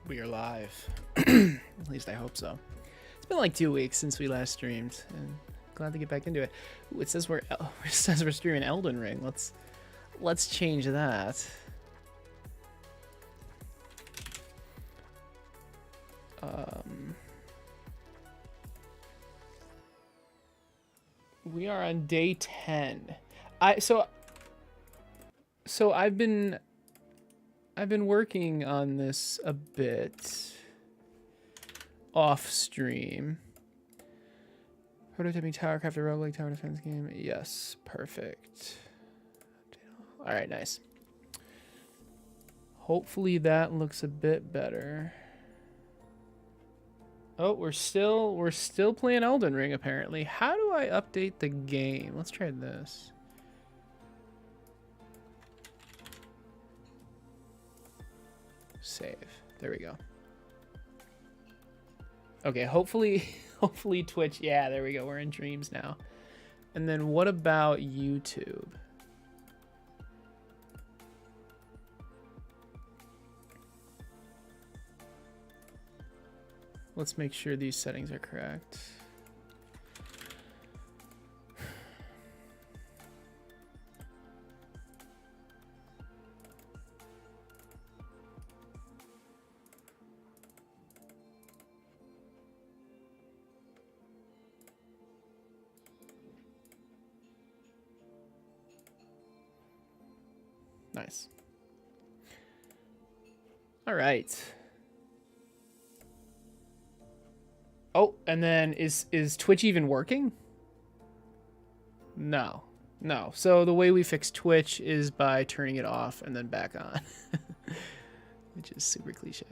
We are live. At least I hope so. It's been like 2 weeks since we last streamed, and glad to get back into it. Ooh, it says it says we're streaming Elden Ring. Let's change that. We are on day 10. So I've been working on this a bit off stream. Prototyping Towercraft, a roguelike tower defense game. Yes, perfect. All right, nice. Hopefully that looks a bit better. Oh, we're still playing Elden Ring apparently. How do I update the game? Let's try this. Save. There we go. Okay, hopefully Twitch. Yeah, there we go. We're in Dreams now. And then what about YouTube? Let's make sure these settings are correct. Nice. All right. Oh, and then is Twitch even working? No. So the way we fix Twitch is by turning it off and then back on, which is super cliche.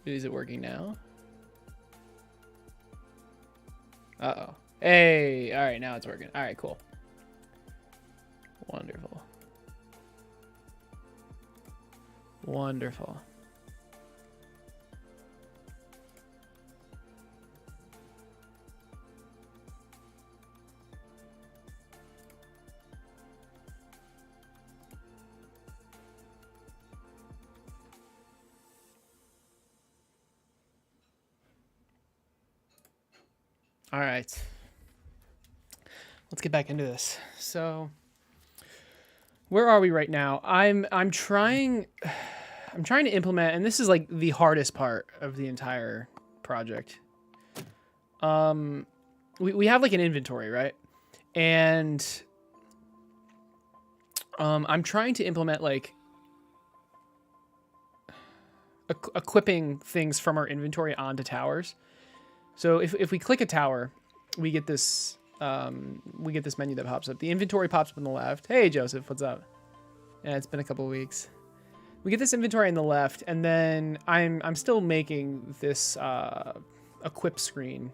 Is it working now? Uh-oh. Hey, all right, now it's working. All right, cool. Wonderful. Wonderful. All right. Let's get back into this. So, where are we right now? I'm trying to implement, and this is like the hardest part of the entire project. We have like an inventory, right? And I'm trying to implement like equipping things from our inventory onto towers. So if we click a tower, we get this menu that pops up. The inventory pops up on the left. Hey Joseph, what's up? Yeah, it's been a couple of weeks. We get this inventory on the left, and then I'm still making this equip screen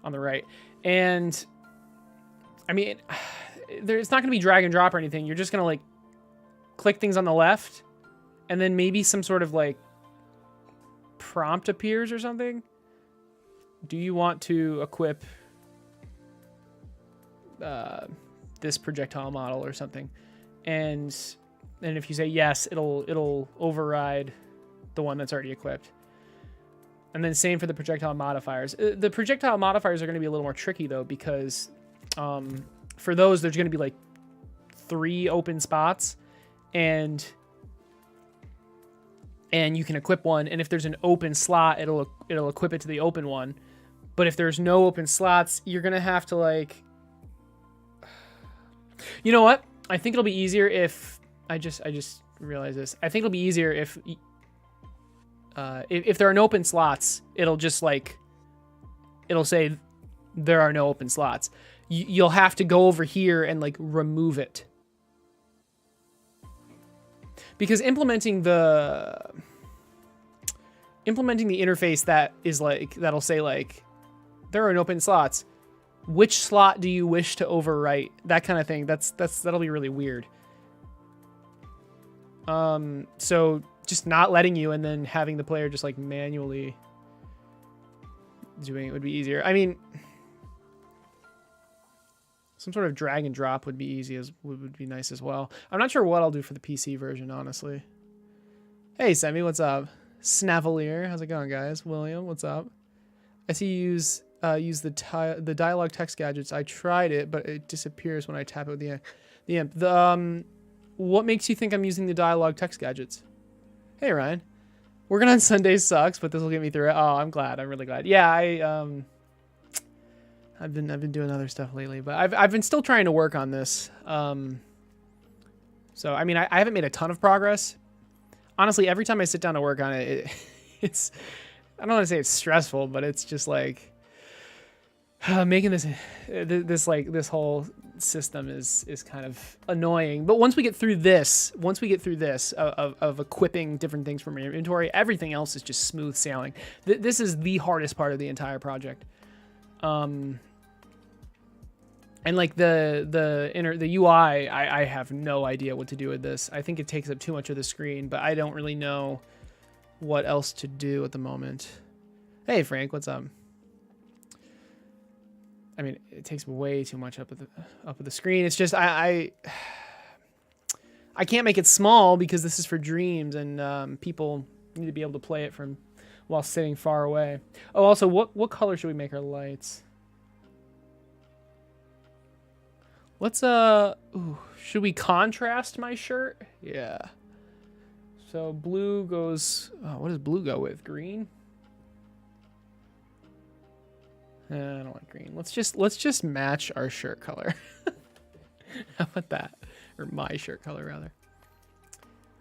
on the right. And I mean, it's not going to be drag and drop or anything. You're just going to like click things on the left, and then maybe some sort of like prompt appears or something. Do you want to equip this projectile model or something? And if you say yes, it'll override the one that's already equipped. And then same for the projectile modifiers. The projectile modifiers are going to be a little more tricky though, because for those there's going to be like 3 open spots, and you can equip one, and if there's an open slot, it'll equip it to the open one. But if there's no open slots, you're going to have to like, you know what? I think it'll be easier if I just realized this. I think it'll be easier if there are no open slots, it'll just like, it'll say there are no open slots. You'll have to go over here and like remove it. Because implementing the interface that is like, that'll say like, there are no open slots. Which slot do you wish to overwrite? That kind of thing. That'll be really weird. So just not letting you, and then having the player just like manually doing it would be easier. I mean, Some sort of drag and drop would be would be nice as well. I'm not sure what I'll do for the PC version, honestly. Hey, Semi, what's up? Snavalier, how's it going, guys? William, what's up? I see you use the dialogue text gadgets. I tried it, but it disappears when I tap it with the imp. What makes you think I'm using the dialogue text gadgets? Hey, Ryan. Working on Sundays sucks, but this will get me through it. Oh, I'm glad. I'm really glad. Yeah, I've been doing other stuff lately, but I've been still trying to work on this. So I mean, I haven't made a ton of progress. Honestly, every time I sit down to work on it, it's I don't want to say it's stressful, but it's just like making this whole system is kind of annoying. But once we get through this of equipping different things from your inventory, everything else is just smooth sailing. This is the hardest part of the entire project. And like the UI, I have no idea what to do with this. I think it takes up too much of the screen, but I don't really know what else to do at the moment. Hey Frank, what's up? I mean, it takes way too much up of the screen. It's just I can't make it small because this is for Dreams, and people need to be able to play it from while sitting far away. Oh, also, what color should we make our lights? Let's ooh, should we contrast my shirt? Yeah. So blue goes. Oh, what does blue go with? Green. I don't like green. Let's just match our shirt color. How about that? Or my shirt color rather.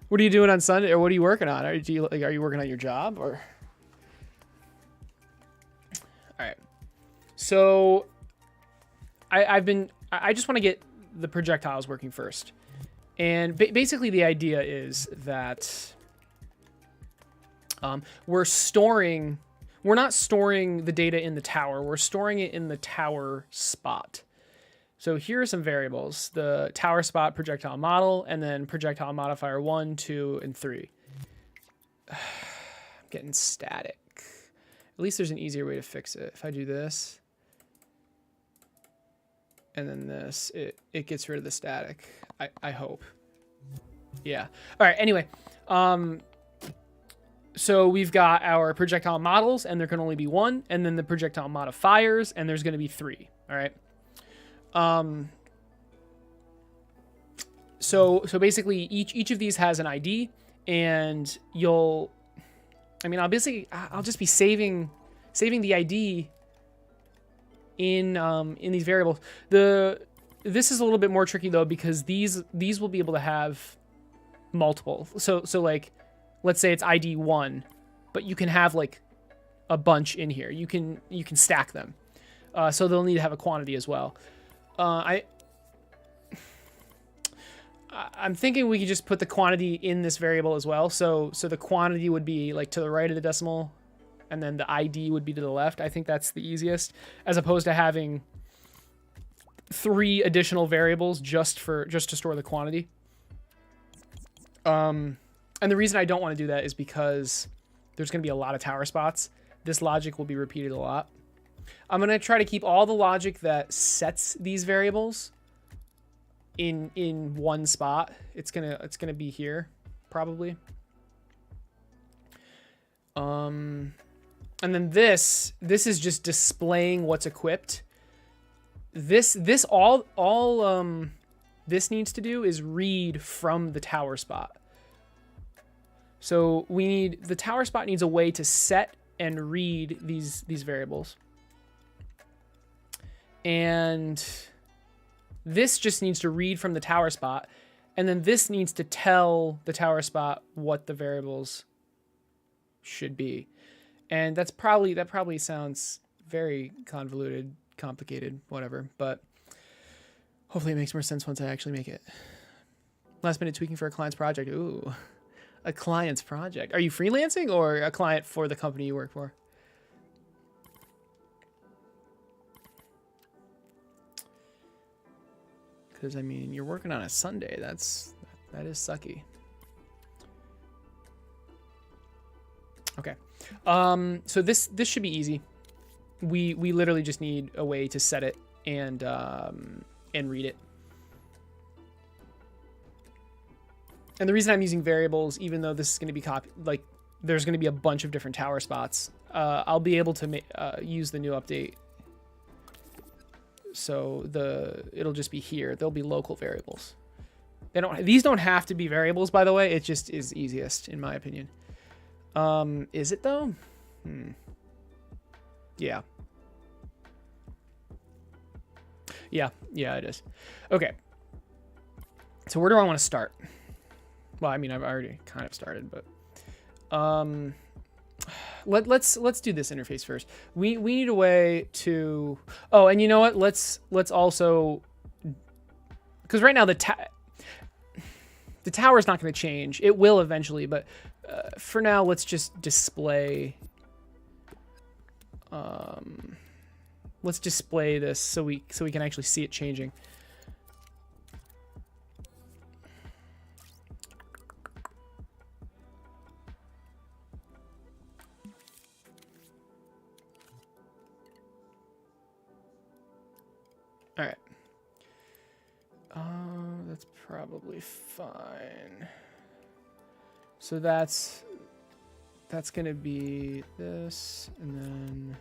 What are you doing on Sunday, or what are you working on? Are you working on your job or? All right. So I just want to get the projectiles working first. And basically the idea is that we're not storing the data in the tower. We're storing it in the tower spot. So here are some variables: the tower spot projectile model, and then projectile modifier 1, 2, and 3. I'm getting static. At least there's an easier way to fix it. If I do this, and then this, it gets rid of the static. I hope. Yeah. All right. Anyway, so we've got our projectile models, and there can only be one, and then the projectile modifiers, and there's going to be 3. All right. So basically each of these has an ID, and I'll just be saving the ID in these variables. This is a little bit more tricky though, because these will be able to have multiple. So like, let's say it's ID 1, but you can have like a bunch in here. You can stack them. So they'll need to have a quantity as well. I'm thinking we could just put the quantity in this variable as well. So the quantity would be like to the right of the decimal, and then the ID would be to the left. I think that's the easiest, as opposed to having 3 additional variables just to store the quantity. And the reason I don't want to do that is because there's going to be a lot of tower spots. This logic will be repeated a lot. I'm going to try to keep all the logic that sets these variables in one spot. It's gonna be here probably. And then this is just displaying what's equipped. This needs to do is read from the tower spot. So the tower spot needs a way to set and read these variables. And this just needs to read from the tower spot, and then this needs to tell the tower spot what the variables should be. And that probably sounds very convoluted, complicated, whatever, but hopefully it makes more sense once I actually make it. Last minute tweaking for a client's project. Ooh, a client's project. Are you freelancing or a client for the company you work for? Because, I mean, you're working on a Sunday. That is sucky. Okay. So this should be easy. We literally just need a way to set it and and read it. And the reason I'm using variables, even though this is going to be like there's going to be a bunch of different tower spots, I'll be able to use the new update. So it'll just be here. There'll be local variables. These don't have to be variables, by the way. It just is easiest, in my opinion. Is it though? Yeah. Yeah, it is. Okay. So where do I want to start? Well, I mean, I've already kind of started, but let's do this interface first. We need a way to. Oh, and you know what? Let's also, because right now the tower is not going to change. It will eventually, but for now, let's just display. Let's display this so we can actually see it changing. All right. That's probably fine. So that's gonna be this, and then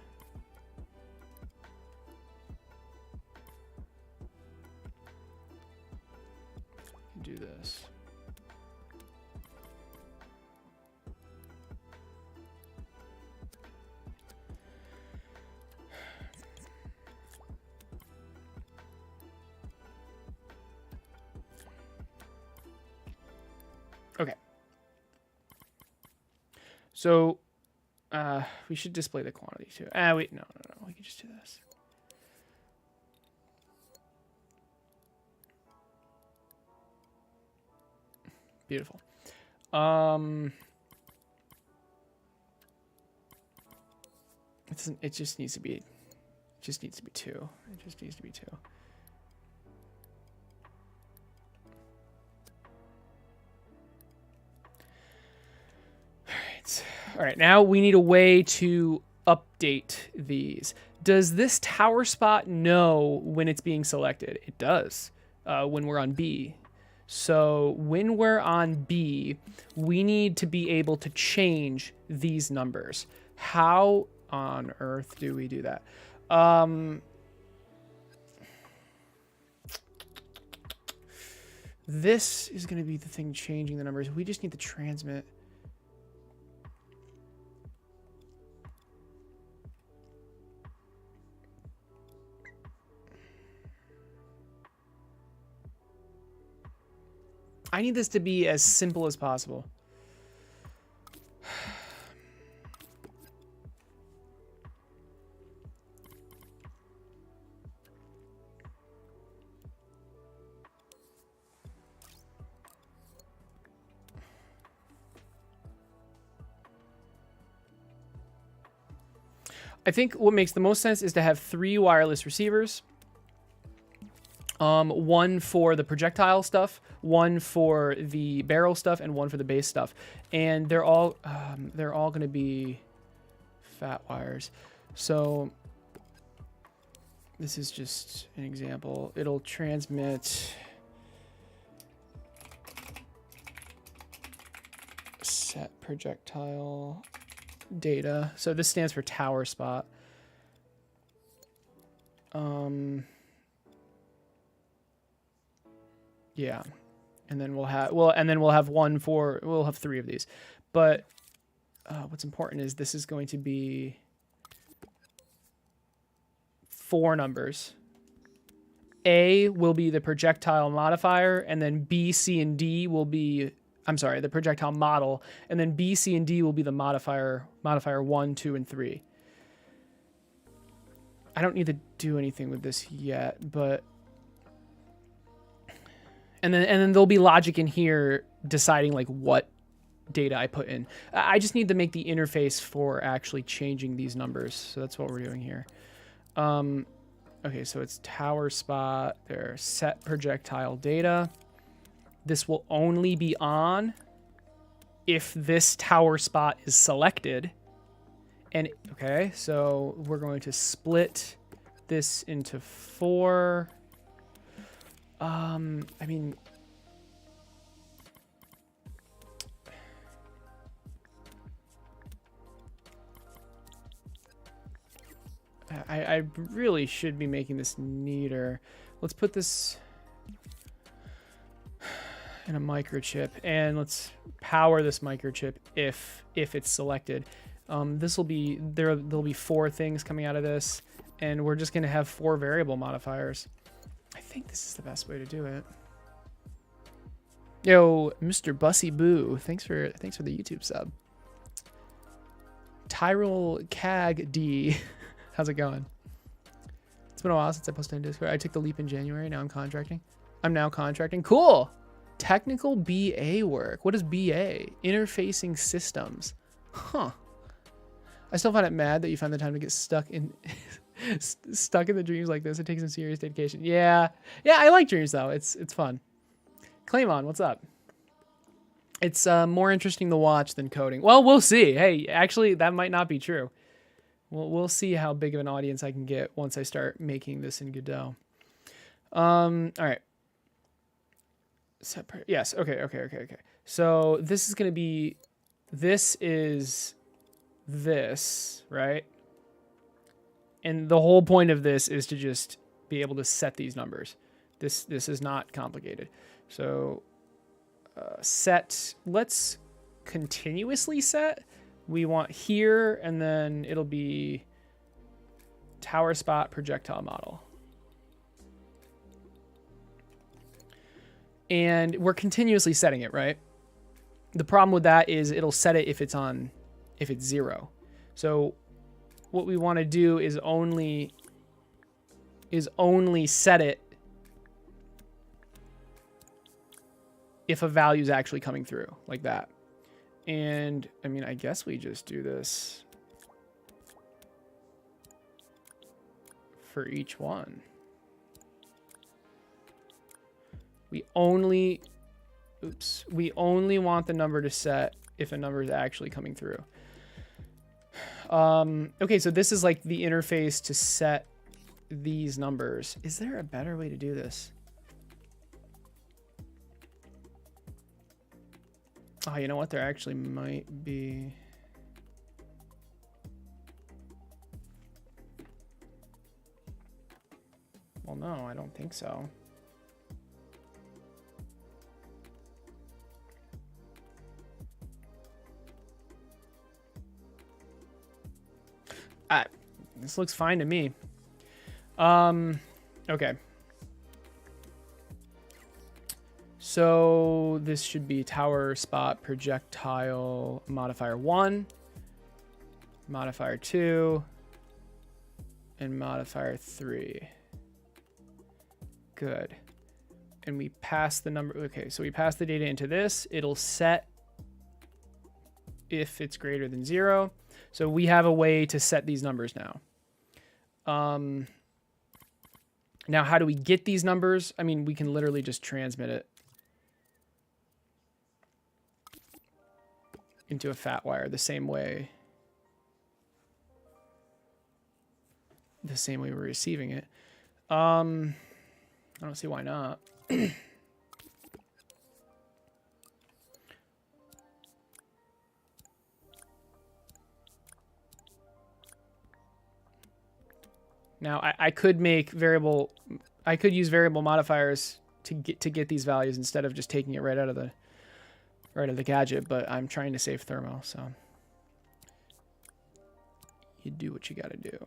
do this. Okay. So we should display the quantity too. Wait, no. We can just do this. Beautiful. It just needs to be 2. It just needs to be 2. All right, now we need a way to update these. Does this tower spot know when it's being selected? It does, when we're on B. So when we're on B, we need to be able to change these numbers. How on earth do we do that? This is going to be the thing changing the numbers. We just need to transmit. I need this to be as simple as possible. I think what makes the most sense is to have 3 wireless receivers. One for the projectile stuff, one for the barrel stuff, and one for the base stuff. And they're all going to be fat wires. So this is just an example. It'll transmit set projectile data. So this stands for tower spot. Yeah, and then we'll have we'll have 3 of these. But what's important is this is going to be 4 numbers. A will be the projectile modifier, and then B, C, and D will be, the projectile model, and then B, C, and D will be the modifier 1, 2, and 3. I don't need to do anything with this yet, but and then there'll be logic in here deciding like what data I put in. I just need to make the interface for actually changing these numbers. So that's what we're doing here. Okay, so it's tower spot, there, set projectile data. This will only be on if this tower spot is selected. And okay, so we're going to split this into 4. I mean, I really should be making this neater. Let's put this in a microchip, and let's power this microchip if it's selected. This will be there'll be 4 things coming out of this, and we're just gonna have 4 variable modifiers. I think this is the best way to do it. Yo, Mr. Bussy Boo, thanks for the YouTube sub. Tyrell Cag D, how's it going? It's been a while since I posted on Discord. I took the leap in January. Now I'm contracting. I'm now contracting. Cool. Technical BA work. What is BA? Interfacing systems. Huh. I still find it mad that you find the time to get stuck in the dreams like this. It takes some serious dedication. Yeah. Yeah, I like dreams though. It's fun. Claymon, what's up? It's more interesting to watch than coding. Well, we'll see. Hey, actually, that might not be true. We'll see how big of an audience I can get once I start making this in Godot. All right. Separate. Yes. Okay. So this is going to be, this is this, right? And the whole point of this is to just be able to set these numbers. This is not complicated. So set, let's continuously set. We want here, and then it'll be tower spot projectile model. And we're continuously setting it, right? The problem with that is it'll set it if it's 0. So what we want to do is only set it if a value is actually coming through, like that. And I mean, I guess we just do this for each one. We only want the number to set if a number is actually coming through. Okay, so this is like the interface to set these numbers. Is there a better way to do this? Oh, you know what? There actually might be. Well, no, I don't think so. This looks fine to me. Okay. So this should be tower spot projectile modifier 1, modifier 2, and modifier 3. Good. And we pass the number. Okay, so we pass the data into this. It'll set if it's greater than 0. So we have a way to set these numbers now. Now, how do we get these numbers? I mean, we can literally just transmit it into a fat wire the same way we're receiving it. I don't see why not. Now I could make variable, I could use variable modifiers to get these values instead of just taking it right out of the gadget, but I'm trying to save thermo, so you do what you got to do.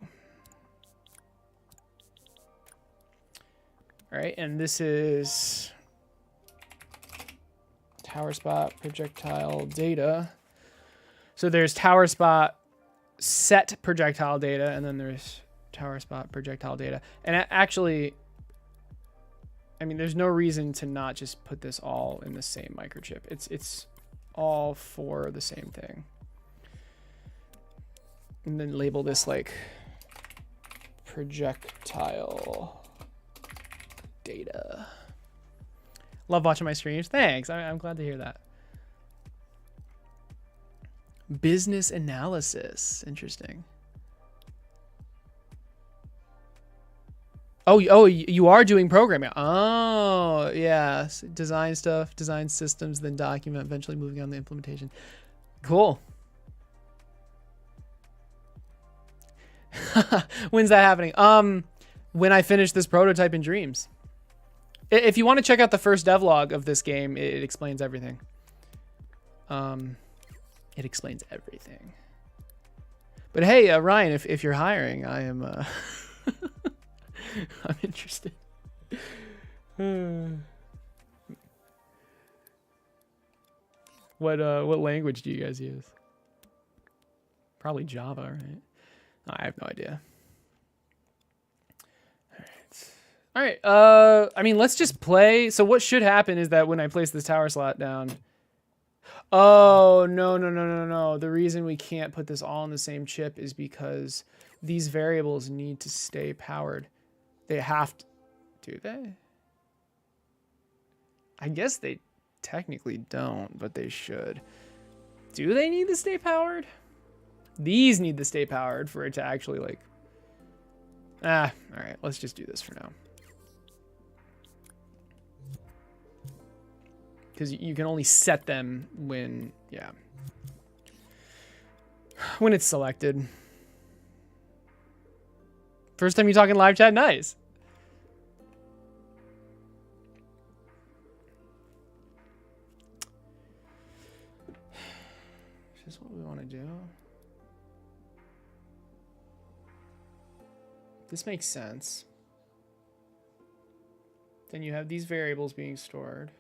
All right, and this is tower spot projectile data. So there's tower spot set projectile data, and then there's tower spot projectile data. And actually, I mean, there's no reason to not just put this all in the same microchip. It's all for the same thing. And then label this like projectile data. Love watching my streams. Thanks. I'm glad to hear that. Business analysis. Interesting. Oh, you are doing programming. Oh, yeah. Design stuff, design systems, then document, eventually moving on to implementation. Cool. When's that happening? When I finish this prototype in Dreams. If you want to check out the first devlog of this game, it explains everything. It explains everything. But hey, Ryan, if you're hiring, I am I'm interested. What language do you guys use? Probably Java, right? I have no idea. All right. I mean, let's just play. So what should happen is that when I place this tower slot down. Oh, no. The reason we can't put this all on the same chip is because these variables need to stay powered. They have to. Do they? I guess they technically don't, but they should. Do they need to stay powered? These need to stay powered for it to actually, like... all right. Let's just do this for now. Because you can only set them when, yeah. When it's selected. First time you talk in live chat? Nice. Is this what we want to do? This makes sense. Then you have these variables being stored.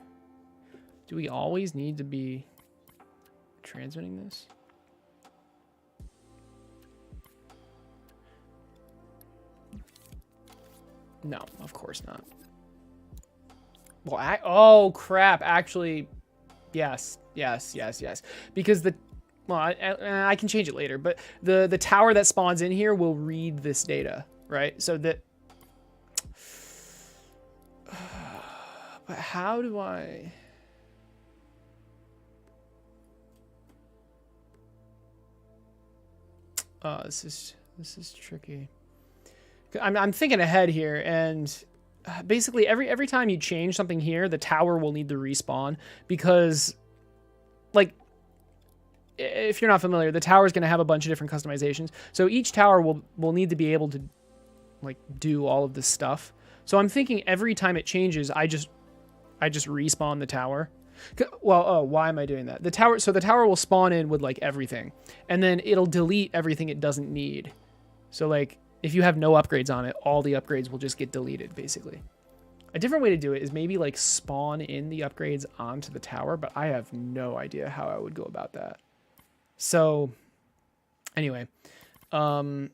Do we always need to be transmitting this? No, of course not. Well, oh crap! Actually, yes. Because the, well, I can change it later. But the tower that spawns in here will read this data, right? So that. But how do I? Oh, this is tricky. I'm thinking ahead here, and basically every time you change something here, the tower will need to respawn because, like, if you're not familiar, the tower is going to have a bunch of different customizations. So each tower will need to be able to, like, do all of this stuff. So I'm thinking every time it changes, I just respawn the tower. Well, oh, why am I doing that? The tower will spawn in with, like, everything, and then it'll delete everything it doesn't need. So, like, if you have no upgrades on it, all the upgrades will just get deleted, basically. A different way to do it is maybe, like, spawn in the upgrades onto the tower, but I have no idea how I would go about that. So, anyway, I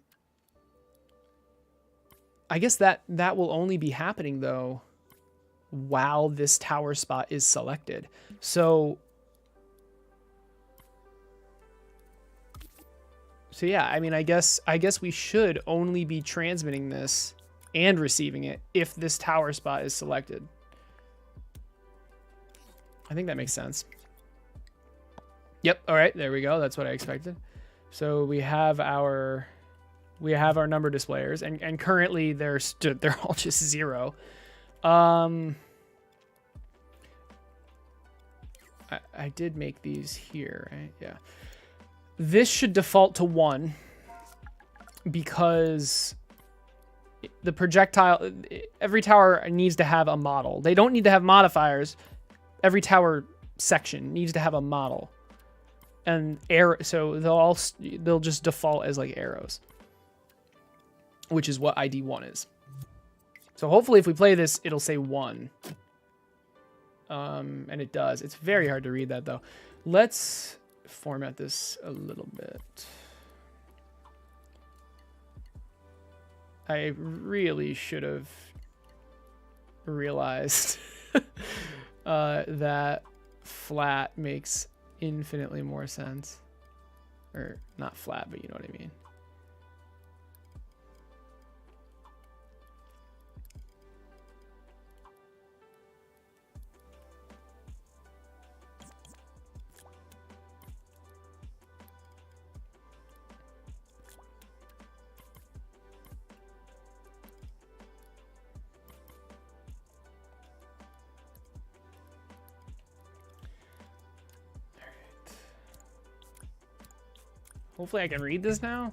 guess that will only be happening, though, while this tower spot is selected. So yeah, I mean, I guess we should only be transmitting this and receiving it if this tower spot is selected. I think that makes sense. Yep. All right, there we go. That's what I expected. So we have our number displayers, and currently they're all just 0. I did make these here, right? Yeah. This should default to 1 because the projectile, every tower needs to have a model. They don't need to have modifiers. Every tower section needs to have a model. And so they'll just default as, like, arrows, which is what ID 1 is. So hopefully if we play this, it'll say 1. And it does. It's very hard to read that, though. Let's format this a little bit. I really should have realized that flat makes infinitely more sense. Or not flat, but you know what I mean. Hopefully I can read this now.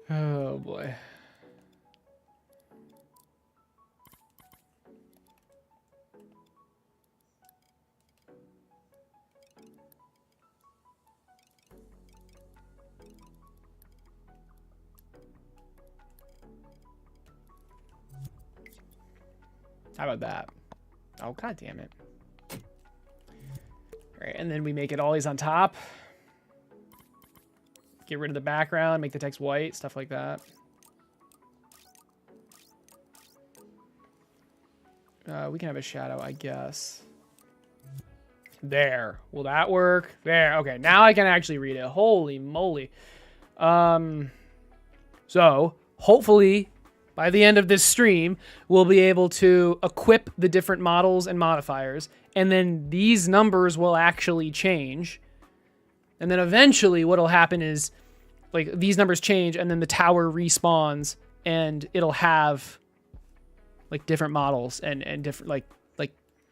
Oh boy. How about that? Oh, god damn it. All right, and then we make it always on top. Get rid of the background, make the text white, stuff like that. We can have a shadow, I guess. There. Will that work? There. Okay, now I can actually read it. Holy moly. So, hopefully, by the end of this stream, we'll be able to equip the different models and modifiers, and then these numbers will actually change. And then eventually what'll happen is, like, these numbers change, and then the tower respawns, and it'll have, like, different models and different, like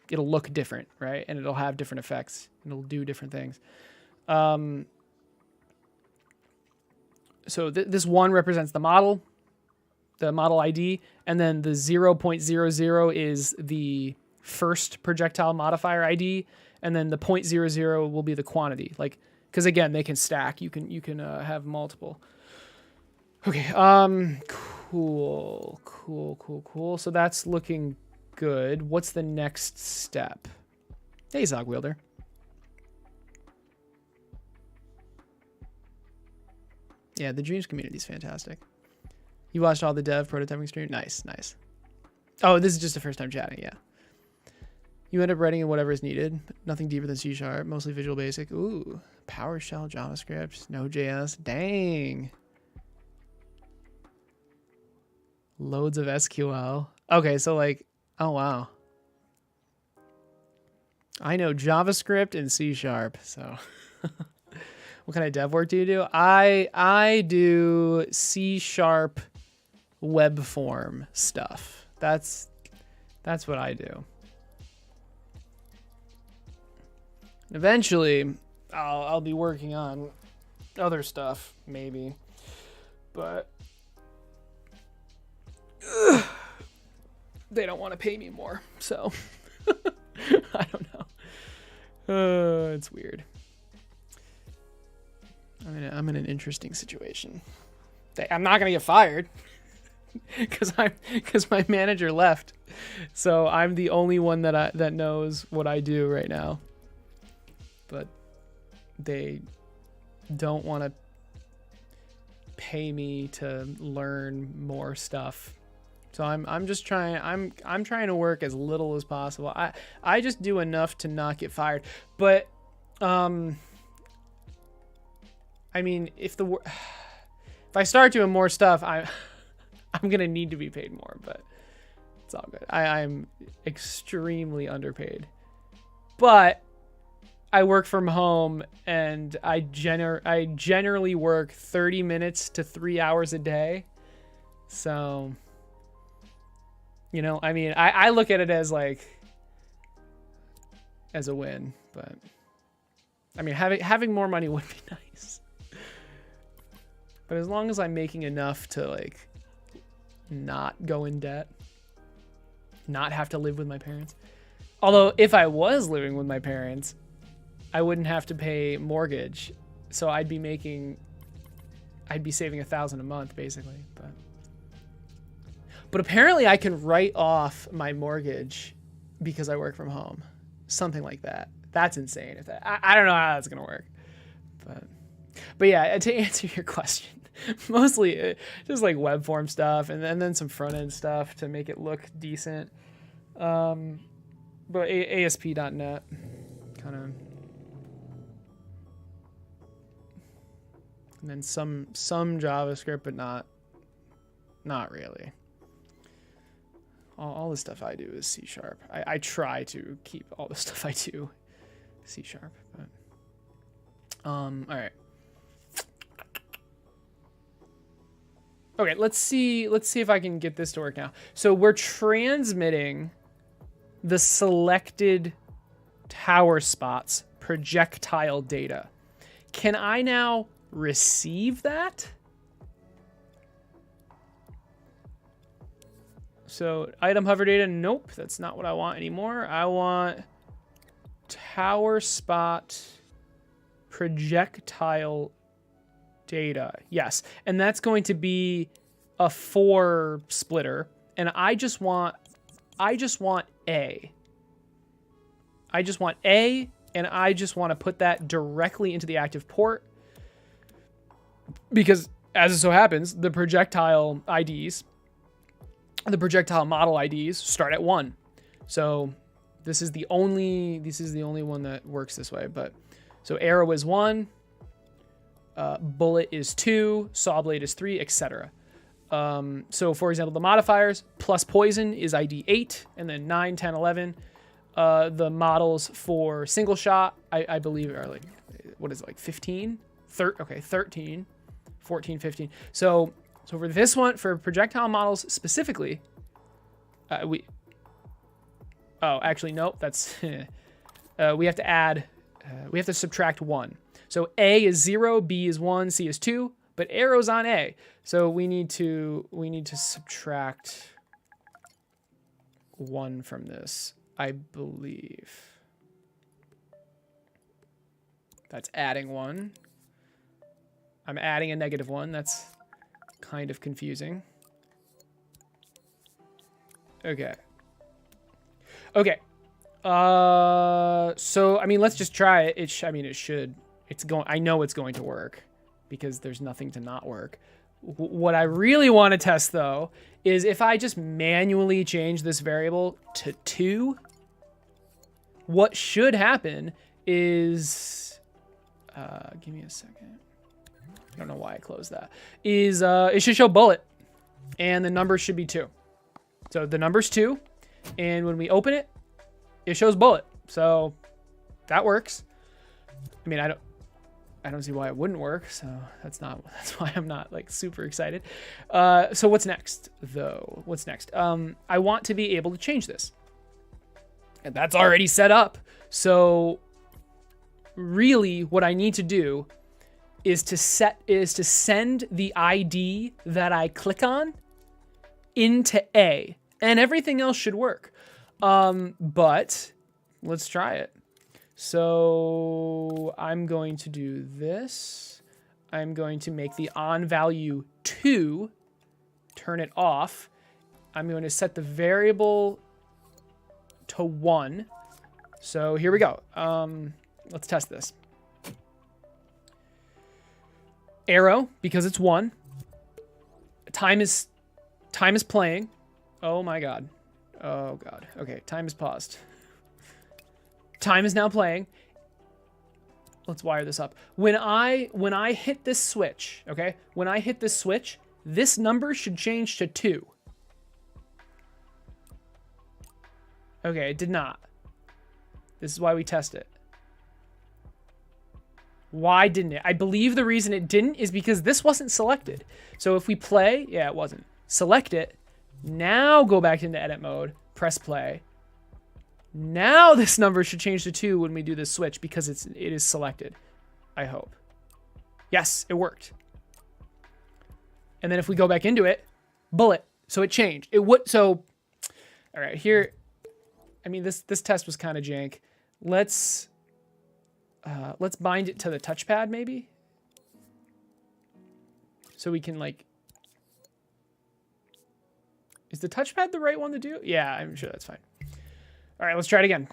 it'll look different, right? And it'll have different effects, and it'll do different things. So this one represents the model ID, and then the 0.00 is the first projectile modifier ID, and then the 0.00 will be the quantity, like, because again, they can stack. You can have multiple. Okay. Cool. So that's looking good. What's the next step? Hey, Zog Wielder. Yeah, the Dreams community is fantastic. You watched all the dev prototyping stream? Nice. Oh, this is just the first time chatting, yeah. You end up writing in whatever is needed. Nothing deeper than C#, mostly Visual Basic. Ooh, PowerShell, JavaScript, Node.js. Dang. Loads of SQL. Okay, so like, oh wow. I know JavaScript and C#, so. What kind of dev work do you do? I do C# web form stuff. That's what I do. Eventually, I'll be working on other stuff, maybe. But they don't want to pay me more, so I don't know. It's weird. I'm in an interesting situation. I'm not gonna get fired because my manager left, so I'm the only one that knows what I do right now. But they don't want to pay me to learn more stuff. So I'm just trying. I'm trying to work as little as possible. I just do enough to not get fired. But I mean, if I start doing more stuff, I'm gonna need to be paid more. But it's all good. I'm extremely underpaid. But I work from home, and I generally work 30 minutes to 3 hours a day. So, you know, I mean, I look at it as like, as a win, but I mean, having more money would be nice. But as long as I'm making enough to like not go in debt, not have to live with my parents. Although if I was living with my parents, I wouldn't have to pay mortgage, so I'd be saving $1,000 a month basically. But apparently I can write off my mortgage because I work from home, something like that. That's insane. I don't know how that's gonna work, but yeah. To answer your question, mostly just like web form stuff, and then some front end stuff to make it look decent. But ASP.NET kind of. And then some JavaScript, but not really. All the stuff I do is C#. I try to keep all the stuff I do C#. But all right. Okay, let's see if I can get this to work now. So we're transmitting the selected tower spots projectile data. Can I now receive that? So item hover data, nope, that's not what I want anymore. I want tower spot projectile data. Yes, and that's going to be a 4 splitter, and I just want A. I just want A, and I just want to put that directly into the active port, because as it so happens, the projectile IDs, the projectile model IDs start at 1. So this is the only one that works this way. But so arrow is 1, bullet is 2, saw blade is 3, etc. So for example, the modifiers plus poison is ID 8, and then 9, 10, 11. The models for single shot, I believe, are like, what is it, like 15? 13, 14, 15. So for this one, for projectile models specifically, actually, nope, that's, we have to add, we have to subtract 1. So A is 0, B is 1, C is 2, but arrow's on A. So we need to subtract 1 from this, I believe. That's adding 1. I'm adding a -1. That's kind of confusing. Okay. Okay. So I mean, let's just try it. It should. It's going. I know it's going to work because there's nothing to not work. What I really want to test though is if I just manually change this variable to 2. What should happen is, give me a second. I don't know why I closed that. It should show bullet, and the number should be 2. So the number's 2, and when we open it, it shows bullet. So that works. I mean, I don't see why it wouldn't work. So that's why I'm not like super excited. So what's next though? What's next? I want to be able to change this, and that's already set up. So really what I need to do is to send the ID that I click on into A, and everything else should work. But let's try it. So I'm going to do this. I'm going to make the on value 2, turn it off. I'm going to set the variable to 1. So here we go. Let's test this. Arrow, because it's 1. Time is playing. Oh my god. Oh god. Okay, time is paused. Time is now playing. Let's wire this up. When I hit this switch, okay? When I hit this switch, this number should change to 2. Okay, it did not. This is why we test it. Why didn't it? I believe the reason it didn't is because this wasn't selected. So if we play, yeah, it wasn't. Select it. Now go back into edit mode, press play. Now this number should change to 2 when we do this switch because it is selected. I hope. Yes, it worked. And then if we go back into it, bullet. So it changed. It would. So, all right, here. I mean, this test was kind of jank. Let's bind it to the touchpad maybe, so we can like. Is the touchpad the right one to do? Yeah, I'm sure that's fine. All right, let's try it again.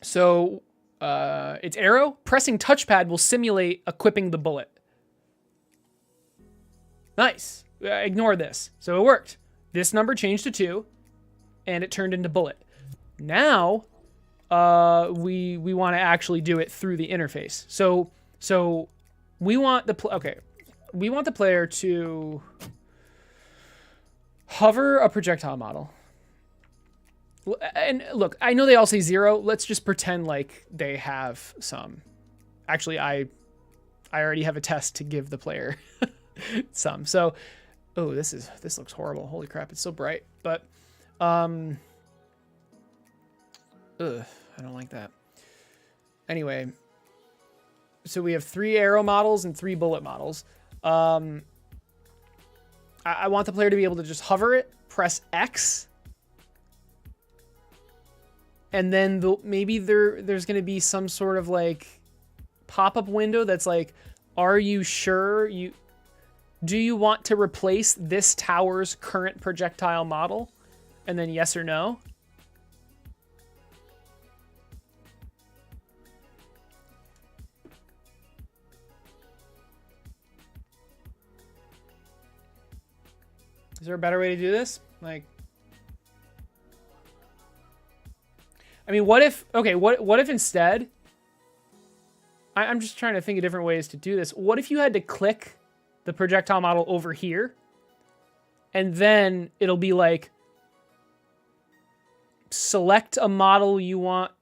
So it's arrow. Pressing touchpad will simulate equipping the bullet. Nice. Ignore this. So it worked. This number changed to 2, and it turned into bullet. Now we want to actually do it through the interface. So we want we want the player to hover a projectile model. And look, I know they all say 0. Let's just pretend like they have some. Actually, I already have a test to give the player some. So, oh, this looks horrible. Holy crap, it's so bright. But Ugh, I don't like that. Anyway, so we have 3 arrow models and 3 bullet models. I want the player to be able to just hover it, press X, and then maybe there's going to be some sort of like pop-up window that's like, are you sure do you want to replace this tower's current projectile model? And then yes or no. Is there a better way to do this? Like, I mean, what if, okay, what if instead, I'm just trying to think of different ways to do this. What if you had to click the projectile model over here, and then it'll be like, select a model you want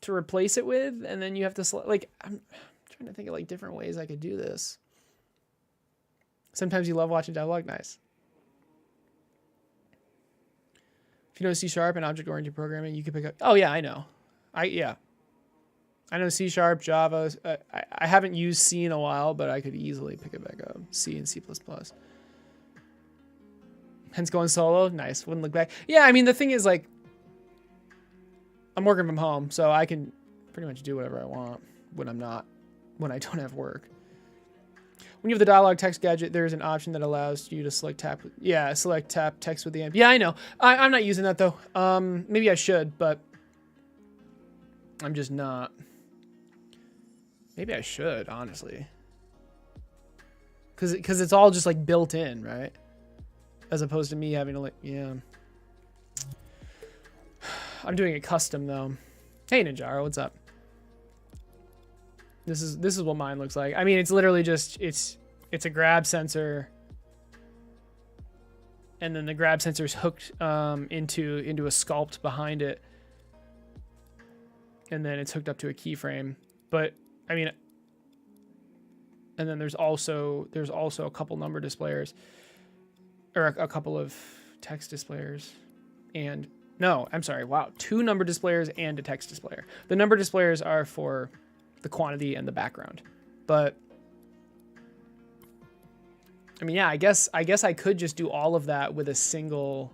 to replace it with, and then you have to select, like, I'm trying to think of like different ways I could do this. Sometimes you love watching dialogue. Nice. If you know C# and object-oriented programming, you can pick up. Oh yeah, I know. Yeah. I know C#, Java. I haven't used C in a while, but I could easily pick it back up. C and C++. Hence going solo. Nice. Wouldn't look back. Yeah, I mean, the thing is, like, I'm working from home, so I can pretty much do whatever I want when I don't have work. When you have the dialogue text gadget, there's an option that allows you to select tap text with the amp. Yeah, I know. I'm not using that though. Maybe I should, but I'm just not. Maybe I should, honestly. Cause it's all just like built in, right? As opposed to me having to like, yeah. I'm doing it custom though. Hey Ninjaro, what's up? This is what mine looks like. I mean, it's literally just it's a grab sensor, and then the grab sensor is hooked into a sculpt behind it, and then it's hooked up to a keyframe. But I mean, and then there's also a couple number displayers, or a couple of text displayers, and no, I'm sorry. Wow, 2 number displayers and a text displayer. The number displayers are for the quantity and the background. But I mean, yeah, I guess I could just do all of that with a single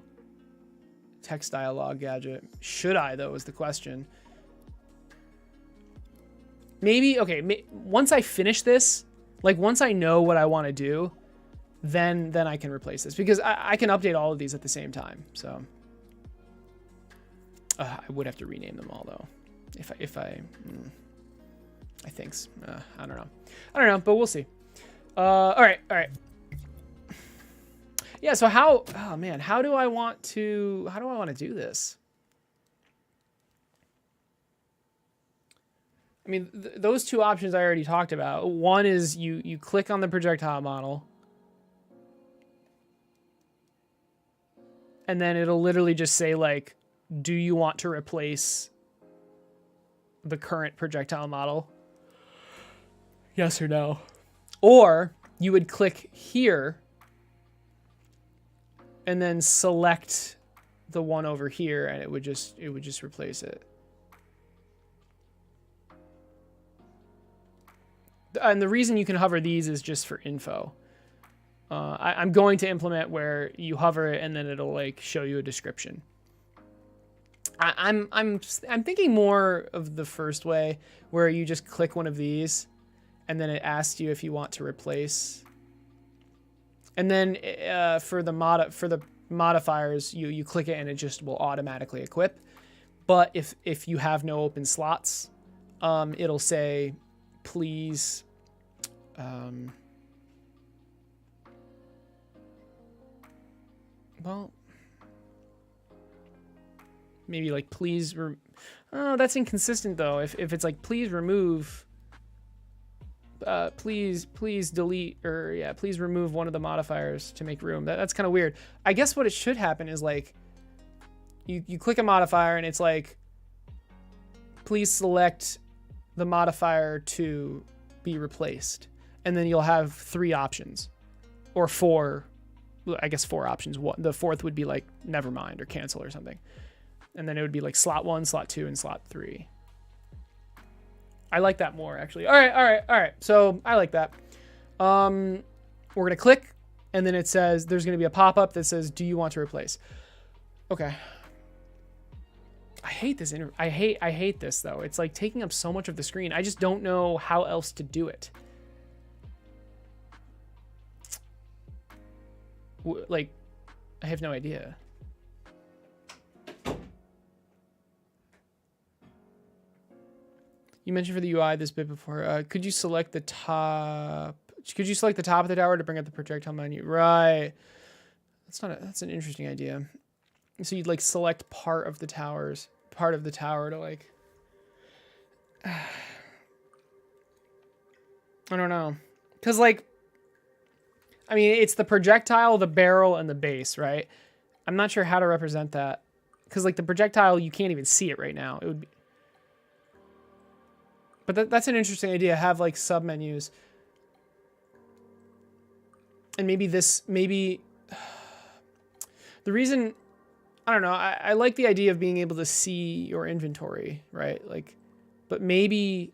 text dialogue gadget. Should I though is the question. Maybe, okay, once I finish this, like once I know what I want to do, then I can replace this, because I can update all of these at the same time. So I would have to rename them all though. If I think, I don't know, but we'll see. All right. Yeah. So how do I want to do this? I mean, those 2 options I already talked about. One is you click on the projectile model, and then it'll literally just say like, do you want to replace the current projectile model? Yes or no. Or you would click here and then select the one over here, and it would just replace it. And the reason you can hover these is just for info. I'm going to implement where you hover it and then it'll like show you a description. I'm thinking more of the first way, where you just click one of these and then it asks you if you want to replace. And then for the modifiers, you click it and it just will automatically equip. But if you have no open slots, it'll say, please, well, maybe like please. Oh, that's inconsistent though. If it's like please remove. Please delete, or yeah, please remove one of the modifiers to make room. That's kind of weird. I guess what it should happen is like you click a modifier and it's like, please select the modifier to be replaced, and then you'll have 3 options, or 4. I guess 4 options. The 4th would be like never mind or cancel or something. And then it would be like slot 1, slot 2, and slot 3. I like that more, actually. All right. So I like that. We're going to click, and then it says there's going to be a pop-up that says, do you want to replace? Okay. I hate this. I hate this, though. It's like taking up so much of the screen. I just don't know how else to do it. Like, I have no idea. You mentioned for the UI this bit before. Could you select the top? Could you select the top of the tower to bring up the projectile menu? Right. That's an interesting idea. So you'd like select part of the tower to like. I don't know, cause like, I mean, it's the projectile, the barrel, and the base, right? I'm not sure how to represent that, cause like the projectile, you can't even see it right now. It would be. But that's an interesting idea. Have like sub menus. And maybe the reason, I don't know. I like the idea of being able to see your inventory, right? Like, but maybe,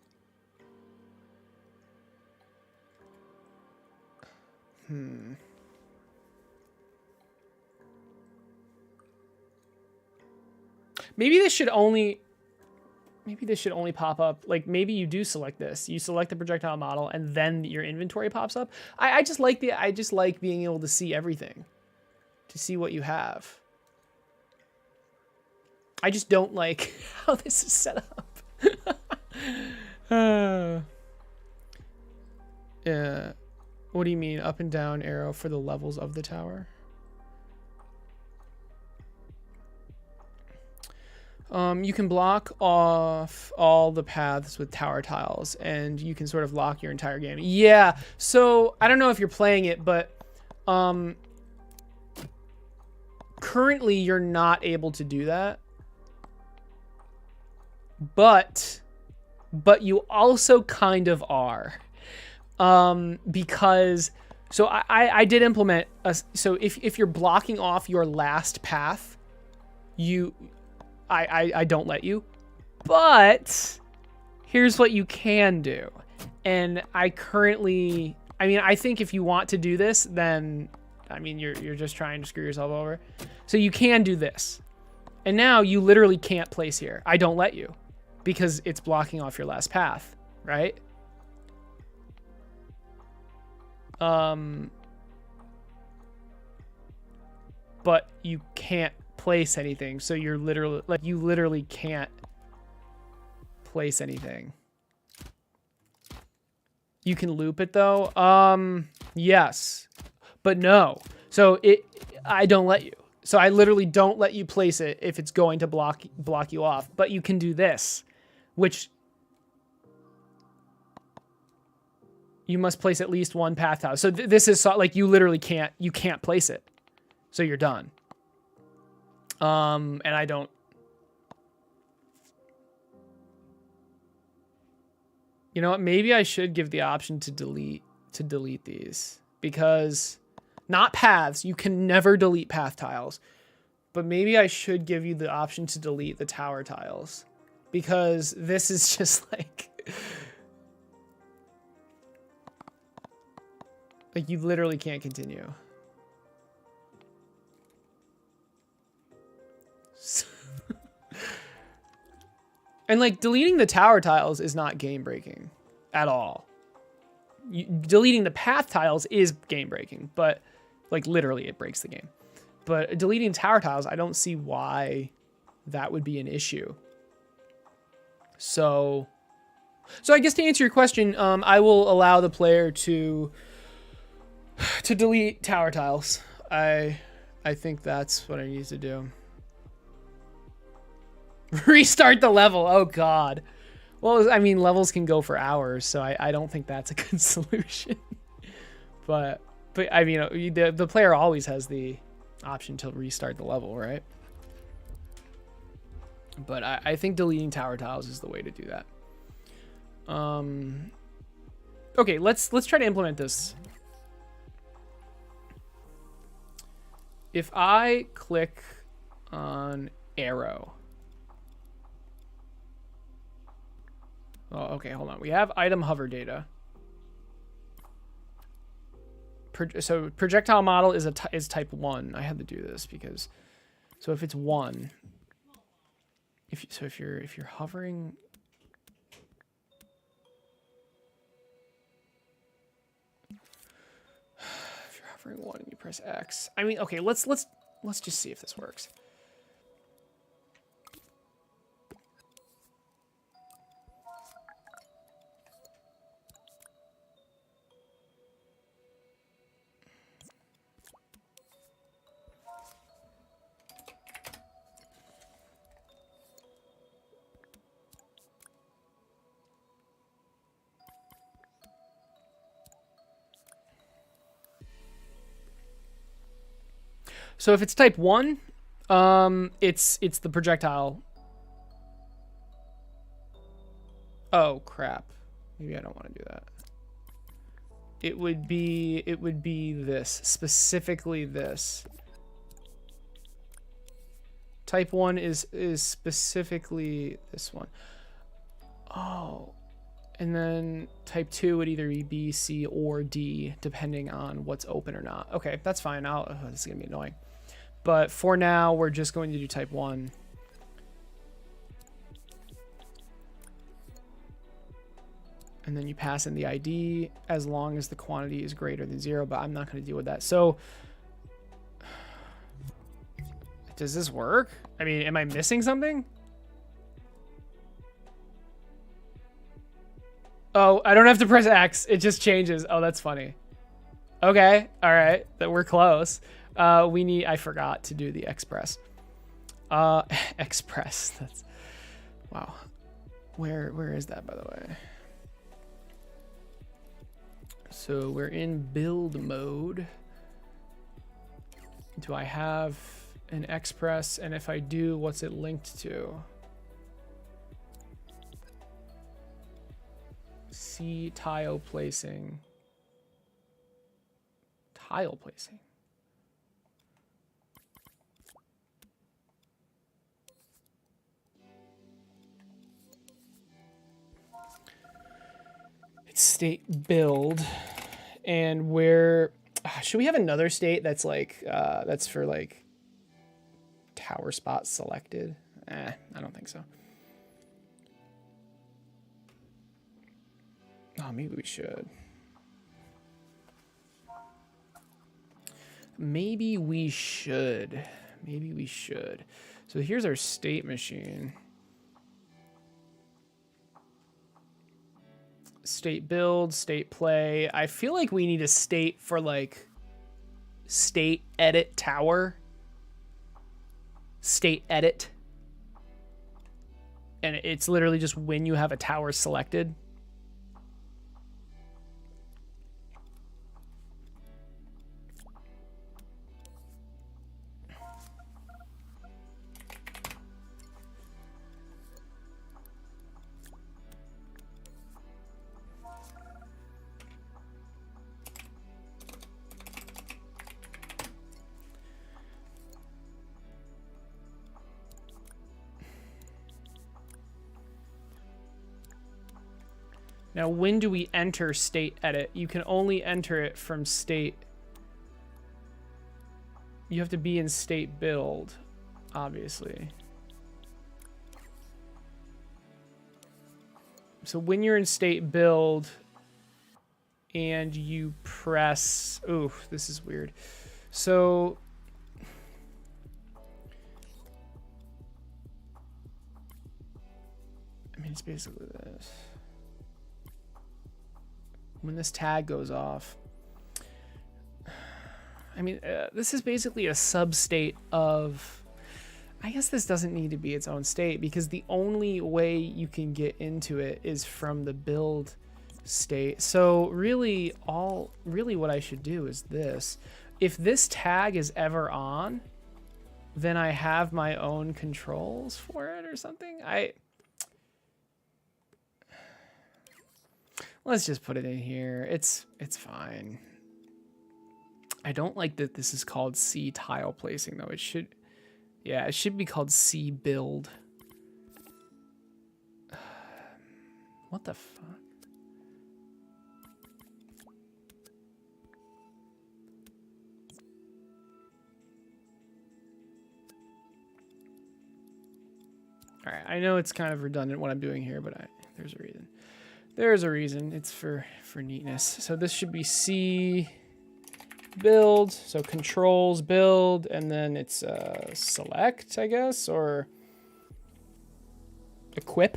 maybe this should only pop up. Like maybe you do select this. You select the projectile model and then your inventory pops up. I just like being able to see everything, to see what you have. I just don't like how this is set up. Yeah. What do you mean up and down arrow for the levels of the tower? You can block off all the paths with tower tiles, and you can sort of lock your entire game. Yeah, so I don't know if you're playing it, but currently you're not able to do that. But you also kind of are. Because, so I did implement, so if you're blocking off your last path, I don't let you, but here's what you can do. And I think if you want to do this, then, I mean, you're just trying to screw yourself over. So you can do this. And now you literally can't place here. I don't let you because it's blocking off your last path, right? But you can't place anything, so you literally can't place anything. You can loop it though. Yes, but no. So I don't let you. So I literally don't let you place it if it's going to block you off. But you can do this, which you must place at least one path tile. So this is like you literally can't place it. So you're done. And I don't. You know what? Maybe I should give the option to delete these, because not paths. You can never delete path tiles, but maybe I should give you the option to delete the tower tiles, because this is just like you literally can't continue. And like deleting the tower tiles is not game breaking at all. Deleting the path tiles is game breaking, but like literally it breaks the game. But deleting tower tiles, I don't see why that would be an issue. So I guess to answer your question, I will allow the player to delete tower tiles. I think that's what I need to do. Restart the level. Oh God. Well, I mean, levels can go for hours, so I don't think that's a good solution. but I mean, the player always has the option to restart the level, right? But I think deleting tower tiles is the way to do that. Okay, let's try to implement this. If I click on arrow, Oh, okay, hold on. We have item hover data. So projectile model is is type 1. I had to do this because, so if it's 1, if you're hovering, if you're hovering 1 and you press X, I mean, okay, let's just see if this works. So if it's type 1, it's the projectile. Oh crap. Maybe I don't want to do that. It would be this, specifically this. Type 1 is specifically this one. Oh. And then type 2 would either be B, C, or D, depending on what's open or not. Okay, that's fine. This is going to be annoying. But for now, we're just going to do type 1. And then you pass in the ID as long as the quantity is greater than 0, but I'm not going to deal with that. So, does this work? I mean, am I missing something? Oh, I don't have to press X. It just changes. Oh, that's funny. Okay. All right. That we're close. I forgot to do the express. Express. That's, wow. Where is that, by the way? So we're in build mode. Do I have an express? And if I do, what's it linked to? C tile placing. Tile placing. It's state build, and where should we have another state that's like that's for like tower spot selected? I don't think so. Oh, maybe we should. Maybe we should. Maybe we should. So here's our state machine. State build, state play. I feel like we need a state for like state edit tower. State edit. And it's literally just when you have a tower selected. Now, when do we enter state edit? You can only enter it from state. You have to be in state build, obviously. So when you're in state build and you press, ooh, this is weird. So I mean, it's basically this. When this tag goes off, I mean, this is basically a sub-state of, I guess this doesn't need to be its own state because the only way you can get into it is from the build state. So really what I should do is this. If this tag is ever on, then I have my own controls for it or something. Let's just put it in here. It's fine. I don't like that this is called C tile placing though. It should be called C build. What the fuck? All right, I know it's kind of redundant what I'm doing here, but there's a reason. There's a reason. It's for neatness. So this should be C build. So controls build, and then it's select, I guess, or equip.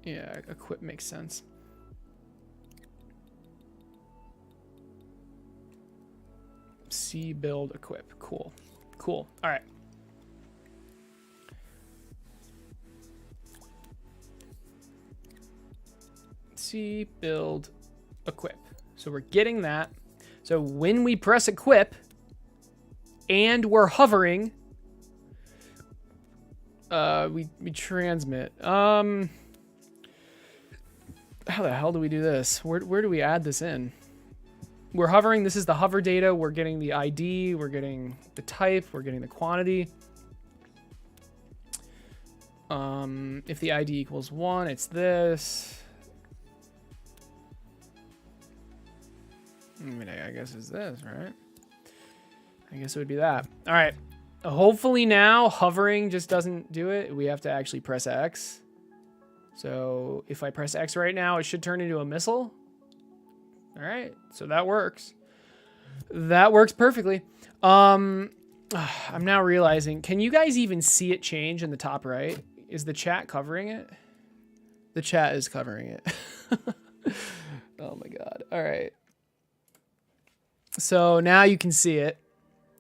Yeah, equip makes sense. C build equip. Cool. Cool. All right. C build equip. So we're getting that. So when we press equip and we're hovering, we transmit. How the hell do we do this? Where do we add this in? We're hovering. This is the hover data. We're getting the ID. We're getting the type. We're getting the quantity. If the ID equals 1, it's this. I mean, I guess it's this, right? I guess it would be that. All right. Hopefully now hovering just doesn't do it. We have to actually press X. So if I press X right now, it should turn into a missile. All right. So that works. That works perfectly. I'm now realizing, can you guys even see it change in the top right? Is the chat covering it? The chat is covering it. Oh my God. All right. So now you can see it.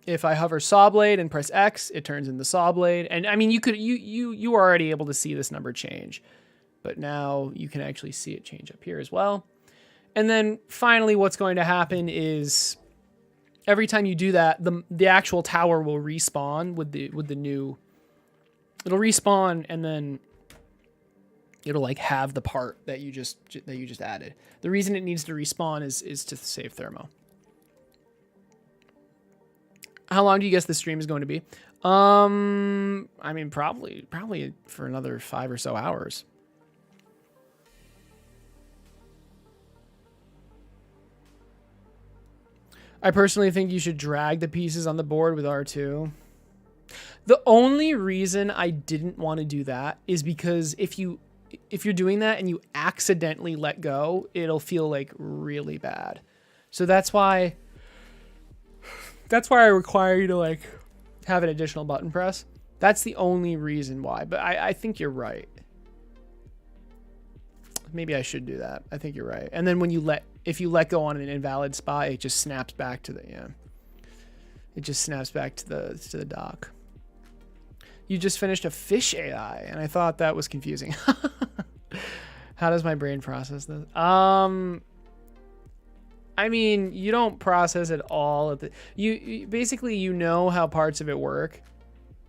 If I hover saw blade and press X, it turns into saw blade. And I mean, you were already able to see this number change, but now you can actually see it change up here as well. And then finally, what's going to happen is every time you do that, the actual tower will respawn with the new. It'll respawn and then it'll like have the part that you just added. The reason it needs to respawn is to save thermo. How long do you guess the stream is going to be? I mean, probably for another 5 or so hours. I personally think you should drag the pieces on the board with R2. The only reason I didn't want to do that is because if you're doing that and you accidentally let go, it'll feel like really bad. So that's why I require you to like have an additional button press. That's the only reason why, but I think you're right. Maybe I should do that. I think you're right. And then if you let go on an invalid spot, it just snaps back to it just snaps back to the dock. You just finished a fish AI, and I thought that was confusing. How does my brain process this? I mean, you don't process it all at you basically, you know how parts of it work,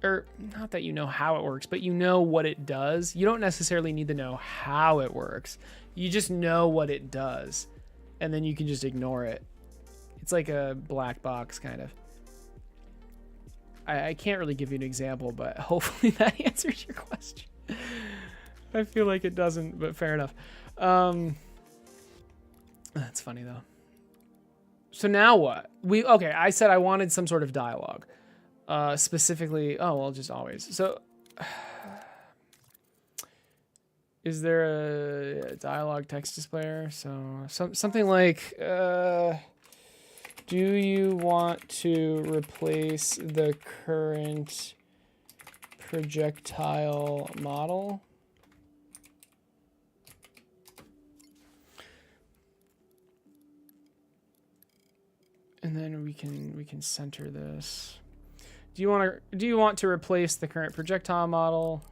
or not that you know how it works, but you know what it does. You don't necessarily need to know how it works. You just know what it does, and then you can just ignore it. It's like a black box kind of. I can't really give you an example, but hopefully that answers your question. I feel like it doesn't, but fair enough. That's funny though. So now what? Okay, I said I wanted some sort of dialogue. Specifically, just always. So is there a dialogue text displayer? So something like, do you want to replace the current projectile model? And then we can center this. Do you want to replace the current projectile model?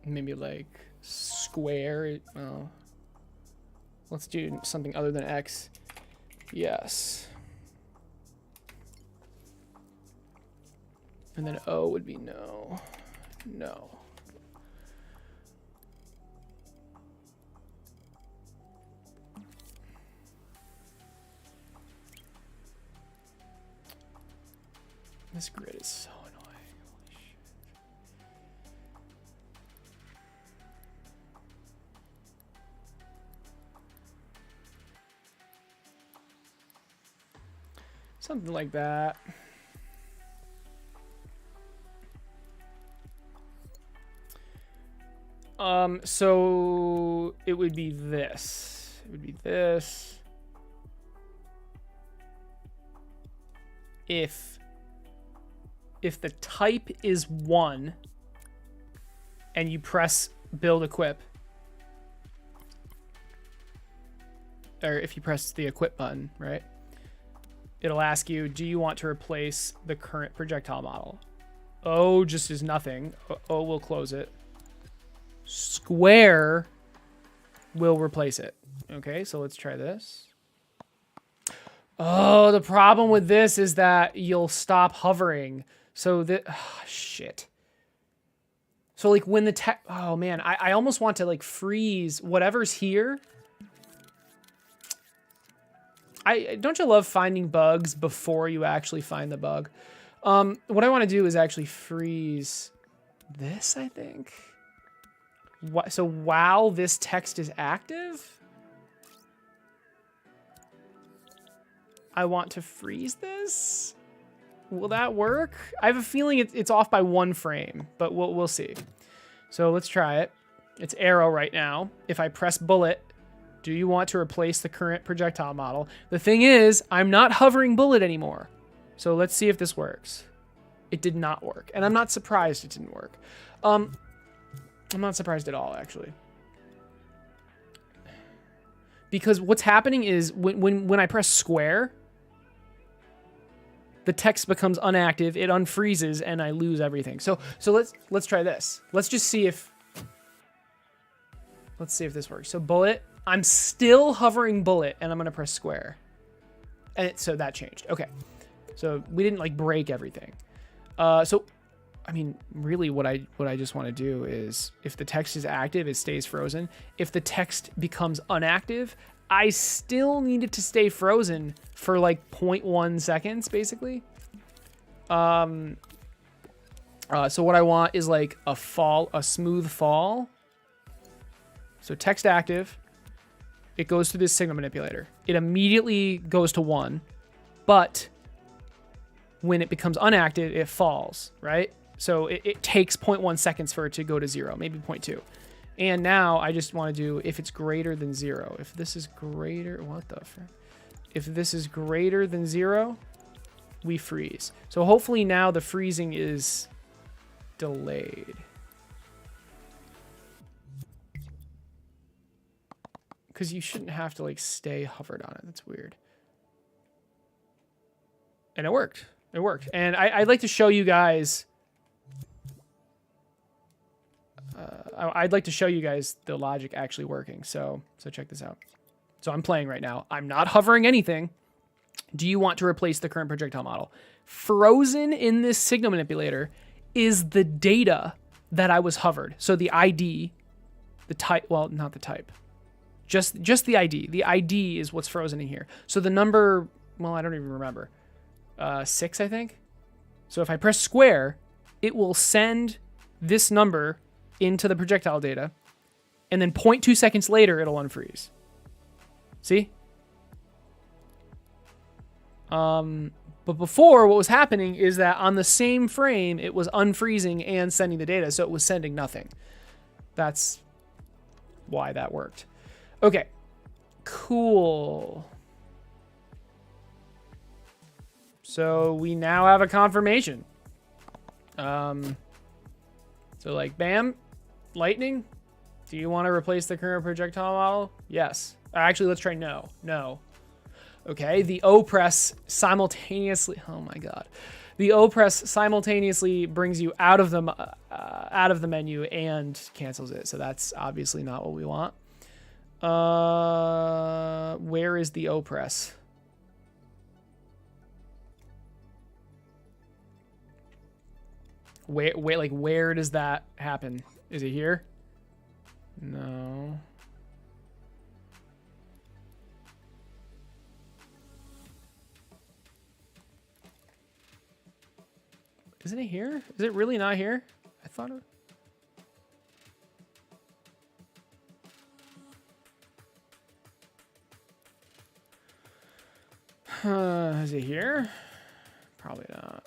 Maybe like square. Well, let's do something other than X. Yes. And then O would be no. No. This grid is so annoying. Holy shit. Something like that. So it would be this. It would be this. If the type is 1 and you press build equip, or if you press the equip button, right? It'll ask you, do you want to replace the current projectile model? O just is nothing. O will close it. Square will replace it. Okay, so let's try this. Oh, the problem with this is that you'll stop hovering. So that, shit. So like when the oh man, I almost want to like freeze whatever's here. Don't you love finding bugs before you actually find the bug? What I want to do is actually freeze this, I think. So while this text is active, I want to freeze this. Will that work? I have a feeling it's off by 1 frame, but we'll see. So let's try it. It's arrow right now. If I press bullet, do you want to replace the current projectile model? The thing is, I'm not hovering bullet anymore. So let's see if this works. It did not work, and I'm not surprised it didn't work. I'm not surprised at all, actually. Because what's happening is when I press square, the text becomes unactive, it unfreezes, and I lose everything. So let's try this. Let's see if this works. So bullet, I'm still hovering bullet, and I'm gonna press square. And so that changed. Okay. So we didn't like break everything. So I mean, really what I just want to do is if the text is active, it stays frozen. If the text becomes unactive, I still need it to stay frozen for like 0.1 seconds, basically. So what I want is like a smooth fall. So text active, it goes through this signal manipulator. It immediately goes to 1, but when it becomes unactive, it falls, right? So it takes 0.1 seconds for it to go to 0, maybe 0.2. And now I just want to do if it's greater than 0. If this is greater, what the frick? If this is greater than 0, we freeze. So hopefully now the freezing is delayed. Because you shouldn't have to like stay hovered on it. That's weird. And it worked. It worked. And I'd like to show you guys. I'd like to show you guys the logic actually working. So check this out. So I'm playing right now. I'm not hovering anything. Do you want to replace the current projectile model? Frozen in this signal manipulator is the data that I was hovered. So the ID, the type, well, not the type. Just the ID. The ID is what's frozen in here. So the number, well, I don't even remember. 6, I think. So if I press square, it will send this number into the projectile data, and then 0.2 seconds later, it'll unfreeze. See? But before, what was happening is that on the same frame, it was unfreezing and sending the data, so it was sending nothing. That's why that worked. Okay, cool. So we now have a confirmation. So like, bam, lightning. Do you want to replace the current projectile model? Yes. Actually, let's try no. No. Okay, the O press simultaneously. Oh my god, the O press simultaneously brings you out of the menu and cancels it. So that's obviously not what we want. Where is the O press? Where does that happen? Is it here? No. Isn't it here? Is it really not here? I thought it... Is it here? Probably not.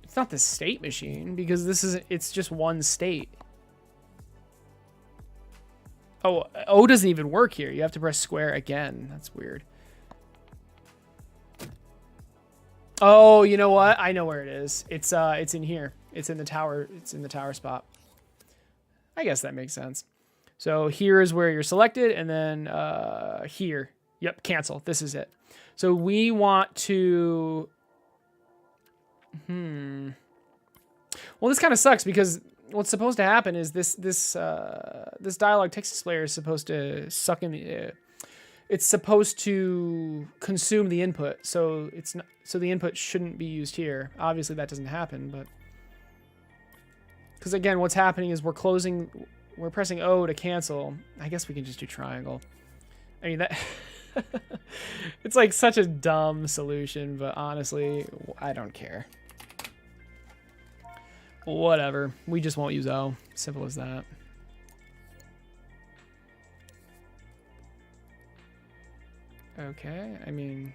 It's not the state machine because this is, it's just one state. Oh, O doesn't even work here. You have to press square again. That's weird. Oh, you know what? I know where it is. It's in here. It's in the tower. It's in the tower spot. I guess that makes sense. So here is where you're selected, and then here. Yep, cancel. This is it. So we want to... Well, this kind of sucks because what's supposed to happen is this dialogue text displayer is supposed to suck in the... it's supposed to consume the input, so it's not, so the input shouldn't be used here. Obviously, that doesn't happen, but... Because again, what's happening is we're pressing O to cancel. I guess we can just do triangle. I mean, that... it's like such a dumb solution, but honestly, I don't care. Whatever. We just won't use O. Simple as that. Okay, I mean...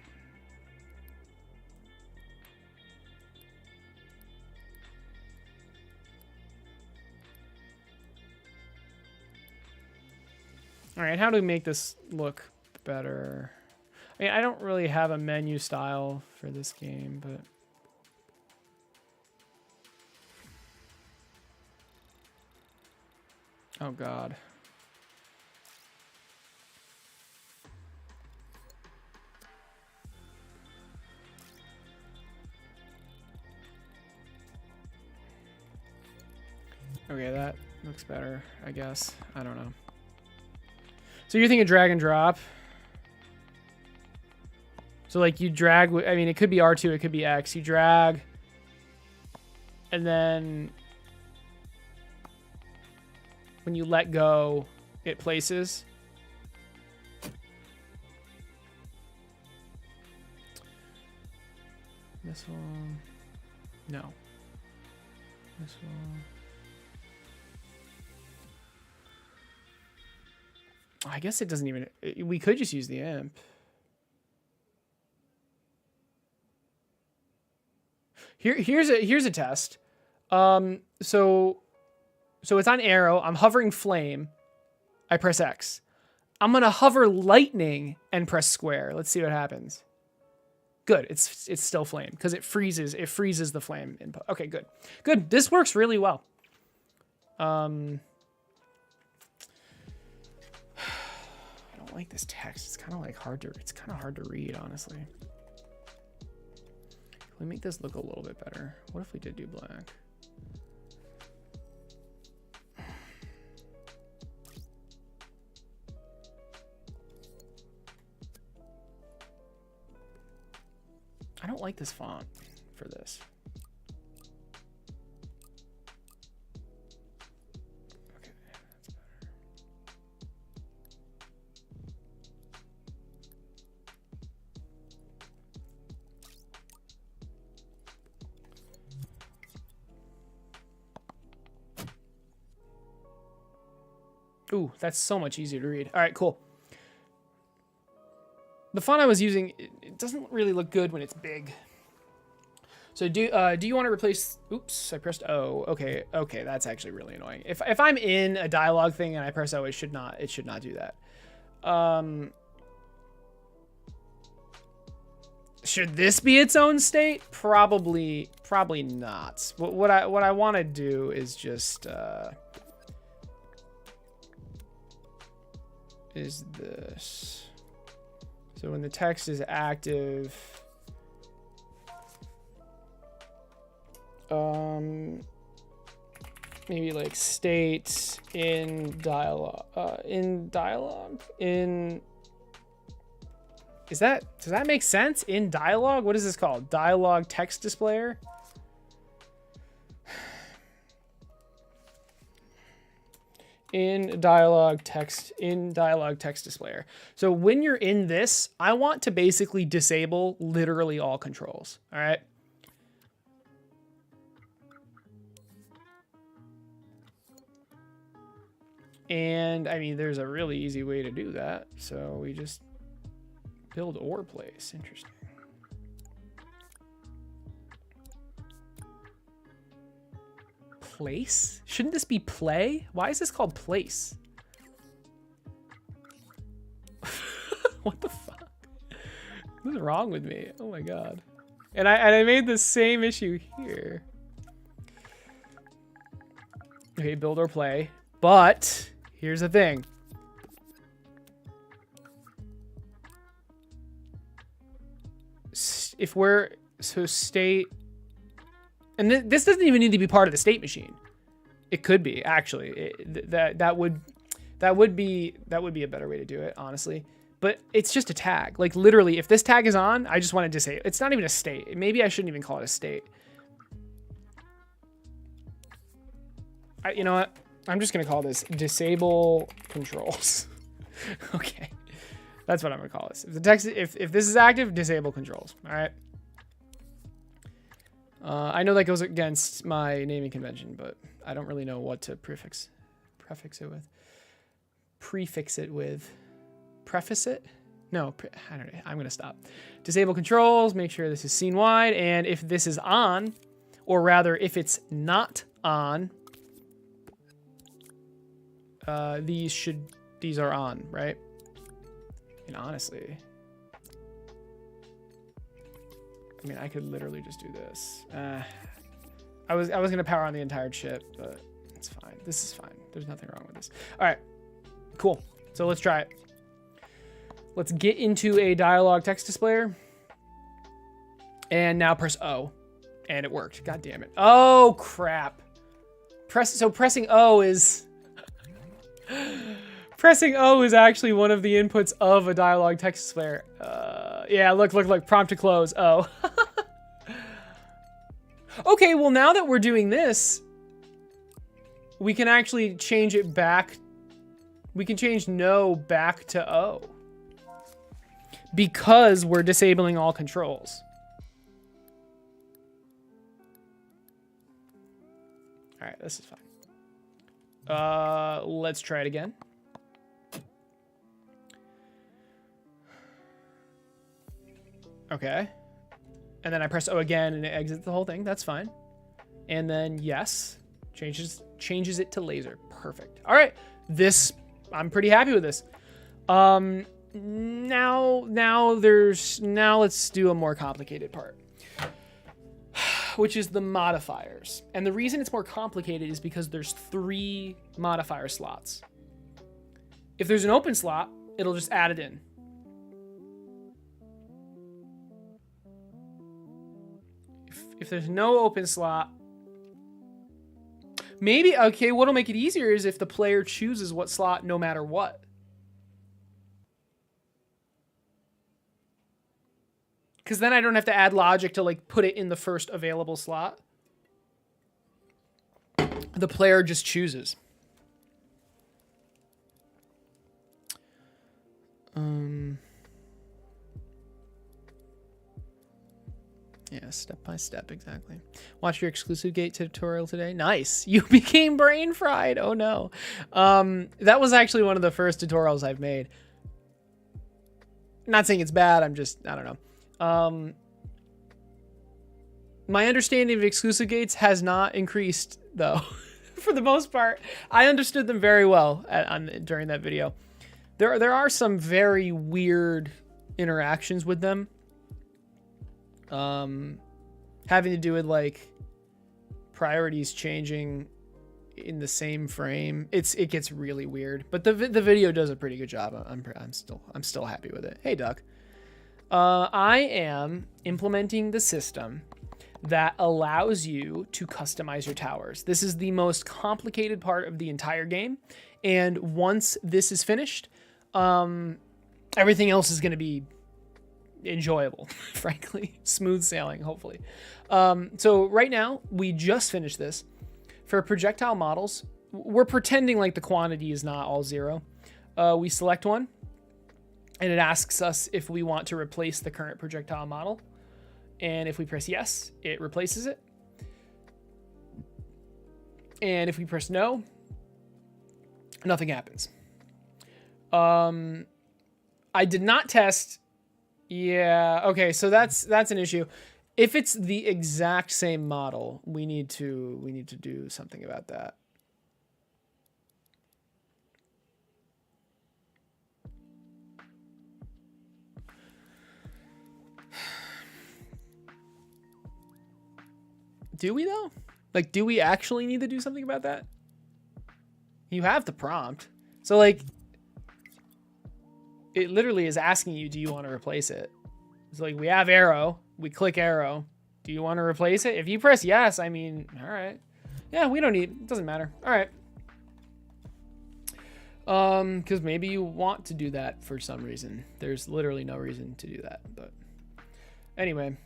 All right, how do we make this look better? I mean, I don't really have a menu style for this game, but... Oh, God. Okay, that looks better, I guess. I don't know. So you're thinking drag and drop. So like you drag, I mean, it could be R2, it could be X. You drag, and then when you let go, it places. This one, no. This one. I guess it doesn't even... We could just use the imp. Here's a test. So it's on arrow. I'm hovering flame. I press X. I'm gonna hover lightning and press square. Let's see what happens. Good. It's still flame because it freezes. It freezes the flame input. Okay, good. Good. This works really well. I like this text. It's kind of like hard to read, honestly. Can we make this look a little bit better? What if we did do black? I don't like this font for this. Ooh, that's so much easier to read. All right, cool. The font I was using, it doesn't really look good when it's big. So do you want to replace... Oops, I pressed O. Okay, that's actually really annoying. If I'm in a dialogue thing and I press O, it should not do that. Should this be its own state? Probably not. What I want to do is just... is this. So when the text is active, maybe like state in dialogue, does that make sense? In dialogue? What is this called? Dialogue text displayer? in dialogue text displayer. So when you're in this, I want to basically disable literally all controls. All right. And I mean, there's a really easy way to do that. So we just build or place. Interesting. Place? Shouldn't this be play? Why is this called place? What the fuck? What's wrong with me? Oh my god. And I made the same issue here. Okay, build or play. But here's the thing. If we're so state, and this doesn't even need to be part of the state machine. It could be actually. That would be a better way to do it, honestly. But it's just a tag. Like literally, if this tag is on, I just wanted to say it's not even a state. Maybe I shouldn't even call it a state. You know what? I'm just gonna call this disable controls. Okay, that's what I'm gonna call this. If the text, if this is active, disable controls. All right. I know that goes against my naming convention, but I don't really know what to prefix it with. Preface it? No, I don't know. I'm gonna stop. Disable controls. Make sure this is scene wide, and if this is on, or rather, if it's not on. These are on, right? And honestly, I mean, I could literally just do this. I was gonna power on the entire chip, but it's fine. This is fine. There's nothing wrong with this. All right, cool. So let's try it. Let's get into a dialogue text displayer, and now press O, and it worked. God damn it! Oh crap! Pressing O is. Pressing O is actually one of the inputs of a dialogue text displayer. Yeah, look, prompt to close. Oh. Okay, well now that we're doing this, we can actually change it back. We can change no back to O. Because we're disabling all controls. All right, this is fine. Let's try it again. Okay. And then I press O again and it exits the whole thing. That's fine. And then yes, changes it to laser. Perfect. All right. I'm pretty happy with this. Now let's do a more complicated part, which is the modifiers. And the reason it's more complicated is because there's 3 modifier slots. If there's an open slot, it'll just add it in. If there's no open slot, maybe, okay, what'll make it easier is if the player chooses what slot no matter what. Because then I don't have to add logic to like put it in the first available slot. The player just chooses. Yeah, step by step, exactly. Watch your exclusive gate tutorial today. Nice. You became brain fried. Oh no. That was actually one of the first tutorials I've made. Not saying it's bad. I don't know. My understanding of exclusive gates has not increased though. For the most part, I understood them very well during that video. There are some very weird interactions with them. Having to do with like priorities changing in the same frame. It gets really weird, but the video does a pretty good job. I'm still happy with it. Hey Duck. I am implementing the system that allows you to customize your towers. This is the most complicated part of the entire game. And once this is finished, everything else is going to be enjoyable, frankly. Smooth sailing, hopefully. So right now, we just finished this. For projectile models, we're pretending like the quantity is not all 0. We select one, and it asks us if we want to replace the current projectile model. And if we press yes, it replaces it. And if we press no, nothing happens. I did not test. Yeah, okay, so that's an issue. If it's the exact same model, we need to do something about that. Do we though? Like, do we actually need to do something about that? You have the prompt. So like, it literally is asking you, do you want to replace it? It's like, we have arrow, we click arrow. Do you want to replace it? If you press yes, I mean, all right. Yeah, we don't need, it doesn't matter. All right. Because maybe you want to do that for some reason. There's literally no reason to do that, but anyway.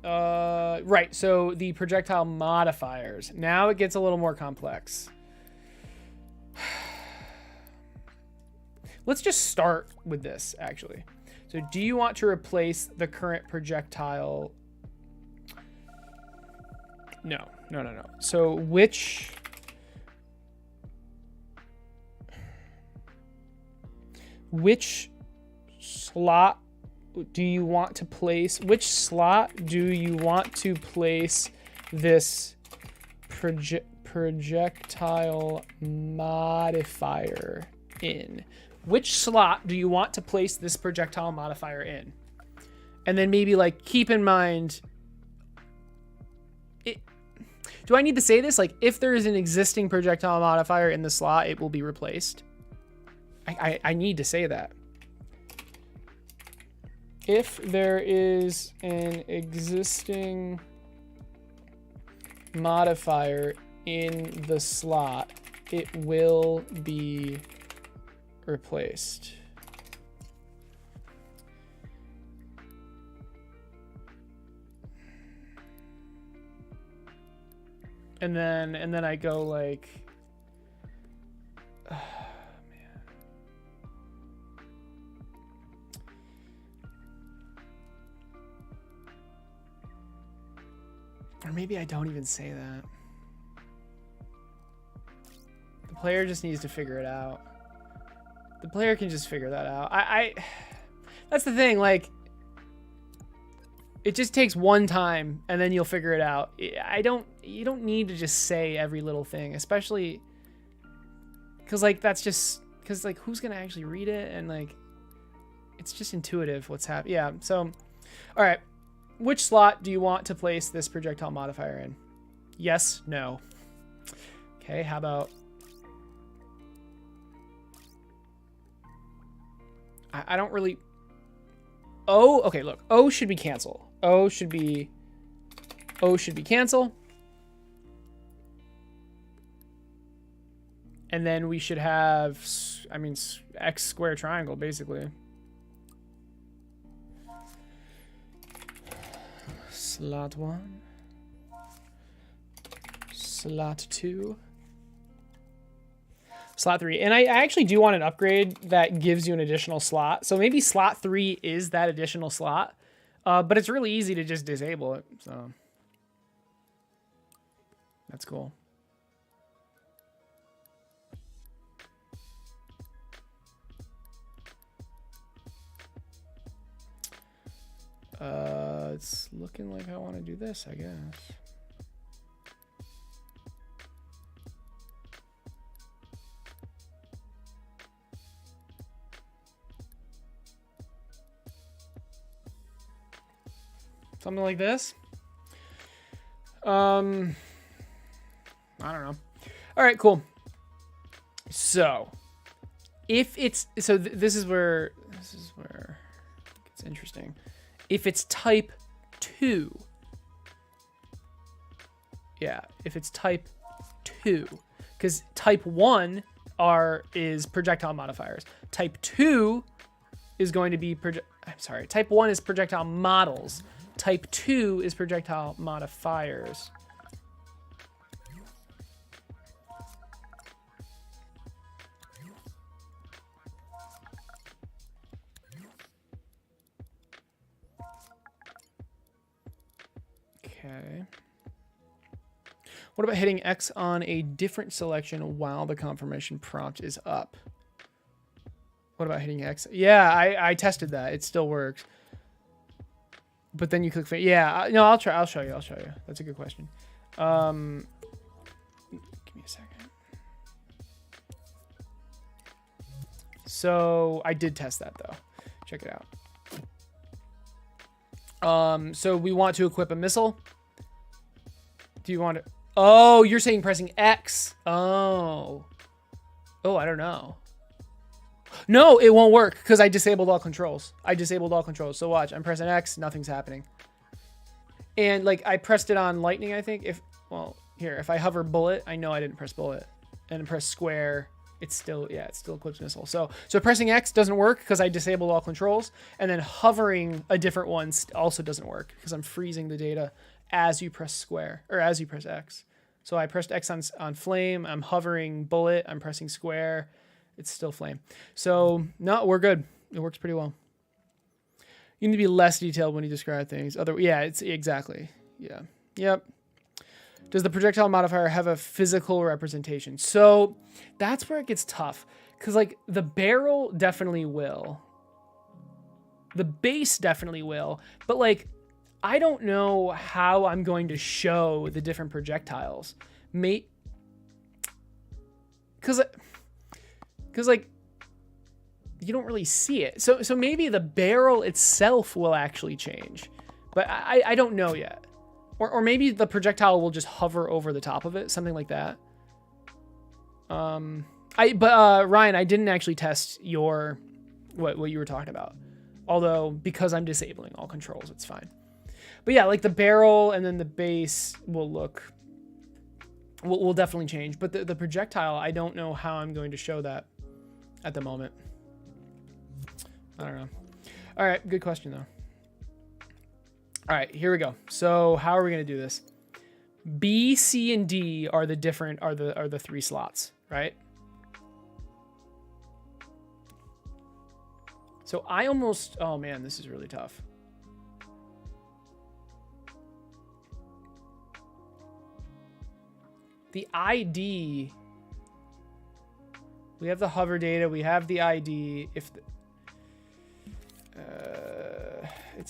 Right, so the projectile modifiers. Now it gets a little more complex. Let's just start with this, actually. So do you want to replace the current projectile? No. So which slot do you want to place? Which slot do you want to place this projectile modifier in? Which slot do you want to place this projectile modifier in? And then maybe like keep in mind, do I need to say this? Like, if there is an existing projectile modifier in the slot, it will be replaced. I need to say that. If there is an existing modifier in the slot, it will be replaced. And then I go like, oh, man. Or maybe I don't even say that. The player just needs to figure it out. The player can just figure that out. That's the thing, like, it just takes one time and then you'll figure it out. You don't need to just say every little thing, especially because like because like who's gonna actually read it, and like it's just intuitive what's happening. Yeah, so all right, which slot do you want to place this projectile modifier in? Yes, no. Okay, how about I don't really. O, okay, look, O should be cancel. O should be cancel. And then we should have, I mean, X square triangle, basically. Slot 1. Slot 2. Slot 3. And I actually do want an upgrade that gives you an additional slot. So maybe slot 3 is that additional slot. But it's really easy to just disable it. So that's cool. It's looking like I want to do this, I guess. Something like this. I don't know. All right, cool. So if it's, so this is where it's interesting. If it's type 2, yeah, if it's type 2, because type 1 is projectile modifiers. Type 2 is going to be type 1 is projectile models. Type 2 is projectile modifiers. Okay. What about hitting X on a different selection while the confirmation prompt is up? What about hitting X? Yeah, I tested that. It still works. But then you click... Yeah, no, I'll try. I'll show you. That's a good question. Give me a second. So I did test that, though. Check it out. So we want to equip a missile. Do you want to... Oh, you're saying pressing X. Oh, I don't know. No, it won't work because I disabled all controls. So watch, I'm pressing X, nothing's happening. And like I pressed it on lightning, I think. If I hover bullet, I know I didn't press bullet. And press square, it's still equips missile. So pressing X doesn't work because I disabled all controls. And then hovering a different one also doesn't work because I'm freezing the data as you press square or as you press X. So I pressed X on flame. I'm hovering bullet. I'm pressing square. It's still flame. So no, we're good. It works pretty well. You need to be less detailed when you describe things. Yeah, it's exactly. Yeah. Yep. Does the projectile modifier have a physical representation? So that's where it gets tough. Because like the barrel definitely will. The base definitely will. But like, I don't know how I'm going to show the different projectiles. Because like, you don't really see it. So maybe the barrel itself will actually change. But I don't know yet. Or maybe the projectile will just hover over the top of it. Something like that. Ryan, I didn't actually test what you were talking about. Although, because I'm disabling all controls, it's fine. But yeah, like the barrel and then the base will definitely change. But the projectile, I don't know how I'm going to show that at the moment. I don't know. All right, good question though. All right, here we go. So how are we going to do this? B, C, and D are the three slots, right? So oh man, this is really tough. The ID, we have the hover data, we have the ID.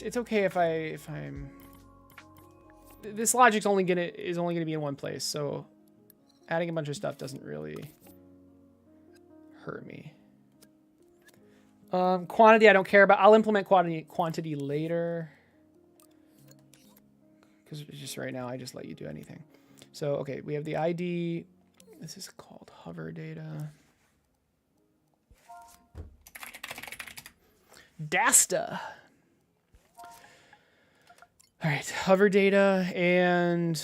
It's okay if I'm. This logic's is only gonna be in one place, so adding a bunch of stuff doesn't really hurt me. Quantity I don't care about. I'll implement quantity later. Because just right now I just let you do anything. So, okay, we have the ID. This is called hover data. Dasta. All right, hover data, and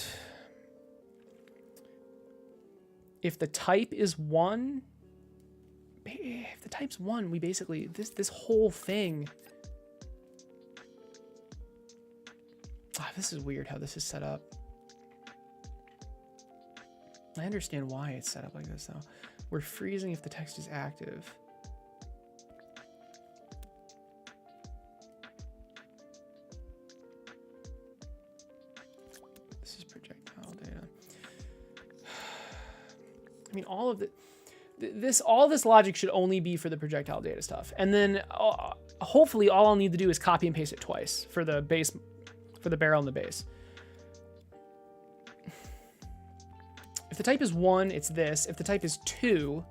if the type is 1, if the type's 1, we basically, this whole thing. This is weird how this is set up. I understand why it's set up like this, though. We're freezing if the text is active. This is projectile data. I mean, all of all this logic should only be for the projectile data stuff. And then hopefully all I'll need to do is copy and paste it twice for the base, for the barrel and the base. If the type is 1, it's this. If the type is 2,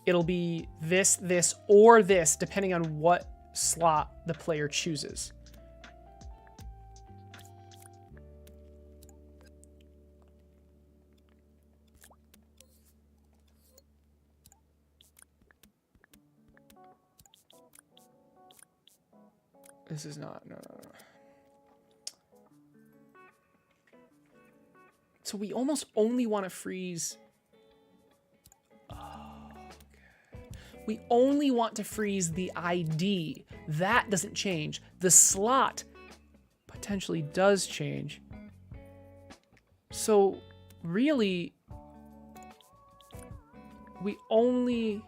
it'll be this, this, or this, depending on what slot the player chooses. This is not, no. So we almost only want to freeze. Oh, okay. We only want to freeze the ID. That doesn't change. The slot potentially does change. So really, we only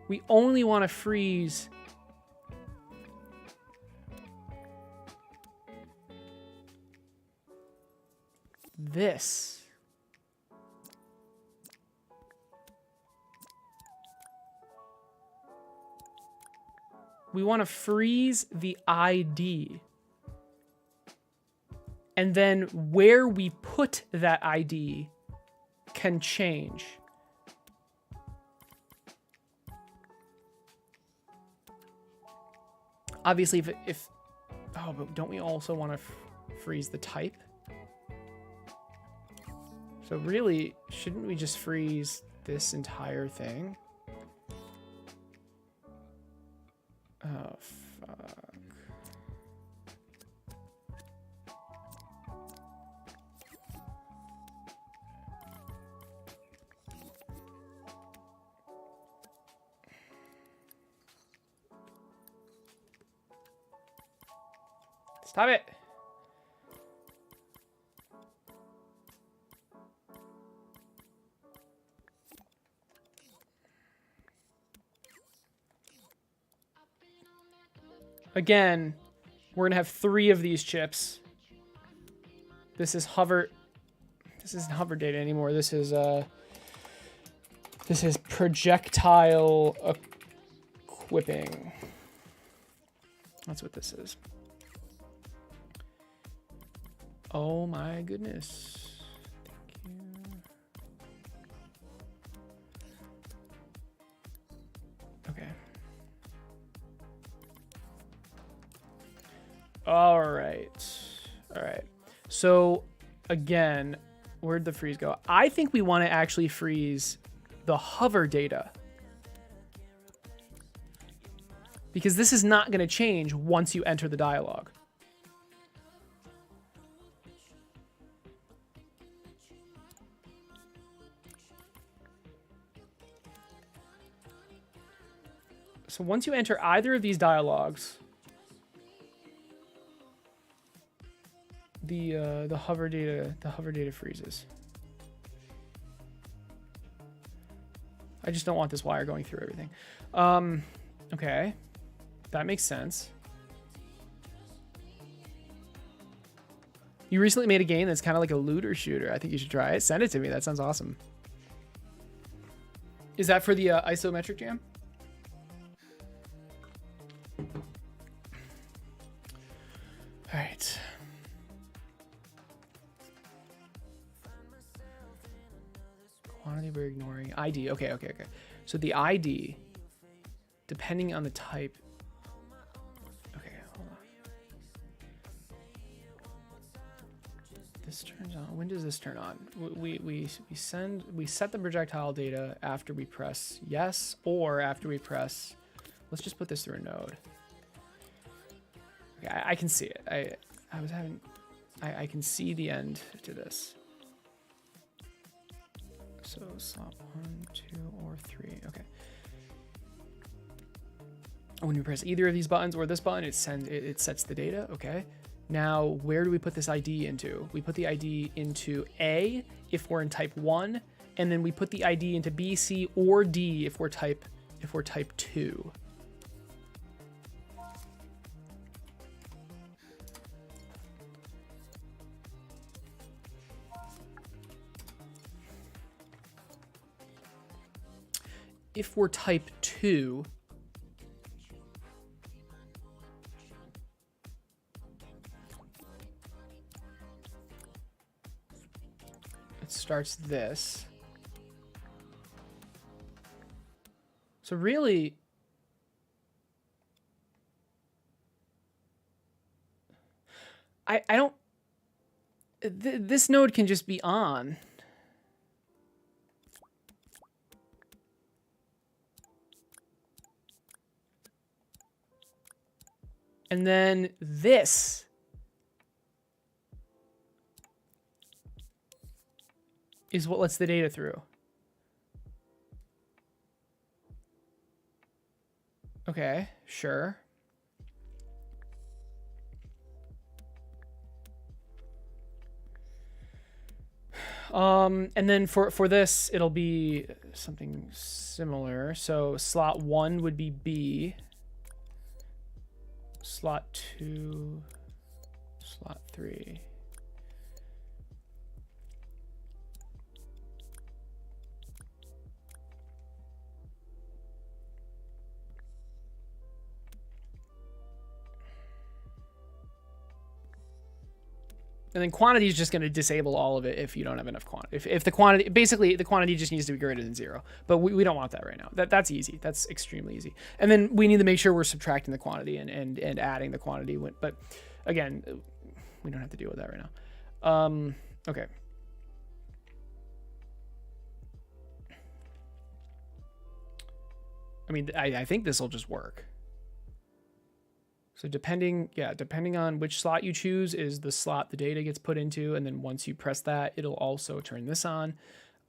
want to freeze this. We want to freeze the ID. And then where we put that ID can change. Obviously, if oh, but don't we also want to freeze the type? So really, shouldn't we just freeze this entire thing? Oh, fuck. Stop it. Again, we're going to have 3 of these chips. This is hover. This isn't hover data anymore. This is projectile equipping. That's what this is. Oh my goodness. Thank you. Okay. All right. All right. So again, where'd the freeze go? I think we want to actually freeze the hover data, because this is not going to change once you enter the dialogue. So once you enter either of these dialogues, the hover data freezes. I just don't want this wire going through everything. Okay, that makes sense. You recently made a game that's kind of like a looter shooter. I think you should try it. Send it to me. That sounds awesome. Is that for the isometric jam? All right. Quantity we're ignoring. ID. Okay. So the ID, depending on the type. Okay, hold on. This turns on. When does this turn on? We set the projectile data after we press yes, or after we press. Let's just put this through a node. Okay, I can see it. I can see the end to this. So slot 1, 2, or 3. Okay. When you press either of these buttons or this button, it sets the data. Okay. Now, where do we put this ID into? We put the ID into A if we're in type 1, and then we put the ID into B, C, or D if we're type 2. If we're type 2, it starts this. So really, I don't, this node can just be on. And then this is what lets the data through. Okay, sure. And then for this, it'll be something similar. So slot 1 would be B. Slot 2, slot 3. And then quantity is just going to disable all of it if you don't have enough quantity. If the quantity, basically the quantity just needs to be greater than 0. But we don't want that right now. That's easy. That's extremely easy. And then we need to make sure we're subtracting the quantity and adding the quantity. But again, we don't have to deal with that right now. Okay. I mean, I think this will just work. So depending on which slot you choose is the slot the data gets put into. And then once you press that, it'll also turn this on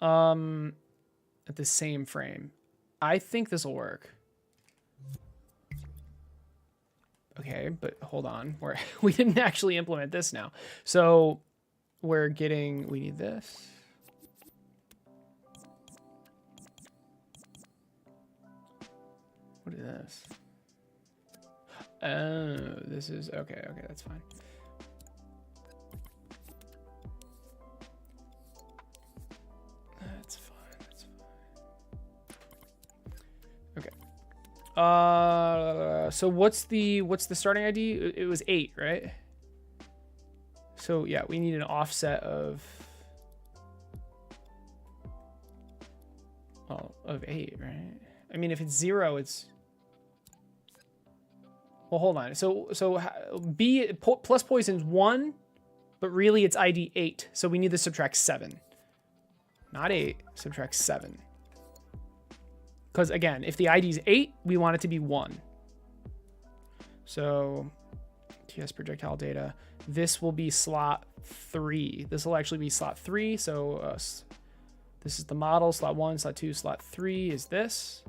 at the same frame. I think this will work. Okay, but hold on. We didn't actually implement this now. So we need this. What is this? Oh, this is okay. Okay, that's fine. That's fine. That's fine. Okay. So what's the starting ID? It was 8, right? So yeah, we need an offset of 8, right? I mean, if it's 0, it's. Well, hold on. So B plus poison's 1, but really it's ID 8. So we need to subtract 7. Not 8, subtract 7. Because again, if the ID is 8, we want it to be 1. So TS projectile data. This will be slot 3. This will actually be slot 3. So this is the model. Slot 1, slot 2, slot 3 is this.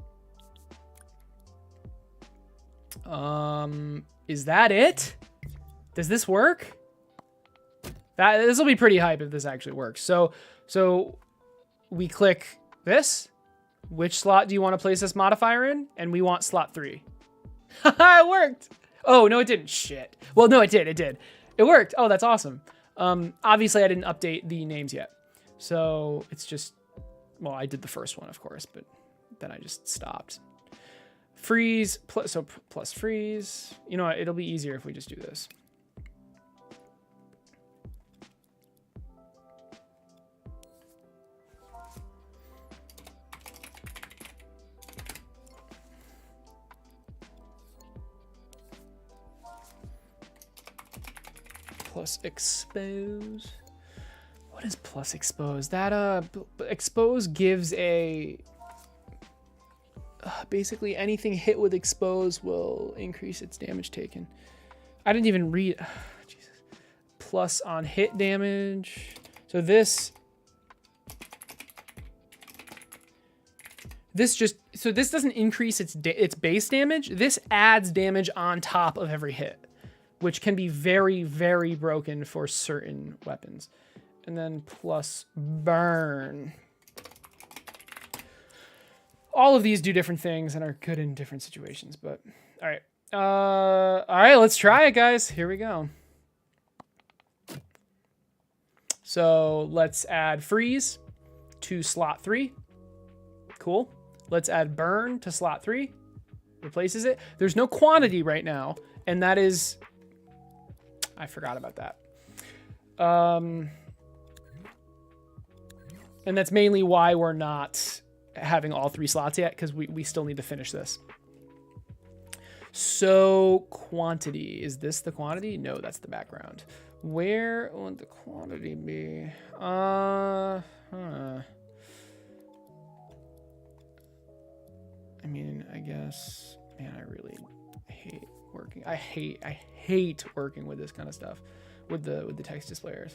Is that it? Does this work? This will be pretty hype if this actually works. So we click this. Which slot do you want to place this modifier in? And we want slot 3. It worked. Oh, no, it didn't. Shit. Well, no, it did. It did. It worked. Oh, that's awesome. Obviously, I didn't update the names yet. So it's just, well, I did the first one, of course, but then I just stopped. Freeze, plus freeze. You know what? It'll be easier if we just do this. Plus expose. What is plus expose? That expose gives a basically anything hit with expose will increase its damage taken. I didn't even read. Jesus. Plus on hit damage. So this doesn't increase its base damage. This adds damage on top of every hit, which can be very, very broken for certain weapons. And then plus burn. All of these do different things and are good in different situations, but all right. All right, let's try it, guys. Here we go. So let's add freeze to slot 3. Cool. Let's add burn to slot 3. Replaces it. There's no quantity right now, and that is, I forgot about that. And that's mainly why we're not having all 3 slots yet, because we still need to finish this. So quantity, is this the quantity? No, that's the background. Where would the quantity be? I mean, I guess, man, I really hate working. I hate working with this kind of stuff, with the text displayers.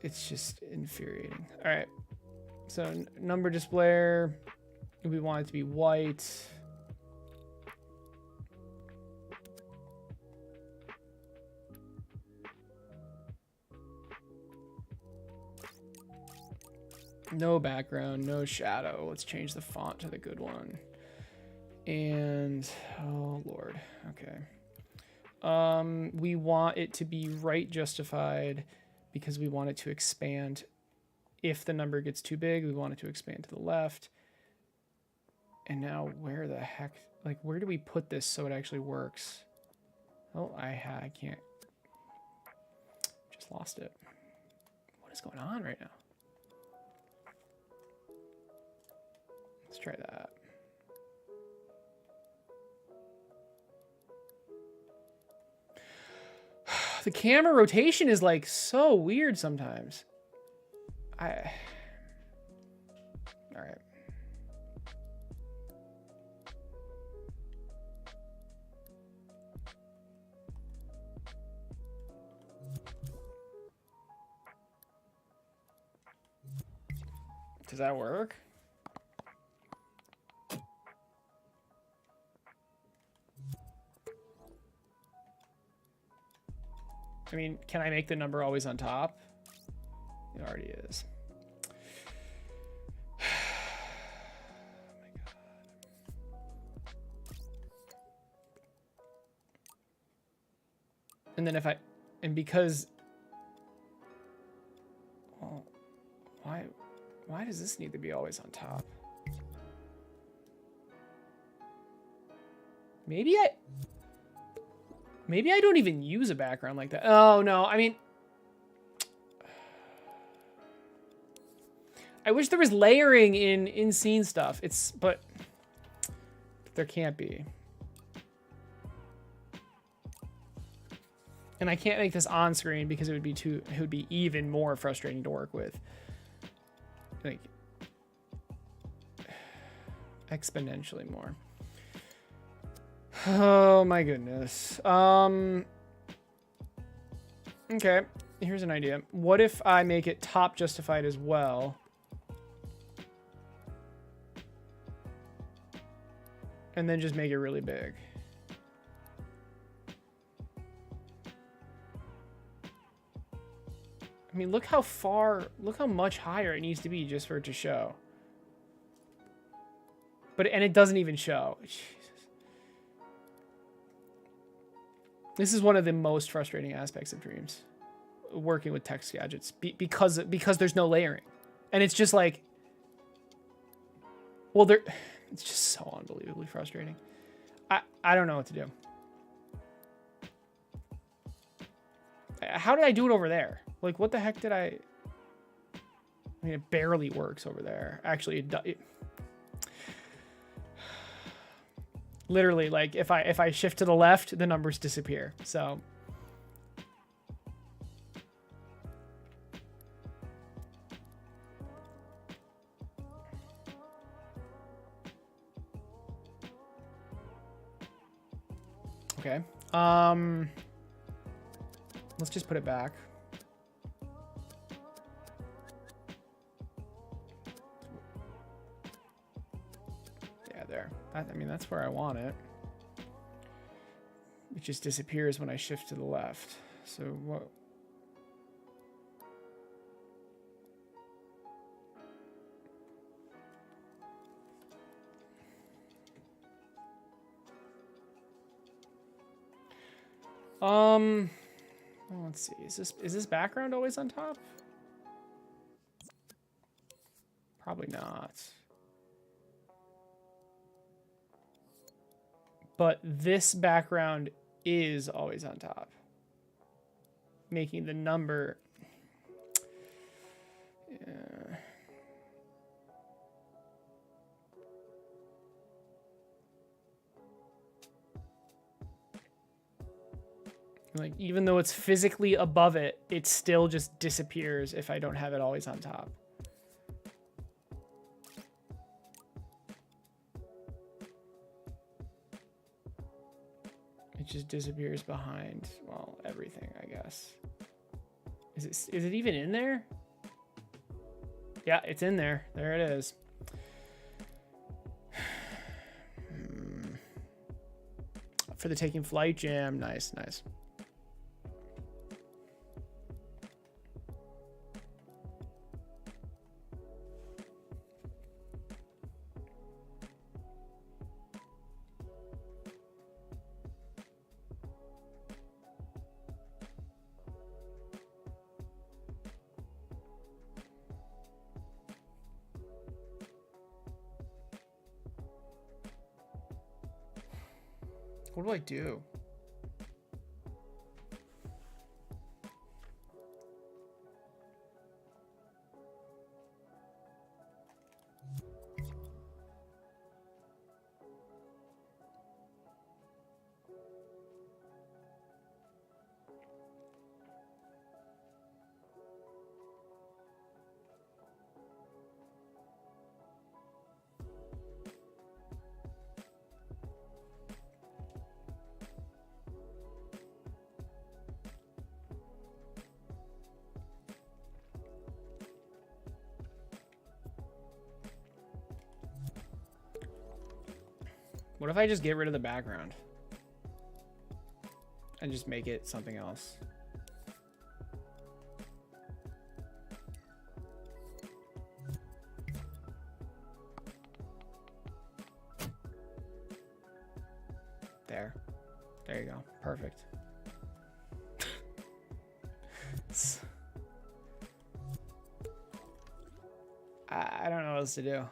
It's just infuriating. All right. So number displayer, we want it to be white. No background, no shadow. Let's change the font to the good one. And, oh Lord, okay. We want it to be right justified because we want it to expand. If the number gets too big, we want it to expand to the left. And now where the heck, like where do we put this so it actually works? Oh, I can't. Lost it. What is going on right now? Let's try that. The camera rotation is like so weird sometimes. All right. Does that work? I mean, can I make the number always on top? It already is. Oh my God. And then and because, well, why does this need to be always on top? Maybe I don't even use a background like that. Oh, no. I mean, I wish there was layering in scene stuff. But there can't be. And I can't make this on screen because it would be even more frustrating to work with. Like exponentially more. Oh my goodness. Okay, here's an idea. What if I make it top justified as well? And then just make it really big. I mean, look how much higher it needs to be just for it to show. And it doesn't even show. Jesus. This is one of the most frustrating aspects of Dreams, working with text gadgets, because there's no layering, and it's just like, well, it's just so unbelievably frustrating. I don't know what to do. How did I do it over there? Like, what the heck did I mean, it barely works over there. Actually, it literally, like, if I shift to the left, the numbers disappear. So okay. Let's just put it back. Yeah, there. I mean, that's where I want it. It just disappears when I shift to the left. So what? Well, let's see. Is this background always on top? Probably not. But this background is always on top, making the number. Yeah. Like, even though it's physically above it, it still just disappears if I don't have it always on top. It just disappears behind, well, everything, I guess. Is it even in there? Yeah, it's in there. There it is. For the Taking Flight jam. Nice, nice. What do I do? What if I just get rid of the background and just make it something else? There you go. Perfect. I don't know what else to do.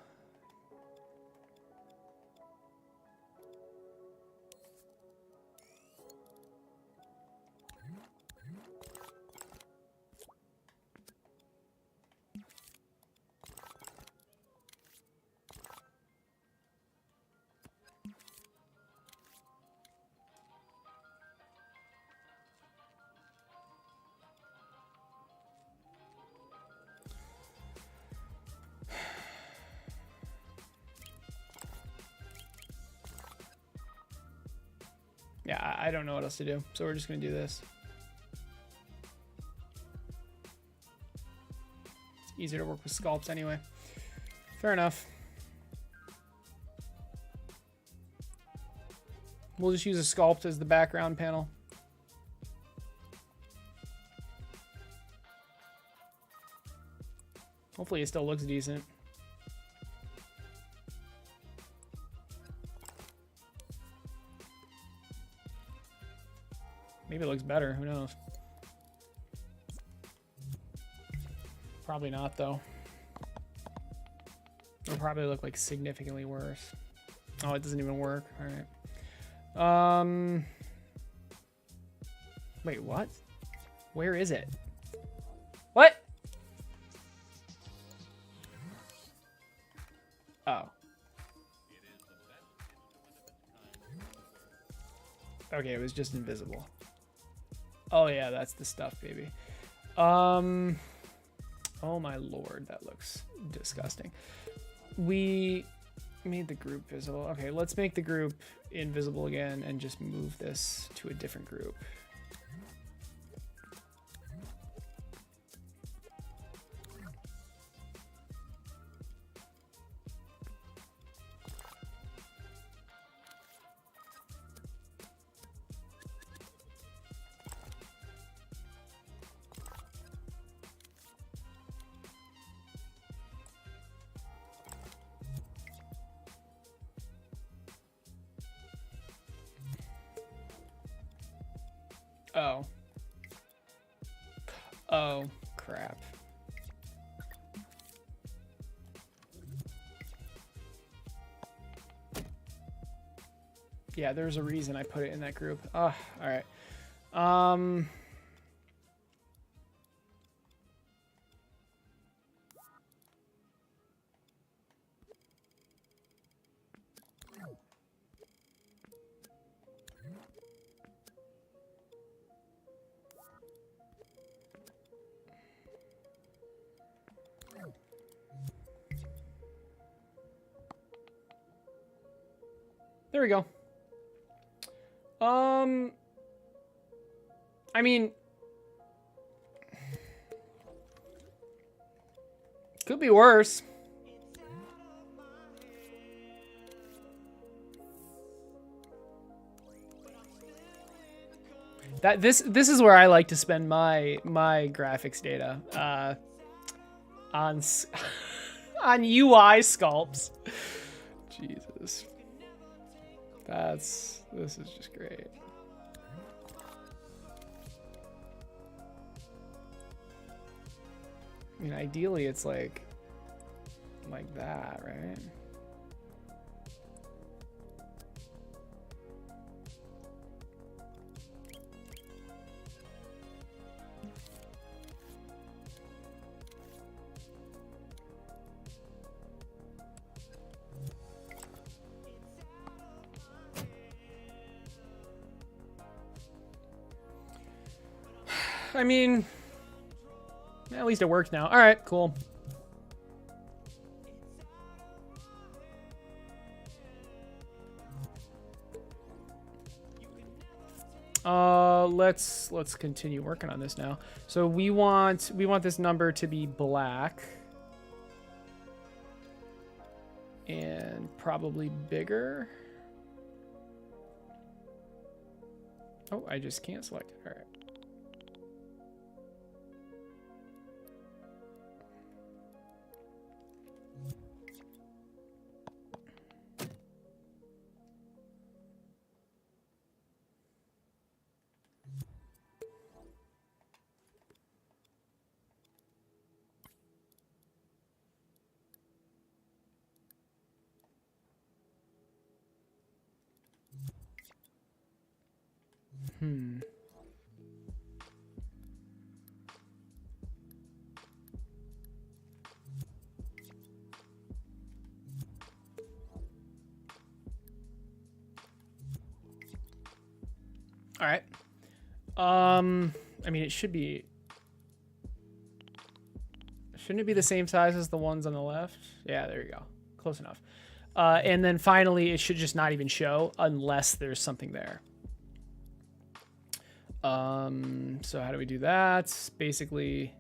Yeah, I don't know what else to do, so we're just gonna do this. It's easier to work with sculpts anyway. Fair enough. We'll just use a sculpt as the background panel. Hopefully it still looks decent. Maybe it looks better, who knows? Probably not though. It'll probably look like significantly worse. Oh, it doesn't even work. All right. Wait, what? Where is it? What? Oh. Okay, it was just invisible. Oh yeah, that's the stuff, baby. Oh my lord, that looks disgusting. We made the group visible. Okay, let's make the group invisible again and just move this to a different group. Oh. Oh, crap. Yeah, there's a reason I put it in that group. Oh, all right. There we go. I mean, could be worse. This is where I like to spend my graphics data on on UI sculpts. Jesus. This is just great. I mean, ideally it's like that, right? I mean, at least it works now. All right, cool. Let's continue working on this now. So we want this number to be black and probably bigger. Oh, I just can't select it. All right. All right. I mean, it should be. Shouldn't it be the same size as the ones on the left? Yeah, there you go. Close enough. And then finally, it should just not even show unless there's something there. So how do we do that? Basically,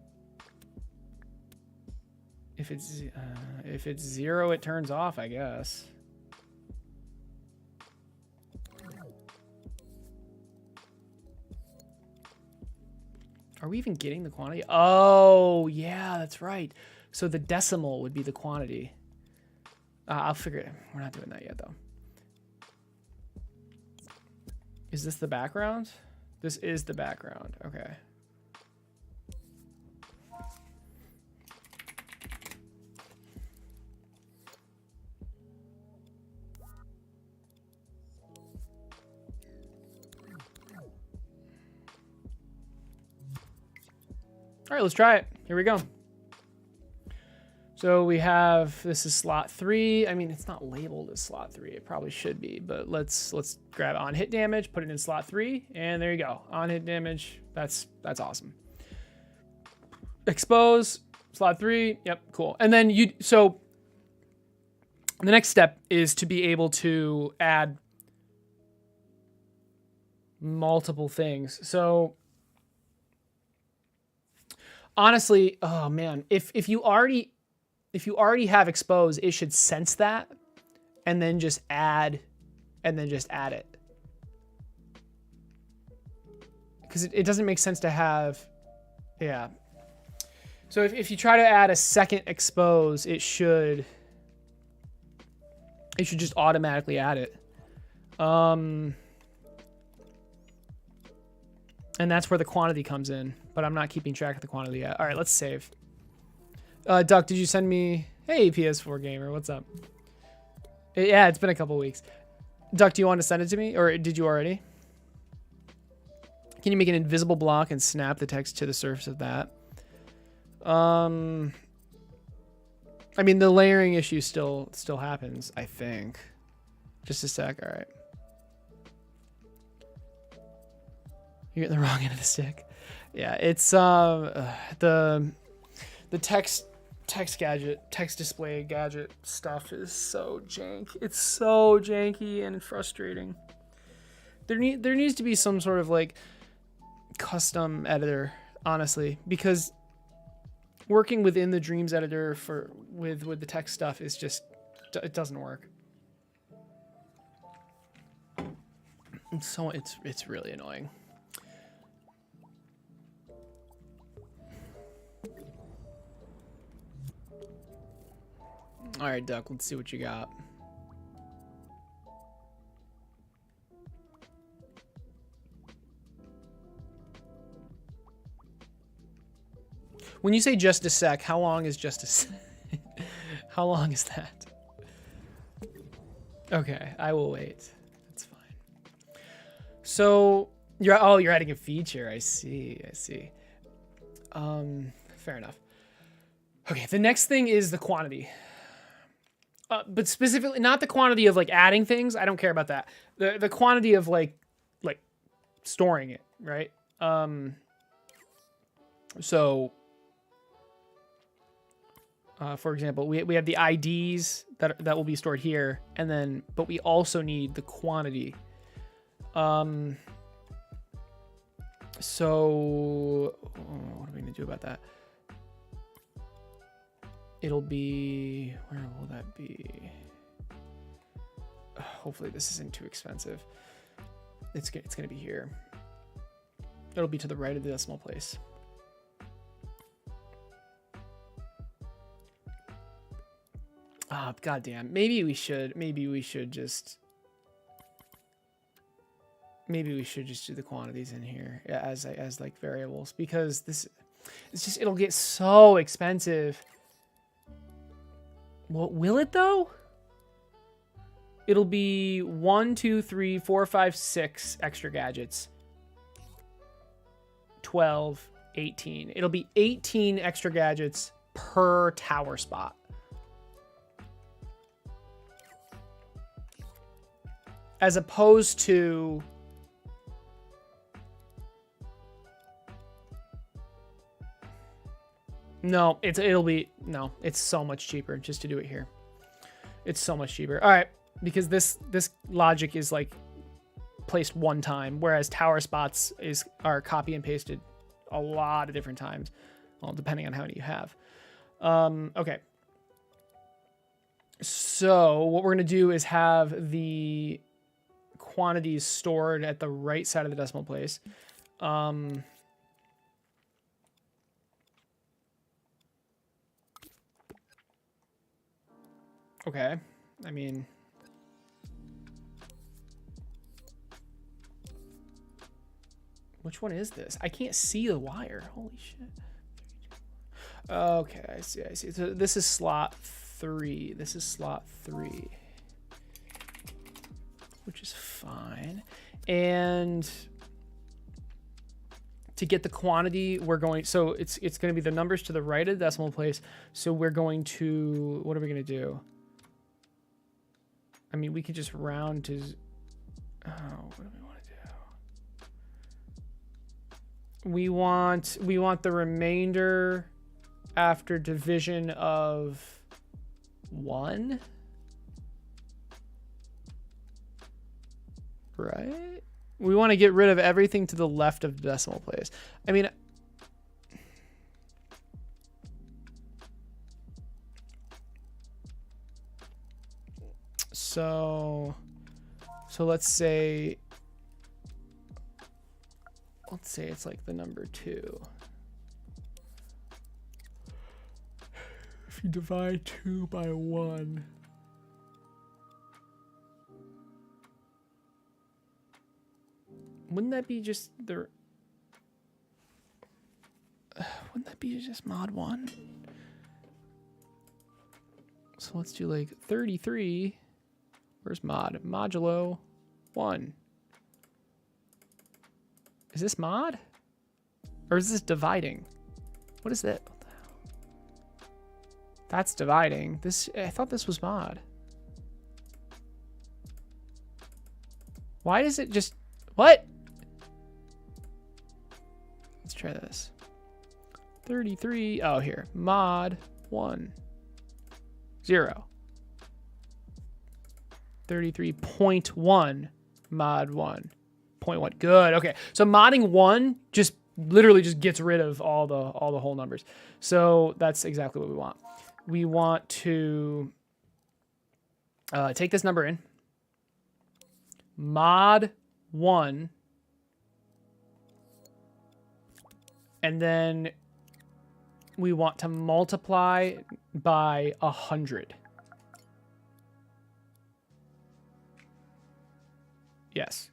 if it's 0, it turns off, I guess. Are we even getting the quantity? Oh, yeah, that's right. So the decimal would be the quantity. I'll figure it. We're not doing that yet, though. Is this the background? This is the background. Okay. All right, let's try it. Here we go. So we have, this is slot 3. I mean, it's not labeled as slot 3. It probably should be, but let's grab on hit damage, put it in slot 3, and there you go. On hit damage. That's awesome. Expose, slot 3. Yep, cool. And then so the next step is to be able to add multiple things. So honestly, oh man, if you already have expose, it should sense that and then just add it. Because it doesn't make sense to have, yeah. So if you try to add a second expose, it should just automatically add it. And that's where the quantity comes in, but I'm not keeping track of the quantity yet. All right, let's save. Duck, did you send me? Hey, PS4 gamer, what's up? Yeah, it's been a couple weeks. Duck, do you want to send it to me, or did you already? Can you make an invisible block and snap the text to the surface of that? I mean, the layering issue still happens, I think. Just a sec. All right. You're getting the wrong end of the stick. Yeah, it's the text display gadget stuff is so jank. It's so janky and frustrating. There needs to be some sort of like custom editor, honestly, because working within the Dreams editor with the text stuff is just, it doesn't work. So it's really annoying. All right, Duck, let's see what you got. When you say just a sec, how long is just a sec? How long is that? Okay, I will wait. That's fine. So you're adding a feature. I see. Fair enough. Okay, the next thing is the quantity. But specifically, not the quantity of like adding things. I don't care about that. The quantity of like storing it, right? So, for example, we have the IDs that will be stored here, and then but we also need the quantity. So what are we gonna do about that? It'll be, where will that be? Hopefully this isn't too expensive. It's gonna be here. It'll be to the right of the decimal place. Ah, goddamn. Maybe we should just do the quantities in here as like variables, because it'll get so expensive. What will it though? It'll be 1, 2, 3, 4, 5, 6 extra gadgets. 12, 18. It'll be 18 extra gadgets per tower spot. As opposed to no, it's so much cheaper just to do it here. It's so much cheaper. All right, because this logic is like placed one time, whereas tower spots are copy and pasted a lot of different times, well, depending on how many you have. Okay. So what we're gonna do is have the quantities stored at the right side of the decimal place. Okay, I mean, which one is this? I can't see the wire. Holy shit. Okay, I see. So this is slot 3. This is slot 3. Which is fine. And to get the quantity, we're going, so it's going to be the numbers to the right of the decimal place. So we're going to, what are we going to do? I mean, we could just round to, what do we want to do? We want the remainder after division of 1. Right? We want to get rid of everything to the left of the decimal place. I mean, so let's say it's like the number 2. If you divide 2 by 1, wouldn't that be just the, wouldn't that be just mod 1? So let's do like 33. Where's mod? Modulo 1. Is this mod? Or is this dividing? What is that? What the hell? That's dividing. I thought this was mod. Why does it just, what? Let's try this. 33, oh here, mod 1, 0. 33.1 mod 1.1. Good. Okay. So modding 1 just literally just gets rid of all the whole numbers. So that's exactly what we want. We want to take this number in, mod 1, and then we want to multiply by 100. Yes.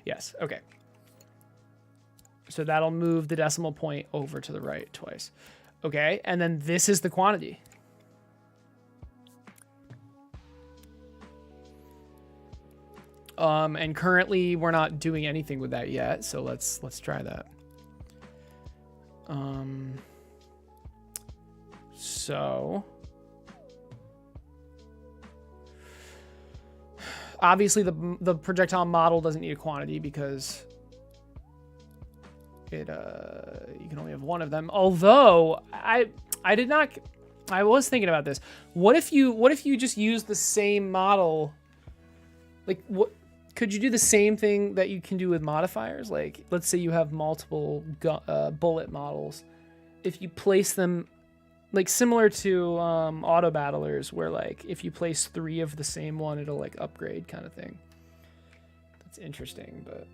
Yes. Okay. So that'll move the decimal point over to the right twice. Okay. And then this is the quantity. And currently we're not doing anything with that yet. So let's try that. So obviously the projectile model doesn't need a quantity because it you can only have one of them. Although I was thinking about this. What if you just use the same model? Like, what could you do the same thing that you can do with modifiers? Like, let's say you have multiple bullet models. If you place them, like similar to auto battlers, where like if you place 3 of the same one, it'll like upgrade kind of thing. That's interesting, but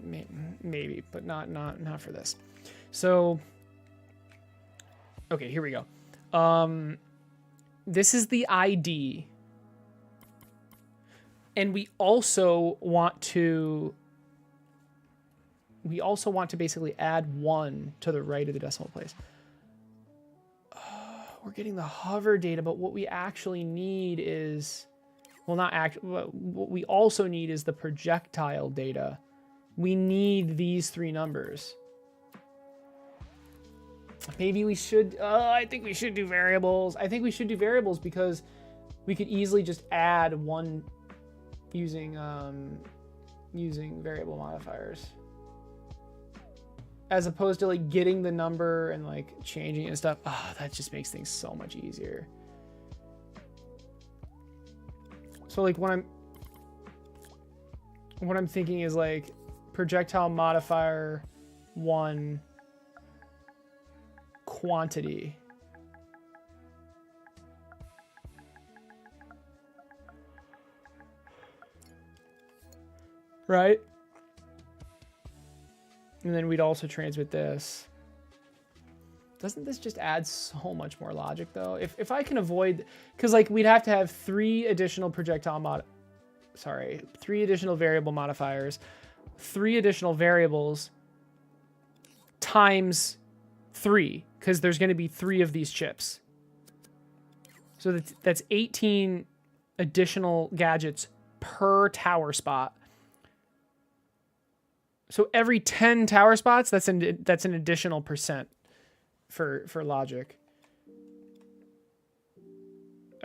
maybe, but not for this. So, okay, here we go. This is the ID. And we also want to basically add 1 to the right of the decimal place. We're getting the hover data, but what we actually need is, well, what we also need is the projectile data. We need these 3 numbers. Maybe we should, I think we should do variables. I think we should do variables because we could easily just add 1 using variable modifiers, as opposed to like getting the number and like changing it and stuff. That just makes things so much easier. So like what I'm thinking is like projectile modifier 1 quantity. Right? And then we'd also transmit this. Doesn't this just add so much more logic though? If I can avoid, because like we'd have to have 3 additional three additional variable modifiers, 3 additional variables times 3, because there's going to be 3 of these chips. So that's 18 additional gadgets per tower spot. So every 10 tower spots, that's an additional % for logic.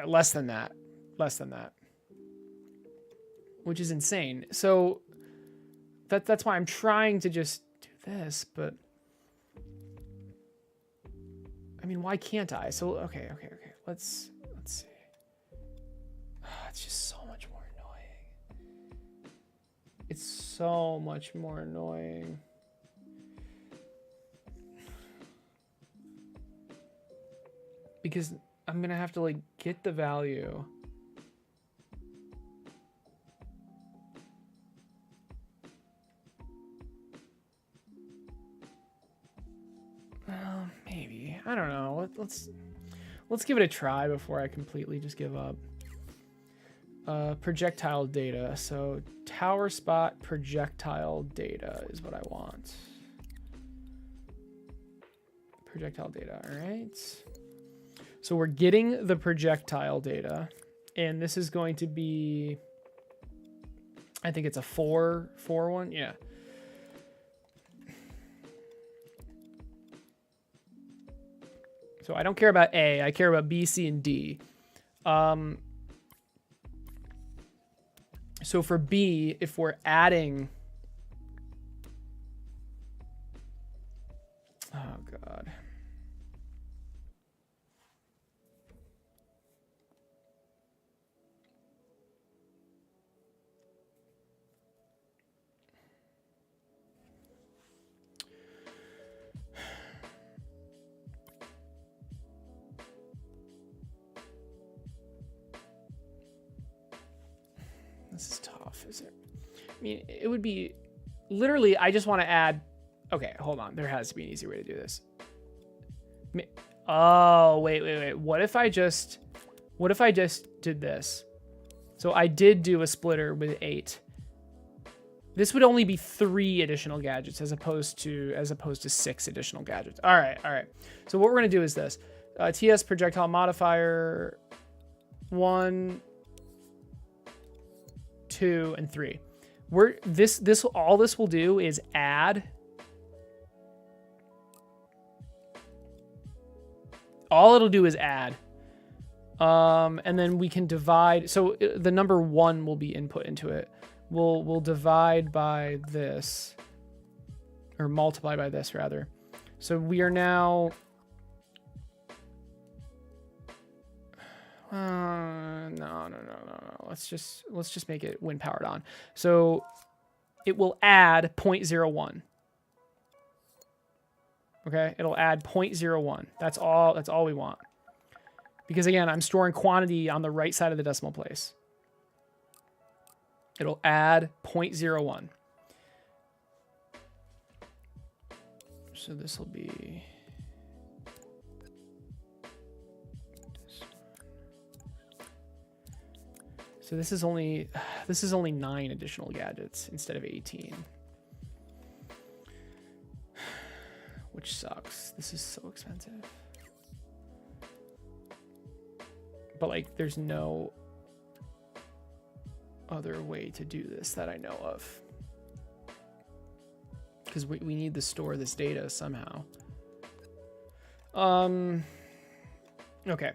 Less than that, which is insane. So that's why I'm trying to just do this, but I mean, why can't I? So okay. Let's see. It's just so much more annoying. It's so much more annoying. Because I'm gonna have to like get the value. Well, maybe. I don't know. Let's give it a try before I completely just give up. Projectile data. So tower spot projectile data is what I want. Projectile data. All right. So we're getting the projectile data, and this is going to be, I think it's a 4 one. Yeah. So I don't care about A, I care about B, C, and D. So for B, if we're adding, oh God. This is tough, is it? I mean, it would be literally, I just want to add, okay, hold on. There has to be an easy way to do this. Oh, wait. What if I just did this? So I did do a splitter with 8. This would only be 3 additional gadgets as opposed to 6 additional gadgets. All right. So what we're going to do is this. TS projectile modifier 1, 2, and 3. All this will do is add. All it'll do is add. And then we can divide. So the number 1 will be input into it. We'll divide by this, or multiply by this rather. So we are now. No. Let's just make it wind powered on. So it will add 0.01. Okay, it'll add 0.01. That's all we want. Because again, I'm storing quantity on the right side of the decimal place. It'll add 0.01. So this will be. So this is only 9 additional gadgets instead of 18. Which sucks. This is so expensive. But like there's no other way to do this that I know of. Because we need to store this data somehow. Okay.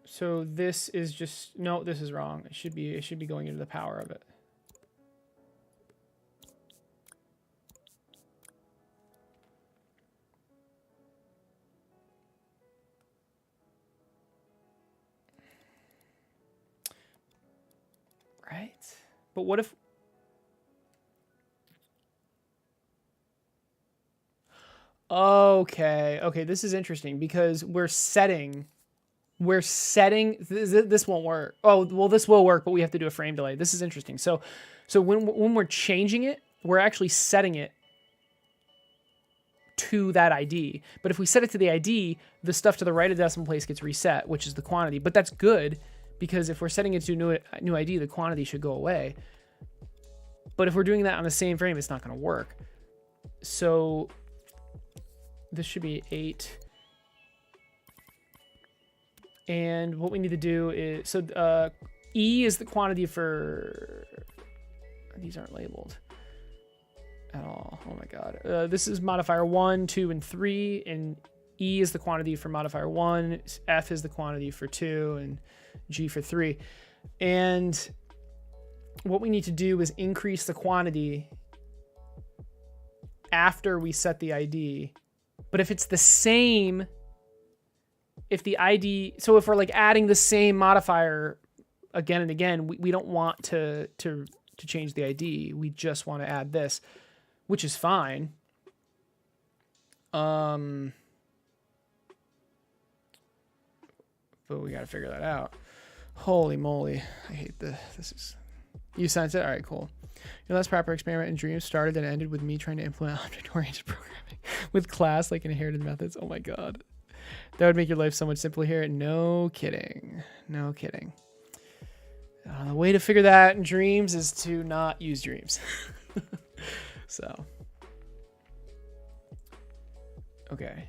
So this is just, no, this is wrong. It should be going into the power of it. Right? But what if... Okay, this is interesting because we're setting this won't work. Oh, well, this will work, but we have to do a frame delay. This is interesting. So when we're changing it, we're actually setting it to that ID. But if we set it to the ID, the stuff to the right of the decimal place gets reset, which is the quantity. But that's good because if we're setting it to a new ID, the quantity should go away. But if we're doing that on the same frame, it's not going to work. So this should be 8. And what we need to do is, so E is the quantity for, these aren't labeled at all. Oh my God. This is modifier 1, 2, and 3. And E is the quantity for modifier 1. F is the quantity for 2 and G for 3. And what we need to do is increase the quantity after we set the ID. But if it's the same, if the ID, so if we're like adding the same modifier again and again, we don't want to change the ID. We just want to add this, which is fine. But we got to figure that out. Holy moly. I hate this is, you sent it? All right, cool. Your last proper experiment in Dreams started and ended with me trying to implement object-oriented programming with class like inherited methods. Oh my God. That would make your life so much simpler here. No kidding. No kidding. The way to figure that out in Dreams is to not use Dreams. So. Okay.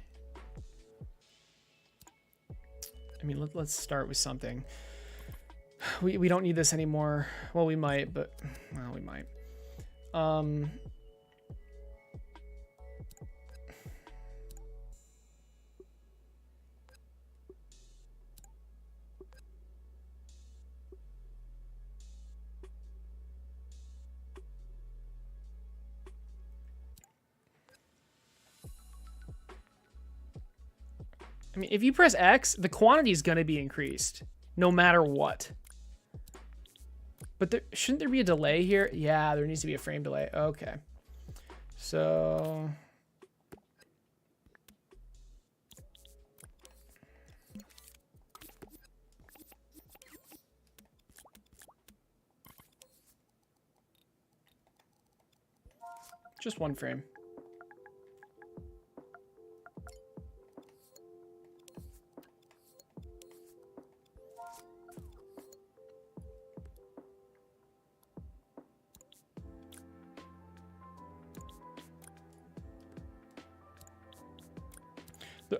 I mean, let's start with something. We don't need this anymore. Well, we might, but... Well, we might. I mean, if you press X, the quantity is going to be increased no matter what. But shouldn't there be a delay here? Yeah, there needs to be a frame delay. Okay. So... just one frame.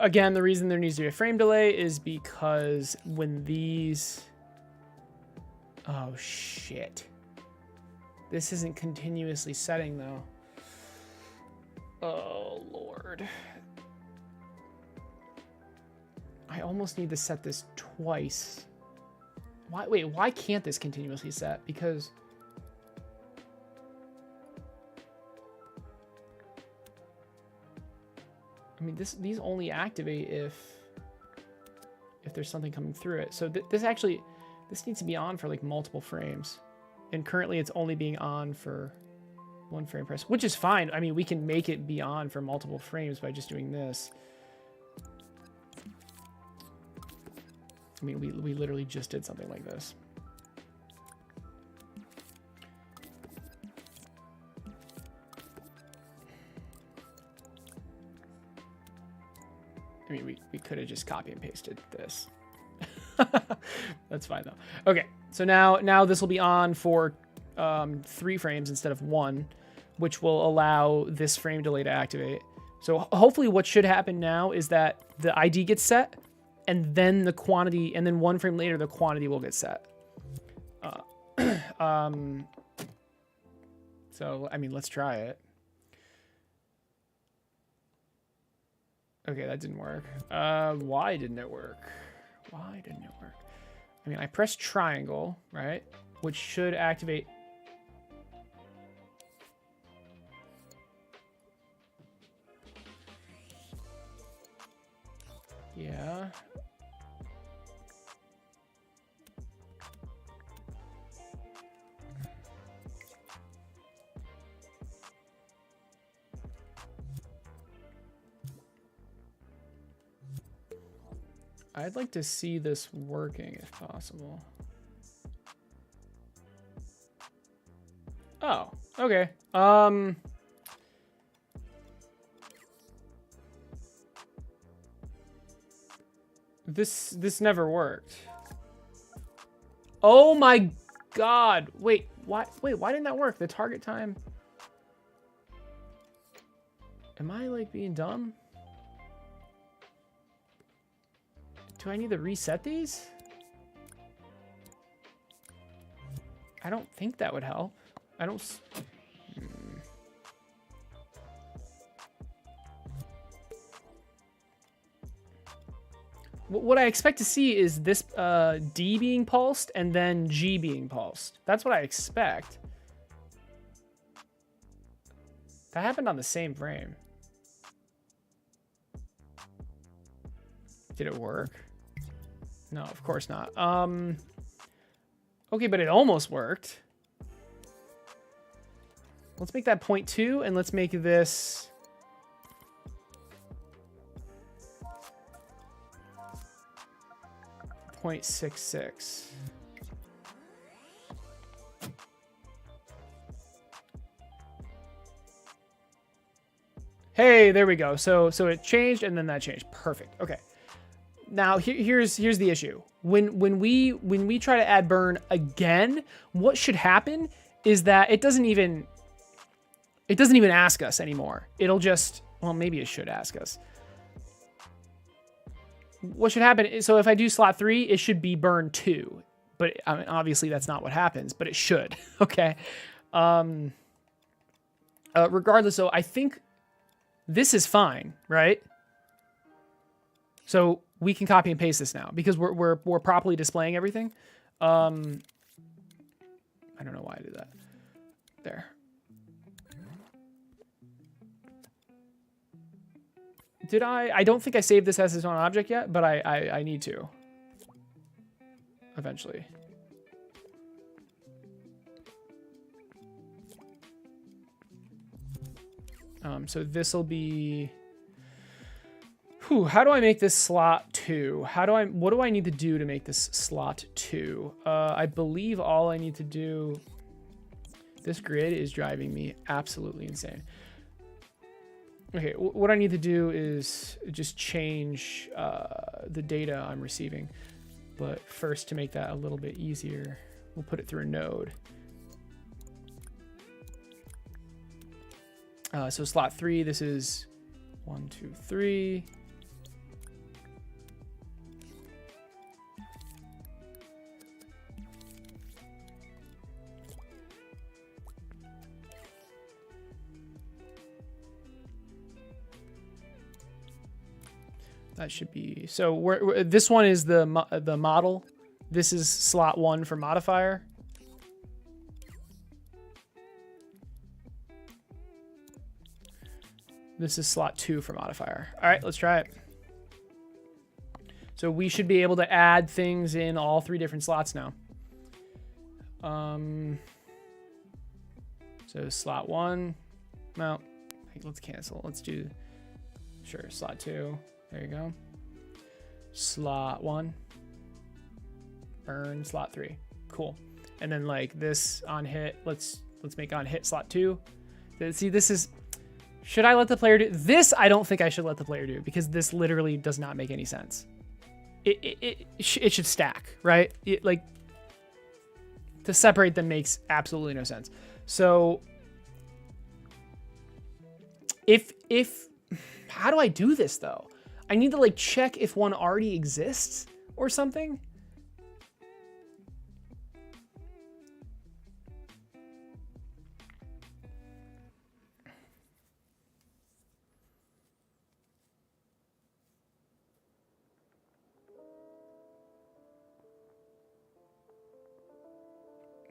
Again, the reason there needs to be a frame delay is because when these... Oh, shit. This isn't continuously setting, though. Oh, Lord. I almost need to set this twice. Wait, why can't this continuously set? Because... I mean, these only activate if there's something coming through it. So this needs to be on for like multiple frames. And currently it's only being on for one frame press, which is fine. I mean, we can make it be on for multiple frames by just doing this. I mean, we literally just did something like this. I mean, we could have just copy and pasted this. That's fine though. Okay, so now this will be on for 3 frames instead of 1, which will allow this frame delay to activate. So hopefully what should happen now is that the ID gets set, and then the quantity, and then 1 frame later the quantity will get set. So I mean, let's try it. Okay, that didn't work. Why didn't it work? Why didn't it work? I mean, I pressed triangle, right? Which should activate. Yeah. I'd like to see this working if possible. Oh, okay. This never worked. Oh my God. Wait, why didn't that work? The target time. Am I like being dumb? Do I need to reset these? I don't think that would help. I don't... What I expect to see is this D being pulsed and then G being pulsed. That's what I expect. That happened on the same frame. Did it work? No, of course not. Okay, but it almost worked. Let's make that 0.2 and let's make this 0.66. Hey, there we go. So it changed and then that changed. Perfect. Okay. Now here's the issue. When we try to add burn again, what should happen is that it doesn't even ask us anymore. It'll just, well, maybe it should ask us. What should happen is, so if I do slot 3, it should be burn 2, but I mean, obviously that's not what happens, but it should. Okay. Regardless, so I think this is fine, right? So we can copy and paste this now because we're properly displaying everything. I don't know why I did that. There. Did I don't think I saved this as its own object yet, but I need to. Eventually. So this will be... Whew, how do I make this slot 2? What do I need to do to make this slot 2? I believe all I need to do... This grid is driving me absolutely insane. Okay, what I need to do is just change the data I'm receiving. But first, to make that a little bit easier, we'll put it through a node. So slot 3, this is 1, 2, 3. That should be, so this one is the model. This is slot 1 for modifier. This is slot 2 for modifier. All right, let's try it. So we should be able to add things in all 3 different slots now. So slot 1, well, let's cancel. Let's do, sure, slot 2. There you go. Slot 1. Burn slot 3. Cool. And then like this on hit, let's make on hit slot 2. See, this is Should I let the player do this? I don't think I should let the player do, because this literally does not make any sense. It should stack, right? Like, to separate them makes absolutely no sense. So if how do I do this though? I need to like check if one already exists or something.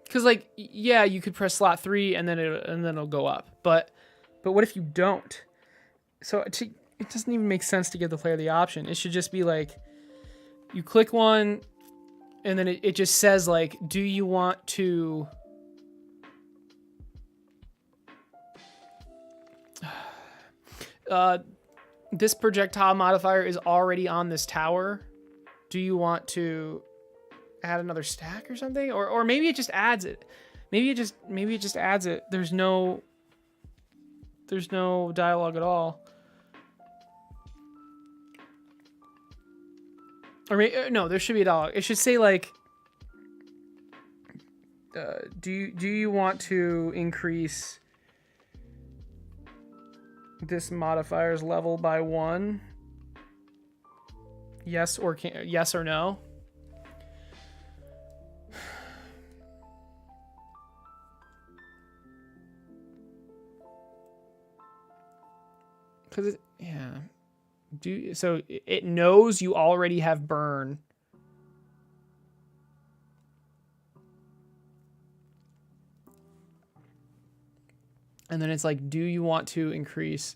Because like, yeah, you could press slot 3 and then it'll go up. But what if you don't? So it doesn't even make sense to give the player the option. It should just be like, you click one, and then it just says like, do you want to... this projectile modifier is already on this tower. Do you want to add another stack or something? Or maybe it just adds it. Maybe it just adds it. There's no dialogue at all. Or no, there should be a dialogue. It should say like, do you want to increase this modifier's level by 1? Yes or no? Because yeah, so it knows you already have burn. And then it's like, do you want to increase?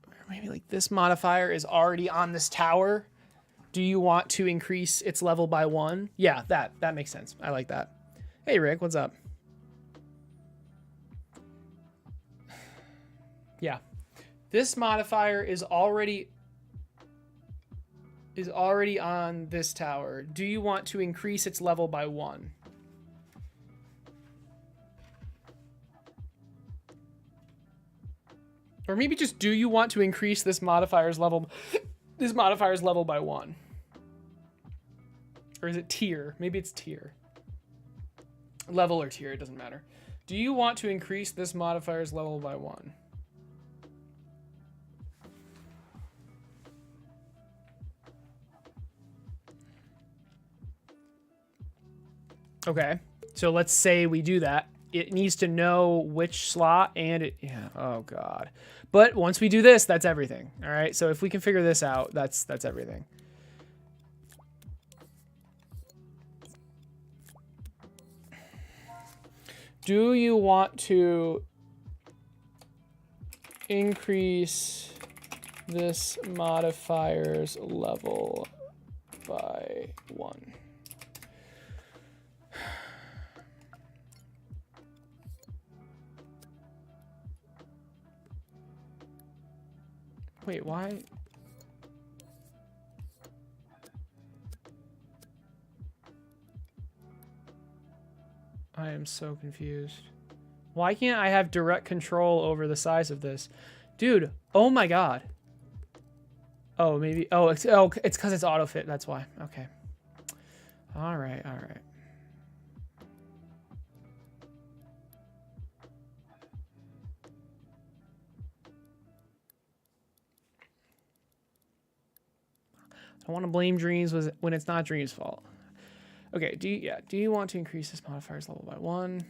Or maybe like this modifier is already on this tower. Do you want to increase its level by 1? Yeah, that makes sense. I like that. Hey, Rick, what's up? Yeah. This modifier is already on this tower. Do you want to increase its level by 1? Or maybe just, do you want to increase this modifier's level by 1? Or is it tier? Maybe it's tier. Level or tier, it doesn't matter. Do you want to increase this modifier's level by 1? Okay, so let's say we do that. It needs to know which slot and it, yeah, oh God. But once we do this, that's everything. All right, so if we can figure this out, that's everything. Do you want to increase this modifier's level by 1? Wait, why? I am so confused. Why can't I have direct control over the size of this? Dude, oh my God. Oh, maybe, it's because it's auto fit, that's why. Okay. All right. I want to blame Dreams when it's not Dreams' fault. Okay, do you want to increase this modifier's level by 1?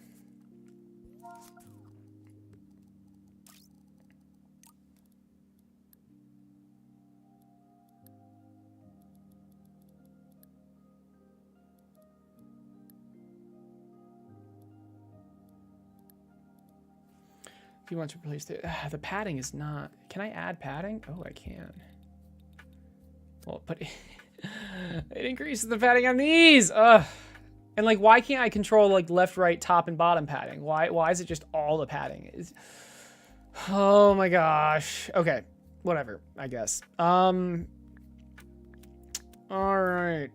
If you want to replace the padding is not. Can I add padding? Oh, I can. Well, but it increases the padding on these. Ugh. And like, why can't I control like left, right, top, and bottom padding? Why is it just all the padding? Oh my gosh. Okay, whatever. I guess. All right.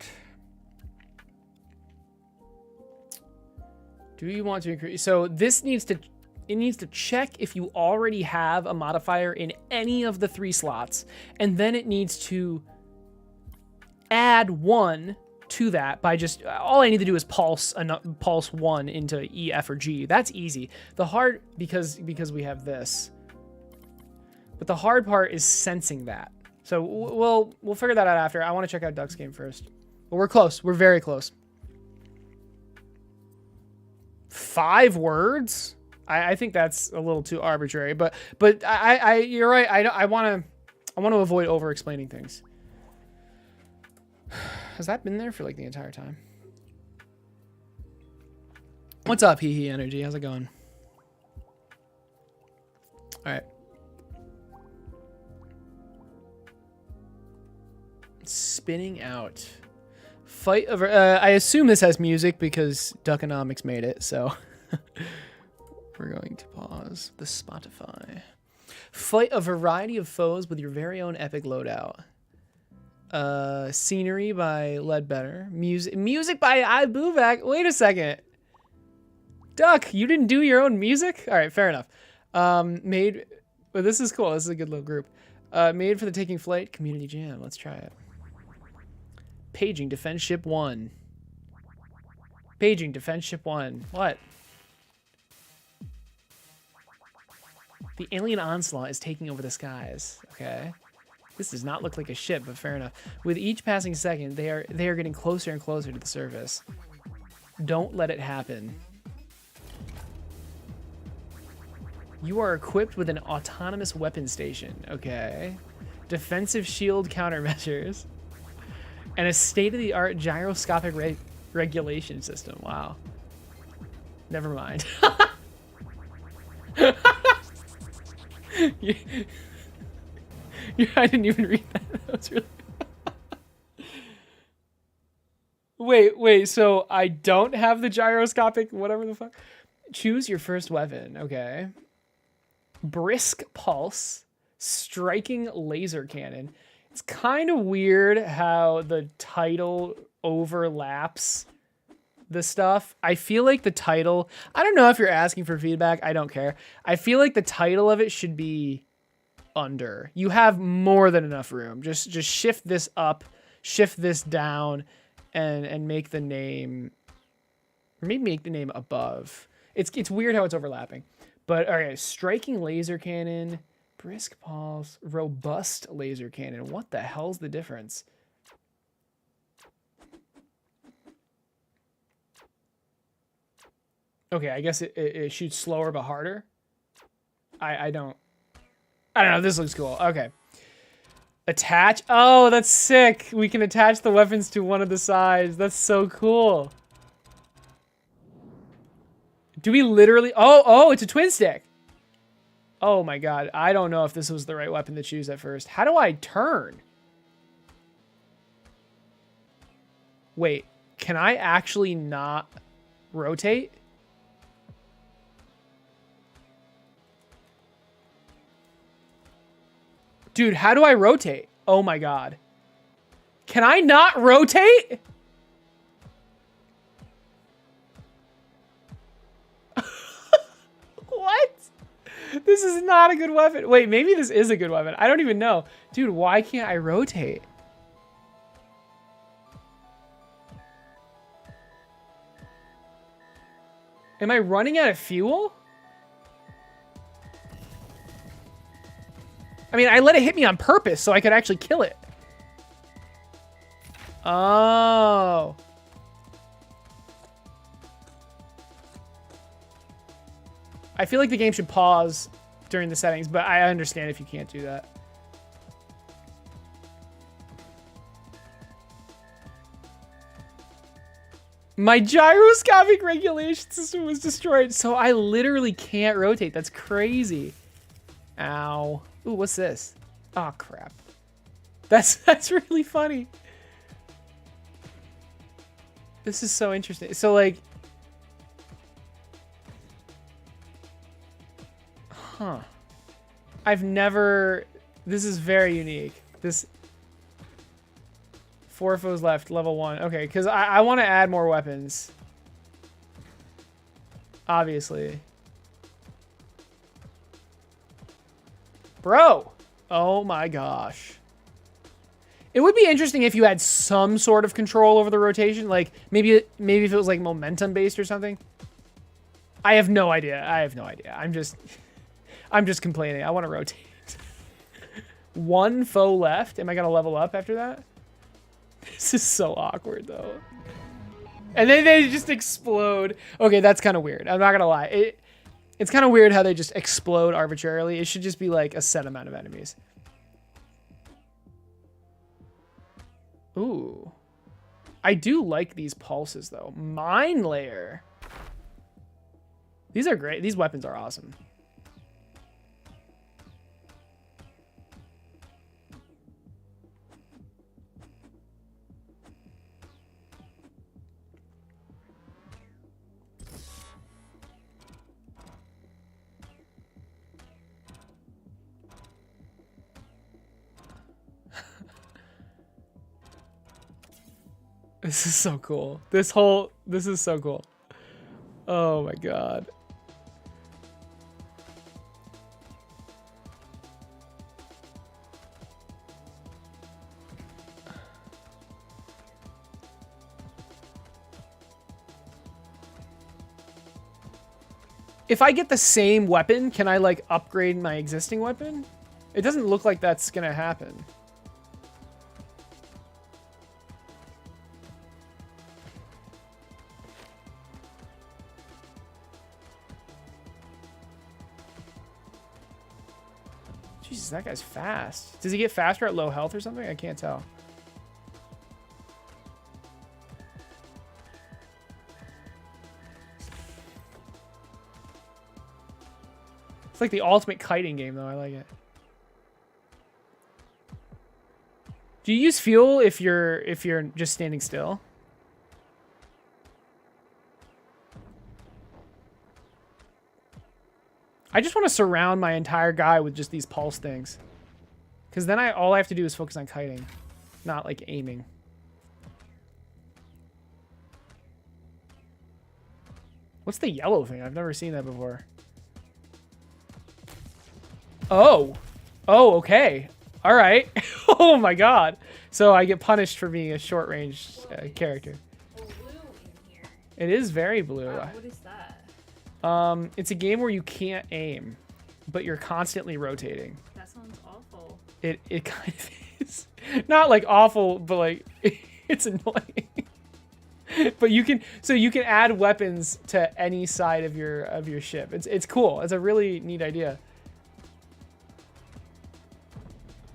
Do you want to increase? So this needs to, it needs to check if you already have a modifier in any of the 3 slots. And then it needs to add 1 to that by just, all I need to do is pulse 1 into E, F, or G. That's easy. The hard, because we have this. But the hard part is sensing that. So we'll figure that out after. I want to check out Duck's game first. But we're close. We're very close. 5 words? I think that's a little too arbitrary. But you're right. I want to avoid over explaining things. Has that been there for like the entire time? What's up, Hee Hee Energy? How's it going? All right. Spinning out. Fight over. I assume this has music because Duckonomics made it. So we're going to pause the Spotify. Fight a variety of foes with your very own epic loadout. Scenery by Ledbetter. Music by iBoovak. Wait a second. Duck, you didn't do your own music? All right, fair enough. Made. Well, this is cool. This is a good little group. Made for the Taking Flight Community Jam. Let's try it. Paging Defense Ship 1. Paging Defense Ship 1. What? The alien onslaught is taking over the skies. Okay. This does not look like a ship, but fair enough. With each passing second, they are getting closer and closer to the surface. Don't let it happen. You are equipped with an autonomous weapon station. Okay. Defensive shield countermeasures. And a state-of-the-art gyroscopic regulation system. Wow. Never mind. I didn't even read that. That was really... Wait, so I don't have the gyroscopic whatever the fuck? Choose your first weapon, okay. Brisk pulse, striking laser cannon. It's kind of weird how the title overlaps the stuff. I feel like the title, I don't know if you're asking for feedback, I don't care. I feel like the title of it should be under. You have more than enough room. Just shift this up, shift this down, and make the name, or maybe make the name above. It's weird how it's overlapping. But all right, striking laser cannon, brisk pulse, robust laser cannon. What the hell's the difference? Okay, I guess it shoots slower but harder. I don't know. This looks cool. Okay. Attach. Oh, that's sick. We can attach the weapons to one of the sides. That's so cool. Do we literally... Oh, it's a twin stick. Oh my god. I don't know if this was the right weapon to choose at first. How do I turn? Wait. Can I actually not rotate? Dude, how do I rotate? Oh my god. Can I not rotate? What? This is not a good weapon. Wait, maybe this is a good weapon. I don't even know. Dude, why can't I rotate? Am I running out of fuel? I mean, I let it hit me on purpose so I could actually kill it. Oh. I feel like the game should pause during the settings, but I understand if you can't do that. My gyroscopic regulation system was destroyed, so I literally can't rotate. That's crazy. Ow. Ooh, what's this? Oh, crap. That's really funny. This is so interesting. So, like... Huh. I've never... This is very unique. This... 4 foes left, level 1. Okay, because I want to add more weapons. Obviously. Bro. Oh my gosh. It would be interesting if you had some sort of control over the rotation. Like, maybe if it was, like, momentum-based or something. I have no idea. I'm just complaining. I want to rotate. One foe left. Am I going to level up after that? This is so awkward, though. And then they just explode. Okay, that's kind of weird. I'm not going to lie. It's kind of weird how they just explode arbitrarily. It should just be, like, a set amount of enemies. Ooh. I do like these pulses, though. Mine layer. These are great. These weapons are awesome. This is so cool. This is so cool. Oh my god. If I get the same weapon, can I, like, upgrade my existing weapon? It doesn't look like that's gonna happen. Jesus, that guy's fast. Does he get faster at low health or something? I can't tell. It's like the ultimate kiting game, though. I like it. Do you use fuel if you're just standing still? I just want to surround my entire guy with just these pulse things. Because then all I have to do is focus on kiting, not, like, aiming. What's the yellow thing? I've never seen that before. Oh. Oh, okay. All right. Oh, my God. So I get punished for being a short-range character. Blue in here. It is very blue. Wow, what is that? It's a game where you can't aim, but you're constantly rotating. That sounds awful. It kind of is. Not, like, awful, but, like, it's annoying. But you can add weapons to any side of your ship. It's cool. It's a really neat idea.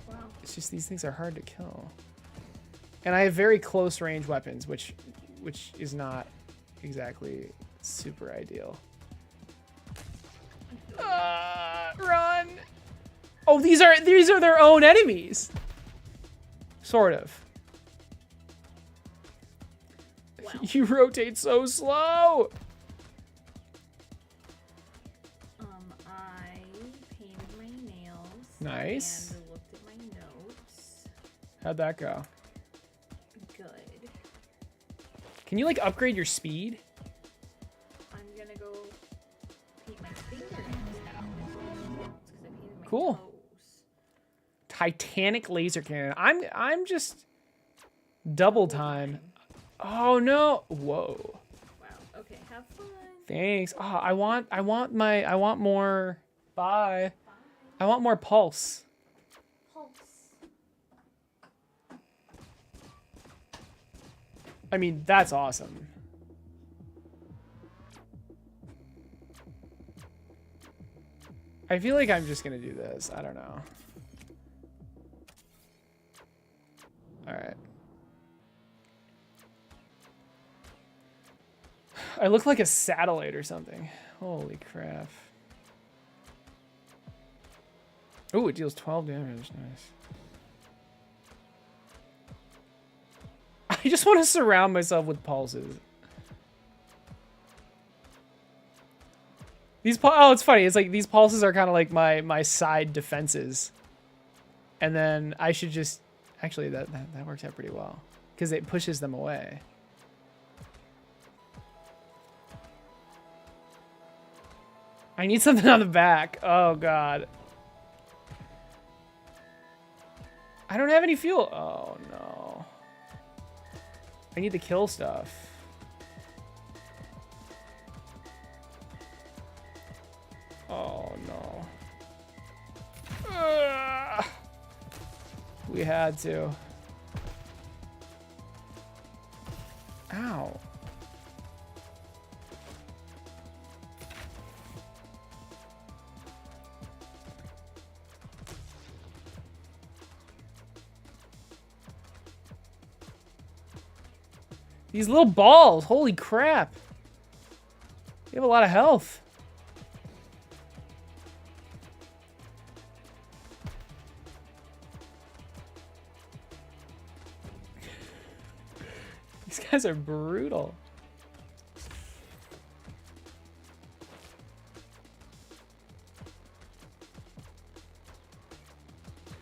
Wow. It's just these things are hard to kill. And I have very close range weapons, which is not exactly super ideal. Run! Oh, these are their own enemies. Sort of. Wow. You rotate so slow. I painted my nails. Nice. And looked at my notes. How'd that go? Good. Can you, like, upgrade your speed? I'm gonna go paint my fingernails now. It's 'cause I painted my Cool. toes. Titanic laser cannon. I'm just double time. Oh no! Whoa. Wow. Okay. Have fun. Thanks. Oh, I want more. Bye. I want more pulse. Pulse. I mean, that's awesome. I feel like I'm just gonna do this. I don't know. All right. I look like a satellite or something. Holy crap. Oh, it deals 12 damage. Nice. I just want to surround myself with pulses. Oh, it's funny. It's like these pulses are kind of like my side defenses. And then I should just... Actually, that works out pretty well. Because it pushes them away. I need something on the back. Oh, God. I don't have any fuel. Oh, no. I need to kill stuff. Oh, no. Ugh. We had to. Ow. These little balls, holy crap. You have a lot of health. These guys are brutal.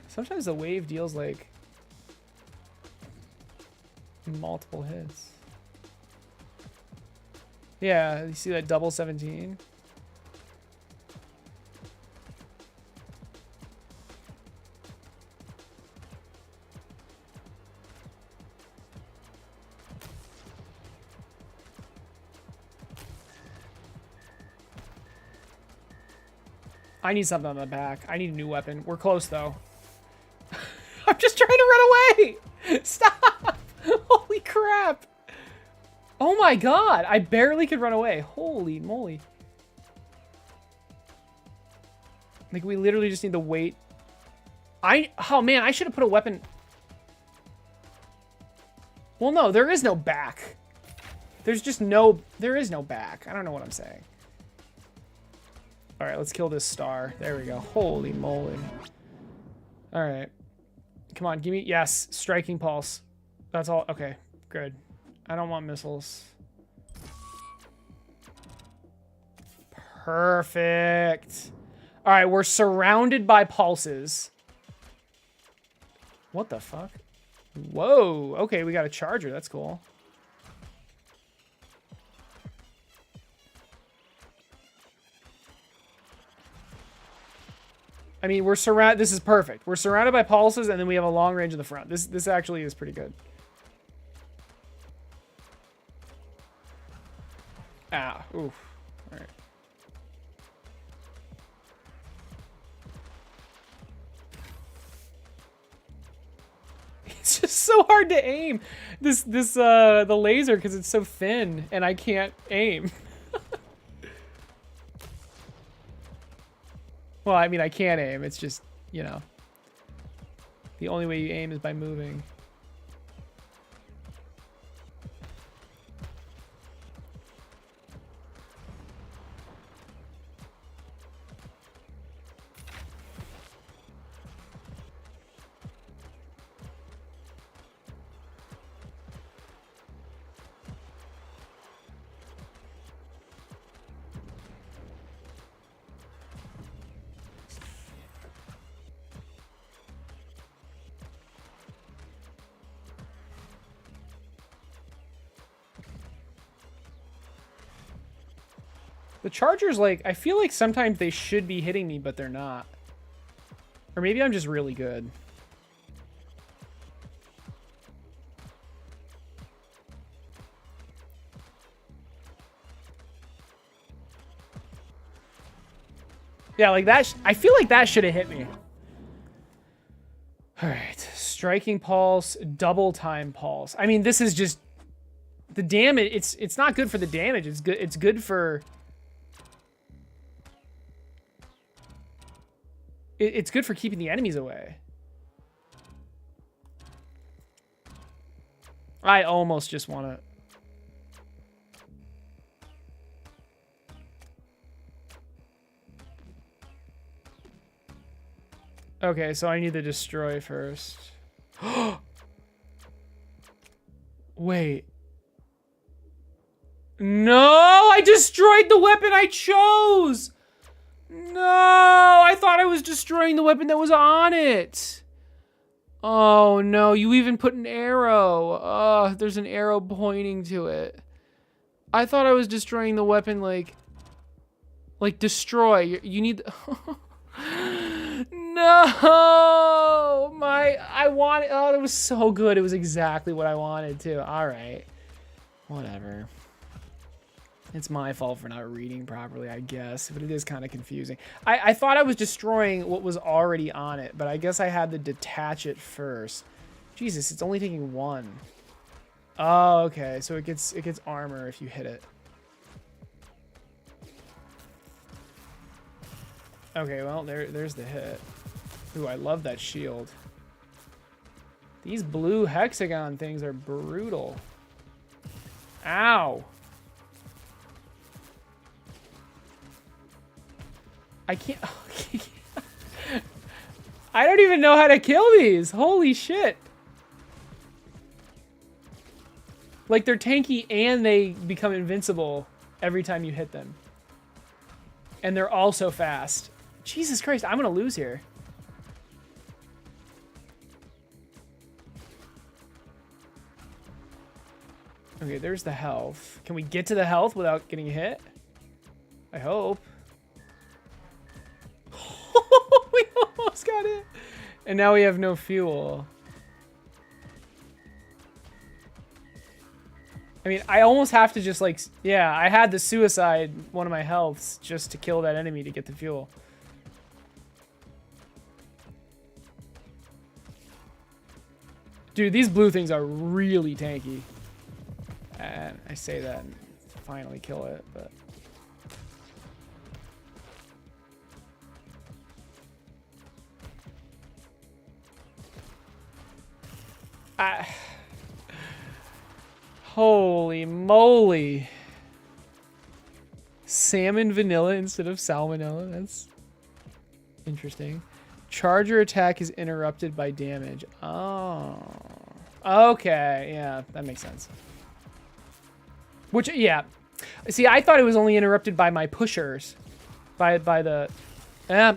Sometimes the wave deals like multiple hits. Yeah, you see that double 17? I need something on the back. I need a new weapon. We're close, though. I'm just trying to run away! Stop! Holy crap! Oh my god! I barely could run away. Holy moly. Like, we literally just need to wait. Oh man, I should have put a weapon. Well, no, there is no back. There's just no, there is no back. I don't know what I'm saying. All right, let's kill this star. There we go. Holy moly. All right. Come on, give me, yes, striking pulse. That's all, okay, good. I don't want missiles. Perfect. All right, we're surrounded by pulses. What the fuck? Whoa, okay, we got a charger, that's cool. I mean, we're surrounded, this is perfect. We're surrounded by pulses and then we have a long range in the front. This actually is pretty good. Ah, oof. All right. It's just so hard to aim. The laser, because it's so thin and I can't aim. Well, I mean, I can't aim. It's just, you know, the only way you aim is by moving. The chargers, like, I feel like sometimes they should be hitting me, but they're not. Or maybe I'm just really good. Yeah, like that, I feel like that should have hit me. All right, striking pulse, double time pulse. I mean, this is just the damage. It's not good for the damage. It's good for. It's good for keeping the enemies away. I almost just want to. Okay, so I need to destroy first. Wait. No, I destroyed the weapon I chose. No, I thought I was destroying the weapon that was on it. Oh, no, you even put an arrow. There's an arrow pointing to it. I thought I was destroying the weapon, like... Like, destroy. You need... No! I wanted... Oh, that was so good. It was exactly what I wanted, too. All right. Whatever. It's my fault for not reading properly, I guess. But it is kind of confusing. I thought I was destroying what was already on it. But I guess I had to detach it first. Jesus, it's only taking one. Oh, okay. So it gets armor if you hit it. Okay, well, there's the hit. Ooh, I love that shield. These blue hexagon things are brutal. Ow. I can't... I don't even know how to kill these. Holy shit. Like, they're tanky and they become invincible every time you hit them. And they're also fast. Jesus Christ, I'm gonna lose here. Okay, there's the health. Can we get to the health without getting hit? I hope. We almost got it. And now we have no fuel. I mean, I almost have to just like... Yeah, I had to suicide one of my healths just to kill that enemy to get the fuel. Dude, these blue things are really tanky. And I say that and finally kill it, but... Holy moly. Salmon vanilla instead of salmonella. That's interesting. Charger attack is interrupted by damage. Oh. Okay. Yeah, that makes sense. Which, yeah. See, I thought it was only interrupted by my pushers. By the... Yeah,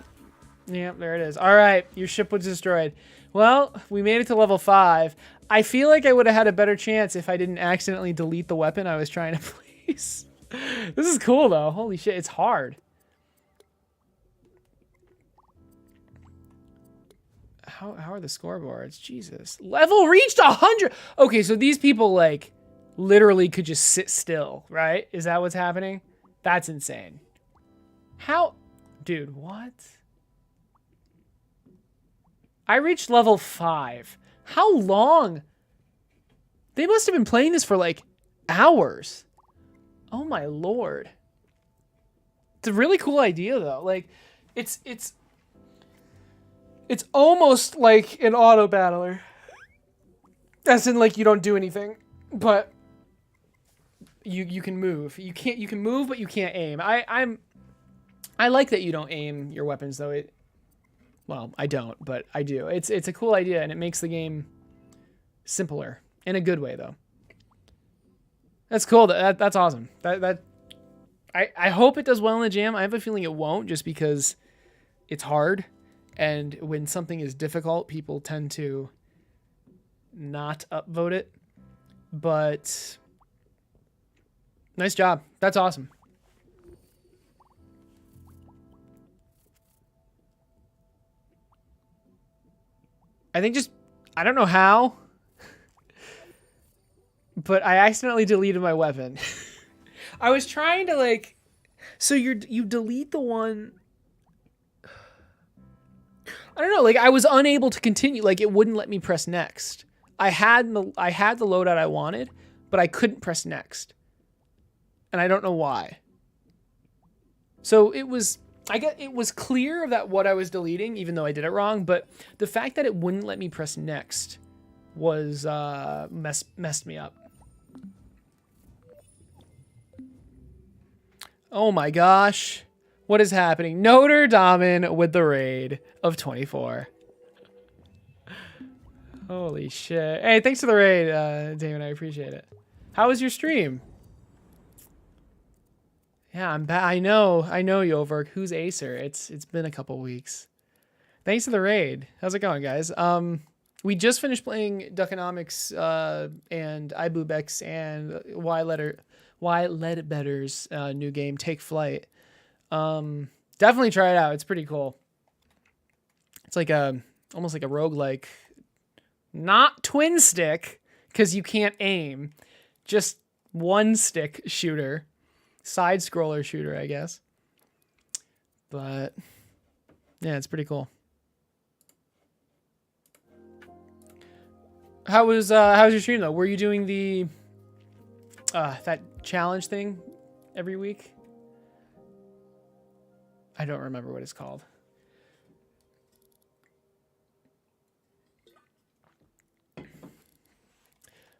there it is. All right, your ship was destroyed. Well, we made it to level 5. I feel like I would have had a better chance if I didn't accidentally delete the weapon I was trying to place. This is cool, though. Holy shit, it's hard. How are the scoreboards? Jesus. Level reached 100! Okay, so these people, like, literally could just sit still, right? Is that what's happening? That's insane. How? Dude, what? I reached level 5. How long? They must have been playing this for like hours. Oh my lord. It's a really cool idea though. Like it's almost like an auto battler. As in like you don't do anything, but you can move. You can move but you can't aim. I like that you don't aim your weapons though. Well, I don't, but I do. It's a cool idea, and it makes the game simpler in a good way, though. That's cool. That's awesome. I hope it does well in the jam. I have a feeling it won't, just because it's hard, and when something is difficult, people tend to not upvote it. But nice job. That's awesome. I think I don't know how, but I accidentally deleted my weapon. I was trying to like, so you delete the one, I don't know, like I was unable to continue, like it wouldn't let me press next. I had the loadout I wanted, but I couldn't press next. And I don't know why. So it was clear that what I was deleting, even though I did it wrong, but the fact that it wouldn't let me press next was messed me up. Oh my gosh. What is happening? Notre Dame with the raid of 24. Holy shit. Hey, thanks for the raid, Damon. I appreciate it. How was your stream? Yeah, I'm back. I know, Yoverk. Who's Acer? It's been a couple weeks. Thanks for the raid. How's it going, guys? We just finished playing Duckonomics and iBluebex and Y Ledbetter's new game, Take Flight. Definitely try it out. It's pretty cool. It's like almost like a roguelike, not twin stick because you can't aim, just one stick shooter, side scroller shooter, I guess. But yeah, it's pretty cool. How was your stream though? Were you doing the that challenge thing every week? I don't remember what it's called.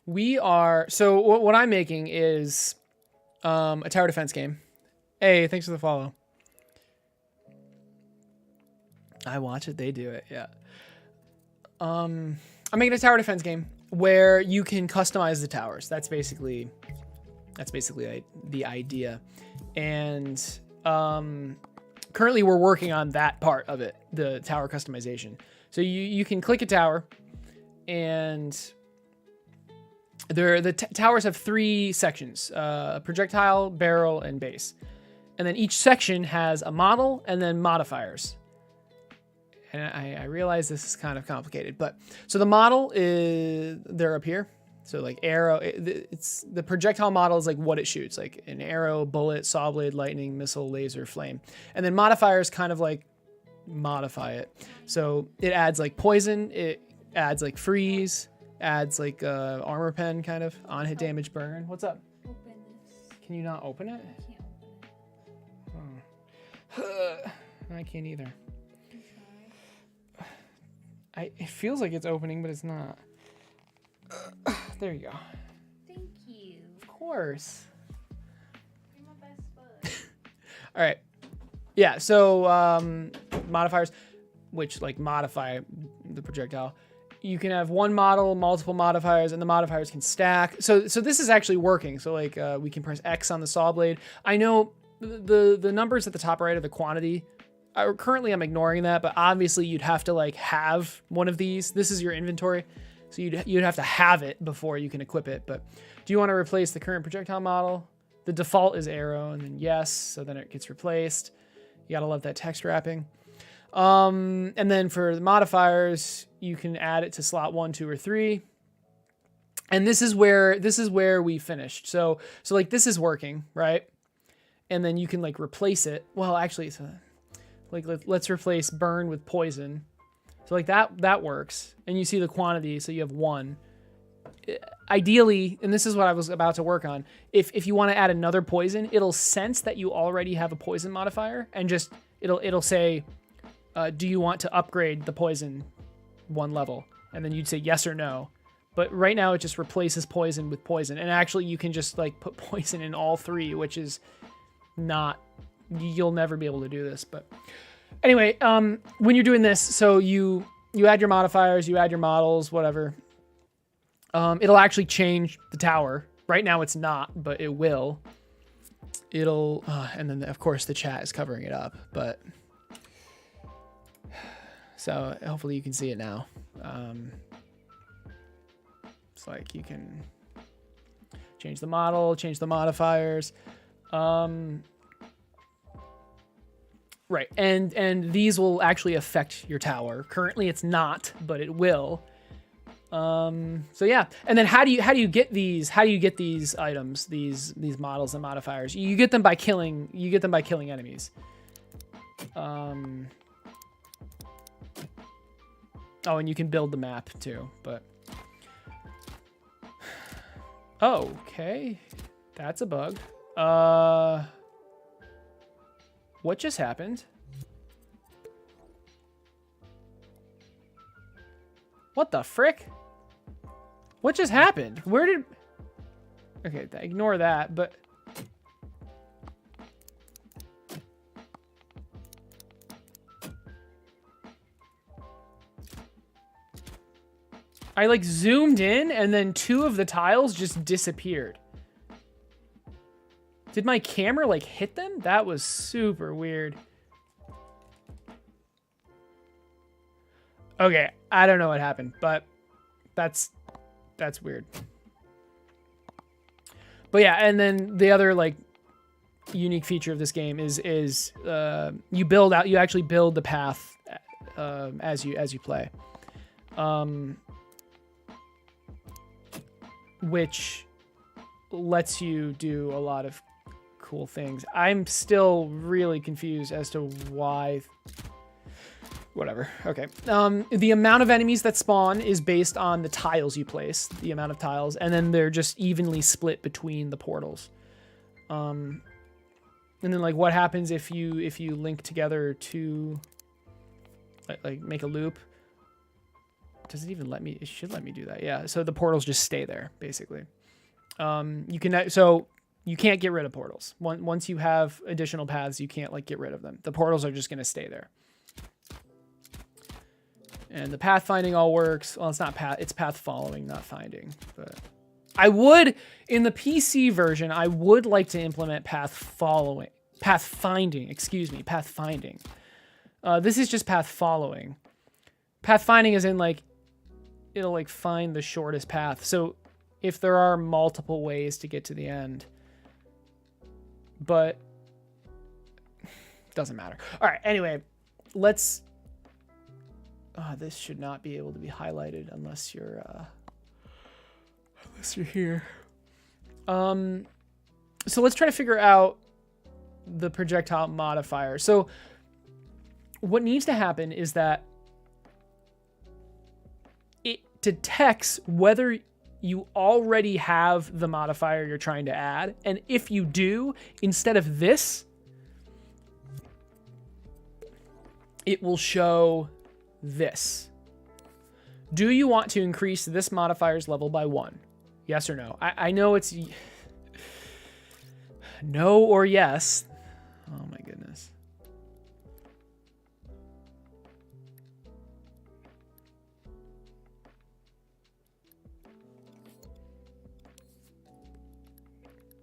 So what I'm making is a tower defense game. Hey, thanks for the follow. I watch it, they do it, yeah. I'm making a tower defense game where you can customize the towers. That's basically the idea. And currently we're working on that part of it, the tower customization. So you can click a tower, and the towers have 3 sections: projectile, barrel, and base. And then each section has a model and then modifiers. And I realize this is kind of complicated, but so the model they're up here. So like arrow, it's the projectile model is like what it shoots, like an arrow, bullet, saw blade, lightning, missile, laser, flame. And then modifiers kind of like modify it. So it adds like poison, it adds like freeze, adds like armor pen kind of, on hit damage, burn. What's up? Open this. Can you not open it? I can't open it. I can't either. You try. It feels like it's opening, but it's not. There you go. Thank you. Of course. You're my best bud. All right. Yeah, so modifiers, which like modify the projectile. You can have one model, multiple modifiers, and the modifiers can stack. So this is actually working. So like we can press X on the saw blade. I know the numbers at the top right are the quantity. Currently I'm ignoring that, but obviously you'd have to like have one of these. This is your inventory. So you'd have to have it before you can equip it. But do you want to replace the current projectile model? The default is arrow, and then yes, so then it gets replaced. You gotta love that text wrapping. And then for the modifiers, you can add it to slot 1, 2, or 3. And this is where we finished. So like this is working, right? And then you can like replace it. Well, actually, so like let's replace burn with poison. So like that works, and you see the quantity, so you have 1. Ideally, and this is what I was about to work on, if you want to add another poison, it'll sense that you already have a poison modifier, and just it'll say, do you want to upgrade the poison 1 level? And then you'd say yes or no. But right now it just replaces poison with poison, and actually you can just like put poison in all 3, which is not, you'll never be able to do this, but anyway, when you're doing this, so you add your modifiers, you add your models, whatever. It'll actually change the tower. Right now it's not, but it will. It'll, and then of course the chat is covering it up, but so hopefully you can see it now. It's like you can change the model, change the modifiers. Right, and these will actually affect your tower. Currently, it's not, but it will. So yeah, and then how do you get these? How do you get these items? These models and modifiers? You get them by killing. You get them by killing enemies. Oh, and you can build the map too. But oh, okay, that's a bug. What just happened? What the frick? What just happened? Where did... Okay, ignore that, but... I like zoomed in and then 2 of the tiles just disappeared. Did my camera like hit them? That was super weird. Okay, I don't know what happened, but that's weird. But yeah, and then the other like unique feature of this game is you actually build the path as you play, which lets you do a lot of cool things. I'm still really confused as to why. Whatever. Okay. The amount of enemies that spawn is based on the tiles you place, the amount of tiles, and then they're just evenly split between the portals. And then like what happens if you link together to like make a loop? Does it even let me? It should let me do that. Yeah. So the portals just stay there basically. You can't get rid of portals. Once you have additional paths, you can't like get rid of them. The portals are just going to stay there. And the pathfinding all works. Well, it's not it's path following, not finding. But I would, in the PC version, I would like to implement pathfinding. Pathfinding. This is just path following. Pathfinding is in like, it'll like find the shortest path. So if there are multiple ways to get to the end, but doesn't matter. All right. Anyway, let's. This should not be able to be highlighted unless you're here. So let's try to figure out the projectile modifier. So what needs to happen is that it detects whether you already have the modifier you're trying to add. And if you do, instead of this, it will show this. Do you want to increase this modifier's level by 1? Yes or no? I know it's no or yes. Oh my goodness.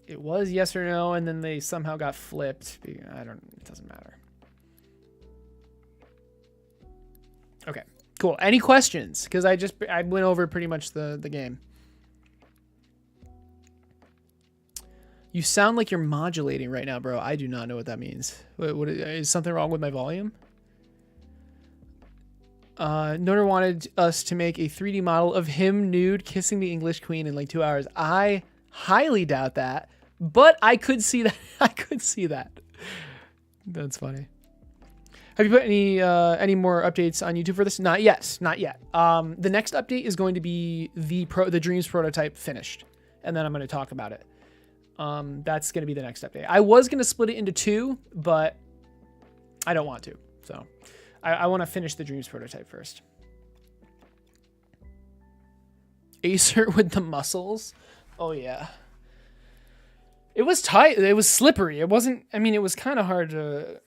It was yes or no, and then they somehow got flipped. It doesn't matter. Okay, cool. Any questions? Because I went over pretty much the game. You sound like you're modulating right now, bro. I do not know what that means. What is something wrong with my volume? Noder wanted us to make a 3D model of him nude kissing the English queen in like 2 hours. I highly doubt that, but I could see that. I could see that. That's funny. Have you put any more updates on YouTube for this? Not yet. Not yet. The next update is going to be the Dreams prototype finished, and then I'm going to talk about it. That's going to be the next update. I was going to split it into 2, but I don't want to. So I want to finish the Dreams prototype first. Acer with the muscles. Oh yeah. It was tight. It was slippery. It wasn't. I mean, it was kind of hard to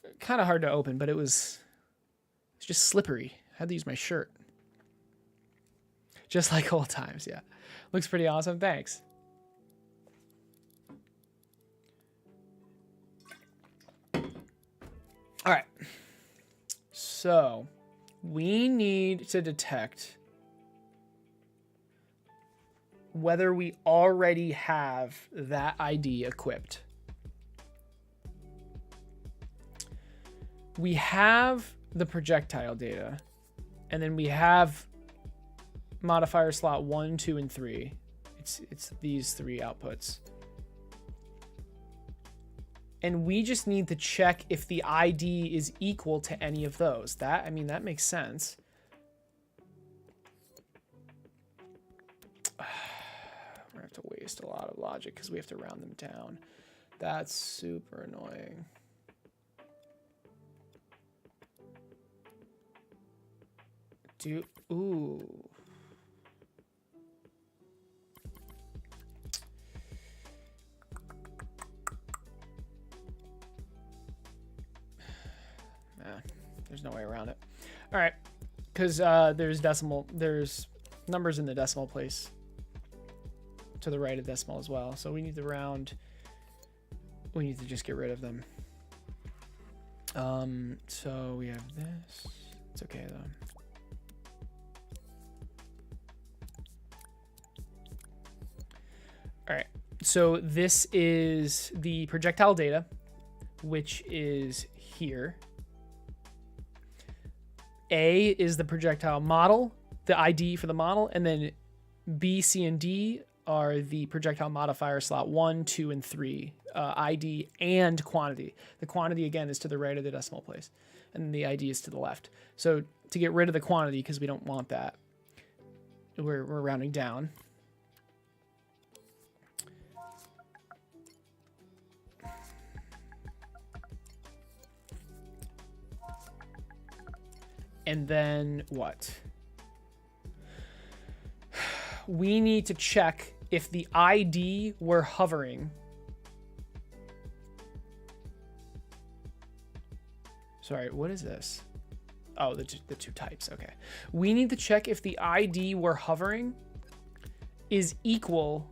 open, but it's just slippery. I had to use my shirt. Just like old times. Yeah. Looks pretty awesome. Thanks. All right. So we need to detect whether we already have that ID equipped. We have the projectile data, and then we have modifier slot 1, 2, and 3. It's these 3 outputs. And we just need to check if the ID is equal to any of those. That makes sense. We're gonna have to waste a lot of logic because we have to round them down. That's super annoying. Ooh. There's no way around it. All right, because there's numbers in the decimal place to the right of decimal as well. So we need to round. We need to just get rid of them. So we have this. It's okay though. All right, so this is the projectile data. which is here. A is the projectile model, the ID for the model, and then B, C, and D are the projectile modifier slot 1, 2, and 3, ID and quantity. The quantity, again, is to the right of the decimal place, and the ID is to the left. So to get rid of the quantity, because we don't want that, we're rounding down. And then what? We need to check if the ID we're hovering. Sorry, what is this? Oh, the two types. Okay. We need to check if the ID we're hovering is equal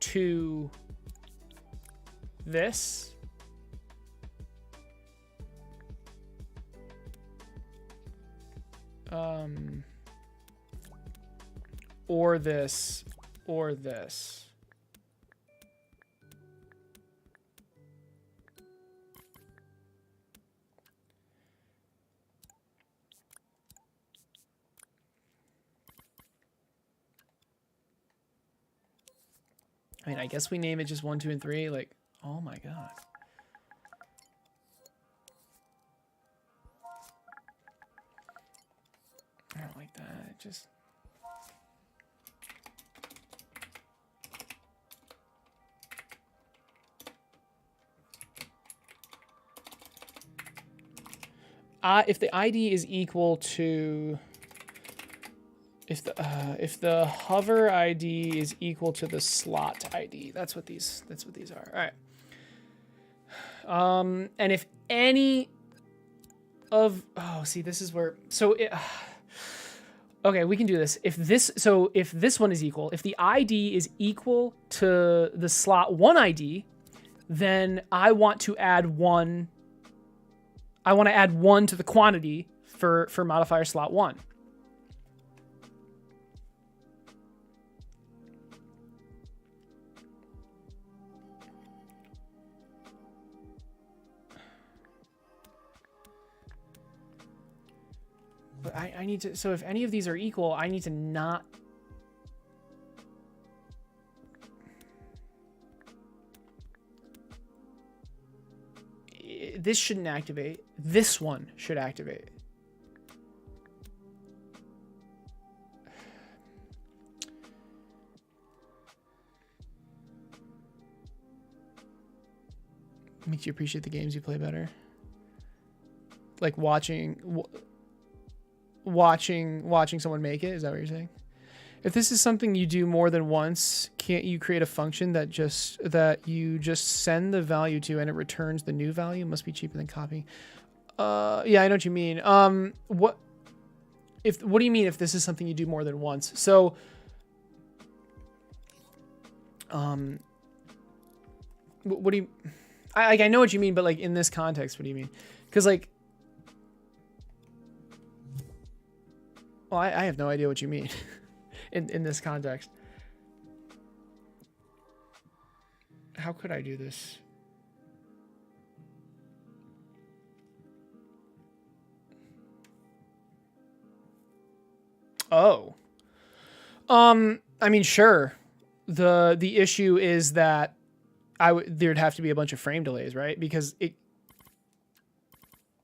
to this. Or this, or this. I mean, I guess we name it just 1, 2, and 3. Like, oh my god. I don't like that. It just... if the ID is equal to... If the hover ID is equal to the slot ID, that's what these are. All right. And if any of... Oh, see, this is where... So it... Okay, we can do this. If this one is equal, if the ID is equal to the slot 1 ID, then I want to add 1. I want to add 1 to the quantity for modifier slot 1. But I need to, so if any of these are equal, I need to not... This shouldn't activate. This one should activate. Makes you appreciate the games you play better. Like watching someone make it. Is that what you're saying? If this is something you do more than once, can't you create a function that you just send the value to and it returns the new value? It must be cheaper than copying. Yeah, I know what you mean. What do you mean if this is something you do more than once? So, what do you? I know what you mean, but like in this context, what do you mean? Because like, well, I have no idea what you mean in this context. How could I do this? Oh. I mean, sure. The issue is that there'd have to be a bunch of frame delays, right? Because it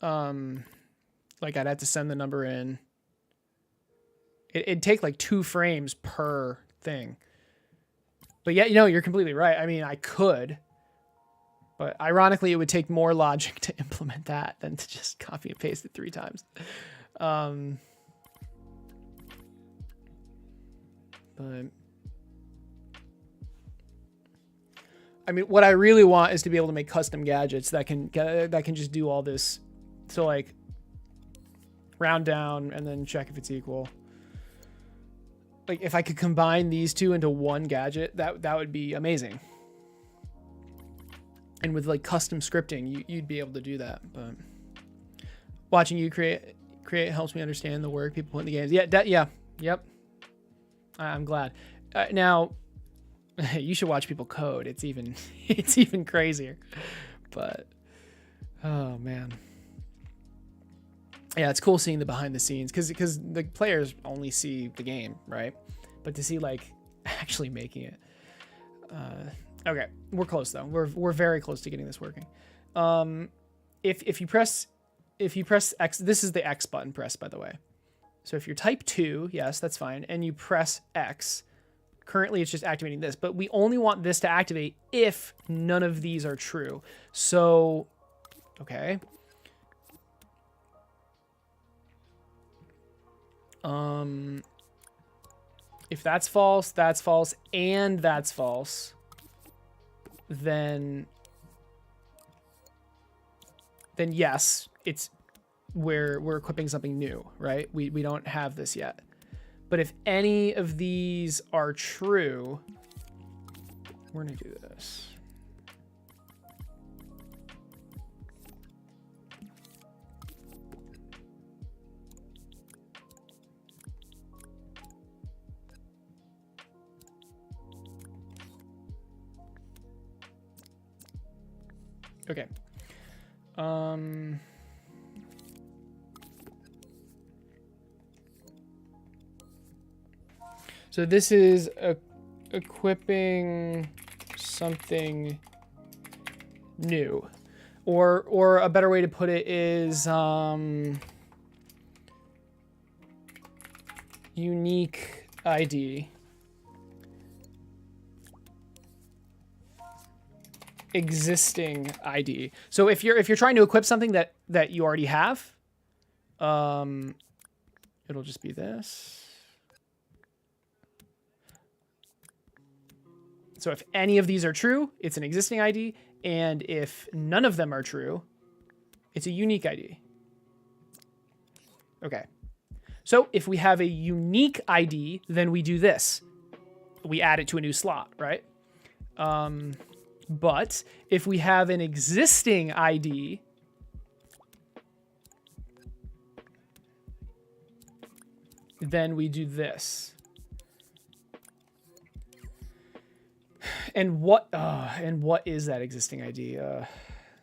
like I'd have to send the number in. It'd take like 2 frames per thing. But yeah, you're completely right. I mean, I could, but ironically, it would take more logic to implement that than to just copy and paste it 3 times. But I mean, what I really want is to be able to make custom gadgets that can just do all this. So like round down and then check if it's equal. Like if I could combine these 2 into one gadget, that would be amazing. And with like custom scripting, you'd be able to do that. But watching you create helps me understand the work people put in the games. Yeah, yep. I'm glad. Now, You should watch people code. It's even crazier. But oh man. Yeah, it's cool seeing the behind the scenes because the players only see the game, right? But to see like actually making it. Okay, we're close though. We're very close to getting this working. If you press X, this is the X button press, by the way. So if you're type 2, yes, that's fine, and you press X, currently it's just activating this, but we only want this to activate if none of these are true. So, okay. If that's false, and that's false, then yes, we're equipping something new, right? We don't have this yet. But if any of these are true, we're gonna do this. Okay. So this is equipping something new, or a better way to put it is unique ID. Existing ID. So if you're trying to equip something that you already have, it'll just be this. So if any of these are true, it's an existing ID, and if none of them are true, it's a unique ID. Okay. So if we have a unique ID, then we do this. We add it to a new slot, right? But if we have an existing ID, then we do this. And what is that existing ID?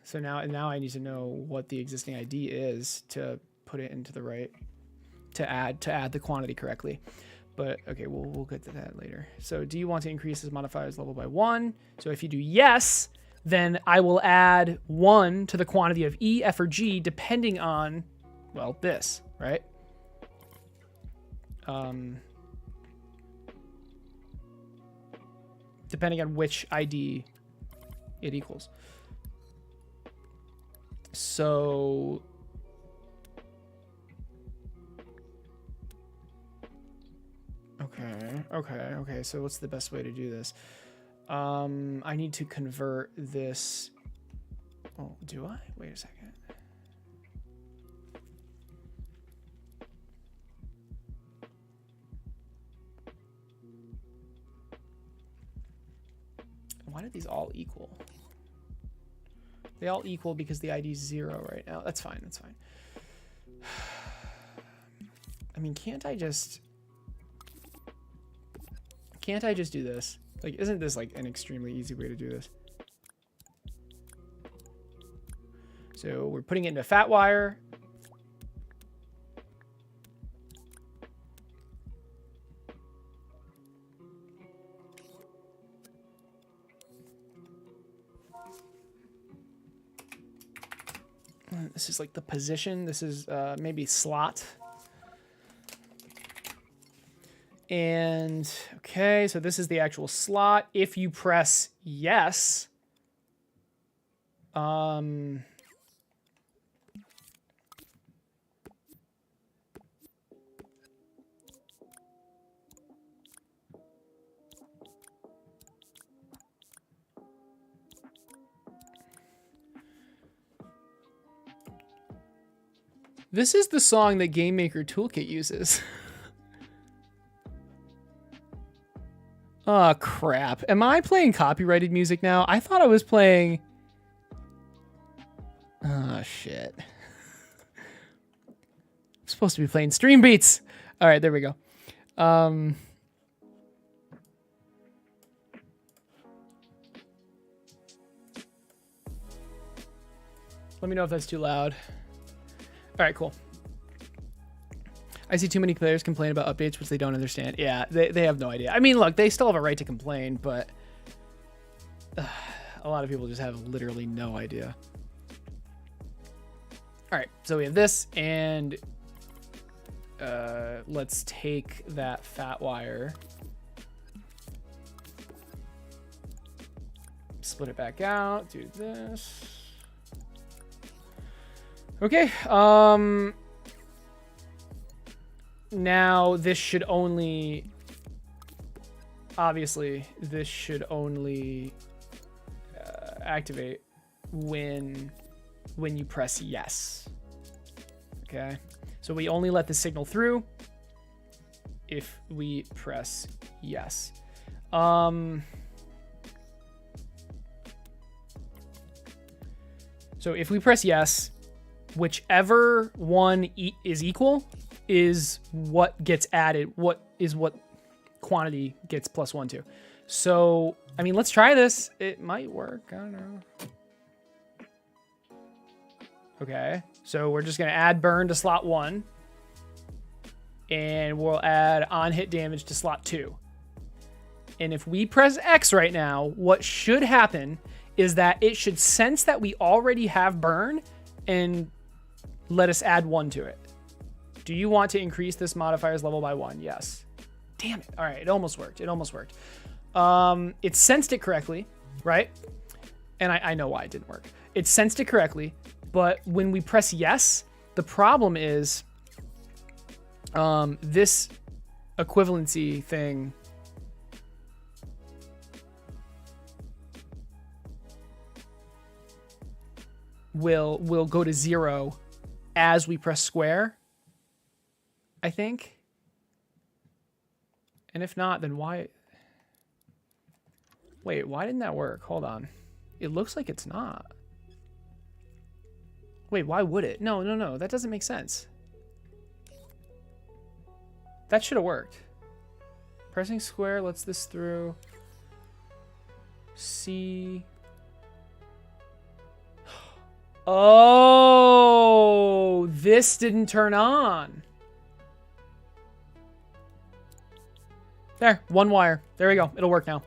So now I need to know what the existing ID is to put it into the right, to add the quantity correctly. But okay, we'll get to that later. So do you want to increase this modifier's level by 1? So if you do yes, then I will add 1 to the quantity of E, F, or G, depending on, well, this, right? Depending on which ID it equals. So okay. So what's the best way to do this? I need to convert this. Oh, do I? Wait a second. Why did these all equal? They all equal because the ID is 0 right now. That's fine. That's fine. I mean, can't I just do this? Like, isn't this like an extremely easy way to do this? So we're putting it into fat wire. This is like the position. This is maybe slot. And okay, so this is the actual slot. If you press yes, this is the song that Game Maker Toolkit uses. Oh, crap. Am I playing copyrighted music now? I thought I was playing... Oh, shit. I'm supposed to be playing Stream Beats. All right, there we go. Let me know if that's too loud. All right, cool. I see too many players complain about updates which they don't understand. Yeah, they have no idea. I mean, look, they still have a right to complain, but a lot of people just have literally no idea. All right, so we have this, and let's take that fat wire, split it back out, do this. Okay, now this should only, obviously, this should only activate when you press yes. Okay, so we only let the signal through if we press yes. So if we press yes, whichever one is equal is what gets added, what quantity gets +1 to. So, I mean, let's try this. It might work. I don't know. Okay, so we're just going to add burn to slot 1. And we'll add on hit damage to slot 2. And if we press X right now, what should happen is that it should sense that we already have burn and let us add 1 to it. Do you want to increase this modifier's level by 1? Yes. Damn it. All right, it almost worked. It almost worked. It sensed it correctly, right? And I know why it didn't work. It sensed it correctly, but when we press yes, the problem is this equivalency thing will go to 0 as we press square, I think. And if not, then why? Wait, why didn't that work? Hold on. It looks like it's not. Wait, why would it? No. That doesn't make sense. That should have worked. Pressing square lets this through. C. Oh, this didn't turn on. There, 1 wire. There we go. It'll work now.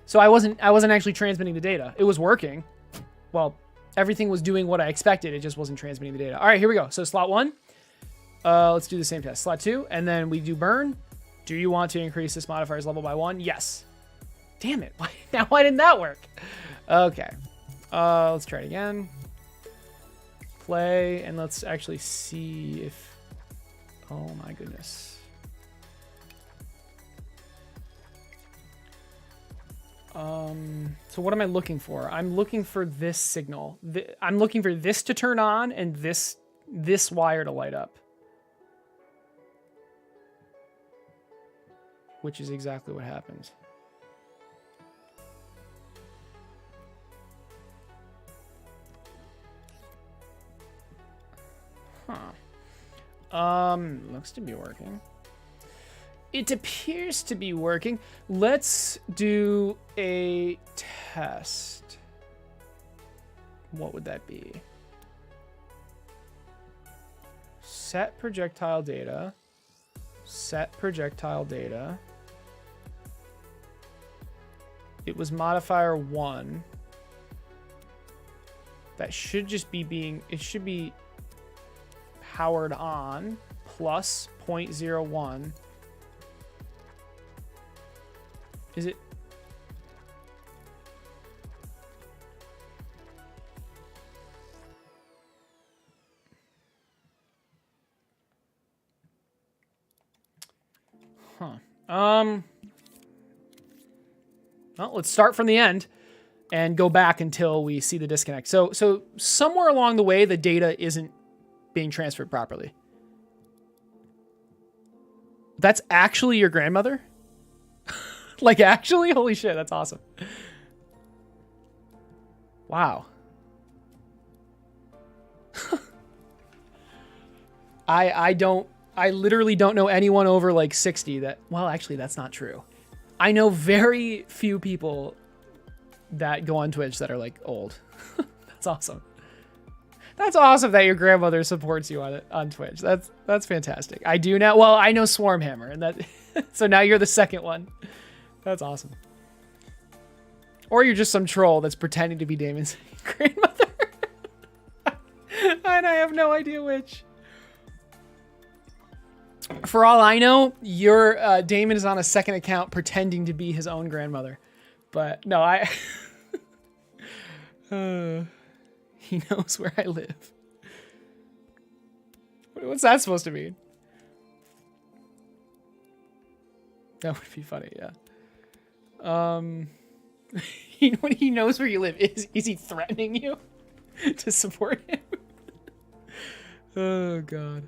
So I wasn't actually transmitting the data. It was working. Well, everything was doing what I expected. It just wasn't transmitting the data. All right, here we go. So slot 1. Let's do the same test. Slot 2, and then we do burn. Do you want to increase this modifier's level by 1? Yes. Damn it. Why didn't that work? Okay. Let's try it again. Play, and let's actually see if... Oh my goodness. So what am I looking for? I'm looking for this signal. I'm looking for this to turn on and this wire to light up. Which is exactly what happens. Huh. Looks to be working. It appears to be working. Let's do a test. What would that be? Set projectile data. Set projectile data. It was modifier 1. That should just be being, it should be powered on plus 0.01. Is it? Huh. Well, let's start from the end and go back until we see the disconnect. So somewhere along the way, the data isn't being transferred properly. That's actually your grandmother? Like, actually? Holy shit, that's awesome. Wow. I literally don't know anyone over like 60 that, well, actually that's not true. I know very few people that go on Twitch that are like old. That's awesome. That's awesome that your grandmother supports you on Twitch. That's fantastic. I do now. Well, I know Swarmhammer, and that so now you're the second one. That's awesome. Or you're just some troll that's pretending to be Damon's grandmother. And I have no idea which. For all I know, your Damon is on a second account pretending to be his own grandmother. But no, he knows where I live. What's that supposed to mean? That would be funny, yeah. When he knows where you live, is he threatening you to support him? Oh god.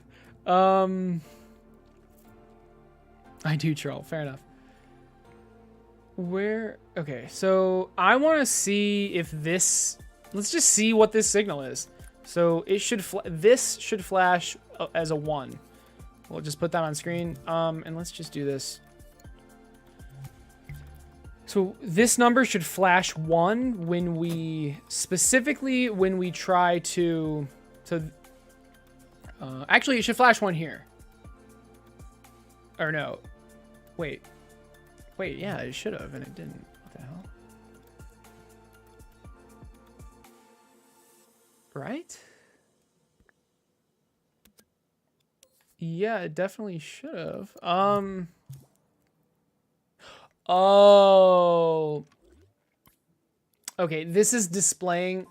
I do troll. Fair enough. Where? Okay, so I want to see if this. Let's just see what this signal is. So it should. This should flash as a 1. We'll just put that on screen. And let's just do this. So this number should flash 1 when we specifically when we try to. Actually, it should flash 1 here. Or no. Wait, yeah, it should have, and it didn't. What the hell? Right? Yeah, it definitely should have. Oh. Okay, this is displaying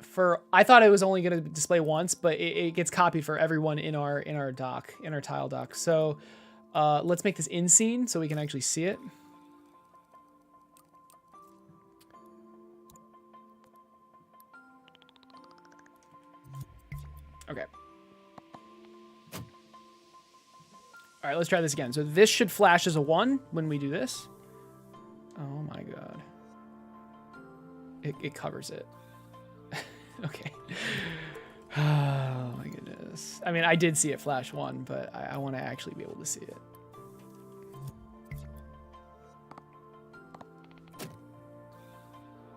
for, I thought it was only going to display once, but it gets copied for everyone in our tile dock. So let's make this in scene so we can actually see it. Okay. All right, let's try this again. So this should flash as a 1 when we do this. Oh my god. It covers it. Okay. Oh my goodness. I mean, I did see it flash 1, but I want to actually be able to see it.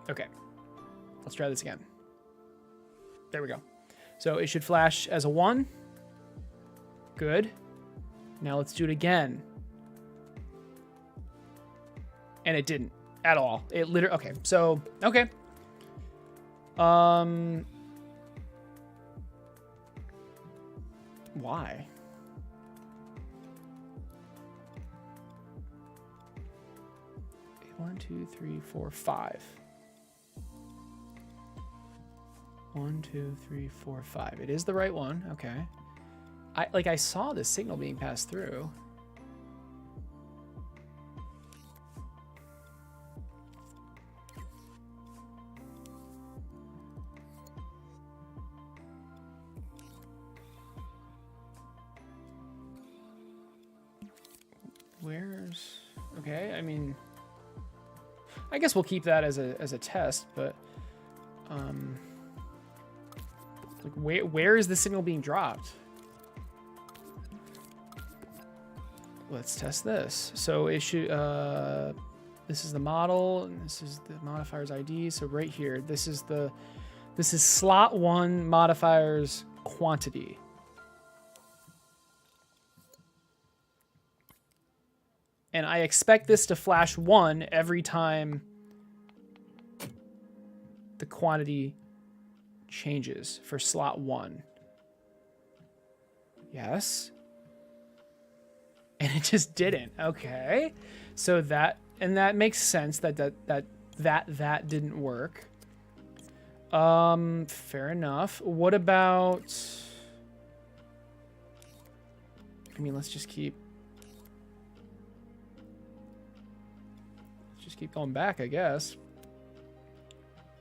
Okay. Let's try this again. There we go. So it should flash as a 1. Good. Now let's do it again. And it didn't at all. It literally, okay. So, okay. Why? One, two, three, four, 5. 1, 2, 3, 4, 5. It is the right one. Okay. I saw the signal being passed through. Where's... Okay, I mean... I guess we'll keep that as a test, but... Like, where is the signal being dropped? Let's test this. So it should... this is the model, and this is the modifier's ID. So right here, this is slot 1 modifier's quantity. And I expect this to flash 1 every time the quantity changes for slot 1. Yes. And it just didn't. Okay. So that makes sense that didn't work. Fair enough. What about... I mean, let's just keep going back, I guess.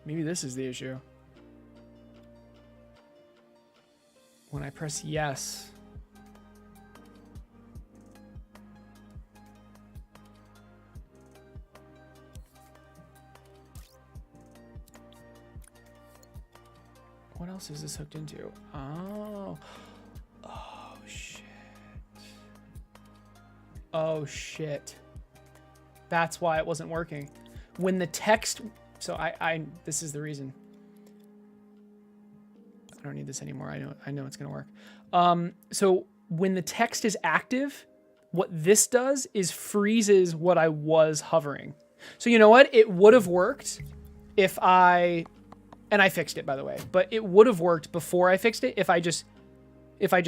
Maybe this is the issue. When I press yes. What else is this hooked into? Oh. Oh, shit. Oh, shit. That's why it wasn't working. When the text So this is the reason. I don't need this anymore. I know it's gonna work. So when the text is active, what this does is freezes what I was hovering. So you know what? It would have worked if and I fixed it, by the way, but it would have worked before I fixed it if I just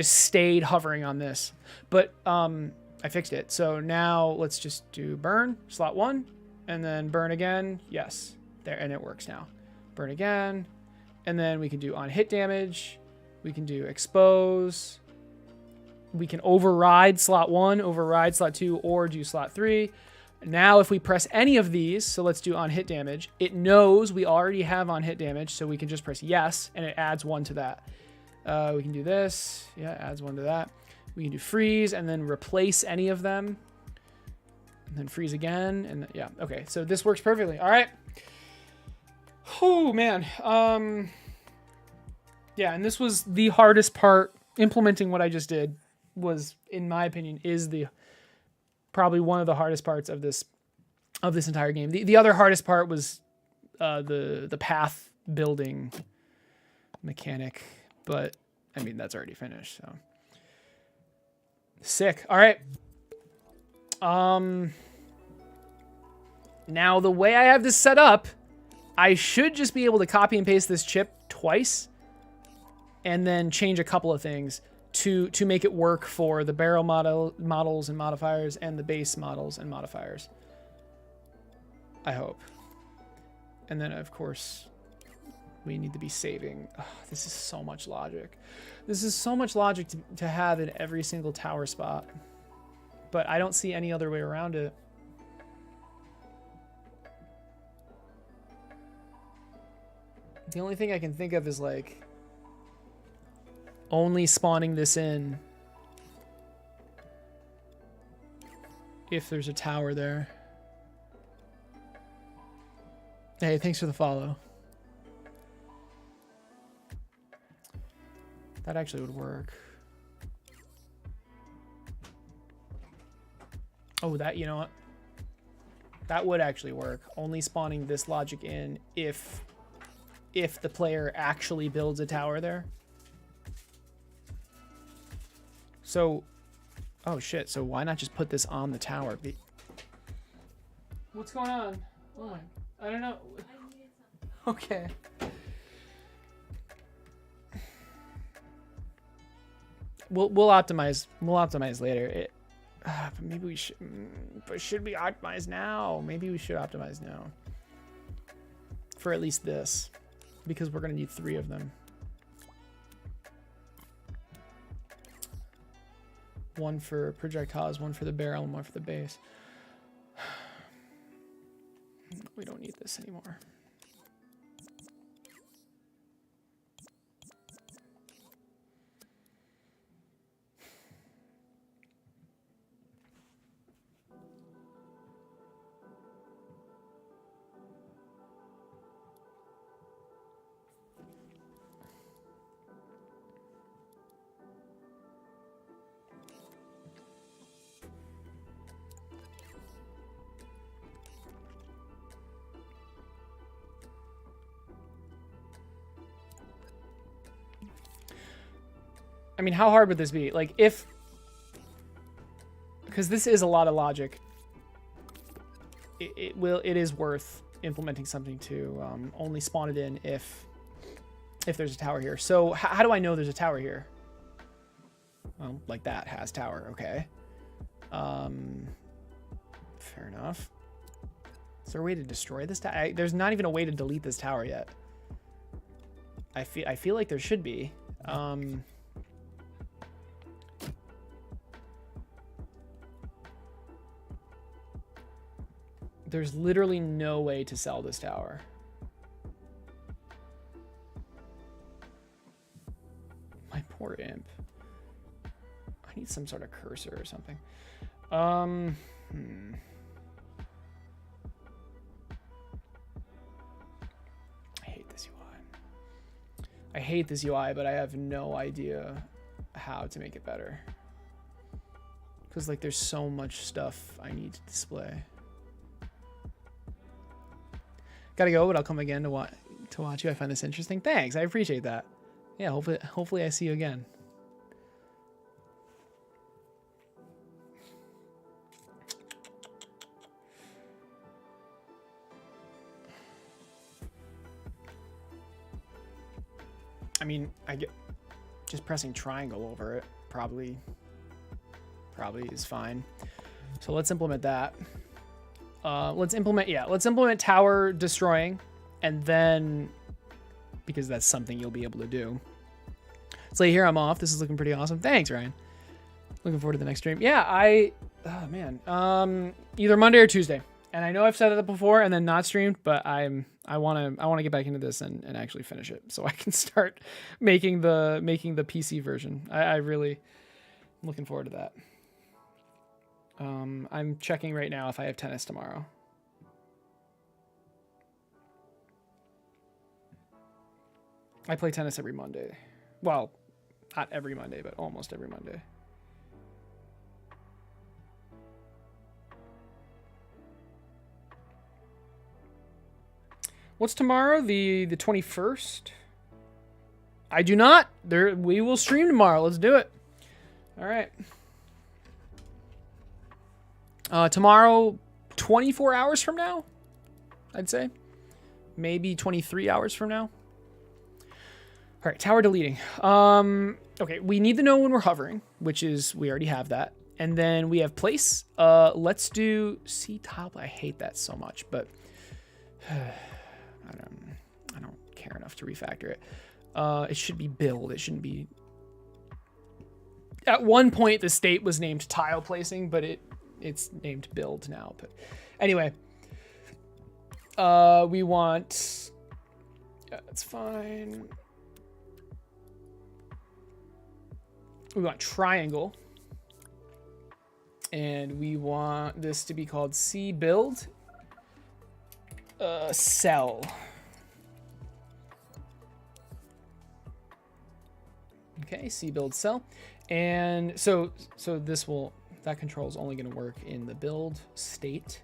stayed hovering on this. But I fixed it. So now let's just do burn, slot 1, and then burn again. Yes, there, and it works now. Burn again, and then we can do on hit damage. We can do expose. We can override slot 1, override slot 2, or do slot 3. Now, if we press any of these, so let's do on hit damage, it knows we already have on hit damage, so we can just press yes, and it adds 1 to that. We can do this. Yeah, adds 1 to that. We can do freeze, and then replace any of them. And then freeze again, and yeah, okay. So this works perfectly. All right. Oh, man. Yeah, and this was the hardest part. Implementing what I just did was, in my opinion, is probably one of the hardest parts of this entire game. The other hardest part was the path building mechanic, but I mean that's already finished. So sick. All right. Now the way I have this set up, I should just be able to copy and paste this chip twice, and then change a couple of things to make it work for the barrel models and modifiers and the base models and modifiers. I hope. And then, of course, we need to be saving. Oh, this is so much logic. This is so much logic to have in every single tower spot. But I don't see any other way around it. The only thing I can think of is like only spawning this in if there's a tower there. Hey, thanks for the follow. That actually would work. Oh, you know what? That would actually work. Only spawning this logic in if the player actually builds a tower there. So, oh shit, so why not just put this on the tower? What's going on? Oh my, I don't know. Okay. We'll optimize later. But maybe we should, but should we optimize now? Maybe we should optimize now. For at least this, because we're gonna need 3 of them. 1 for projectiles, 1 for the barrel, and 1 for the base. We don't need this anymore. I mean, how hard would this be? Like, because this is a lot of logic. It is worth implementing something to only spawn it in if there's a tower here. So how do I know there's a tower here? Well, like that has tower. Okay. Fair enough. Is there a way to destroy this tower? There's not even a way to delete this tower yet. I feel like there should be. There's literally no way to sell this tower. My poor imp. I need some sort of cursor or something. I hate this UI. I hate this UI, but I have no idea how to make it better. Because like there's so much stuff I need to display. Gotta go, but I'll come again to watch you. I find this interesting. Thanks, I appreciate that. Yeah, hopefully I see you again. I mean, I get just pressing triangle over it probably is fine. So let's implement that. Let's implement tower destroying, and then because that's something you'll be able to do. So here I'm off. This is looking pretty awesome. Thanks, Ryan. Looking forward to the next stream. Yeah, oh man, either Monday or Tuesday. And I know I've said that before and then not streamed, but I want to get back into this and actually finish it so I can start making the PC version. I really am looking forward to that. I'm checking right now if I have tennis tomorrow. I play tennis every Monday. Well, not every Monday, but almost every Monday. What's tomorrow? The 21st? I do not. We will stream tomorrow. Let's do it. All right. Tomorrow, 24 hours from now, I'd say. Maybe 23 hours from now. All right, tower deleting. Okay, we need to know when we're hovering, which is, we already have that. And then we have place. Let's do C tile. I hate that so much, but I don't care enough to refactor it. It should be build. It shouldn't be. At one point, the state was named tile placing, but it's named build now. But anyway, we want. Yeah, that's fine. We want triangle, and we want this to be called C build. Cell. Okay, C build cell. And so that control is only going to work in the build state.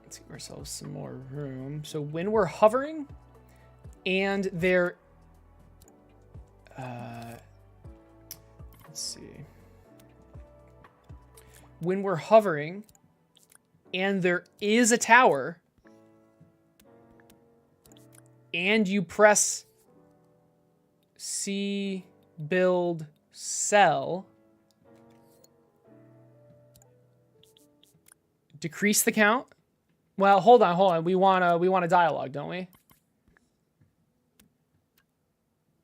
Let's give ourselves some more room. So when we're hovering and there, let's see. When we're hovering and there is a tower and you press C build cell, decrease the count. Well, hold on. We want a dialogue, don't we?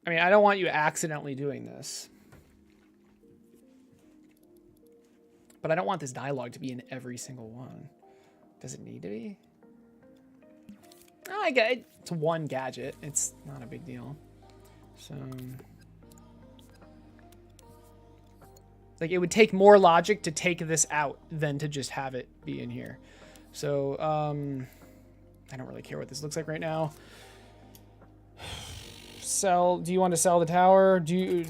I mean, I don't want you accidentally doing this. But I don't want this dialogue to be in every single one. Does it need to be? Oh, I get it. It's one gadget. It's not a big deal. So, like, it would take more logic to take this out than to just have it be in here. So, I don't really care what this looks like right now. Sell. Do you want to sell the tower? Do you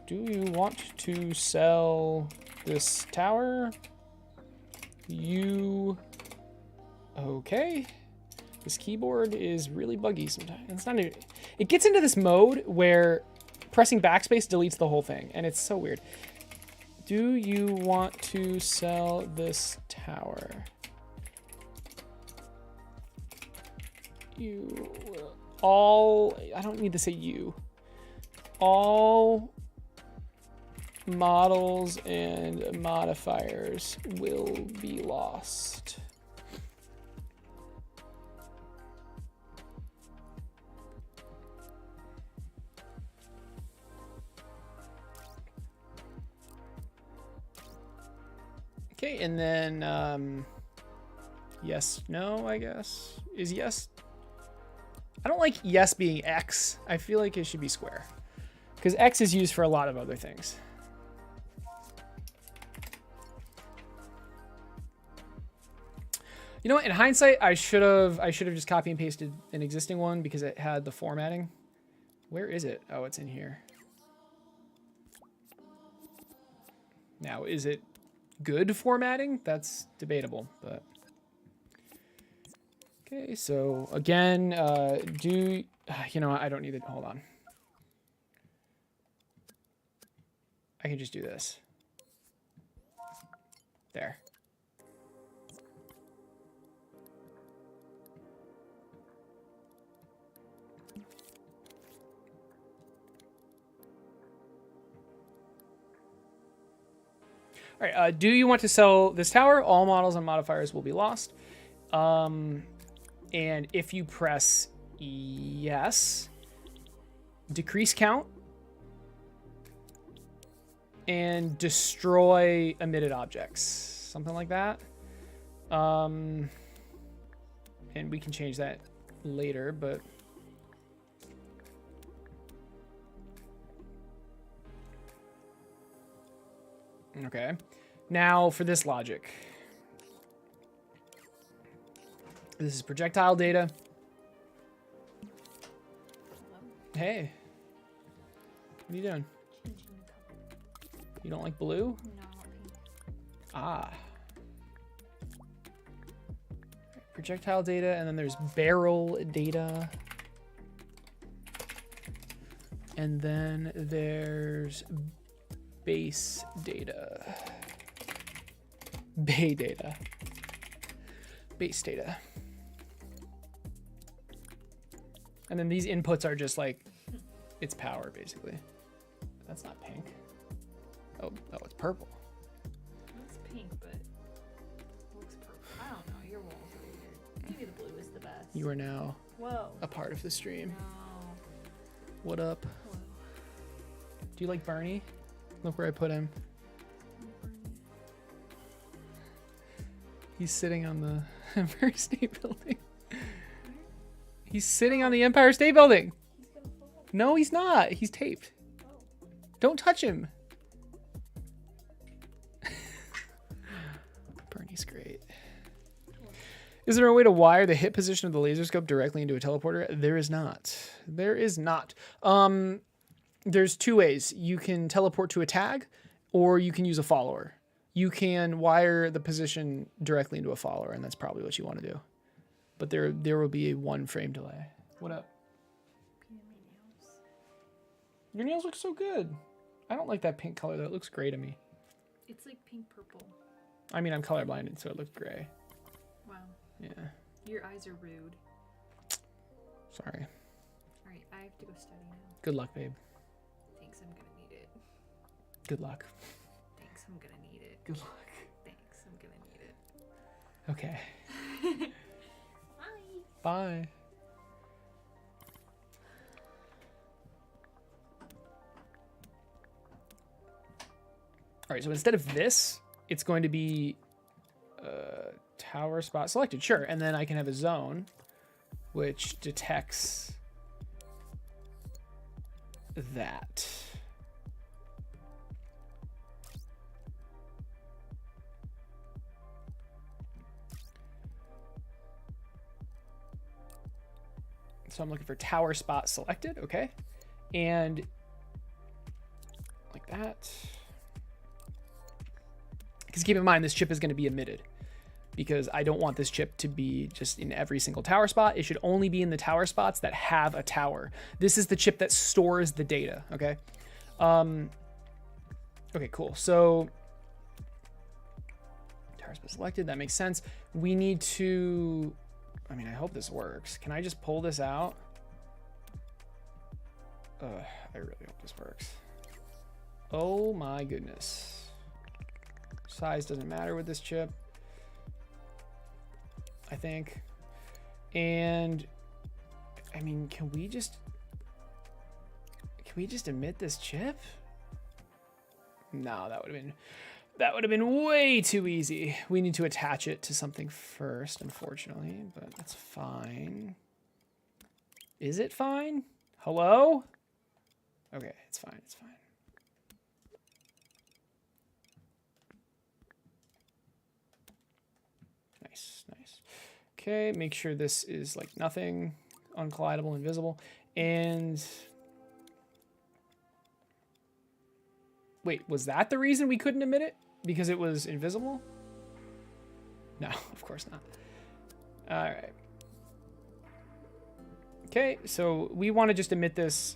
want to sell this tower? Okay. This keyboard is really buggy sometimes. It's not. It gets into this mode where pressing backspace deletes the whole thing, and it's so weird. Do you want to sell this tower? I don't need to say you. All models and modifiers will be lost. Okay, and then yes, no, I guess. Is yes? I don't like yes being X. I feel like it should be square. Because X is used for a lot of other things. You know what? In hindsight, I should have just copy and pasted an existing one because it had the formatting. Where is it? Oh, it's in here. Now, is it good formatting. That's debatable, but okay. So again, you know what? I don't need it. Hold on. I can just do this. There. All right, do you want to sell this tower? All models and modifiers will be lost. And if you press yes, decrease count, and destroy emitted objects. Something like that. And we can change that later, but... Okay. Now for this logic. This is projectile data. Hey. What are you doing? You don't like blue? No, pink. Ah. Projectile data, and then there's barrel data. And then there's base data. Bay data. Base data. And then these inputs are just like its power, basically. That's not pink. Oh, it's purple. Looks pink, but looks purple. I don't know. Your walls are weird. Maybe the blue is the best. You are now Whoa. a part of the stream. No. What up? Hello. Do you like Bernie? Look where I put him. He's sitting on the Empire State Building. He's sitting on the Empire State Building. He's gonna fall. No, he's not. He's taped. Oh. Don't touch him. Bernie's great. Is there a way to wire the hit position of the laser scope directly into a teleporter? There is not. There is not. There's two ways. You can teleport to a tag, or you can use a follower. You can wire the position directly into a follower, and that's probably what you want to do. But there will be a 1 frame delay. What up? Painted my nails. Your nails look so good. I don't like that pink color, though. It looks gray to me. It's like pink purple. I mean, I'm colorblinded, so it looks gray. Wow. Yeah. Your eyes are rude. Sorry. Alright, I have to go study now. Good luck, babe. Thanks, I'm gonna need it. Good luck. Thanks, I'm gonna need it. Good luck. Thanks, I'm gonna need it. Okay. Bye. Bye. All right, so instead of this, it's going to be tower spot selected. Sure, and then I can have a zone which detects that. So I'm looking for tower spot selected, okay? And like that. Because keep in mind, this chip is going to be emitted because I don't want this chip to be just in every single tower spot. It should only be in the tower spots that have a tower. This is the chip that stores the data, okay? Okay, cool. So tower spot selected, that makes sense. We need to... I mean, I hope this works. Can I just pull this out? I really hope this works. Oh my goodness. Size doesn't matter with this chip, I think. And I mean, can we just emit this chip? No, that would have been way too easy. We need to attach it to something first, unfortunately, but that's fine. Is it fine? Hello? Okay, it's fine, it's fine. Nice, nice. Okay, make sure this is like nothing, uncollidable, invisible. And wait, was that the reason we couldn't emit it? Because it was invisible? No, of course not. All right. Okay, so we want to just emit this.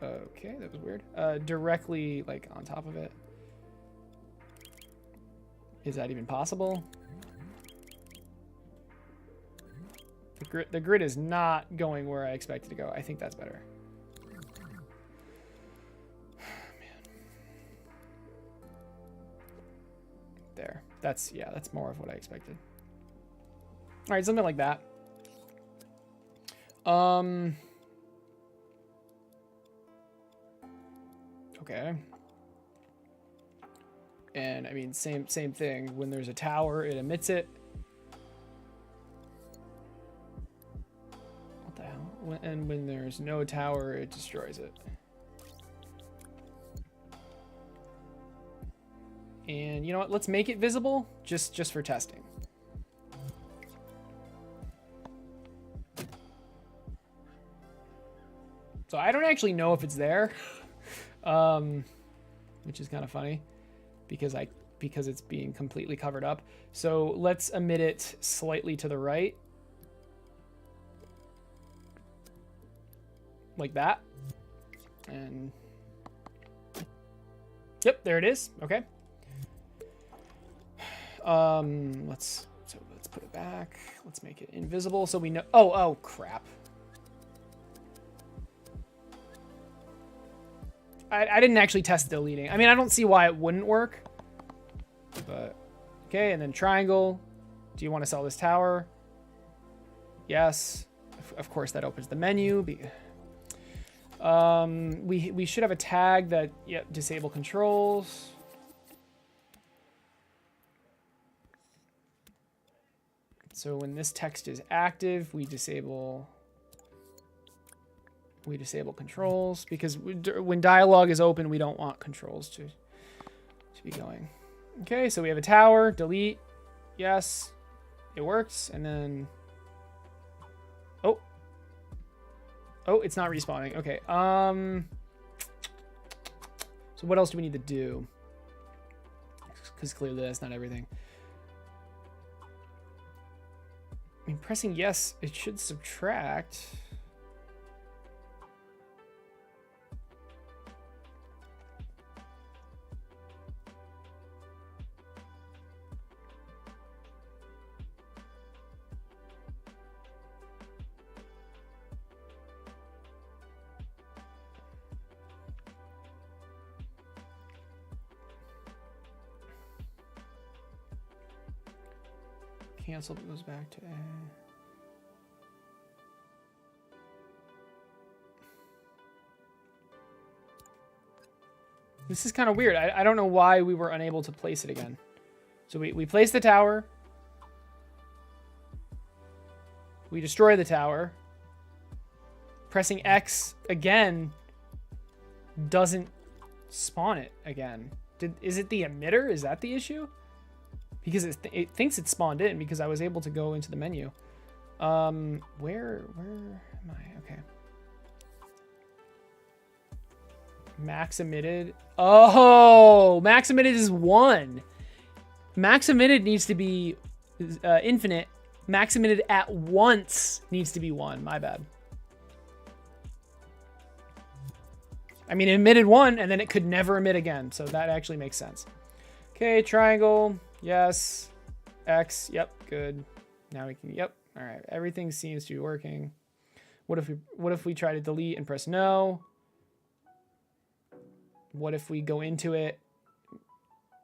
Okay, that was weird. Directly, like, on top of it. Is that even possible? The grid is not going where I expect it to go. I think that's better. There. That's more of what I expected. All right, something like that. Okay. And I mean, same thing. When there's a tower, it emits it. What the hell? And when there's no tower, it destroys it. And you know what? Let's make it visible just for testing. So I don't actually know if it's there, which is kind of funny because it's being completely covered up. So let's emit it slightly to the right, like that. And yep, there it is. Okay. Let's put it back. Let's make it invisible so we know. Oh crap. I didn't actually test deleting. I mean, I don't see why it wouldn't work. But okay, and then triangle. Do you want to sell this tower? Yes. Of course, that opens the menu. We should have a tag that disable controls. So when this text is active, we disable controls, because when dialogue is open, we don't want controls to be going. Okay, so we have a tower, delete, yes, it works, and then, oh, it's not respawning. Okay, so what else do we need to do? Because clearly that's not everything. I mean, pressing yes, it should subtract. Cancel goes back to A. This is kind of weird. I don't know why we were unable to place it again. So we place the tower. We destroy the tower. Pressing X again doesn't spawn it again. Is it the emitter? Is that the issue? Because it thinks it's spawned in because I was able to go into the menu. Where am I? Okay. Max emitted. Oh, max emitted is 1. Max emitted needs to be infinite. Max emitted at once needs to be 1. My bad. I mean, it emitted 1 and then it could never emit again. So that actually makes sense. Okay, triangle. Yes. X. Yep. Good. Now we can. Yep. All right. Everything seems to be working. What if we try to delete and press no? What if we go into it?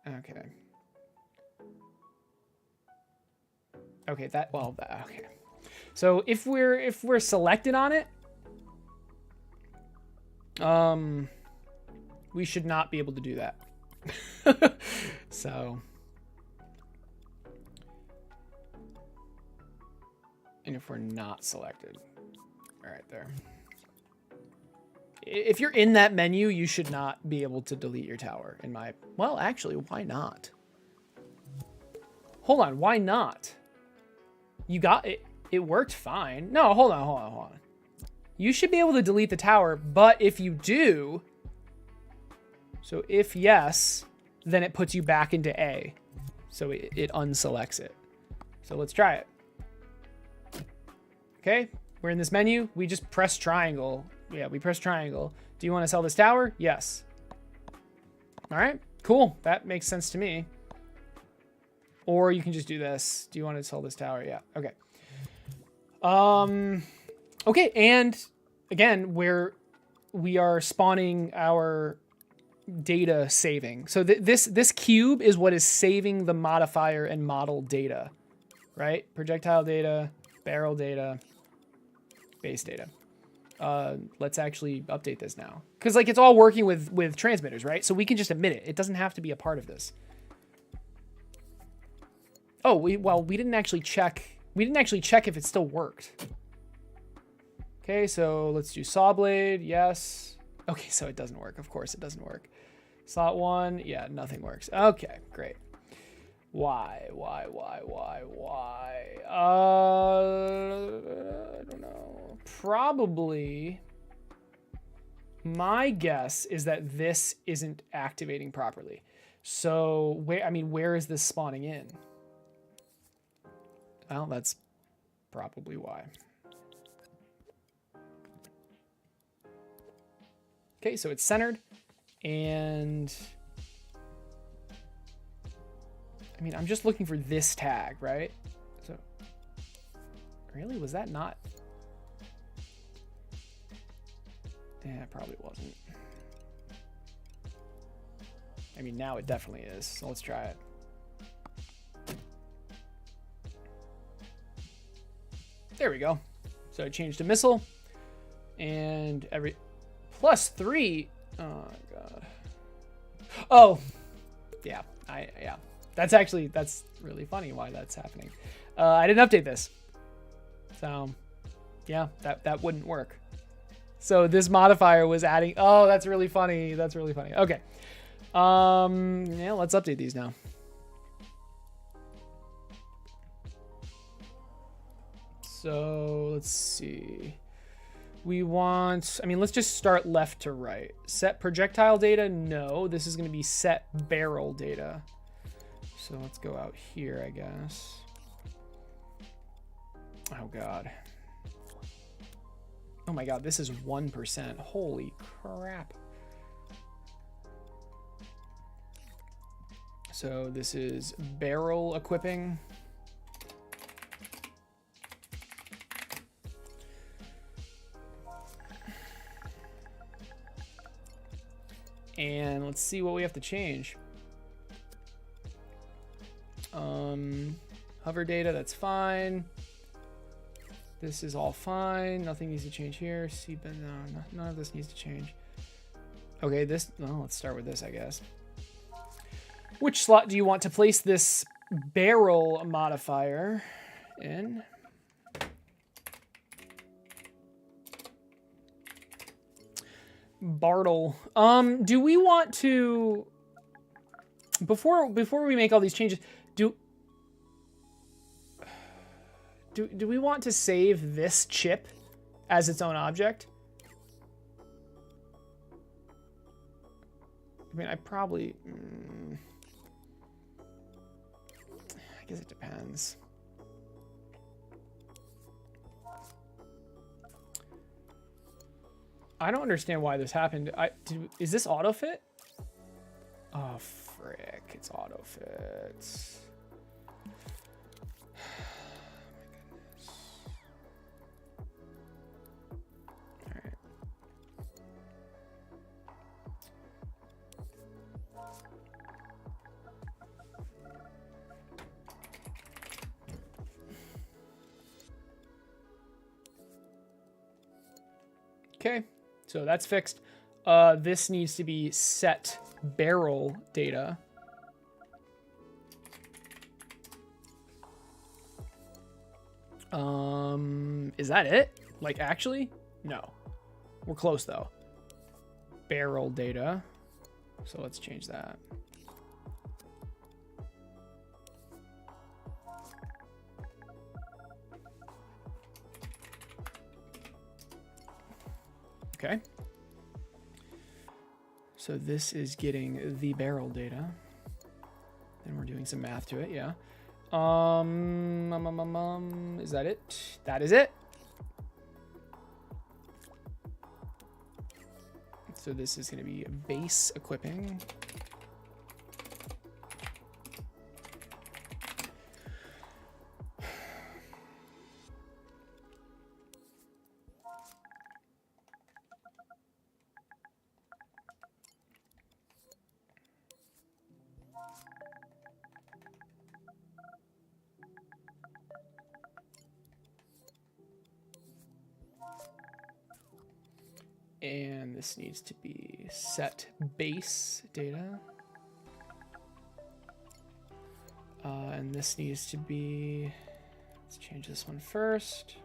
Okay. Okay. Okay. So if we're selected on it, we should not be able to do that. So. And if we're not selected, all right, there. If you're in that menu, you should not be able to delete your tower. Well, actually, why not? Hold on, why not? You got it. It worked fine. No, hold on. You should be able to delete the tower, but if you do, So if yes, then it puts you back into A. So it unselects it. So let's try it. Okay, we're in this menu. We just press triangle. Yeah, we press triangle. Do you want to sell this tower? Yes. All right, cool. That makes sense to me. Or you can just do this. Do you want to sell this tower? Yeah, okay. Okay, and again, we are spawning our data saving. So this cube is what is saving the modifier and model data, right? Projectile data, barrel data, base data. Let's actually update this now, because like it's all working with transmitters, right? So we can just admit it. It doesn't have to be a part of this. Oh, we didn't actually check. We didn't actually check if it still worked. Okay, so let's do saw blade. Yes. Okay, so it doesn't work. Of course it doesn't work. Slot 1. Yeah, nothing works. Okay, great. Why? I don't know. Probably. My guess is that this isn't activating properly. So where is this spawning in? Well, that's probably why. Okay, so it's centered, and I mean, I'm just looking for this tag, right? So, really, was that not? Yeah, it probably wasn't. I mean, now it definitely is, so let's try it. There we go. So I changed to missile, and every +3. Oh god. Oh, yeah. Yeah. That's really funny why that's happening. I didn't update this, so yeah, that wouldn't work. So this modifier was adding. Oh, that's really funny. That's really funny. Okay. Yeah, let's update these now. So let's see. We want, I mean, let's just start left to right. Set projectile data? No, this is going to be set barrel data. So let's go out here, I guess. Oh, God. Oh, my God, this is 1%. Holy crap. So this is barrel equipping. And let's see what we have to change. Hover data, that's fine. This is all fine. Nothing needs to change here. No, none of this needs to change. Okay, this, well, let's start with this, I guess. Which slot do you want to place this barrel modifier in? Bartle. Do we want to, before we make all these changes, do we want to save this chip as its own object? I mean, I probably, I guess it depends. I don't understand why this happened. Is this autofit? Oh, frick. It's autofit. Oh, my goodness. All right. Okay. So that's fixed. This needs to be set barrel data. Is that it? Like, actually? No. We're close, though. Barrel data. So let's change that. Okay. So this is getting the barrel data. And we're doing some math to it, yeah. Is that it? That is it. So this is going to be base equipping. And this needs to be set base data. And this needs to be, let's change this one first.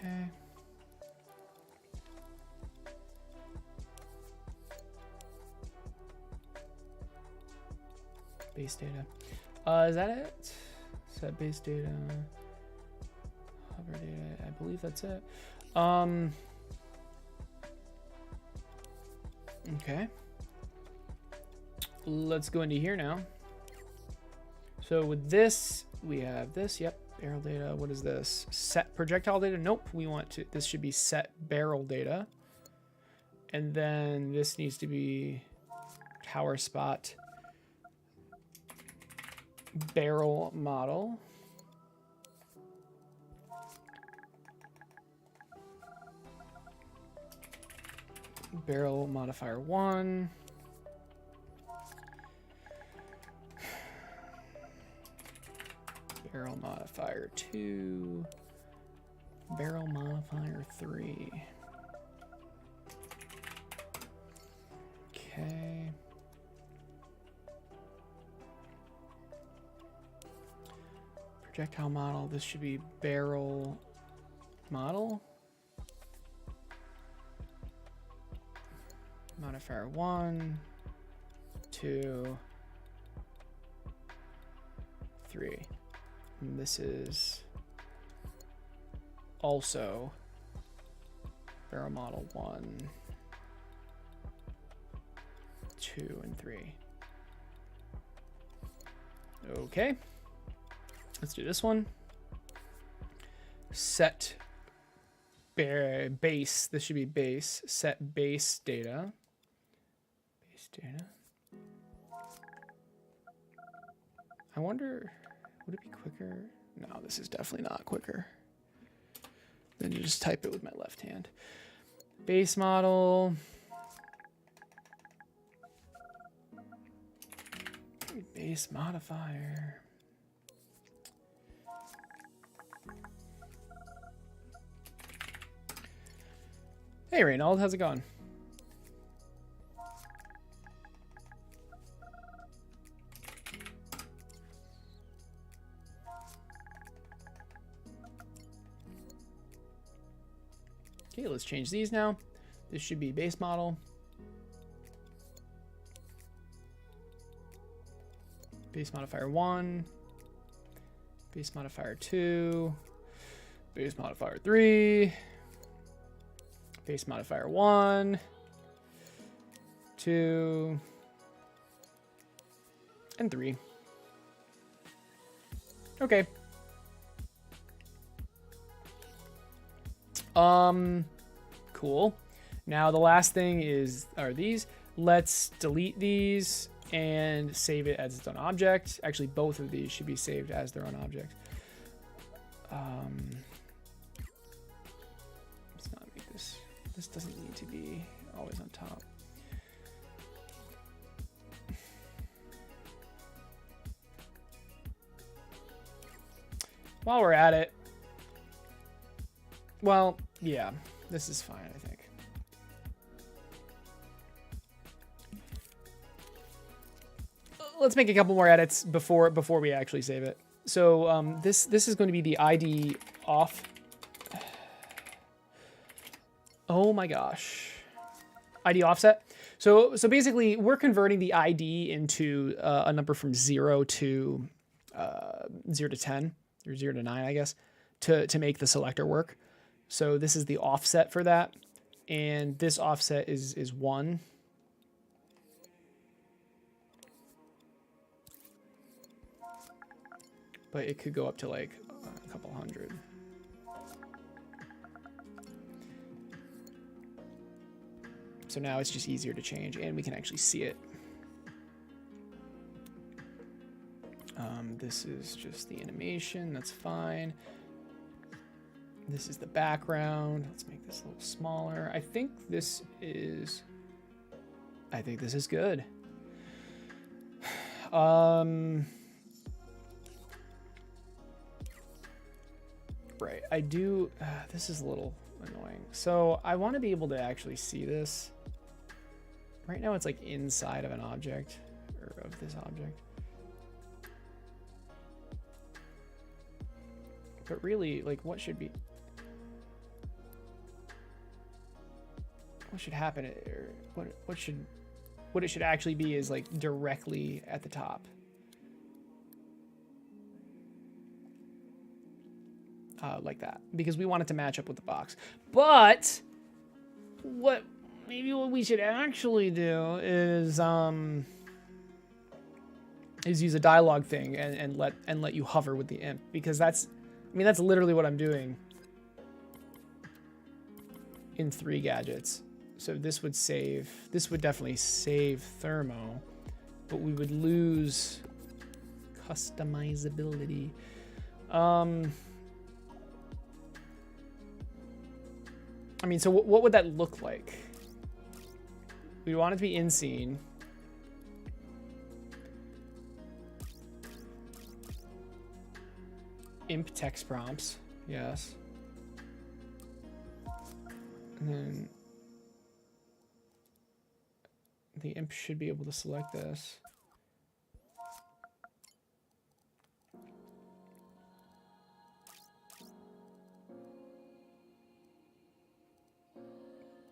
Okay. Base data. Is that it? Set base data. Hover data. I believe that's it. Okay. Let's go into here now. So with this, we have this. Yep. Barrel data. What is this? Set projectile data? Nope. We want to, this should be set barrel data. And then this needs to be tower spot barrel model. Barrel modifier 1. Barrel modifier 2. Barrel modifier 3. Okay. Projectile model. This should be barrel model. Modifier 1, 2, 3. And this is also barrel model 1, 2, and 3. Okay. Let's do this one. Set base. This should be base. Set base data. Base data. I wonder, would it be quicker? No, this is definitely not quicker than to just type it with my left hand. Base model. Base modifier. Hey, Reynold, how's it going? Okay, let's change these now. This should be base model. Base modifier 1. Base modifier 2. Base modifier 3. Base modifier 1, 2, and 3. Okay. Cool. Now the last thing are these. Let's delete these and save it as its own object. Actually, both of these should be saved as their own object. Let's not make this. This doesn't need to be always on top. While we're at it, well, yeah, this is fine, I think. Let's make a couple more edits before we actually save it. So this is going to be the ID off. Oh my gosh. ID offset. So basically, we're converting the ID into a number from 0 to 0 to 10, or 0 to 9, I guess, to make the selector work. So this is the offset for that. And this offset is 1. But it could go up to like a couple hundred. So now it's just easier to change, and we can actually see it. This is just the animation. That's fine. This is the background. Let's make this a little smaller. I think this is good. Right. I do. This is a little annoying. So I want to be able to actually see this. Right now it's like inside of an object, or of this object. But really, like, what should happen, or what it should actually be is like directly at the top. Like that, because we want it to match up with the box. But maybe what we should actually do is use a dialogue thing and let you hover with the imp, because that's literally what I'm doing in 3 gadgets. So this would definitely save thermo, but we would lose customizability. I mean, so what would that look like? We want it to be in scene. Imp text prompts, yes. And then the imp should be able to select this.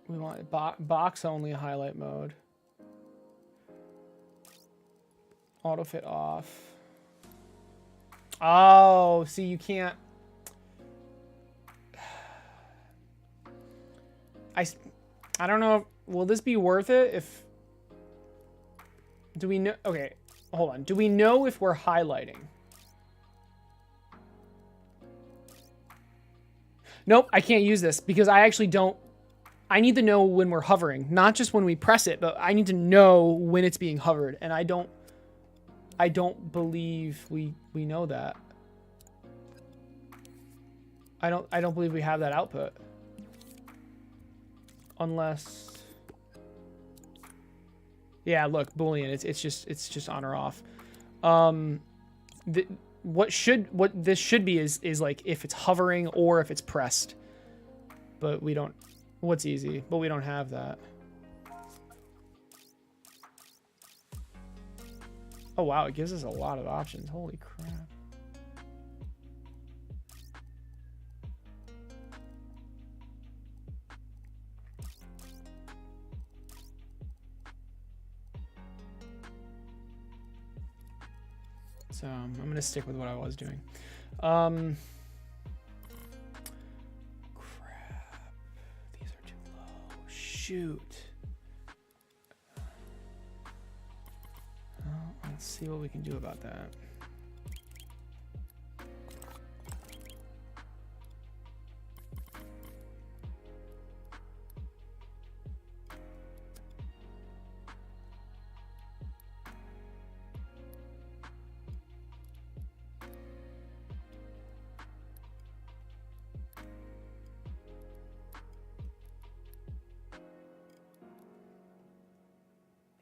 We want box only highlight mode. Auto fit off. Oh, see, you can't. I don't know. Will this be worth it if? Do we know? Okay, hold on. Do we know if we're highlighting? Nope, I can't use this because I actually don't. I need to know when we're hovering, not just when we press it, but I need to know when it's being hovered, and I don't believe we know that. I don't believe we have that output. Unless, yeah, look, Boolean, it's just on or off. What this should be is like if it's hovering or if it's pressed. But we don't. What's easy? But we don't have that. Oh wow, it gives us a lot of options. Holy crap. So I'm gonna stick with what I was doing. Crap. These are too low. Shoot. Well, let's see what we can do about that.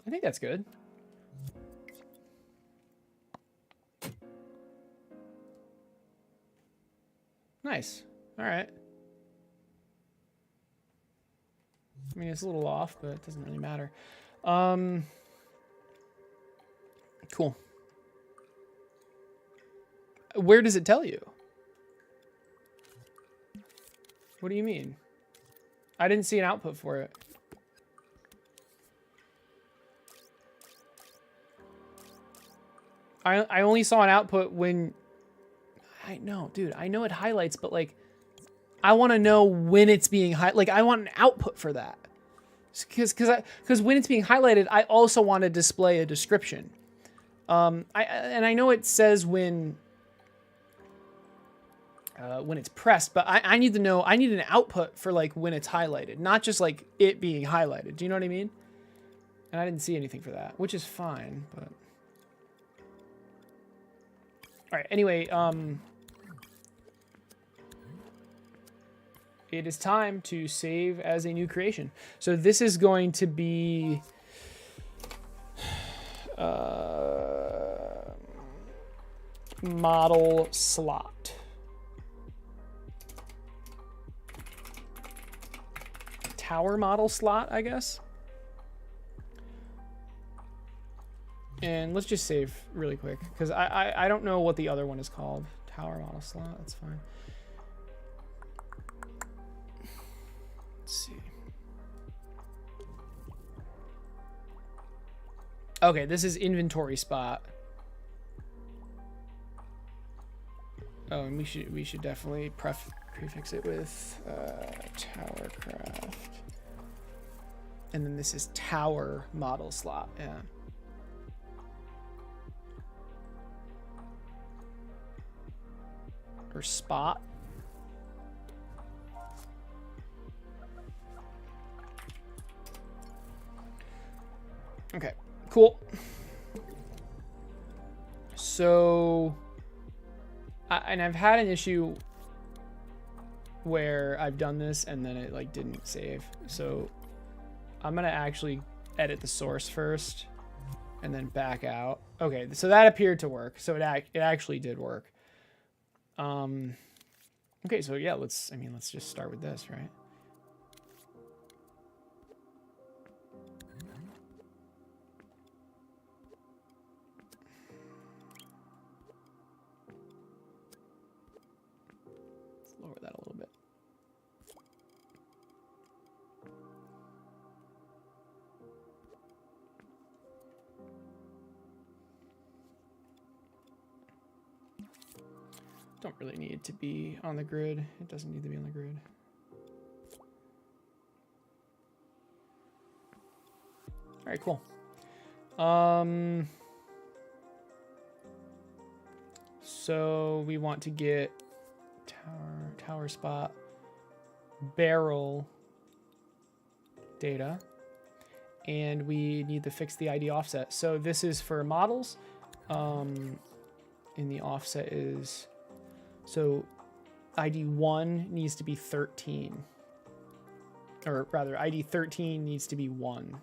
I think that's good. Nice. All right. I mean, it's a little off, but it doesn't really matter. Cool. Where does it tell you? What do you mean? I didn't see an output for it. I only saw an output when... I know, dude. I know it highlights, but, like, I want to know when it's being like, I want an output for that. Because when it's being highlighted, I also want to display a description. And I know it says when it's pressed, but I need to know, I need an output for, like, when it's highlighted, not just, like, it being highlighted. Do you know what I mean? And I didn't see anything for that, which is fine, but... All right, anyway, it is time to save as a new creation. So this is going to be model slot. Tower model slot, I guess. And let's just save really quick, because I don't know what the other one is called. Tower model slot, that's fine. Let's see. Okay, this is inventory spot. Oh, and we should definitely prefix it with Towercraft. And then this is tower model slot, yeah. Or spot. Okay, cool. So, and I've had an issue where I've done this and then it, like, didn't save. So I'm gonna actually edit the source first and then back out. Okay, so that appeared to work. So it actually did work. Okay, so yeah, let's just start with this, right? Let's lower that a little bit. Don't really need to be on the grid. It doesn't need to be on the grid. All right, cool. So we want to get tower spot barrel data, and we need to fix the ID offset. So this is for models, and the offset is, so ID 1 needs to be 13, or rather ID 13 needs to be 1.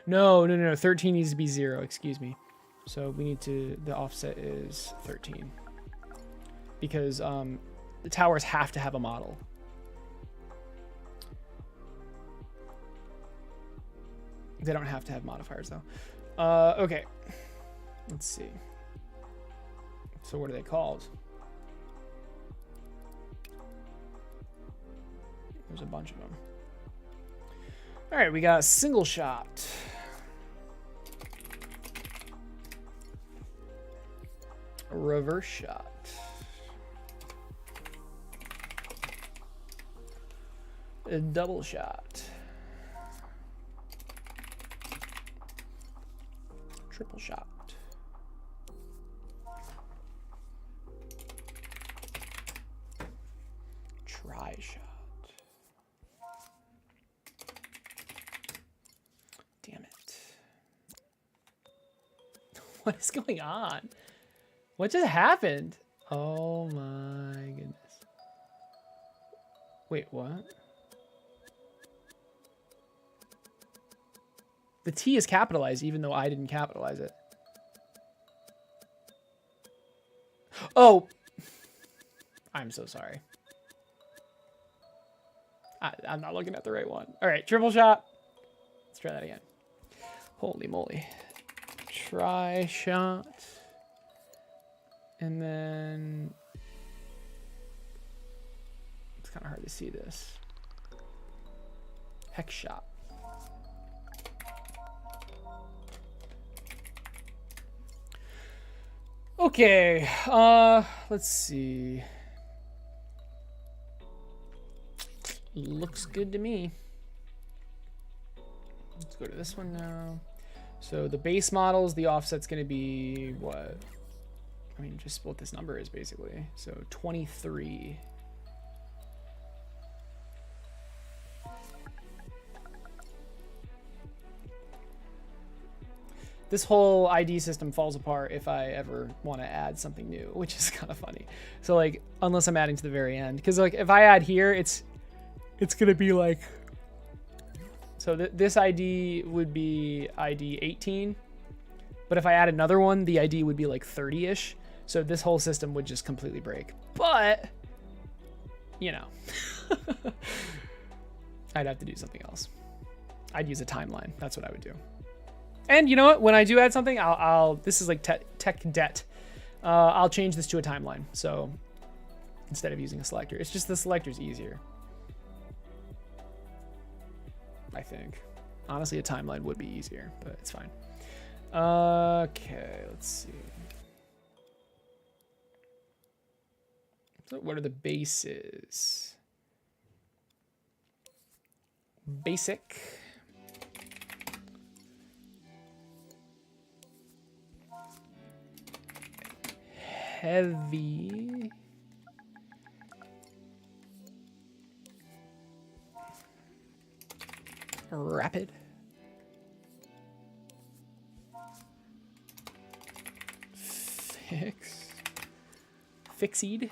No, 13 needs to be 0, excuse me. So we need to, the offset is 13. Because the towers have to have a model. They don't have to have modifiers though. Okay, let's see. So what are they called? There's a bunch of them. All right, we got a single shot. A reverse shot. A double shot. Triple shot. Try shot. Damn it. What is going on? What just happened? Oh my goodness. Wait, what? The T is capitalized even though I didn't capitalize it. Oh, I'm so sorry. I'm not looking at the right one. All right, triple shot. Let's try that again. Holy moly. Try shot. And then it's kind of hard to see this. Hex shot. Okay, let's see. Looks good to me. Let's go to this one now. So the base models, the offset's going to be what? I mean, just what this number is basically. So 23. This whole ID system falls apart if I ever want to add something new, which is kind of funny. So like, unless I'm adding to the very end, because like if I add here, it's gonna be like, so this ID would be ID 18, but if I add another one, the ID would be like 30-ish. So this whole system would just completely break. But you know, I'd have to do something else. I'd use a timeline. That's what I would do. And you know what? When I do add something, I'll this is like tech debt. I'll change this to a timeline. So instead of using a selector, it's just the selector's easier. I think. Honestly, a timeline would be easier, but it's fine. Okay, let's see. So what are the bases? Basic. Heavy. Rapid. Fix. Fixied.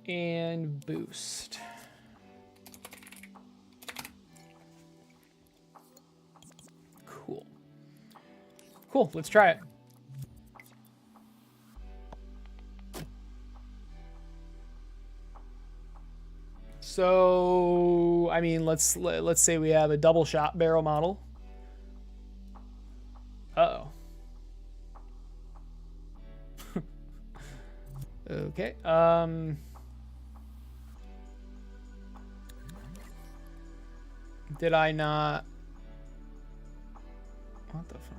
And boost. Cool. Cool, let's try it. So, I mean, let's say we have a double shot barrel model. Uh-oh. Okay. Did I not? What the fuck?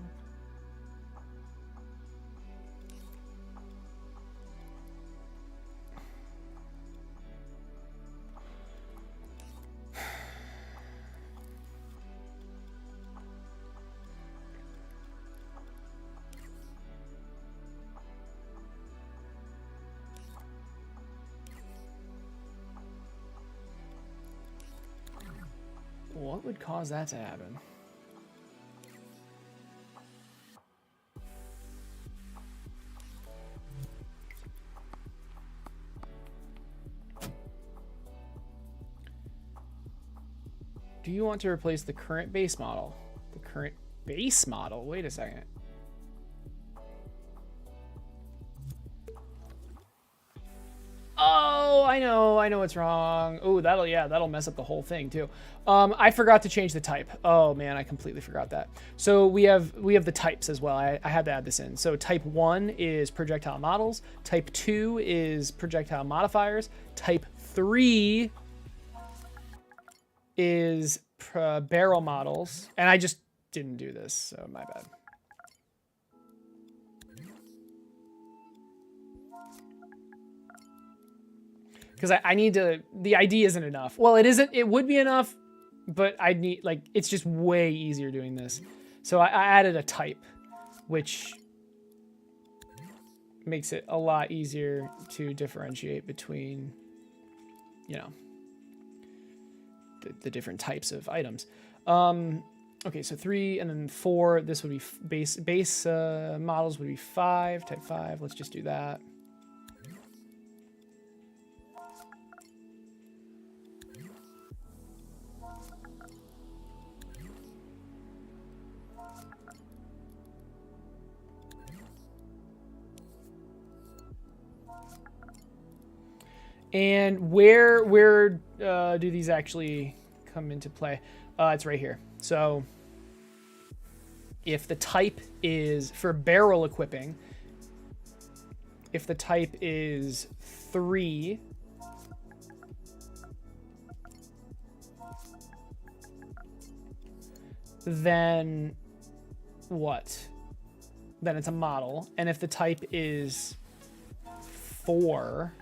What would cause that to happen? Do you want to replace the current base model? The current base model? Wait a second. Oh, I know what's wrong. Oh, that'll mess up the whole thing too. I forgot to change the type. Oh man, I completely forgot that. So we have the types as well. I had to add this in. So type 1 is projectile models. Type 2 is projectile modifiers. Type 3 is barrel models. And I just didn't do this, so my bad. Because I need to, the ID isn't enough. Well, it isn't, it would be enough, but I need, like, it's just way easier doing this. So I added a type, which makes it a lot easier to differentiate between, you know, the different types of items. Okay, so 3 and then 4, this would be base models would be 5, type 5. Let's just do that. And where do these actually come into play? It's right here. So if the type is for barrel equipping, If the type is 3, then what? Then it's a model. And if the type is 4,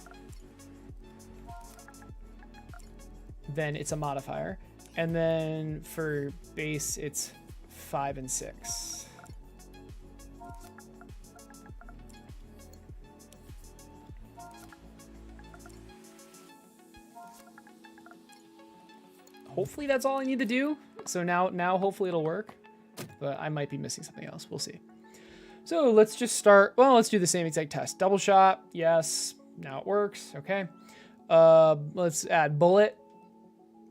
then it's a modifier. And then for base, it's 5 and 6. Hopefully that's all I need to do. So now hopefully it'll work, but I might be missing something else. We'll see. So let's just start. Well, let's do the same exact test. Double shot. Yes. Now it works. Okay. Let's add bullet.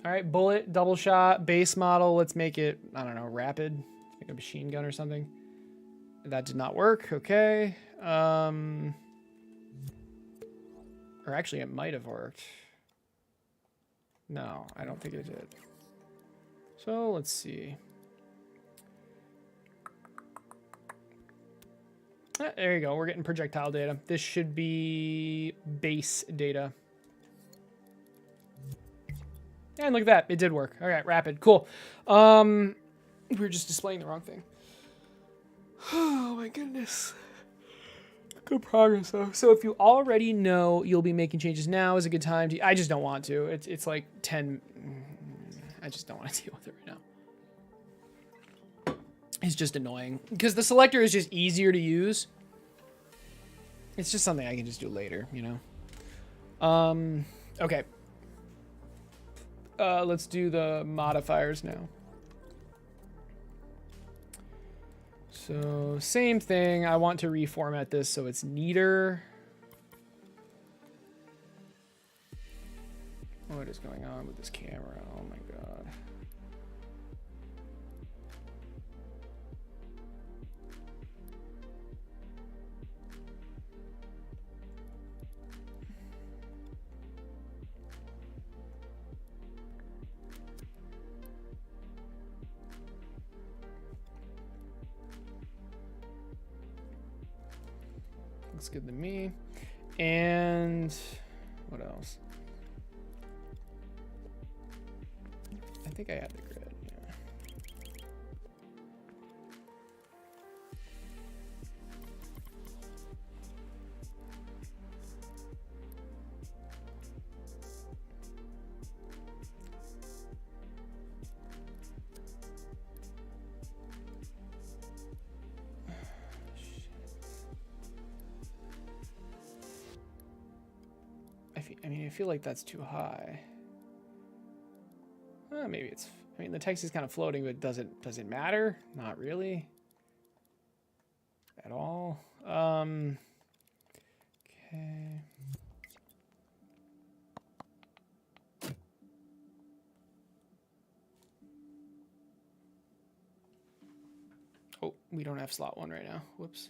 All right. Bullet, double shot, base model. Let's make it, I don't know, rapid, like a machine gun or something. That did not work. Okay. Or actually it might have worked. No, I don't think it did. So let's see. There you go. We're getting projectile data. This should be base data. And look at that. It did work. All right, rapid. Cool. We're just displaying the wrong thing. Oh my goodness. Good progress though. So if you already know you'll be making changes, now is a good time to. I just don't want to. It's like 10. I just don't want to deal with it right now. It's just annoying because the selector is just easier to use. It's just something I can just do later, you know. Okay. Let's do the modifiers now. So same thing. I want to reformat this so it's neater. What is going on with this camera? Oh my god. Looks good to me. And what else? I think I have the grid. Yeah. I feel like that's too high. Maybe it's. I mean, the text is kind of floating, but does it matter? Not really. At all. Okay. Oh, we don't have slot 1 right now. Whoops.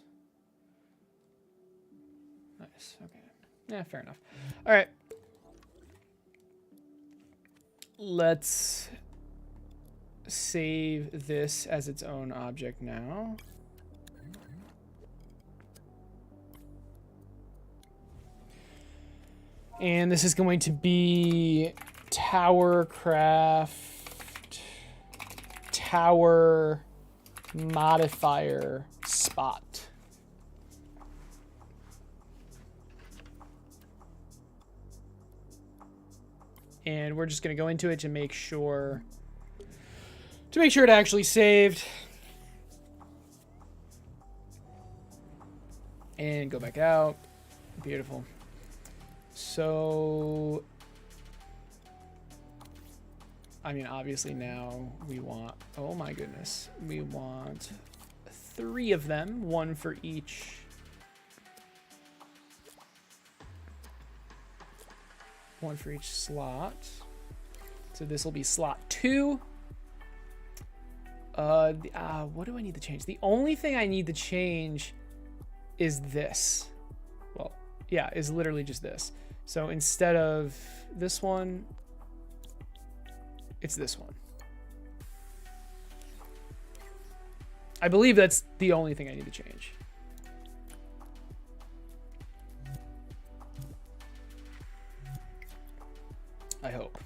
Nice. Okay. Yeah, fair enough. All right. Let's save this as its own object now. And this is going to be Towercraft tower modifier spot. And we're just going to go into it to make sure it actually saved. And go back out. Beautiful. So, I mean, obviously now we want, oh my goodness, we want 3 of them, 1 for each. One for each slot. So this will be slot 2. What do I need to change? The only thing I need to change is this. Well, yeah, is literally just this. So instead of this one, it's this one. I believe that's the only thing I need to change. I hope.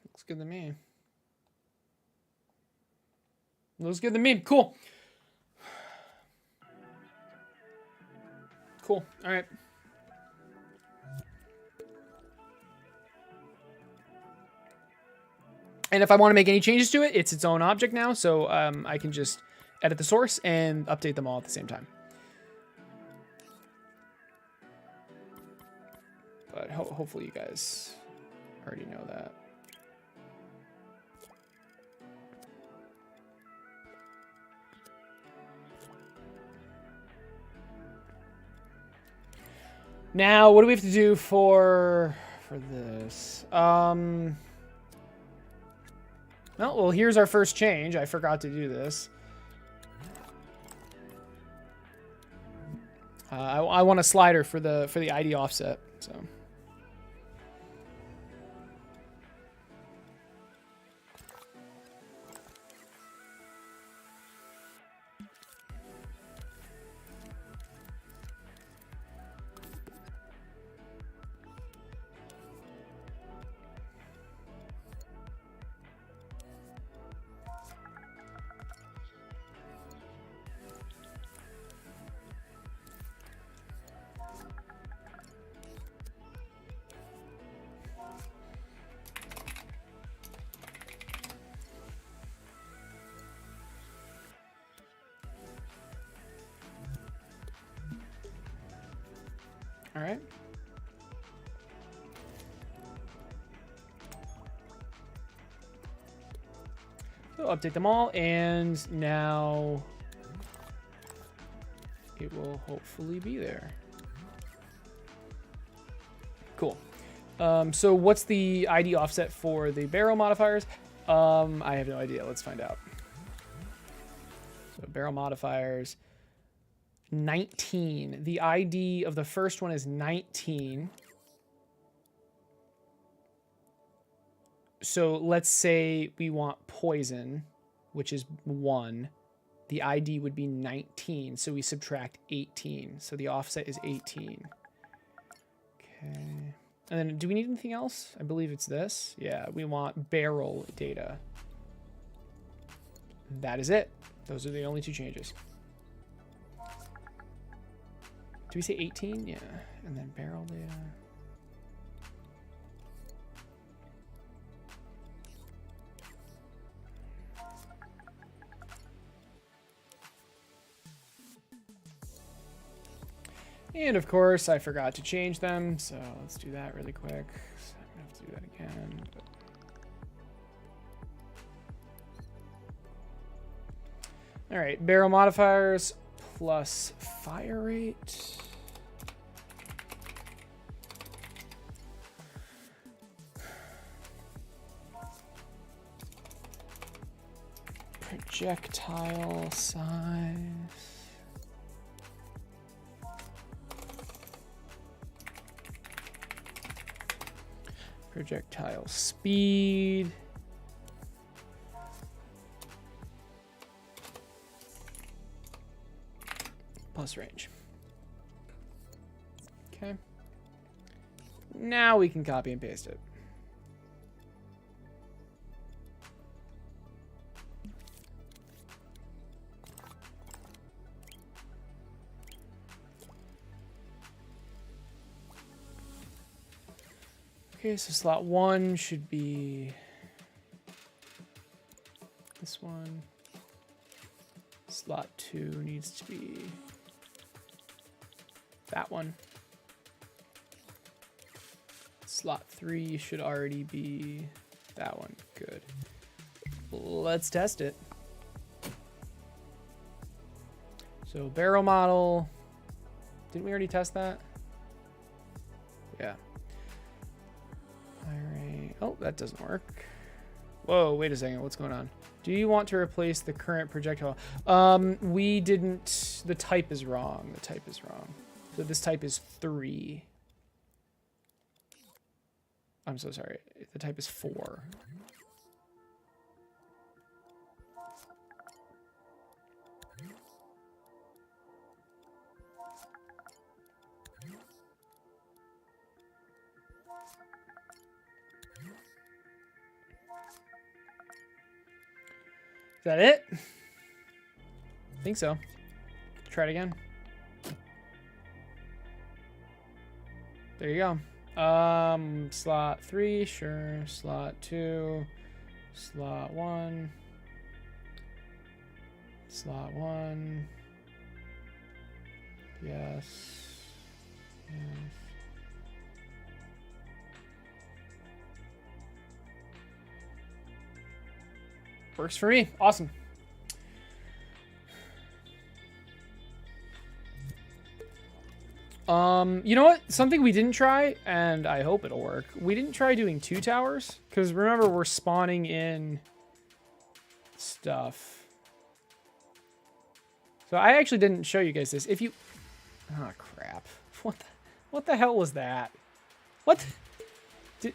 Looks good to me. Looks good to me. Cool. Cool. All right. And if I want to make any changes to it, it's its own object now, so I can just edit the source and update them all at the same time. But hopefully you guys already know that. Now, what do we have to do for this? Well, here's our first change. I forgot to do this. I want a slider for the ID offset. So. All right. So update them all, and now it will hopefully be there. Cool. So what's the ID offset for the barrel modifiers? I have no idea. Let's find out. So barrel modifiers. 19. The ID of the first one is 19. So let's say we want poison, which is 1. The ID would be 19. So we subtract 18. So the offset is 18. Okay. And then do we need anything else? I believe it's this. Yeah, we want barrel data. That is it. Those are the only 2 changes. Do we say 18? Yeah. And then barrel data. And of course, I forgot to change them. So let's do that really quick. So I'm going to have to do that again. All right. Barrel modifiers plus fire rate. Projectile size. Projectile speed. Plus range. Okay. Now we can copy and paste it. Okay, so slot 1 should be this one. Slot 2 needs to be that one. Slot 3 should already be that one. Good. Let's test it. So barrel model. Didn't we already test that? Yeah. Alright. Oh, that doesn't work. Whoa, wait a second. What's going on? Do you want to replace the current projectile? We didn't. The type is wrong. The type is wrong. So this type is 3. I'm so sorry. The type is 4. Is that it? I think so. Try it again. There you go. Slot 3, sure. Slot 2, slot 1, slot 1. Yes. Yes. Works for me. Awesome. You know what? Something we didn't try, and I hope it'll work. We didn't try doing 2 towers, because remember, we're spawning in stuff. So I actually didn't show you guys this. If you... Oh, crap. What the hell was that? What? Did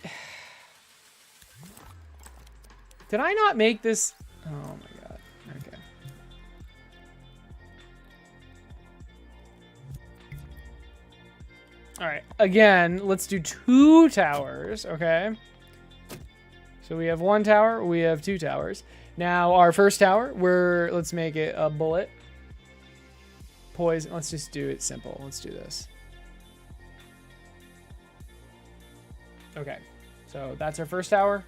I not make this? Oh, my God. Okay. All right, again, let's do 2 towers, okay? So we have 1 tower, we have 2 towers. Now our first tower, let's make it a bullet. Poison, let's just do it simple. Let's do this. Okay, so that's our first tower.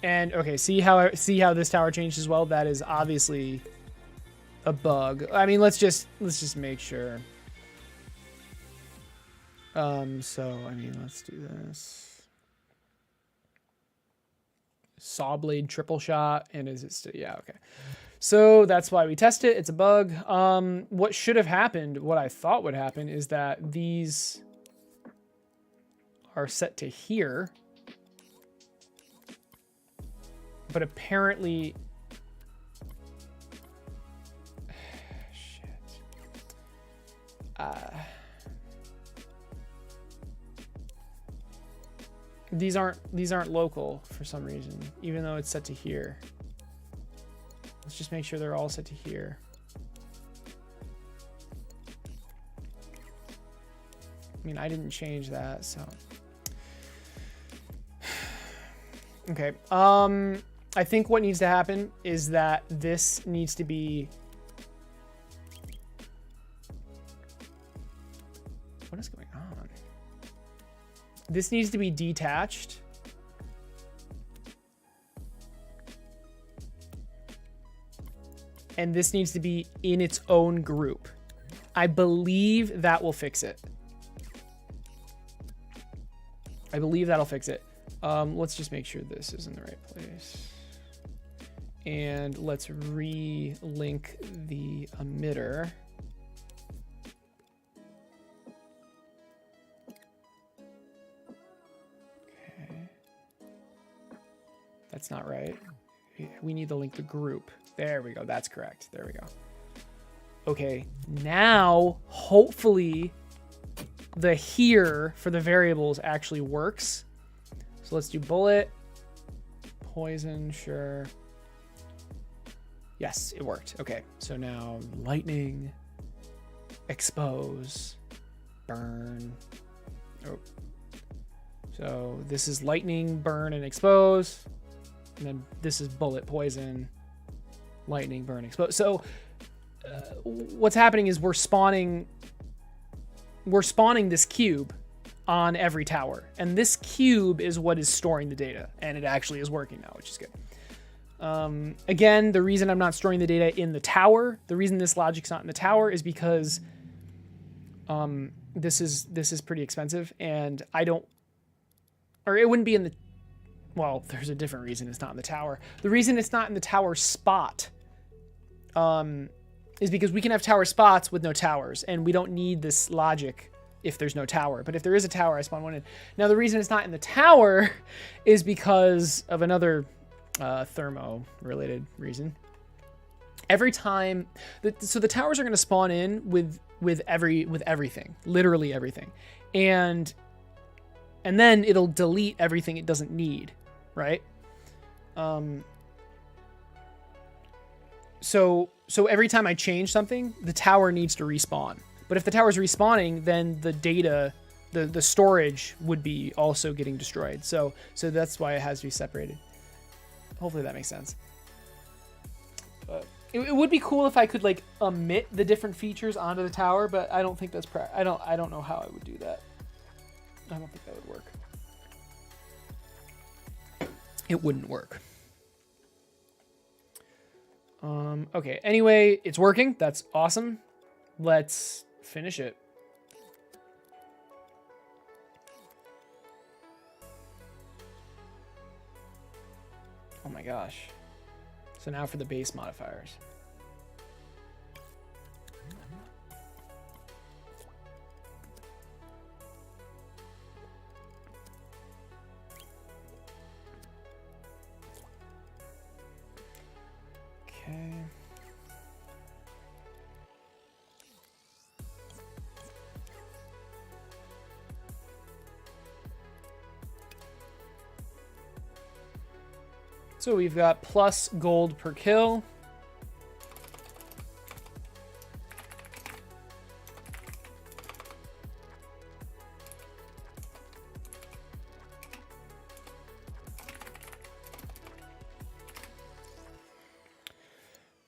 And okay, see how this tower changed as well? That is obviously a bug. I mean, let's just make sure. So, I mean, let's do this. Saw blade triple shot, and is it still, yeah, okay. So that's why we test it, it's a bug. What should have happened, what I thought would happen, is that these are set to here. But apparently... Shit. These aren't local for some reason, even though it's set to here. Let's just make sure they're all set to here. I mean, I didn't change that, so. Okay. I think what needs to happen is that this needs to be... What is going on? This needs to be detached. And this needs to be in its own group. I believe that will fix it. I believe that'll fix it. Let's just make sure this is in the right place. And let's re-link the emitter. Okay. That's not right. We need to link the group. There we go. That's correct. There we go. Okay. Now, hopefully, the here for the variables actually works. So let's do bullet, poison, sure. Yes, it worked. Okay, so now lightning, expose, burn. Oh. So this is lightning, burn, and expose. And then this is bullet, poison, lightning, burn, expose. So what's happening is we're spawning this cube on every tower. And this cube is what is storing the data. And it actually is working now, which is good. Again, the reason I'm not storing the data in the tower, the reason this logic's not in the tower is because this is pretty expensive, and I don't, or it wouldn't be in the, well, there's a different reason it's not in the tower. The reason it's not in the tower spot is because we can have tower spots with no towers, and we don't need this logic if there's no tower. But if there is a tower, I spawn one in. Now, the reason it's not in the tower is because of another thermo-related reason. Every time, so the towers are going to spawn in with everything, literally everything. And and then it'll delete everything it doesn't need, right? So every time I change something, the tower needs to respawn. But if the tower's respawning, then the data, the storage would be also getting destroyed. So that's why it has to be separated. Hopefully that makes sense. But it would be cool if I could like omit the different features onto the tower, but I don't think that's I don't know how I would do that. I don't think that would work. It wouldn't work. Okay, anyway, it's working. That's awesome. Let's finish it. Oh my gosh. So now for the base modifiers. Okay. So we've got plus gold per kill.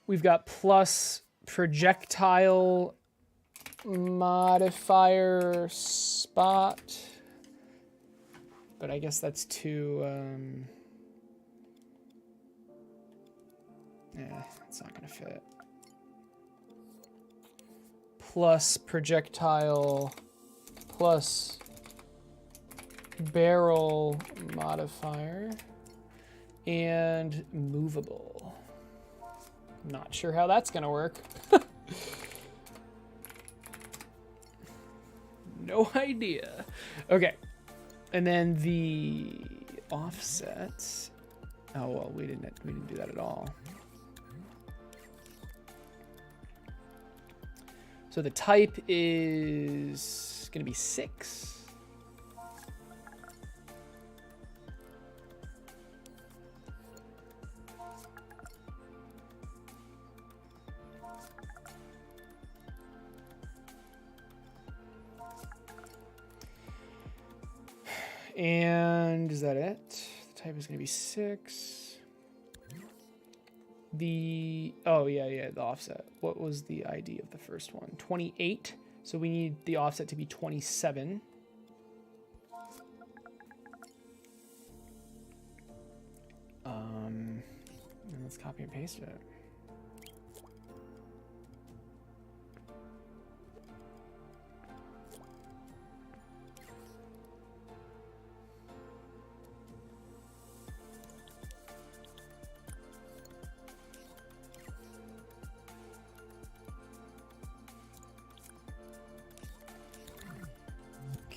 We've got plus projectile modifier spot. But I guess that's too... yeah, it's not going to fit. Plus projectile plus barrel modifier and movable. Not sure how that's going to work. No idea. Okay. And then the offset. Oh, well, we didn't do that at all. So the type is going to be 6. And is that it? The type is going to be 6. Oh yeah, the offset. What was the ID of the first one? 28. So we need the offset to be 27. And let's copy and paste it.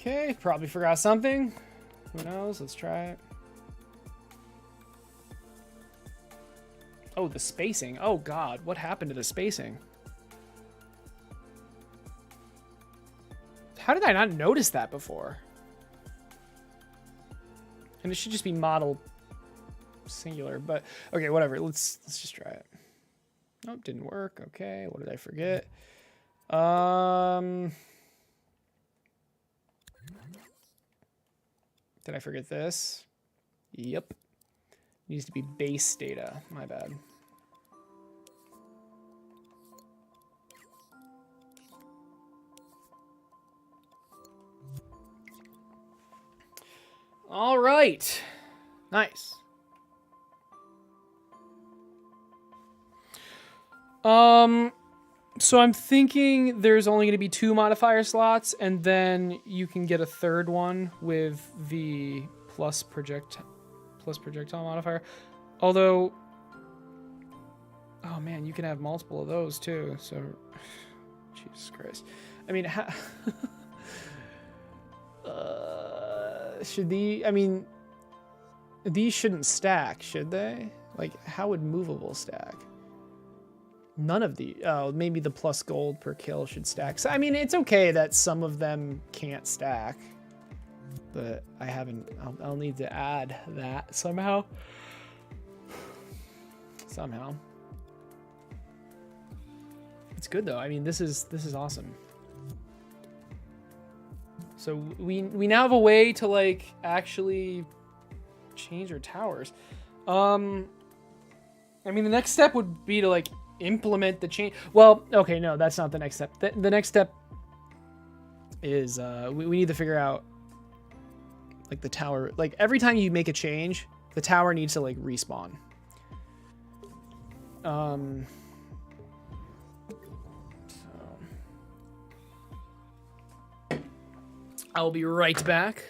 Okay, probably forgot something. Who knows? Let's try it. Oh, the spacing. Oh god, what happened to the spacing? How did I not notice that before? And it should just be model singular, but okay, whatever. Let's just try it. Nope, didn't work. Okay, what did I forget? Did I forget this? Yep. Needs to be base data. My bad. All right. Nice. So I'm thinking there's only going to be 2 modifier slots, and then you can get a third one with the plus projectile modifier. Although, oh man, you can have multiple of those too. So, Jesus Christ. I mean, these shouldn't stack, should they? Like, how would movable stack? None of the, oh, maybe the plus gold per kill should stack. So, I mean, it's okay that some of them can't stack. but I haven't. I'll need to add that somehow. Somehow. It's good though. I mean, this is awesome. So we now have a way to like actually change our towers. I mean, the next step would be to like implement the change. Well, okay, no, that's not the next step. The next step is we need to figure out like the tower. Like every time you make a change, the tower needs to like respawn. So I'll be right back.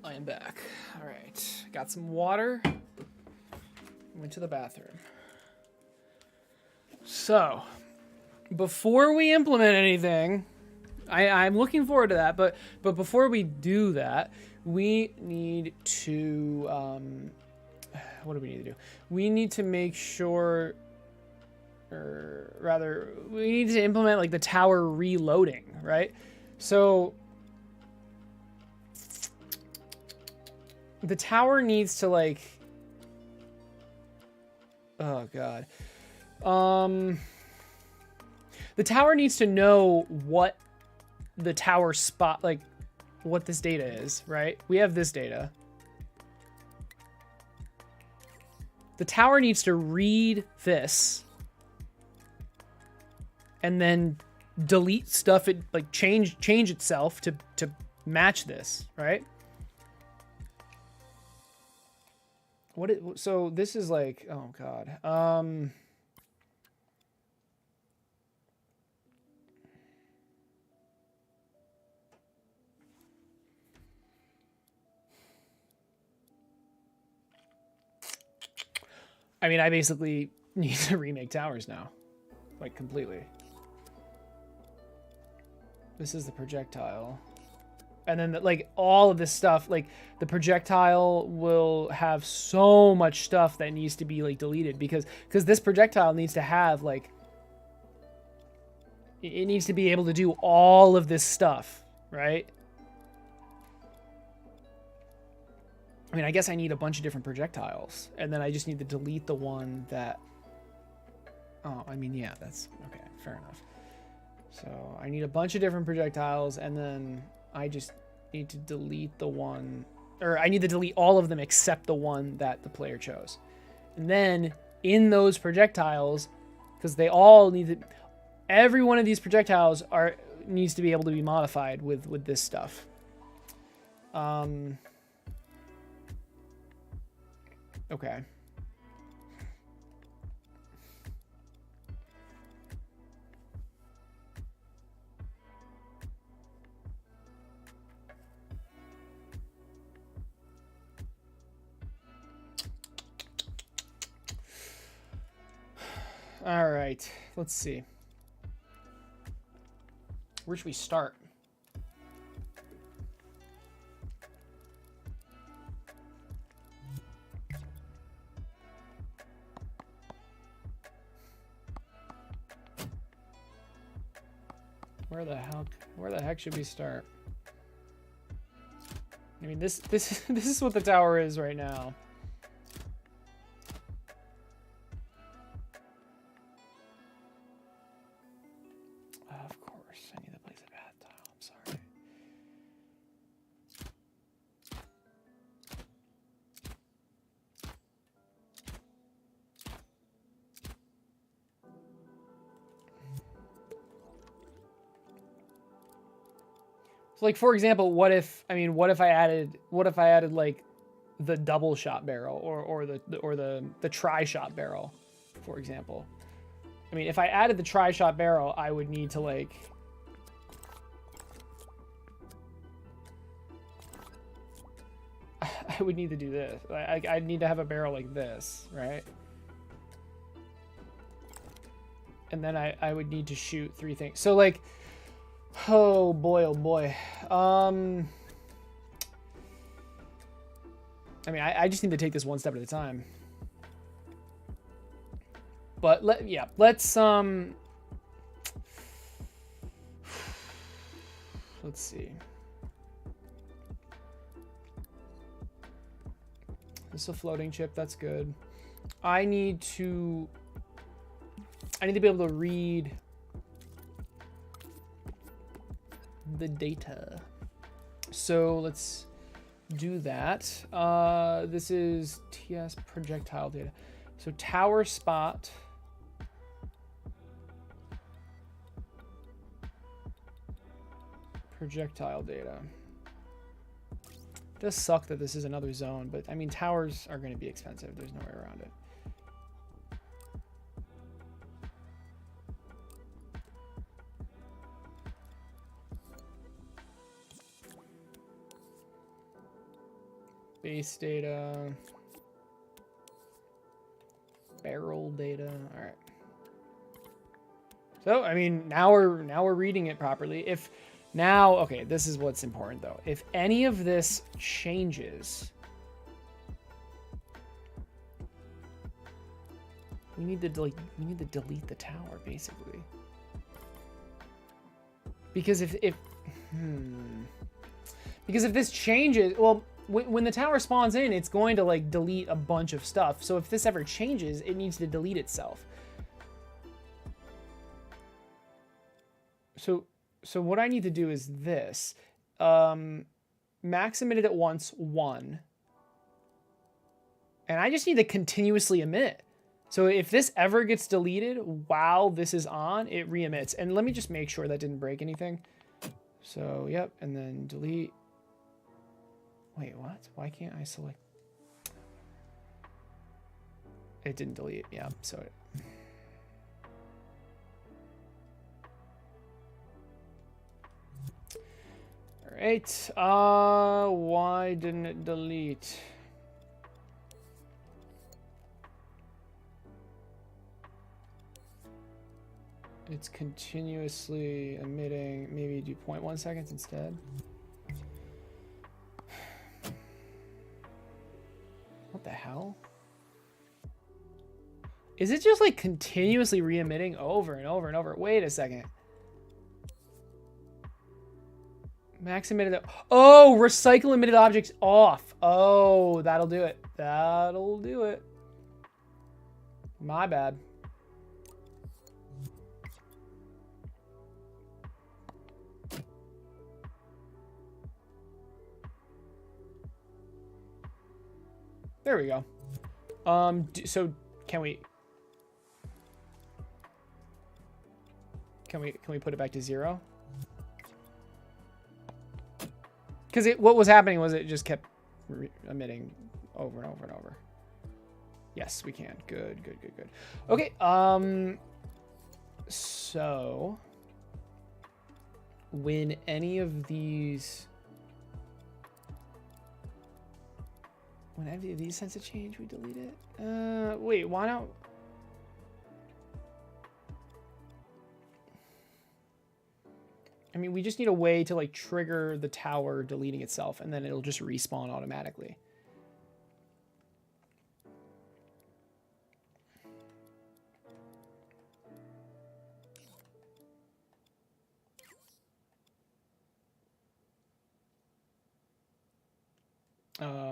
I am back. All right. Got some water. Went to the bathroom. So, before we implement anything, I'm looking forward to that, but before we do that, we need to, what do we need to do? We need to make sure, or rather, we need to implement like the tower reloading, right? So, the tower needs to like, oh god, the tower needs to know what the tower spot, like what this data is, right? We have this data. The tower needs to read this and then delete stuff, it like change itself to match this, right? So this is like, oh god. I mean, I basically need to remake towers now, like completely. This is the projectile. And then like all of this stuff, like the projectile will have so much stuff that needs to be like deleted because this projectile needs to have like, it needs to be able to do all of this stuff, right? I mean, I guess I need a bunch of different projectiles and then I just need to delete the one that, oh, I mean, yeah, that's okay. Fair enough. So I need a bunch of different projectiles and then I just need to delete the one, or I need to delete all of them except the one that the player chose. And then in those projectiles, because they all need to, every one of these projectiles needs to be able to be modified with this stuff. Okay. All right. Let's see. Where should we start? Where the heck should we start? I mean, this is what the tower is right now. Of course, I need to place a path tile. I'm sorry. So, like, for example, what if I added like the double shot barrel or the tri-shot barrel, for example. I mean, if I added the tri-shot barrel, I would need to like I would need to do this. I'd need to have a barrel like this, right? And then I would need to shoot 3 things. So like, oh boy, oh boy. I mean, I just need to take this one step at a time. But let's see. This is a floating chip, that's good. I need to be able to read the data. So let's do that. This is TS projectile data. So tower spot. Projectile data. It does suck that this is another zone, but I mean, towers are going to be expensive. There's no way around it. Base data. Barrel data. All right. So, I mean, now we're reading it properly. Okay, this is what's important though. If any of this changes, we need to delete the tower basically. Because if this changes, well, when the tower spawns in, it's going to like delete a bunch of stuff. So if this ever changes, it needs to delete itself. So what I need to do is this. Max emitted at once 1. And I just need to continuously emit. So if this ever gets deleted while this is on, it re-emits. And let me just make sure that didn't break anything. So, yep, and then delete. Wait, what? Why can't I select? It didn't delete, yeah, so it... All right, why didn't it delete? It's continuously emitting. Maybe do 0.1 seconds instead. What the hell? Is it just like continuously re-emitting over and over and over? Wait a second. Max emitted. Oh, recycle emitted objects off. Oh, that'll do it. That'll do it. My bad. There we go. So can we put it back to 0? Because what was happening was it just kept emitting over and over and over. Yes, we can. Good, good, good, good. Okay. So when any of these sense of change, we delete it. Wait, why not? I mean, we just need a way to like trigger the tower deleting itself, and then it'll just respawn automatically.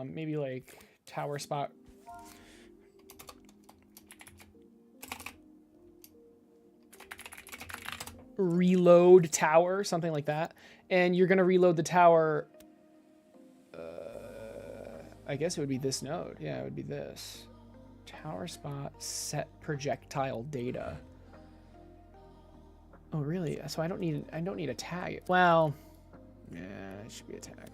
Maybe like tower spot. Reload tower, something like that. And you're going to reload the tower. I guess it would be this node. Yeah, it would be this. Tower spot set projectile data. Oh, really? So I don't need a tag. Well, yeah, it should be a tag.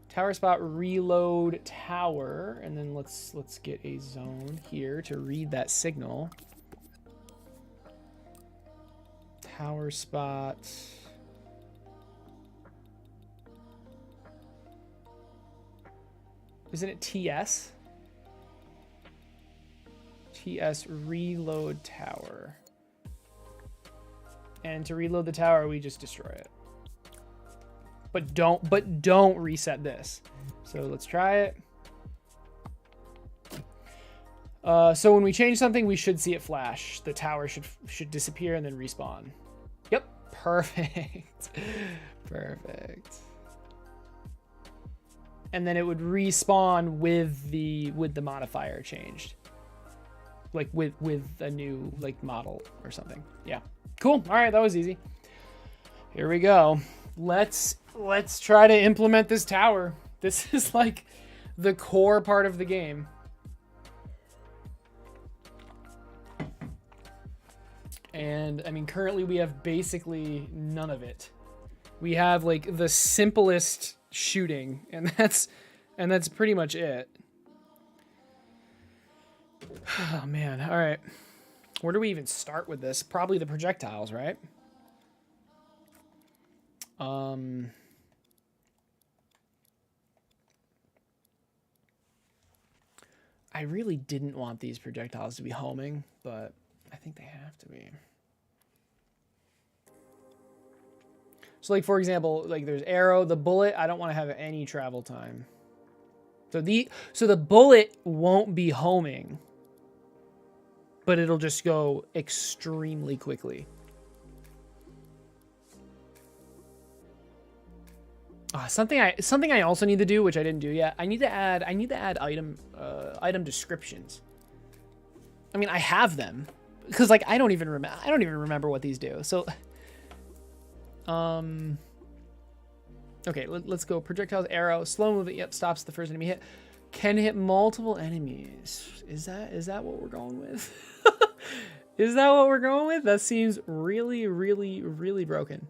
Tower spot reload tower, and then let's get a zone here to read that signal. Tower spot. Isn't it TS? TS reload tower. And to reload the tower, we just destroy it. But don't reset this. So let's try it. So when we change something, we should see it flash. The tower should disappear and then respawn. Yep, perfect. Perfect. And then it would respawn with the modifier changed. Like with a new like model or something. Yeah. Cool. All right, that was easy. Here we go. Let's try to implement this tower. This is like the core part of the game. And I mean, currently we have basically none of it. We have like the simplest shooting, and that's pretty much it. Oh man. All right. Where do we even start with this? Probably the projectiles, right? I really didn't want these projectiles to be homing, but I think they have to be. So like, for example, like there's arrow, the bullet, I don't want to have any travel time. So the bullet won't be homing, but it'll just go extremely quickly. Something I also need to do, which I didn't do yet. I need to add item descriptions. I mean, I have them because like I don't even remember what these do. So, okay, let's go. Projectiles, arrow, slow movement. Yep, stops the first enemy hit. Can hit multiple enemies. Is that what we're going with? Is that what we're going with? That seems really, really, really broken.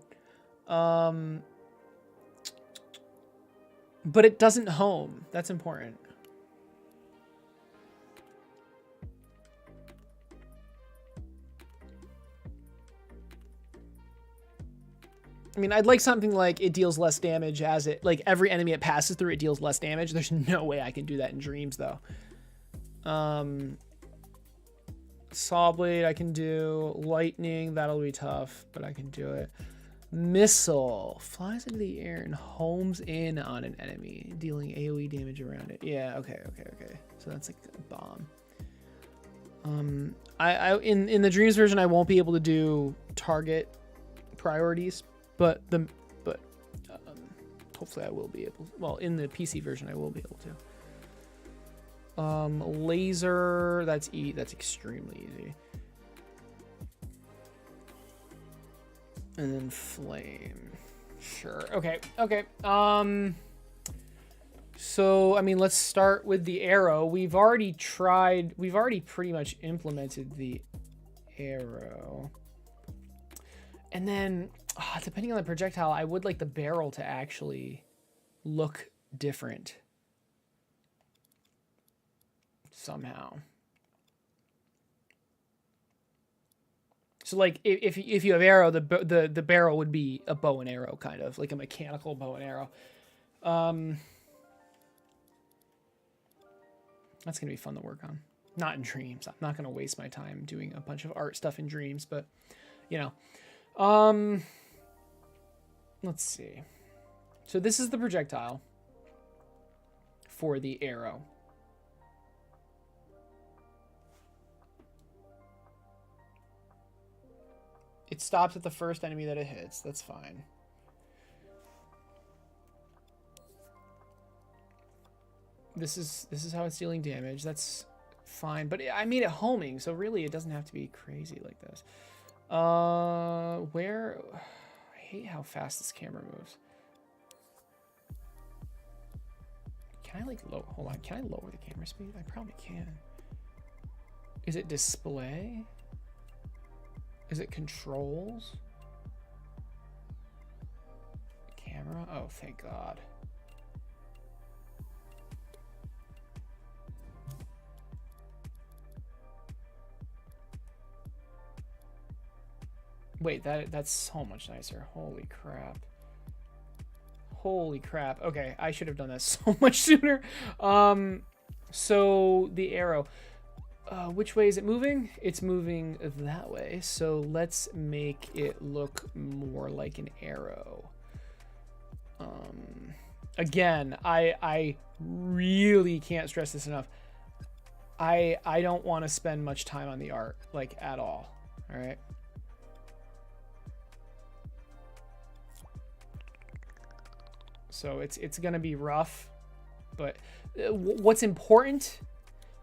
But it doesn't home. That's important. I mean, I'd like something like it deals less damage as it, like every enemy it passes through, it deals less damage. There's no way I can do that in Dreams though. Saw blade I can do. Lightning, that'll be tough, but I can do it. Missile flies into the air and homes in on an enemy, dealing AoE damage around it. Yeah, okay. So that's like a bomb. In the Dreams version, I won't be able to do target priorities, but hopefully I will be able. Well, in the PC version, I will be able to. Laser, that's extremely easy. And then flame. Sure. Okay. So, I mean, let's start with the arrow. We've already pretty much implemented the arrow. And then, depending on the projectile, I would like the barrel to actually look different. Somehow. So like if you have arrow, the barrel would be a bow and arrow, kind of like a mechanical bow and arrow. That's gonna be fun to work on. Not in Dreams. I'm not gonna waste my time doing a bunch of art stuff in Dreams, but you know, let's see. So this is the projectile for the arrow. It stops at the first enemy that it hits. That's fine. This is how it's dealing damage. That's fine. But I made it homing, so really it doesn't have to be crazy like this. Where... I hate how fast this camera moves. Can I, like, hold on. Can I lower the camera speed? I probably can. Is it display? Is it controls? Camera? Oh, thank God. Wait, that's so much nicer. Holy crap. Holy crap. Okay, I should have done that so much sooner. So the arrow. Which way is it moving? It's moving that way. So let's make it look more like an arrow. Again, I really can't stress this enough. I don't want to spend much time on the art, like, at all. All right. So it's gonna be rough, but what's important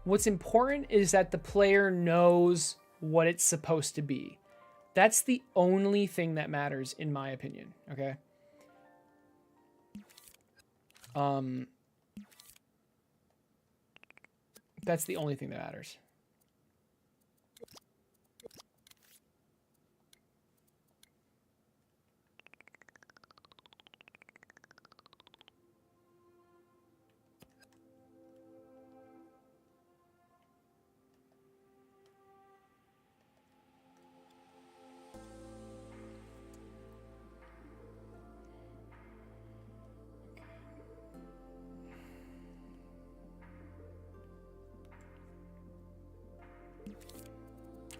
is that the player knows what it's supposed to be. That's the only thing that matters, in my opinion. Okay. That's the only thing that matters.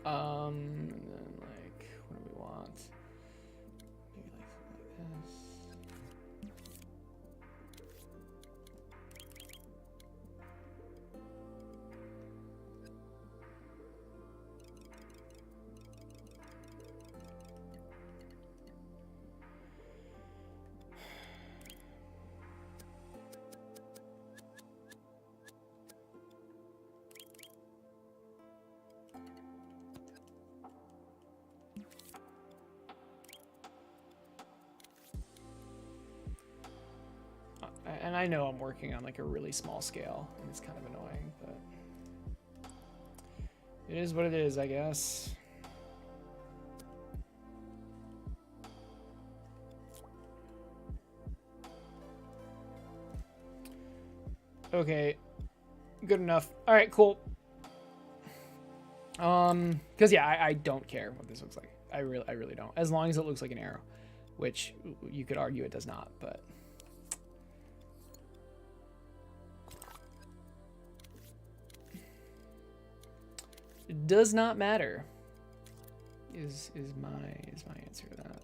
And then, like, what do we want? Maybe like something like this. And I know I'm working on, like, a really small scale, and it's kind of annoying, but it is what it is, I guess. Okay, good enough. All right, cool. Because yeah, I don't care what this looks like. I really don't. As long as it looks like an arrow, which you could argue it does not, but. It does not matter. Is my answer to that.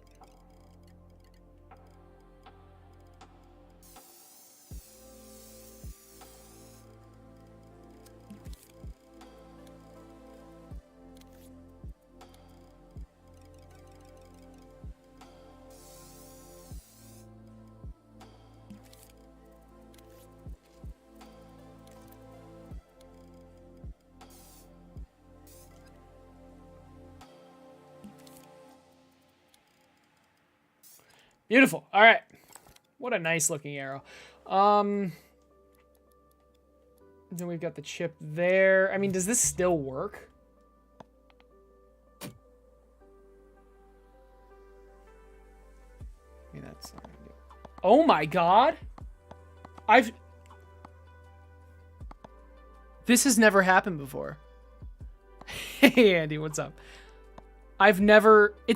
Beautiful. All right. What a nice looking arrow. Then we've got the chip there. I mean, does this still work? I mean, that's not gonna do. Oh my God. This has never happened before. Hey, Andy, what's up? It's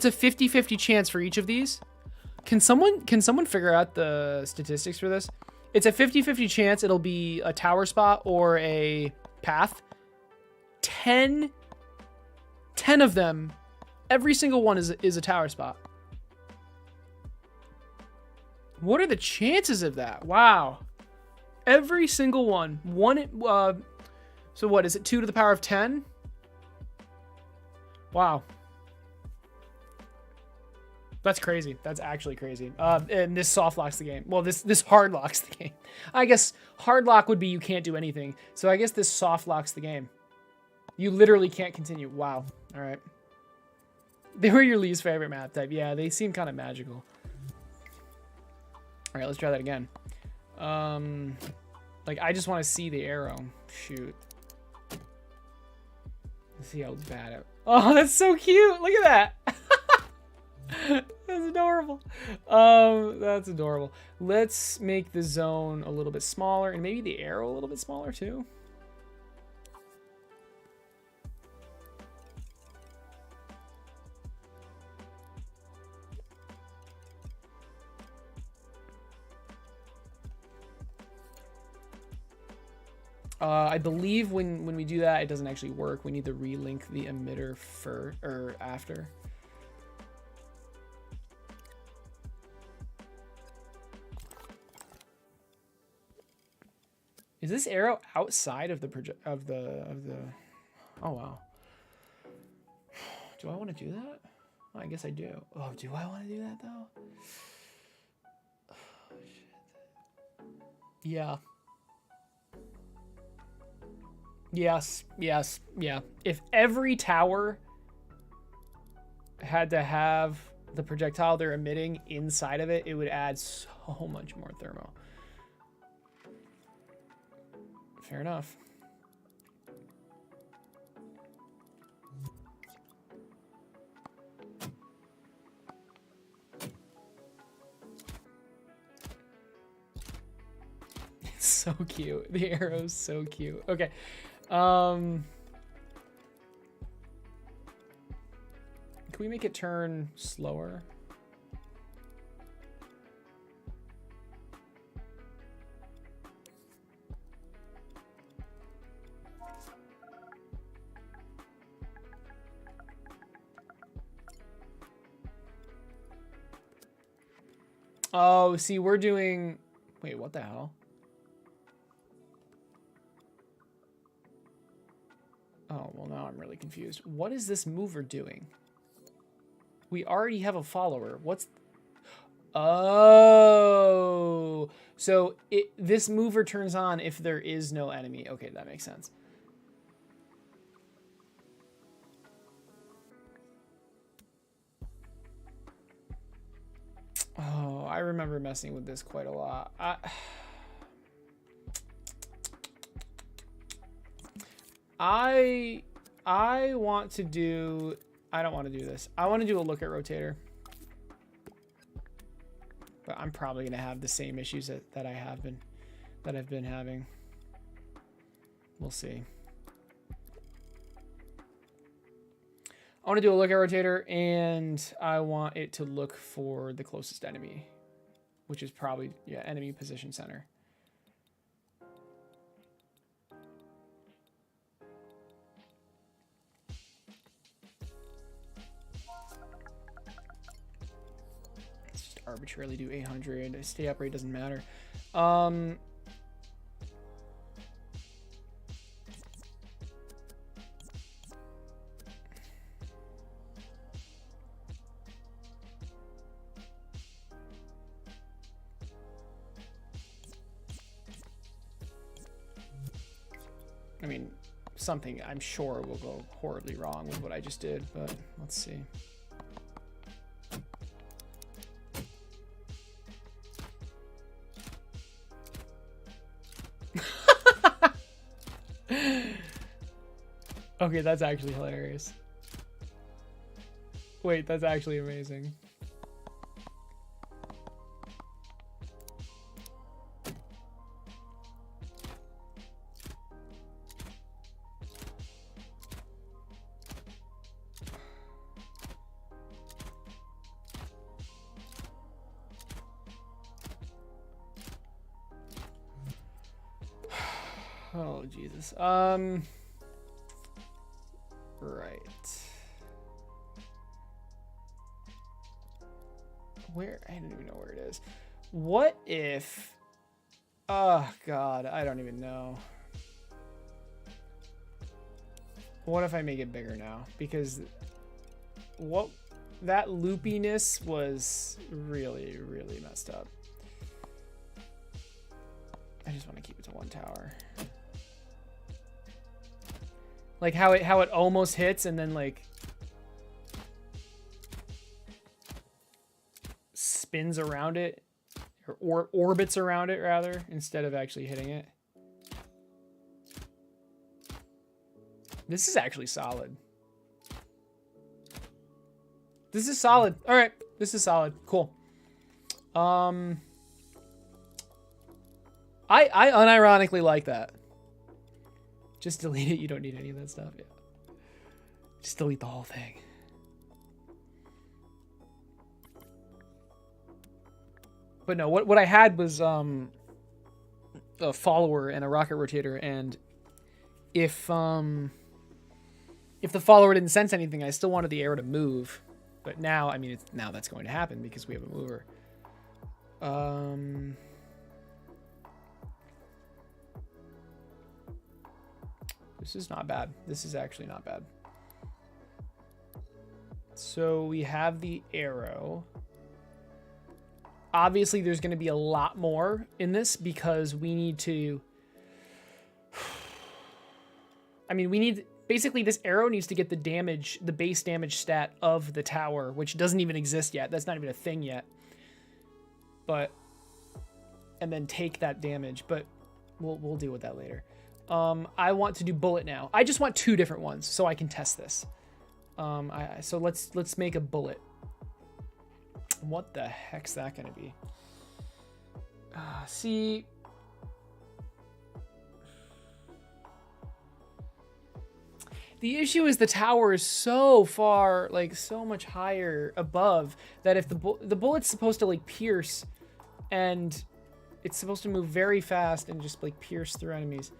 a 50-50 chance for each of these. Can someone figure out the statistics for this? It's a 50-50 chance it'll be a tower spot or a path. 10 of them, every single one is a tower spot. What are the chances of that? Wow. Every single one. So what, is it 2 to the power of 10? Wow. That's crazy. That's actually crazy. And this soft locks the game. Well, this hard locks the game. I guess hard lock would be you can't do anything. So I guess this soft locks the game. You literally can't continue. Wow. All right. They were your least favorite map type. Yeah, they seem kind of magical. All right, let's try that again. Like, I just want to see the arrow. Shoot. Let's see how bad it... Oh, that's so cute. Look at that. That's adorable. That's adorable. Let's make the zone a little bit smaller and maybe the arrow a little bit smaller too. I believe when we do that, it doesn't actually work. We need to relink the emitter after. Is this arrow outside of the Oh wow. Do I want to do that? I guess I do. Oh, do I want to do that though? Oh, shit. Yeah. Yes, yes, yeah. If every tower had to have the projectile they're emitting inside of it, it would add so much more thermo. Fair enough. It's so cute. The arrow's so cute. Okay. Can we make it turn slower? Oh, see, we're doing... Wait, what the hell? Oh, well, now I'm really confused. What is this mover doing? We already have a follower. What's... Oh, so this mover turns on if there is no enemy. Okay, that makes sense. Oh, I remember messing with this quite a lot. I want to do... I don't want to do this. I want to do a look at rotator. But I'm probably going to have the same issues that I've been having. We'll see. I want to do a look at rotator, and I want it to look for the closest enemy, which is probably, yeah, enemy position center. Let's just arbitrarily do 800. Stay upright doesn't matter. I mean, something I'm sure will go horribly wrong with what I just did, but let's see. Okay, that's actually hilarious. Wait, that's actually amazing. Oh, Jesus. Right. Where? I don't even know where it is. What if... Oh, God. I don't even know. What if I make it bigger now? Because what that loopiness was really, really messed up. I just want to keep it to one tower. Like how it almost hits and then like spins around it or orbits around it rather instead of actually hitting it. This is actually solid. This is solid. All right, this is solid. Cool. I unironically like that. Just delete it. You don't need any of that stuff. Yeah. Just delete the whole thing. But no, what I had was a follower and a rocket rotator, and if the follower didn't sense anything, I still wanted the arrow to move. But now, I mean, now that's going to happen because we have a mover. This is not bad. This is actually not bad. So we have the arrow. Obviously, there's going to be a lot more in this because we need to... I mean, we need... Basically, this arrow needs to get the damage, the base damage stat of the tower, which doesn't even exist yet. That's not even a thing yet. But... And then take that damage, but we'll deal with that later. I want to do bullet now. I just want 2 different ones so I can test this. So let's make a bullet. What the heck's that gonna be? See, the issue is the tower is so far, like so much higher above that if the bullet's supposed to like pierce, and it's supposed to move very fast and just like pierce through enemies.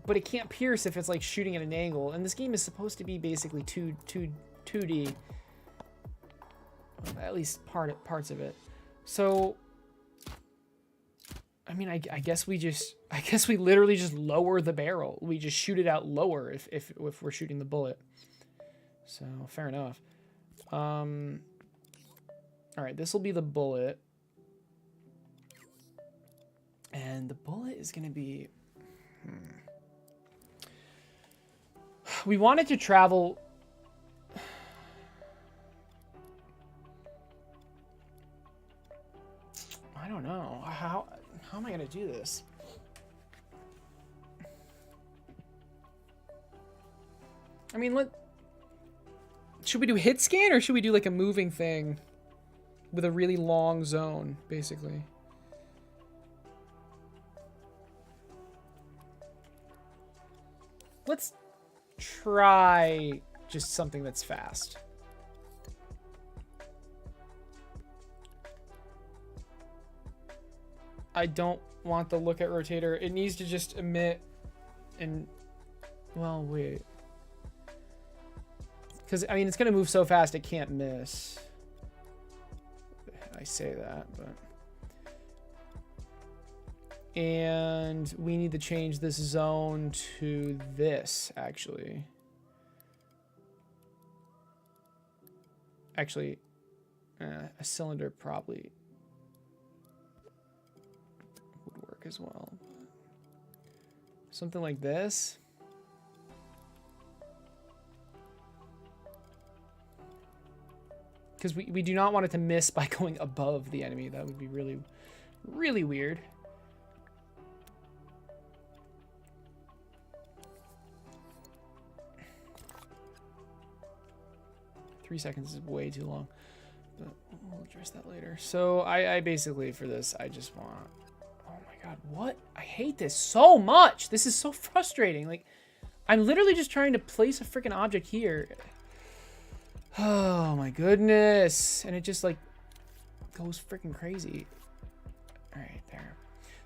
But it can't pierce if it's like shooting at an angle. And this game is supposed to be basically 2D. At least parts of it. So, I mean, I guess we literally just lower the barrel. We just shoot it out lower if we're shooting the bullet. So, fair enough. All right, this will be the bullet. And the bullet is going to be... We wanted to travel... I don't know. How am I going to do this? I mean, should we do hit scan or should we do like a moving thing with a really long zone, basically? Let's try just something that's fast. I don't want the look at rotator. It needs to just emit and... Well, wait. Because, I mean, it's going to move so fast it can't miss. I say that, but... And we need to change this zone to this, actually. Actually, a cylinder probably would work as well. Something like this. Because we do not want it to miss by going above the enemy. That would be really, really weird. 3 seconds is way too long, but we'll address that later. So I basically, for this, I just want... Oh my god, what? I hate this so much! This is so frustrating. Like, I'm literally just trying to place a freaking object here. Oh my goodness. And it just, like, goes freaking crazy. Alright, there.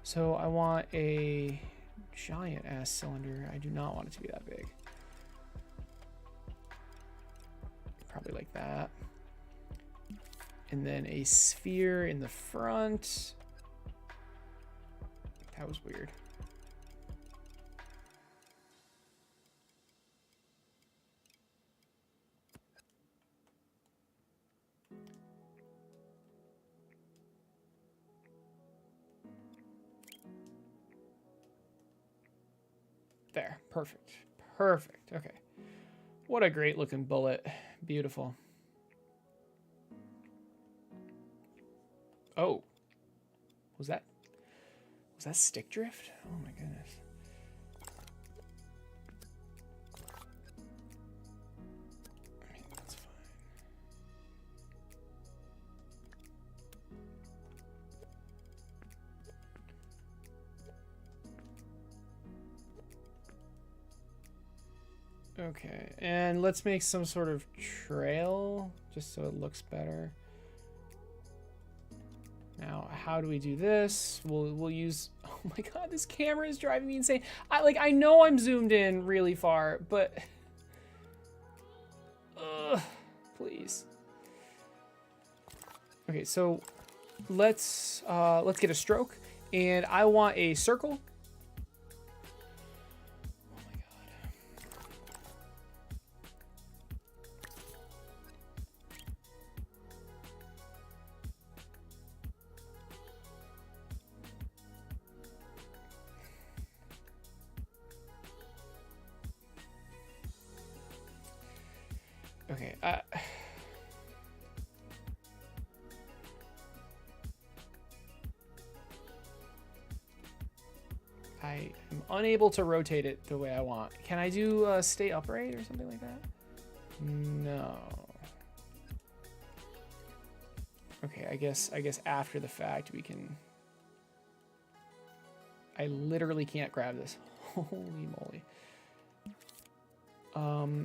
So I want a giant-ass cylinder. I do not want it to be that big. Probably like that. And then a sphere in the front. That was weird. There, perfect. Perfect, okay. What a great looking bullet. Beautiful. Oh. Was that stick drift? Oh my goodness. I mean, that's fine. Okay, and let's make some sort of trail just so it looks better. Now, how do we do this? We'll use. Oh my god, this camera is driving me insane. I know I'm zoomed in really far, but please. Okay, so let's get a stroke, and I want a circle. Okay, I am unable to rotate it the way I want. Can I do stay upright or something like that? No. Okay, I guess after the fact we can. I literally can't grab this. Holy moly.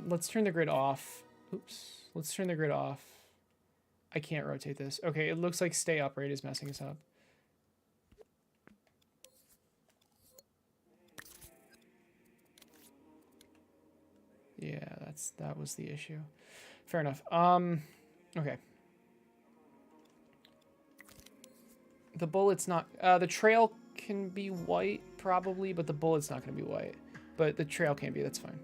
Let's turn the grid off. Oops. Let's turn the grid off. I can't rotate this. Okay, it looks like stay upright is messing us up. Yeah, that was the issue. Fair enough. Okay. The bullet's not the trail can be white probably, but the bullet's not going to be white. But the trail can be, that's fine.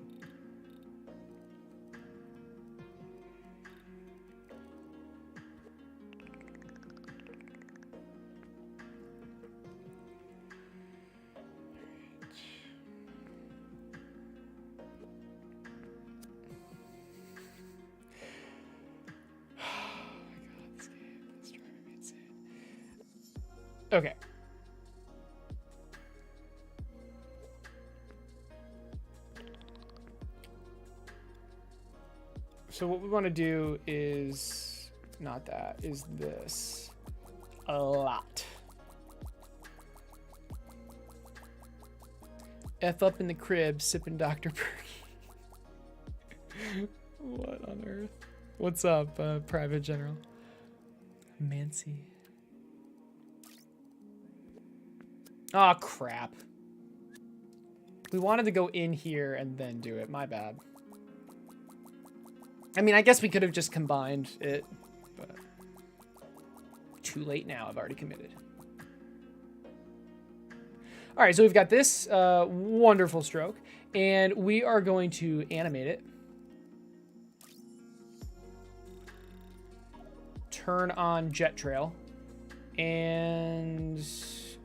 Okay. So what we want to do is not that, is this. A lot. F up in the crib, sipping Dr. Perky. What on earth? What's up, Private General? Mancy. Oh, crap. We wanted to go in here and then do it. My bad. I mean, I guess we could have just combined it, but too late now. I've already committed. All right, so we've got this wonderful stroke, and we are going to animate it. Turn on jet trail, and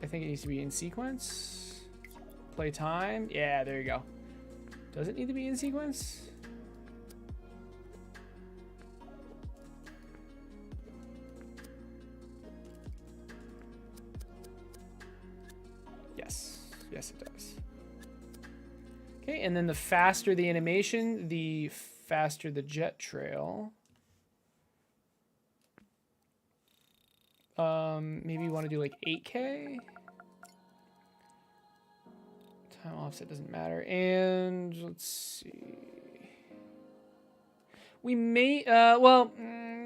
I think it needs to be in sequence. Play time. Yeah, there you go. Does it need to be in sequence? Yes, it does. Okay, and then the faster the animation, the faster the jet trail. Maybe you want to do like 8K. Time offset doesn't matter. And let's see. We may,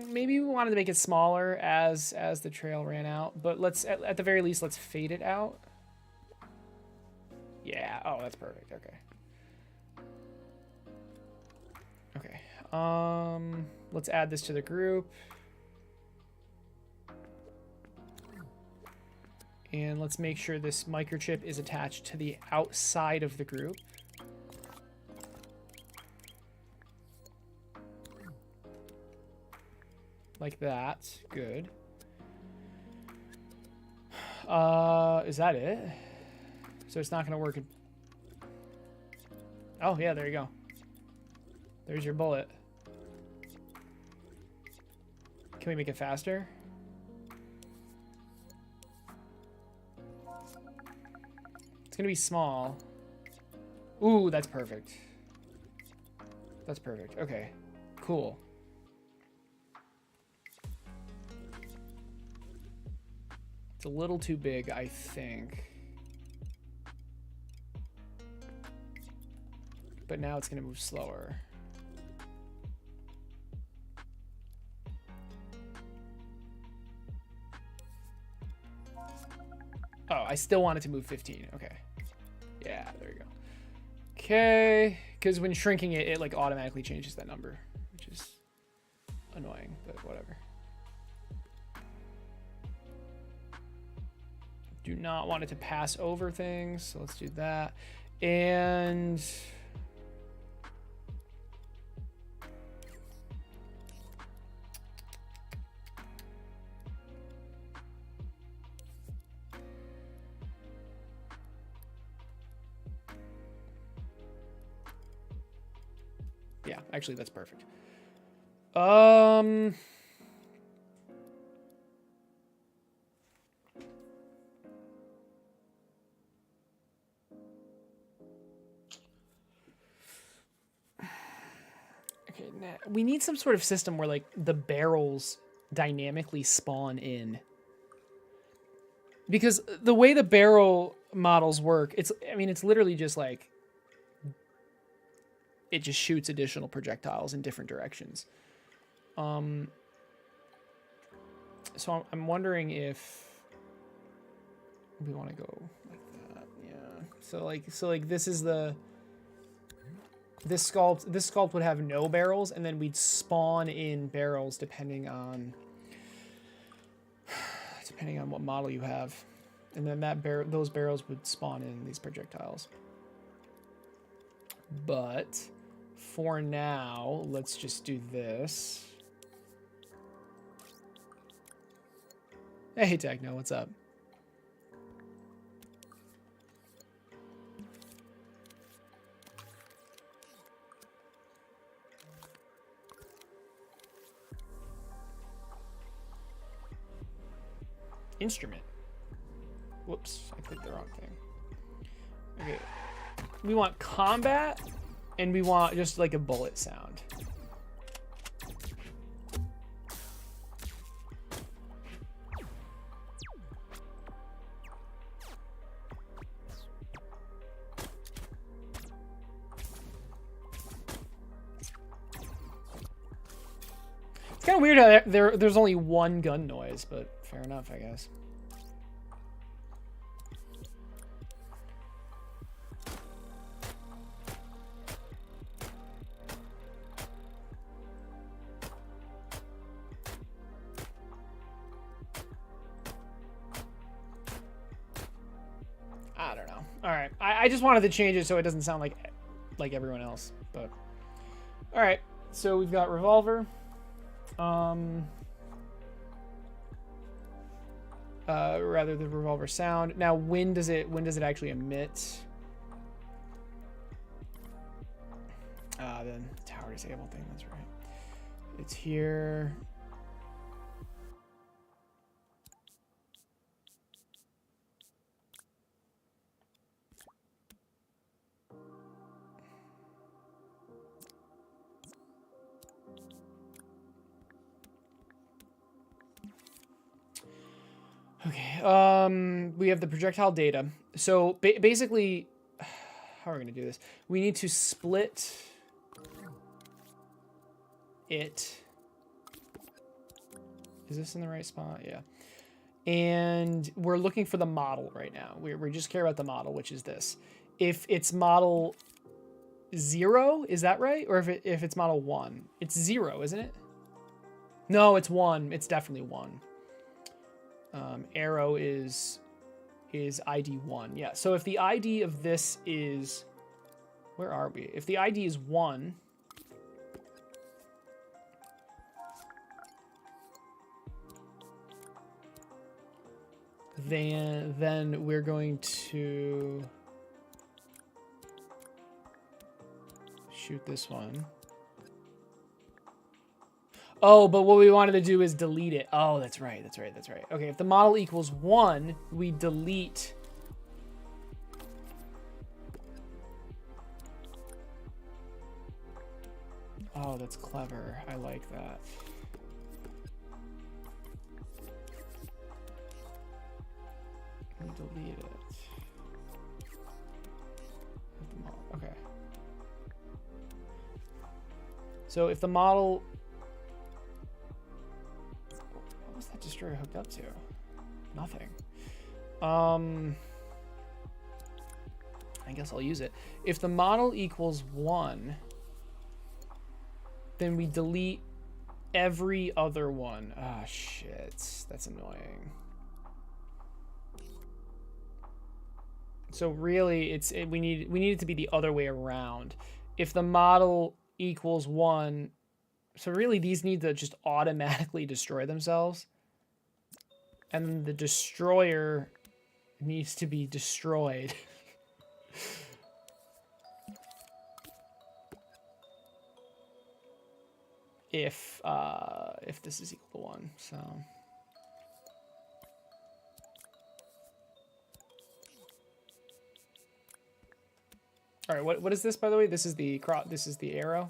maybe we wanted to make it smaller as the trail ran out, but let's, at the very least, let's fade it out. Yeah, oh, that's perfect, okay. Okay, let's add this to the group. And let's make sure this microchip is attached to the outside of the group. Like that. Good. Is that it? So it's not going to work. Oh, yeah, there you go. There's your bullet. Can we make it faster? It's going to be small. Ooh, that's perfect. That's perfect. Okay, cool. It's a little too big, I think. But now it's going to move slower. Oh, I still want it to move 15. Okay. Yeah, there you go. Okay. Because when shrinking it, it like automatically changes that number, which is annoying, but whatever. Do not want it to pass over things, so let's do that. And yeah, actually that's perfect. Okay, now we need some sort of system where like the barrels dynamically spawn in. Because the way the barrel models work, I mean, it's literally just like it just shoots additional projectiles in different directions. So I'm wondering if we want to go like that. Yeah. So like this is this sculpt would have no barrels, and then we'd spawn in barrels depending on what model you have, and then those barrels would spawn in these projectiles. But for now, let's just do this. Hey, Techno, what's up? Instrument. Whoops, I clicked the wrong thing. Okay. We want combat, and we want just like a bullet sound. It's kind of weird how there's only one gun noise, but fair enough, I guess. I don't know. All right, I just wanted to change it so it doesn't sound like everyone else. But all right, so we've got revolver. Rather the revolver sound. Now, when does it actually emit? The tower disable thing. That's right. It's here. Okay, we have the projectile data. So basically, how are we gonna do this? We need to split it. Is this in the right spot? Yeah. And we're looking for the model right now. We just care about the model, which is this. If it's model 0, is that right? Or if it's model 1? It's 0, isn't it? No, it's 1. It's definitely 1. Arrow is is ID 1. Yeah, so if the ID of this is... Where are we? If the ID is 1... Then we're going to shoot this one. Oh, but what we wanted to do is delete it. Oh, that's right. Okay, if the model equals 1, we delete... Oh, that's clever. I like that. We delete it. Okay. So if the model... What was that destroyer hooked up to? Nothing. I guess I'll use it. If the model equals 1, then we delete every other one. Ah, shit. That's annoying. So really, we need it to be the other way around. If the model equals 1, so really these need to just automatically destroy themselves, and then the destroyer needs to be destroyed. if this is equal to 1, so. All right, what is this, by the way? This is the arrow.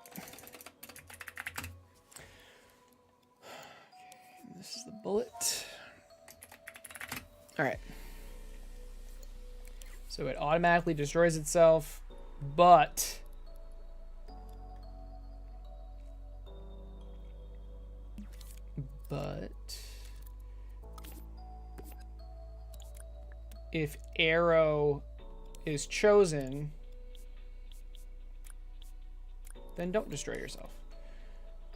Okay, this is the bullet. All right. So it automatically destroys itself, but if arrow is chosen, then don't destroy yourself.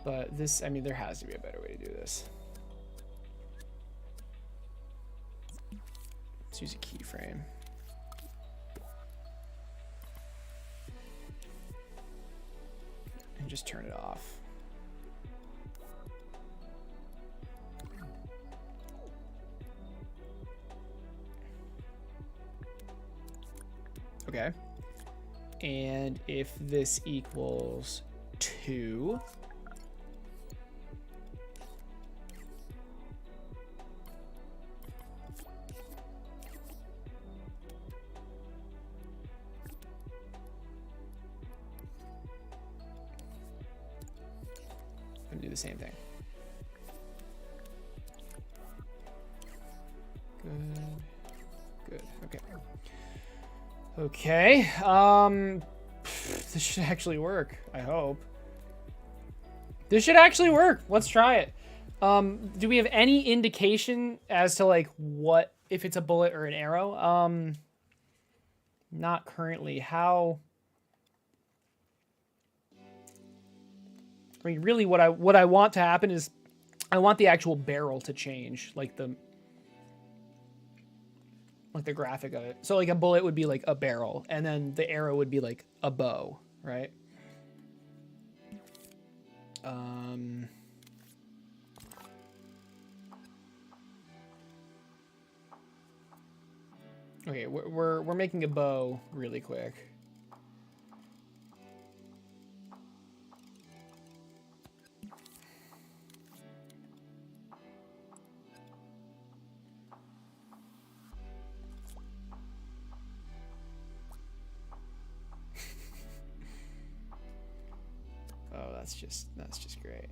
But this, I mean, there has to be a better way to do this. Let's use a keyframe. And just turn it off. Okay. And if this equals 2, I'm gonna do the same thing. Good. Okay. Okay, this should actually work, I hope. This should actually work. Let's try it. Do we have any indication as to, like, what, if it's a bullet or an arrow? Not currently. How? I mean, really what I want to happen is I want the actual barrel to change, like the graphic of it. So like a bullet would be like a barrel, and then the arrow would be like a bow, right? Okay, we're making a bow really quick. Oh, that's just great.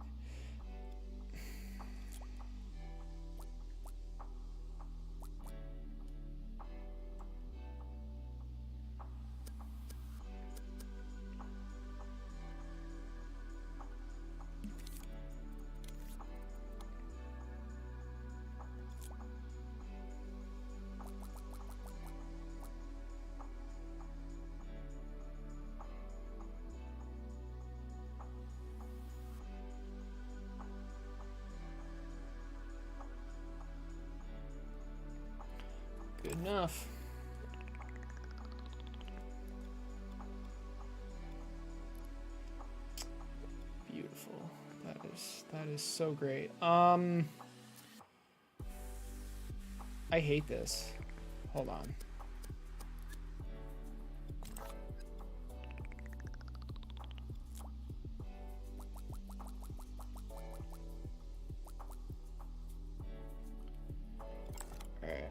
Good enough. Beautiful. That is so great. I hate this. Hold on. All right.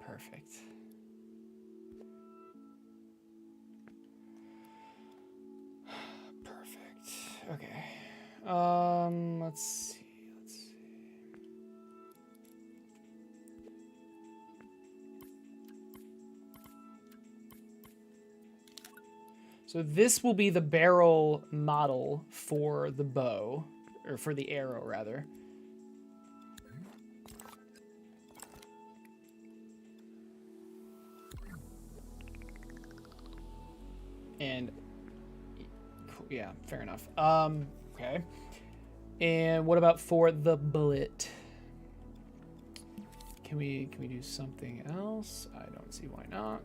Perfect. Perfect. Okay. Let's see. So this will be the barrel model for the bow, or for the arrow rather. And yeah, fair enough. Okay. And what about for the bullet? Can we do something else? I don't see why not.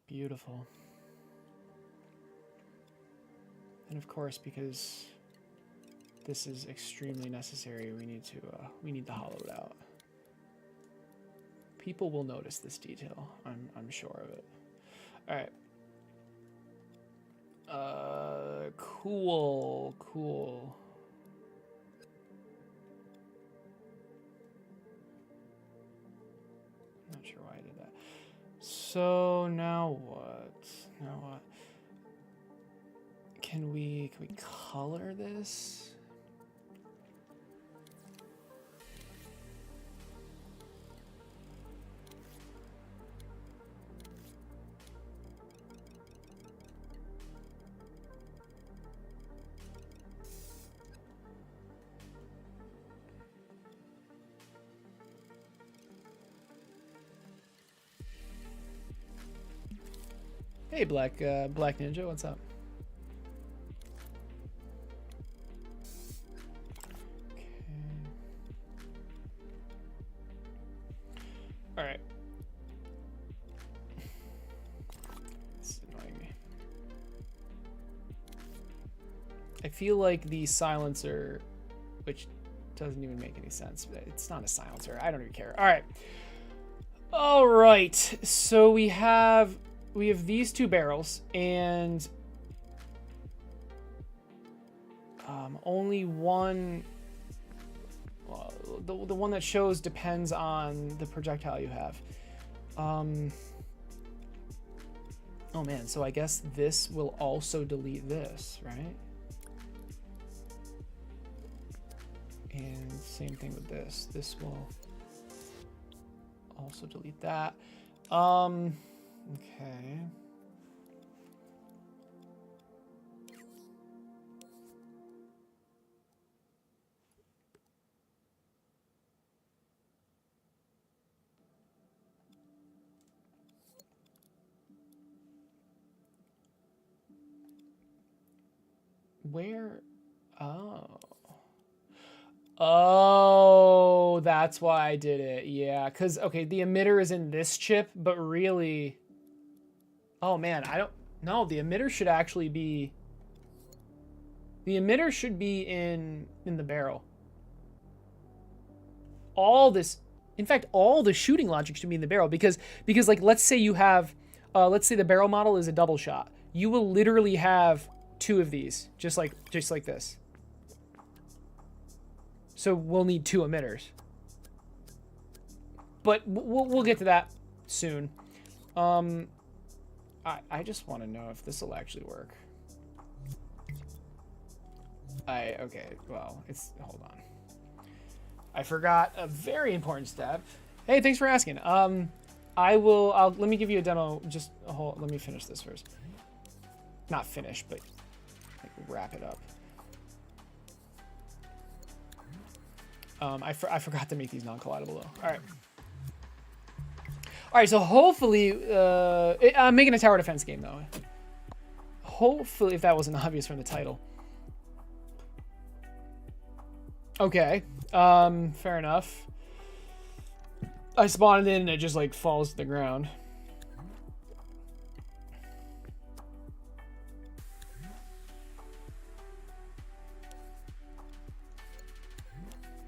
Beautiful. And of course, because this is extremely necessary, we need to hollow it out. People will notice this detail. I'm sure of it. All right. Cool. Not sure why I did that. So now what? Can we color this? Hey, Black Ninja, what's up? Okay. All right. This is annoying me. I feel like the silencer, which doesn't even make any sense, but it's not a silencer. I don't even care. All right. So we have these two barrels, and only one. Well, the one that shows depends on the projectile you have. Oh man, so I guess this will also delete this, right? And same thing with this. This will also delete that. Okay. Where? Oh. Oh, that's why I did it. Yeah, because, okay, the emitter is in this chip, but really... Oh, man, I don't... No, the emitter should actually be... The emitter should be in the barrel. All this... In fact, all the shooting logic should be in the barrel, because like, let's say you have... let's say the barrel model is a double shot. You will literally have 2 of these, just like this. So we'll need 2 emitters. But we'll get to that soon. I just want to know if this will actually work. Okay, well, hold on. I forgot a very important step. Hey, thanks for asking. Let me give you a demo. Just let me finish this first. Not finish, but like wrap it up. I forgot to make these non-collidable though. All right. All right, so hopefully, I'm making a tower defense game though. Hopefully, if that wasn't obvious from the title. Okay, fair enough. I spawned in and it just like falls to the ground.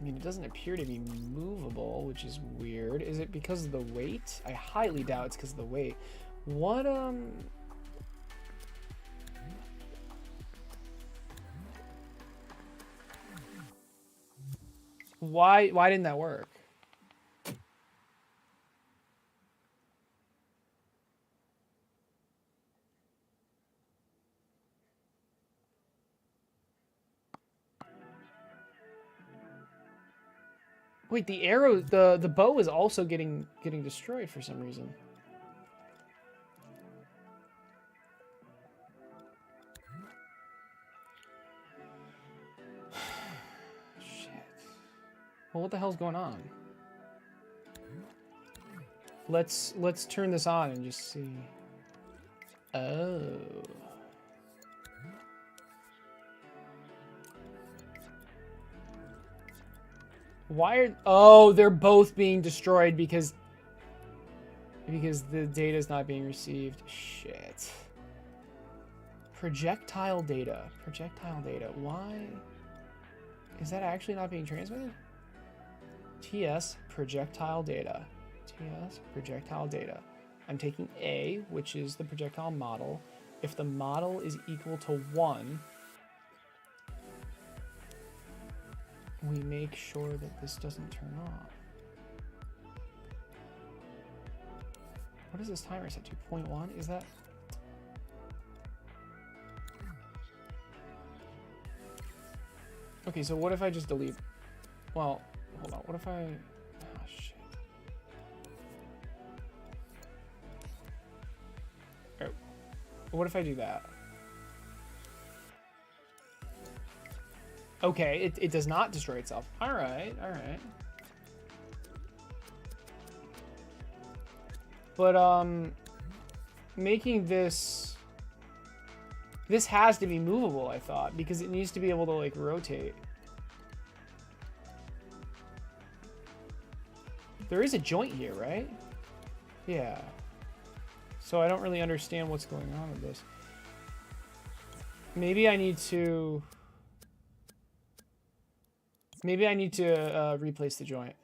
I mean, it doesn't appear to be movable, which is weird. Is it because of the weight? I highly doubt it's because of the weight. What, Why didn't that work? Wait, the arrow, the bow is also getting destroyed for some reason. Shit. Well, what the hell's going on? Let's turn this on and just see. Oh. Why are... Oh, they're both being destroyed because the data is not being received. Shit. Projectile data. Projectile data. Why? Is that actually not being transmitted? TS projectile data. TS projectile data. I'm taking A, which is the projectile model. If the model is equal to 1... we make sure that this doesn't turn off. What is this timer set to? 0.1? Is that... Okay, so what if I just delete... Well, hold on. What if I... Oh, shit. Oh. What if I do that? Okay, it does not destroy itself. All right, all right. But, making this has to be movable, I thought, because it needs to be able to, like, rotate. There is a joint here, right? Yeah. So I don't really understand what's going on with this. Maybe I need to... Maybe I need to replace the joint.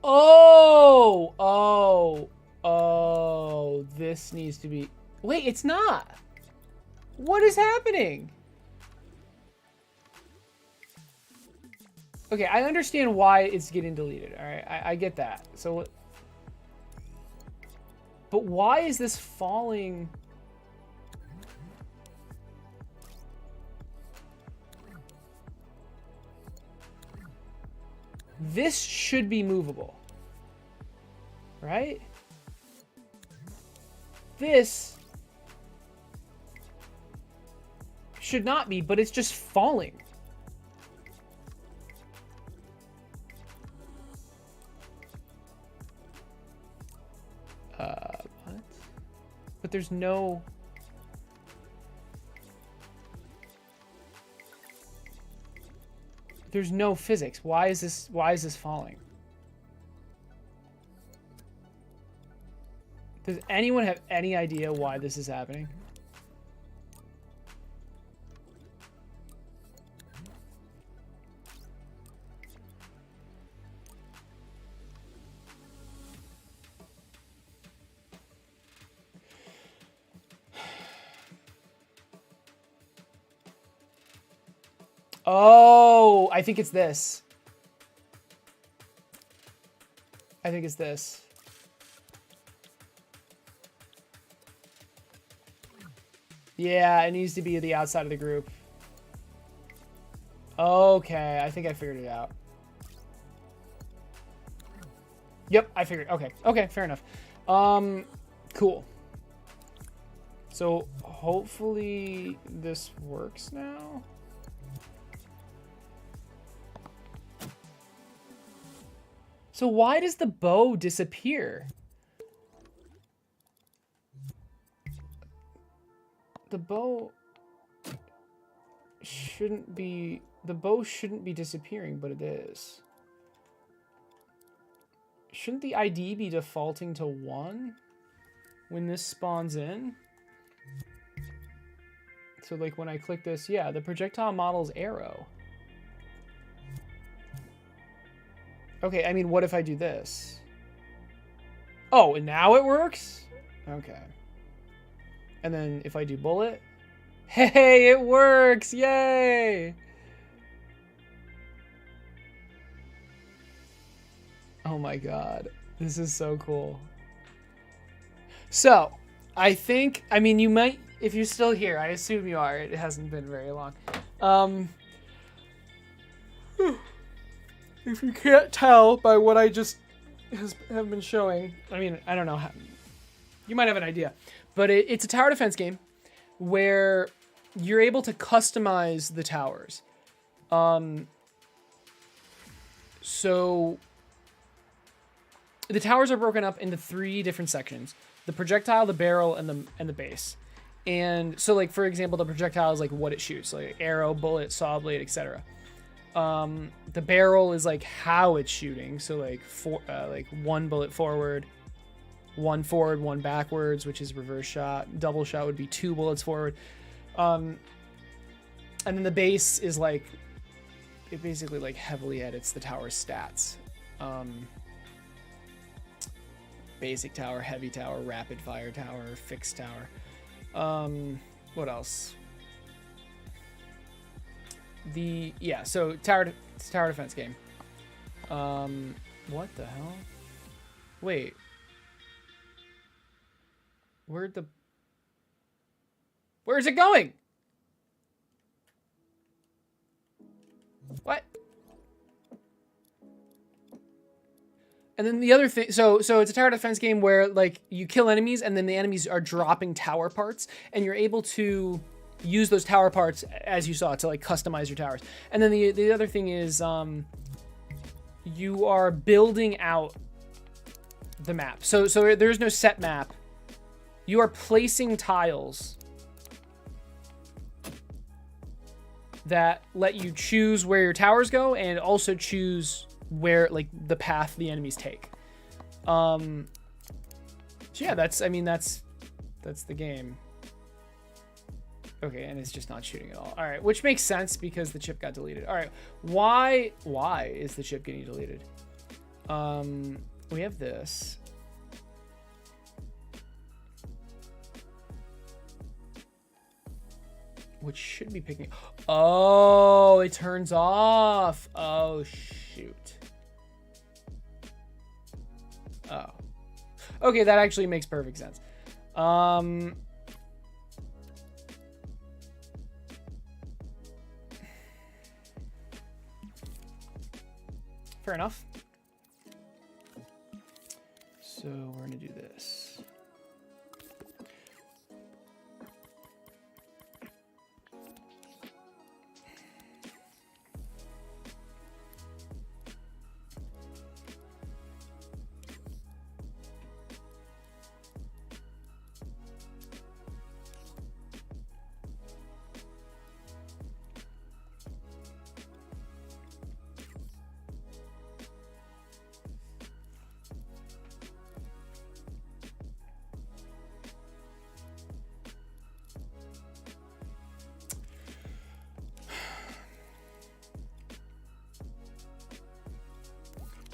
Oh! Oh! this needs to be... Wait, it's not! What is happening? Okay, I understand why it's getting deleted. All right, I get that. So, but why is this falling? This should be movable, right? This should not be, but it's just falling. What? But there's no... There's no physics. Why is this falling? Does anyone have any idea why this is happening? Oh, I think it's this. I think it's this. Yeah, it needs to be the outside of the group. Okay, I think I figured it out. Yep, I figured. Okay, okay, fair enough. Cool. So hopefully this works now. So why does the bow disappear? The bow shouldn't be... The bow shouldn't be disappearing, but it is. Shouldn't the ID be defaulting to 1 when this spawns in? So like when I click this, yeah, the projectile model's arrow. Okay, I mean, what if I do this? Oh, and now it works? Okay. And then if I do bullet, hey, it works! Yay! Oh my god. This is so cool. So, I think, I mean, you might, if you're still here, I assume you are. It hasn't been very long. If you can't tell by what I just have been showing, I mean, I don't know how, you might have an idea, but it's a tower defense game where you're able to customize the towers. So the towers are broken up into 3 different sections: the projectile, the barrel, and the base. And so, like, for example, the projectile is like what it shoots, like arrow, bullet, saw blade, etc. The barrel is like how it's shooting, so like like 1 bullet forward, 1 forward, 1 backwards, which is reverse shot. Double shot would be 2 bullets forward. And then the base is like, it basically like heavily edits the tower's stats. Basic tower, heavy tower, rapid fire tower, fixed tower. What else? So it's a tower defense game. What the hell? Wait. Where's it going? What? And then the other thing, so it's a tower defense game where like you kill enemies and then the enemies are dropping tower parts and you're able to use those tower parts, as you saw, to like customize your towers. And then the other thing is you are building out the map. So there's no set map. You are placing tiles that let you choose where your towers go and also choose where, like, the path the enemies take. So yeah, that's the game. Okay, and it's just not shooting at all. All right, which makes sense because the chip got deleted. All right, why is the chip getting deleted? We have this. which should be picking. Oh, it turns off. Oh, shoot. Oh. Okay, that actually makes perfect sense. Fair enough. So we're going to do this.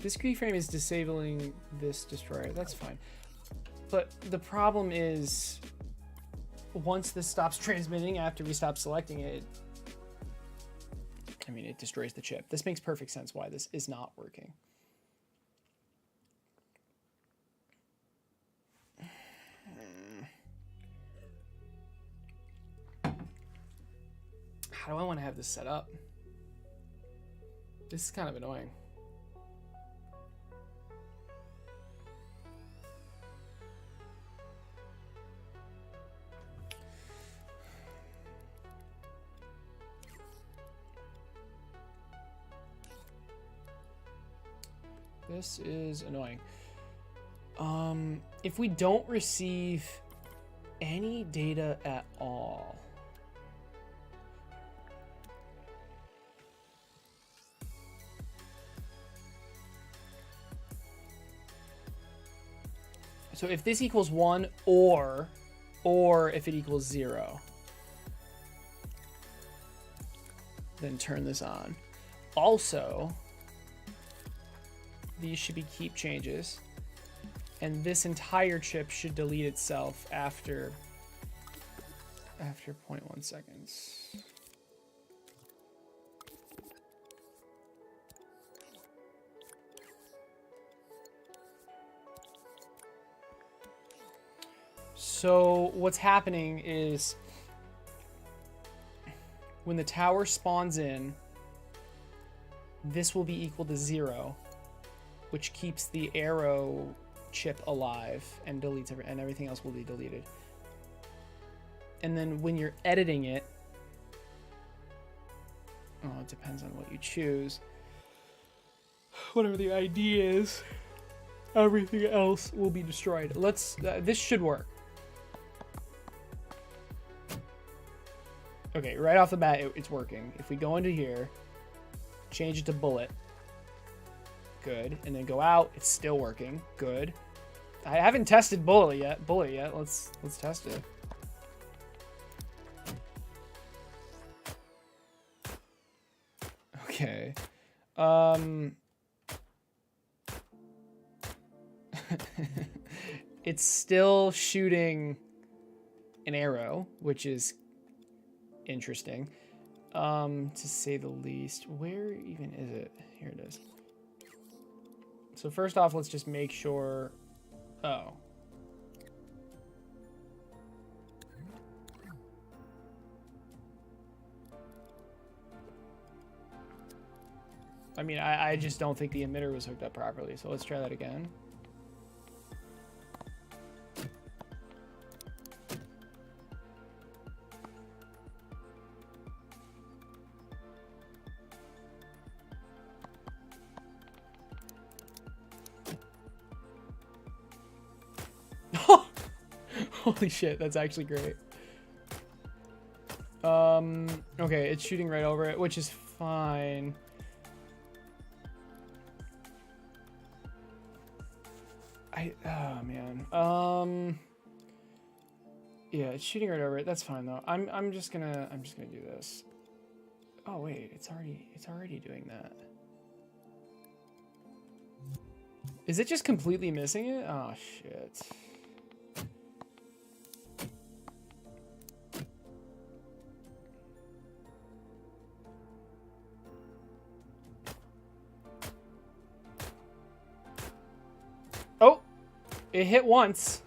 This keyframe is disabling this destroyer. That's fine. But the problem is, once this stops transmitting after we stop selecting it, I mean, it destroys the chip. This makes perfect sense why this is not working. How do I want to have this set up? This is kind of annoying. This is annoying. If we don't receive any data at all, so if this equals 1 or if it equals 0, then turn this on. Also, these should be keep changes, and this entire chip should delete itself after 0.1 seconds. So what's happening is when the tower spawns in, this will be equal to 0, which keeps the arrow chip alive and deletes and everything else will be deleted. And then when you're editing it, oh, it depends on what you choose. Whatever the ID is, everything else will be destroyed. Let's, this should work. Okay, right off the bat, it's working. If we go into here, change it to bullet. Good. And then go out, it's still working. Good. I haven't tested bullet yet. Let's test it. Okay. It's still shooting an arrow, which is interesting, to say the least. Where even is it? Here it is. So first off, let's just make sure. Oh. I mean, I just don't think the emitter was hooked up properly. So let's try that again. Holy shit, that's actually great. Okay, it's shooting right over it, which is fine. Oh man. Yeah, it's shooting right over it. That's fine though. I'm just gonna do this. Oh wait, it's already doing that. Is it just completely missing it? Oh shit. It hit once.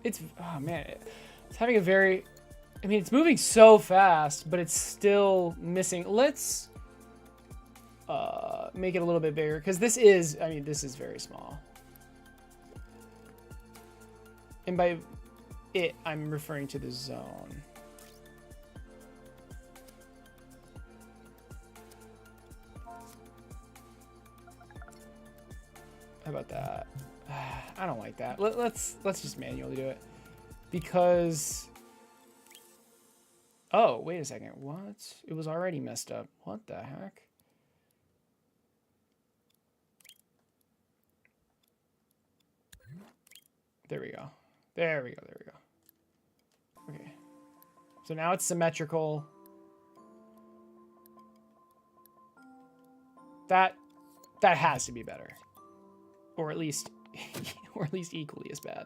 It's, oh man, it's having a very, I mean, it's moving so fast, but it's still missing. Let's make it a little bit bigger, because this is, I mean, this is very small. And by it, I'm referring to the zone. How about that? I don't like that. Let's just manually do it, because, oh, wait a second. What? It was already messed up. What the heck? There we go. There we go. There we go. Okay. So now it's symmetrical. That has to be better. Or at least equally as bad.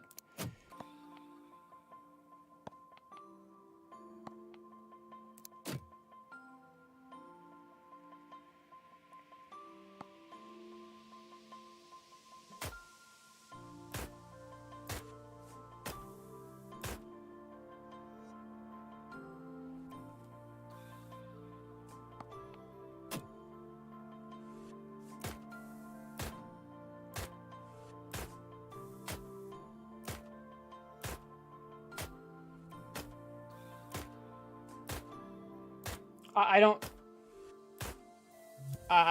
I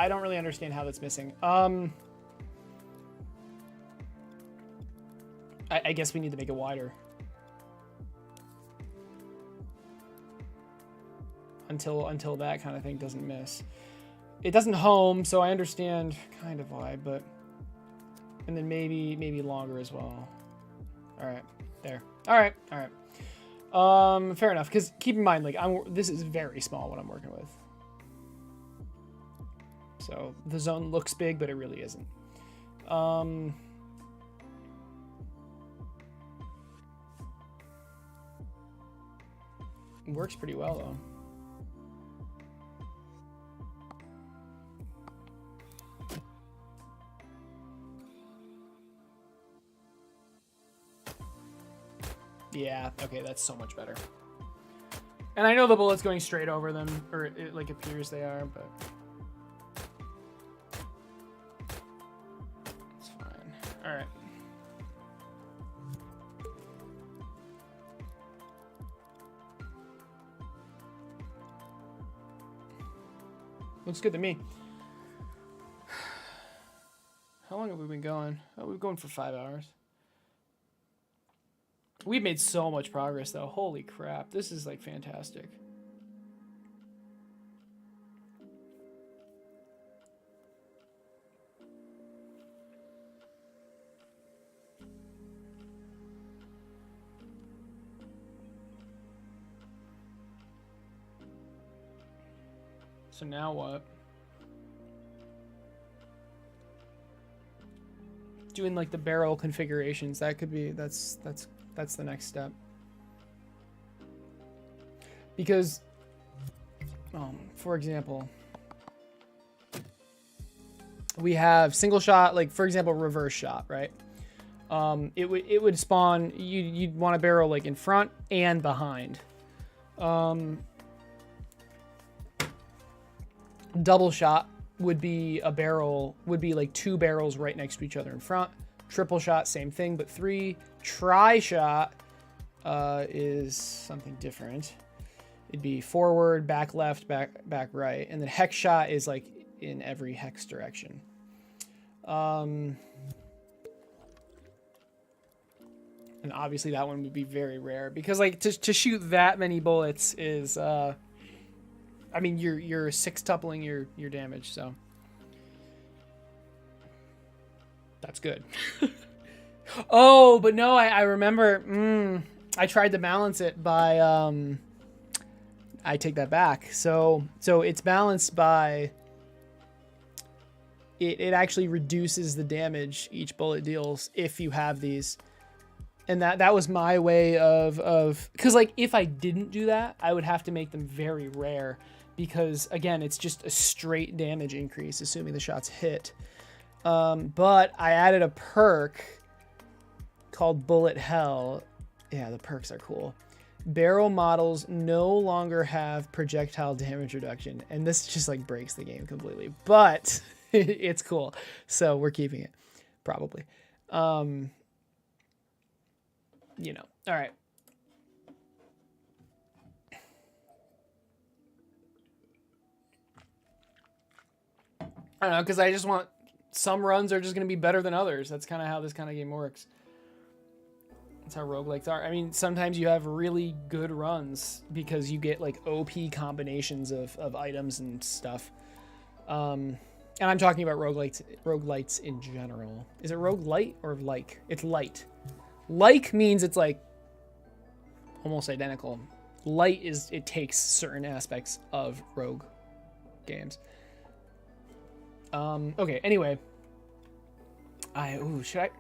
don't really understand how that's missing. I guess we need to make it wider. Until that kind of thing doesn't miss. It doesn't home, so I understand kind of why, but, and then maybe longer as well. All right, there. All right. Fair enough, because keep in mind, like, this is very small what I'm working with. So the zone looks big, but it really isn't. It works pretty well, though. Yeah, okay, that's so much better. And I know the bullet's going straight over them, or it like appears they are, but it's fine. All right. Looks good to me. How long have we been going? Oh, we've been going for 5 hours. We've made so much progress, though. Holy crap. This is, like, fantastic. So now what? Doing, like, the barrel configurations. That could be... That's the next step. Because, for example, we have single shot, like, for example, reverse shot, right? It would spawn, you'd want a barrel, like, in front and behind. Double shot would be like 2 barrels right next to each other in front. Triple shot, same thing, but 3. Tri-shot is something different. It'd be forward, back left, back right. And then hex shot is like in every hex direction. And obviously that one would be very rare, because like to shoot that many bullets is, I mean, you're 6-tupling your damage, so that's good. Oh, but no, I remember, I tried to balance it by, I take that back. So it's balanced by, it actually reduces the damage each bullet deals if you have these. And that was my way of, because like if I didn't do that, I would have to make them very rare, because again, it's just a straight damage increase, assuming the shots hit. But I added a perk called Bullet Hell. Yeah, the perks are cool. Barrel models no longer have projectile damage reduction, and this just like breaks the game completely, but it's cool, so we're keeping it probably. You know, all right. I don't know, because I just want some runs are just going to be better than others. That's kind of how this kind of game works. That's how roguelikes are. I mean, sometimes you have really good runs because you get like OP combinations of items and stuff. And I'm talking about roguelites in general. Is it roguelite or like? It's light. Like means it's like almost identical. Light is it takes certain aspects of rogue games. Okay, anyway. Should I?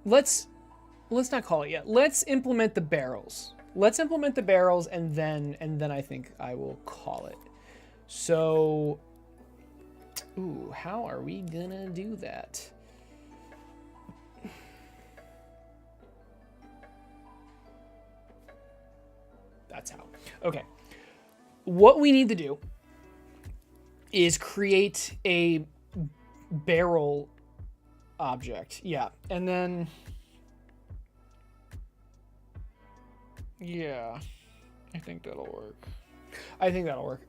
Let's not call it yet. Let's implement the barrels. Let's implement the barrels and then I think I will call it. So, how are we gonna do that? That's how. Okay. What we need to do is create a barrel object. Yeah. And then yeah, I think that'll work.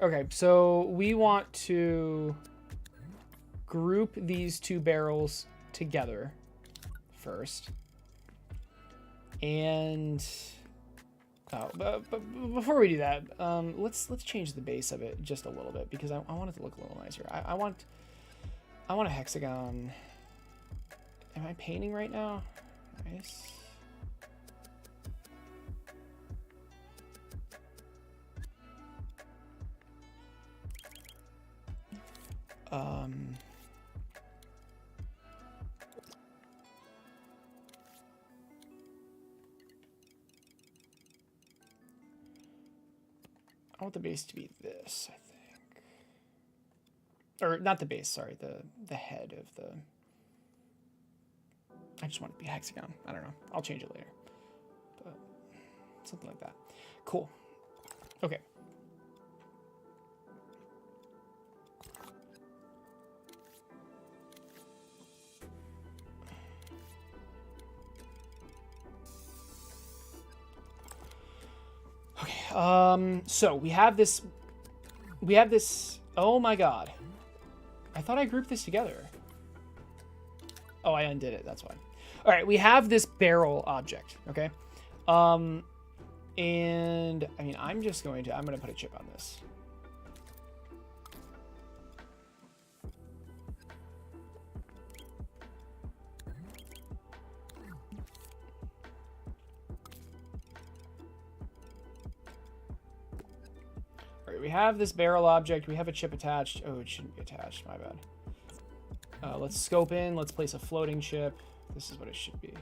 Okay, so we want to group these two barrels together first. And but before we do that, let's change the base of it just a little bit because I want it to look a little nicer. I want a hexagon. Am I painting right now? Nice. I want the base to be this, I think. Or not the base, sorry, the head of the... I just want it to be a hexagon. I don't know. I'll change it later. But something like that. Cool. Okay. So we have this, oh my God. I thought I grouped this together. Oh, I undid it, that's why. All right, we have this barrel object, okay? And I mean, I'm gonna put a chip on this. We have this barrel object. We have a chip attached. Oh, it shouldn't be attached. My bad. Let's scope in. Let's place a floating chip. This is what it should be.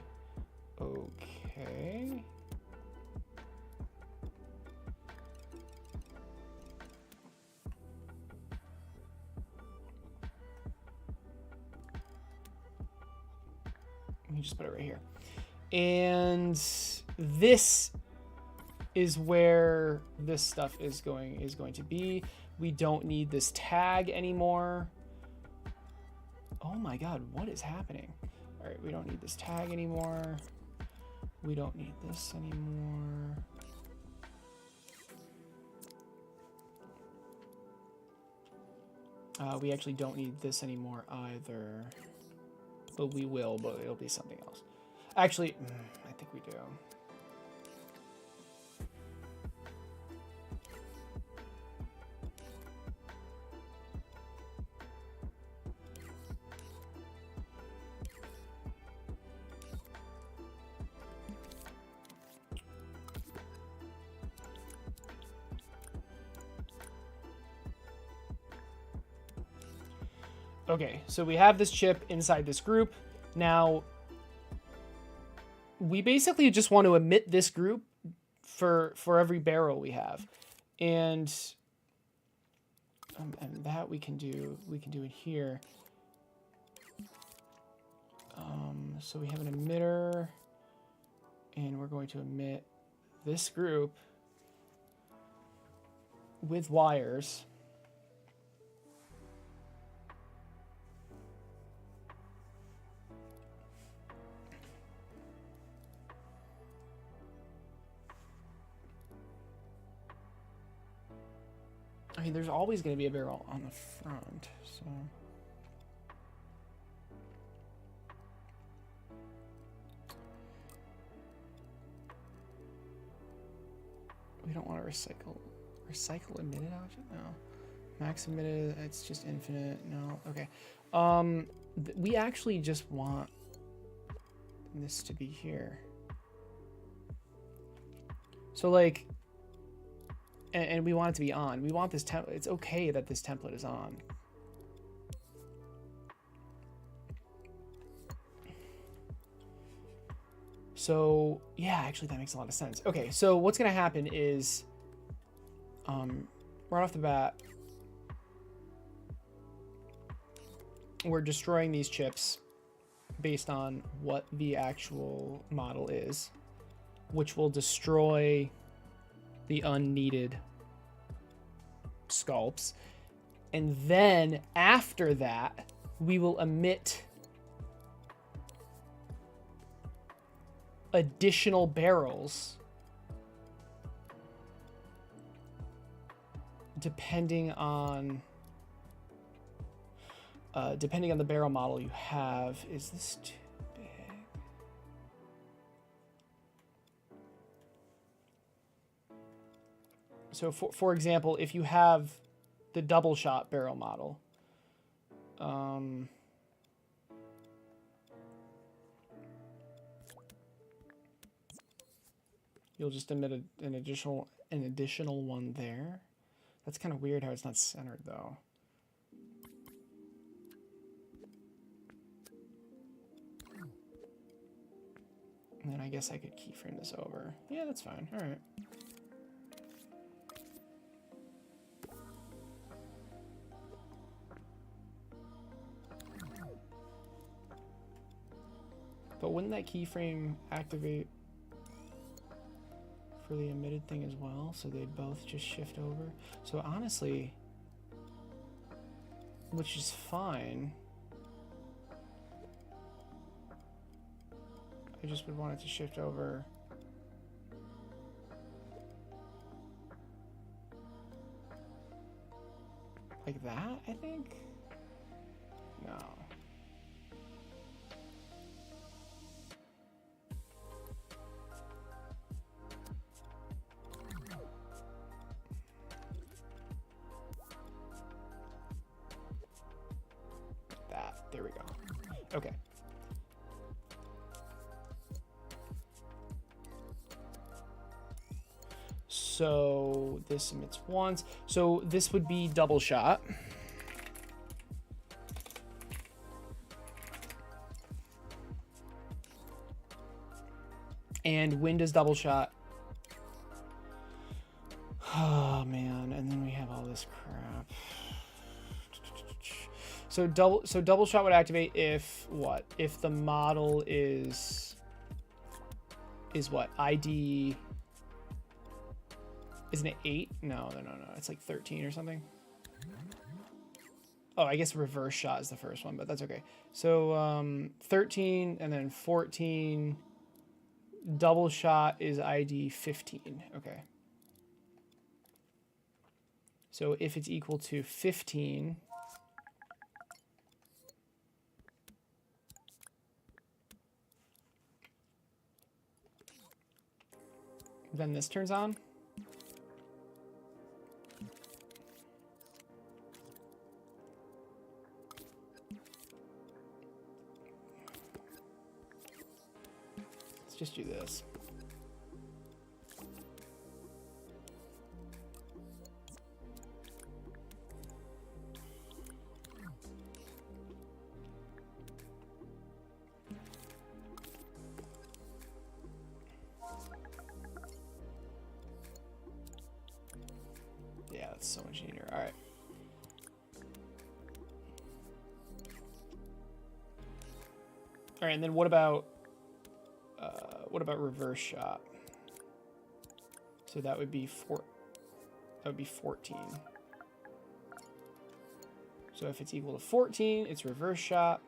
Okay. Let me just put it right here. And this is where this stuff is going to be. We don't need this tag anymore. Oh my God, what is happening? All right, we don't need this tag anymore. We don't need this anymore. We actually don't need this anymore either. But we will, but it'll be something else. Actually, I think we do. Okay, so we have this chip inside this group. Now, we basically just want to emit this group for every barrel we have. And And that we can do it here. So we have an emitter, and we're going to emit this group with wires. I mean, there's always going to be a barrel on the front, so... We don't want to recycle emitted object? No. Max emitted, it's just infinite. No. Okay. We actually just want this to be here. So like, and we want it to be on. We want this template. It's okay that this template is on. So yeah, actually that makes a lot of sense. Okay, so what's gonna happen is, right off the bat, we're destroying these chips based on what the actual model is, which will destroy the unneeded sculpts. And then after that, we will emit additional barrels depending on the barrel model you have. Is this too big? So for example, if you have the double shot barrel model, you'll just emit an additional one there. That's kind of weird how it's not centered though. And then I guess I could keyframe this over. Yeah, that's fine. All right. But wouldn't that keyframe activate for the emitted thing as well? So they both just shift over. So honestly, which is fine. I just would want it to shift over. Like that, I think? No. There we go. Okay. So this emits once. So this would be double shot. And when does double shot? Oh man, and then we have all this crap. So double shot would activate if what? If the model is what? ID isn't it 8? No. It's like 13 or something. Oh, I guess reverse shot is the first one, but that's okay. So 13 and then 14. Double shot is ID 15. Okay. So if it's equal to 15, then this turns on. Let's just do this. Yeah, that's so much neater. All right. All right, and then what about reverse shot? So that would be 14. So if it's equal to 14, it's reverse shot.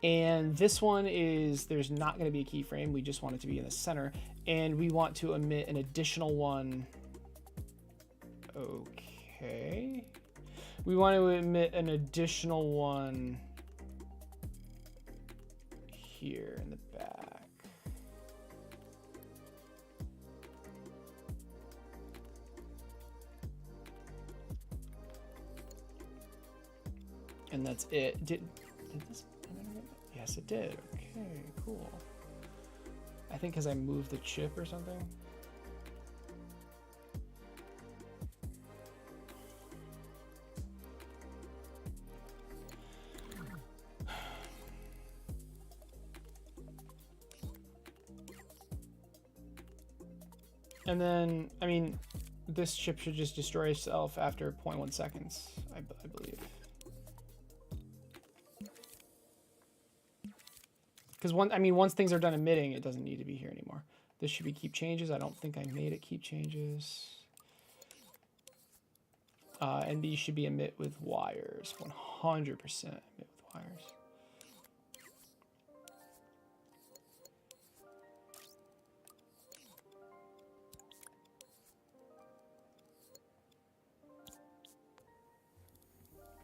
And this one is, there's not going to be a keyframe. We just want it to be in the center. And we want to emit an additional one. Okay. We want to emit an additional one here in the back. And that's it. Did this? Yes, it did. Okay, cool. I think because I moved the chip or something. And then, I mean, this chip should just destroy itself after 0.1 seconds, I believe. Because once things are done emitting, it doesn't need to be here anymore. This should be keep changes. I don't think I made it keep changes. And these should be emit with wires. 100% emit with wires.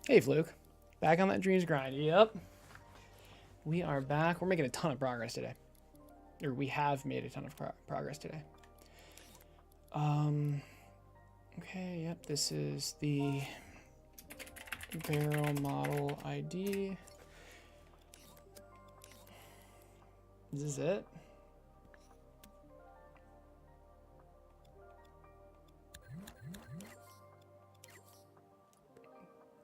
Hey, Fluke. Back on that dreams grind. Yep. We are back. We're making a ton of progress today. Or we have made a ton of progress today. Okay, yep. This is the barrel model ID. This is it.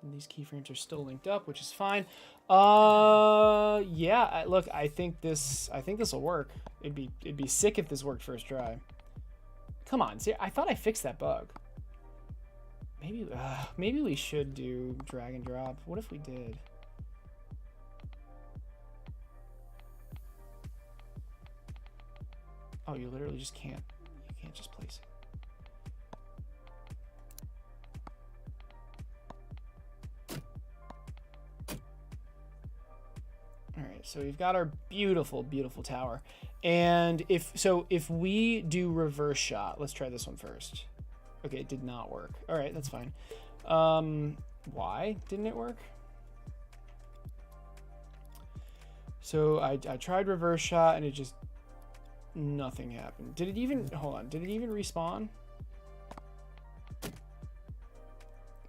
And these keyframes are still linked up, which is fine. Yeah, look, I think this will work. It'd be sick if this worked first try. Come on, see, I thought I fixed that bug. Maybe we should do drag and drop. What if we did? Oh, you literally just can't. You can't just place it. All right, so we've got our beautiful, beautiful tower. And if we do reverse shot, let's try this one first. Okay, it did not work. All right, that's fine. Why didn't it work? So I tried reverse shot and it just, nothing happened. Did it even, hold on, did it even respawn?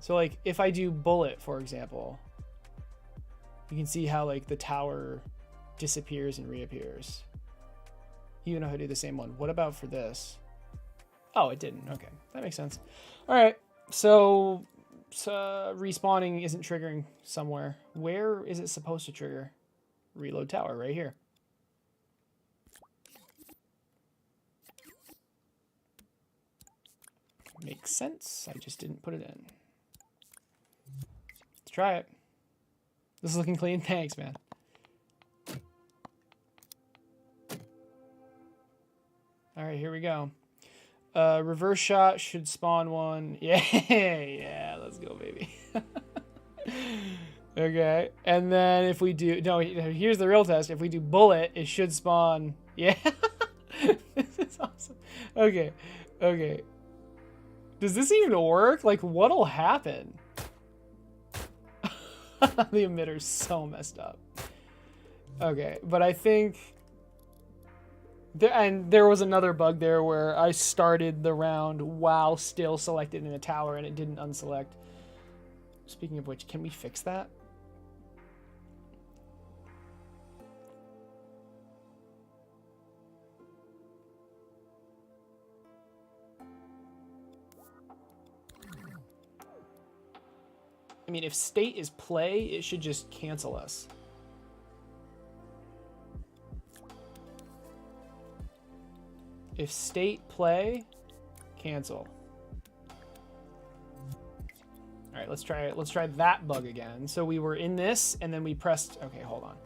So like if I do bullet, for example, you can see how like the tower disappears and reappears. Even if I do the same one. What about for this? Oh, it didn't. Okay, that makes sense. All right, so respawning isn't triggering somewhere. Where is it supposed to trigger? Reload tower right here. Makes sense. I just didn't put it in. Let's try it. This is looking clean. Thanks, man. All right, here we go. Reverse shot should spawn one. Yeah, yeah, let's go, baby. Okay, and then if we do, no, here's the real test. If we do bullet, it should spawn. Yeah, this is awesome. Okay, okay. Does this even work? Like, what'll happen? The emitter's so messed up. Okay, but I think... there was another bug there where I started the round while still selected in a tower and it didn't unselect. Speaking of which, can we fix that? I mean, if state is play, it should just cancel us. If state play, Cancel. All right, let's try that bug again. So we were in this, and then we pressed. Okay, hold on.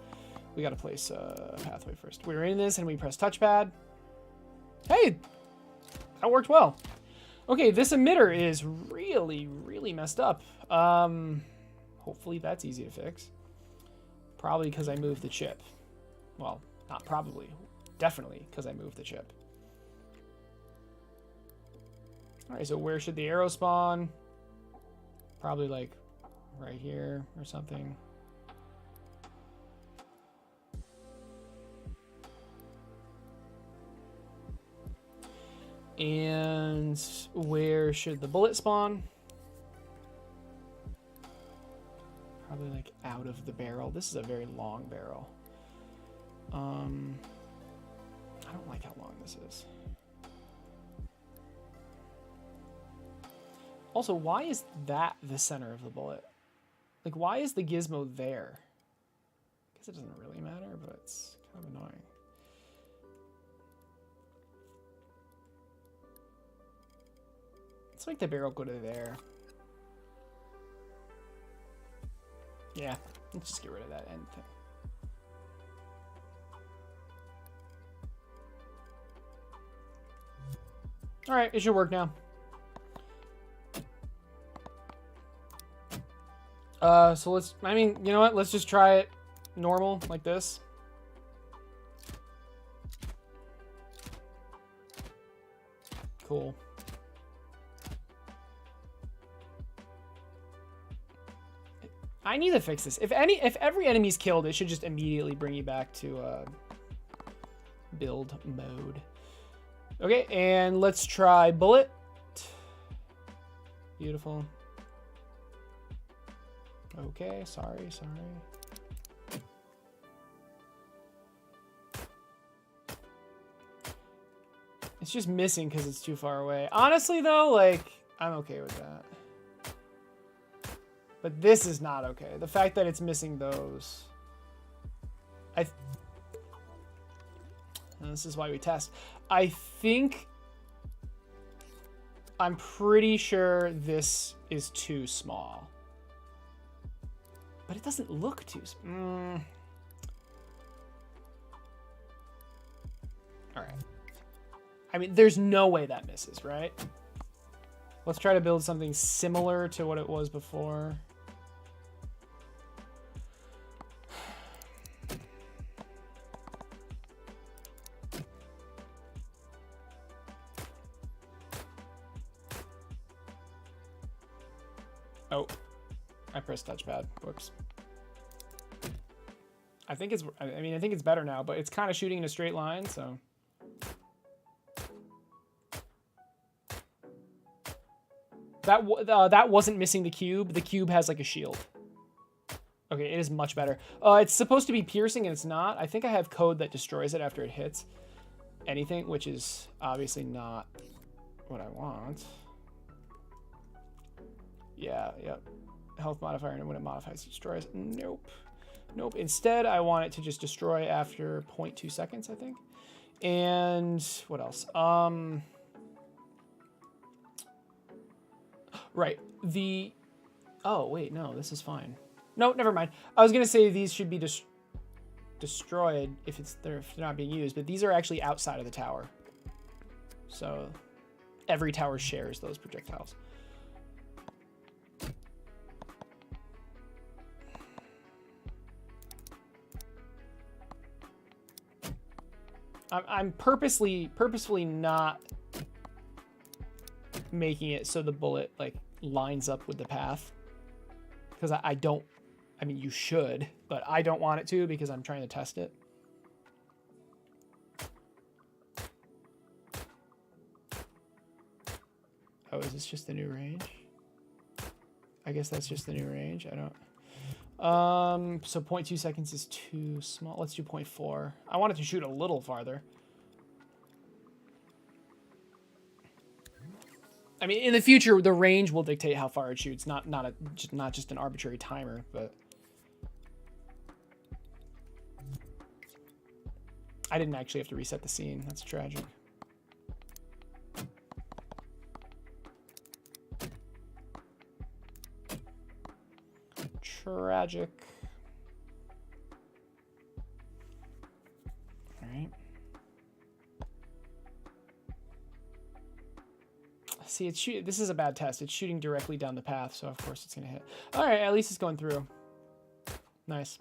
We got to place a pathway first. We were in this, and we pressed touchpad. Hey, that worked well. Okay, this emitter is really, really messed up. Hopefully that's easy to fix. Probably because I moved the chip. Well, not probably. Definitely because I moved the chip. All right, so where should the arrow spawn? Probably like right here or something. And where should the bullet spawn? Probably like out of the barrel. This is a very long barrel. I don't like how long this is. Also, why is that the center of the bullet? Like, why is the gizmo there? I guess it doesn't really matter, but it's kind of annoying. Let's make the barrel go to there. Yeah, let's just get rid of that end thing. All right, it should work now. So let's, I mean, you know what? Let's just try it normal, like this. Cool. I need to fix this. If every enemy's killed, it should just immediately bring you back to build mode. Okay, and let's try bullet. Beautiful. Okay, sorry. It's just missing because it's too far away. Honestly, though, like, I'm okay with that. But this is not okay. The fact that it's missing those. And this is why we test. I'm pretty sure this is too small. But it doesn't look too small. All right. I mean, there's no way that misses, right? Let's try to build something similar to what it was before. Oh, I pressed touchpad. Whoops. I think it's better now, but it's kind of shooting in a straight line, so. That wasn't missing the cube. The cube has like a shield. Okay, it is much better. It's supposed to be piercing and it's not. I think I have code that destroys it after it hits anything, which is obviously not what I want. Yeah, yep. Health modifier, and when it modifies, it destroys. Nope. Nope. Instead, I want it to just destroy after 0.2 seconds, I think. And what else? Right. Oh, wait, no, this is fine. No, never mind. I was going to say these should be destroyed if they're not being used, but these are actually outside of the tower. So every tower shares those projectiles. I'm purposefully not making it so the bullet like lines up with the path, because I mean, you should, but I don't want it to because I'm trying to test it. Oh, is this just the new range? I guess that's just the new range. I don't. So 0.2 seconds is too small. Let's do 0.4. I want it to shoot a little farther. I mean, in the future, the range will dictate how far it shoots, not just an arbitrary timer, but I didn't actually have to reset the scene. That's tragic. Tragic. All right. See, it's shoot. This is a bad test. It's shooting directly down the path, so of course it's gonna hit. All right, at least it's going through. Nice.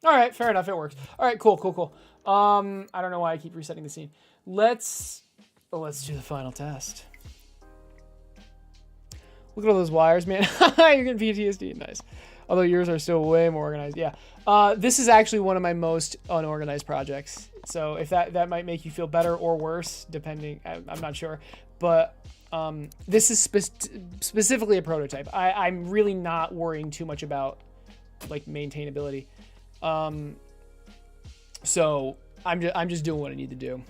All right, fair enough. It works. All right, cool, cool, cool. I don't know why I keep resetting the scene. Let's do the final test. Look at all those wires, man. You're getting PTSD. Nice. Although yours are still way more organized. Yeah. This is actually one of my most unorganized projects. So if that might make you feel better or worse, depending, I'm not sure. But this is specifically a prototype. I'm really not worrying too much about like maintainability. So I'm just doing what I need to do.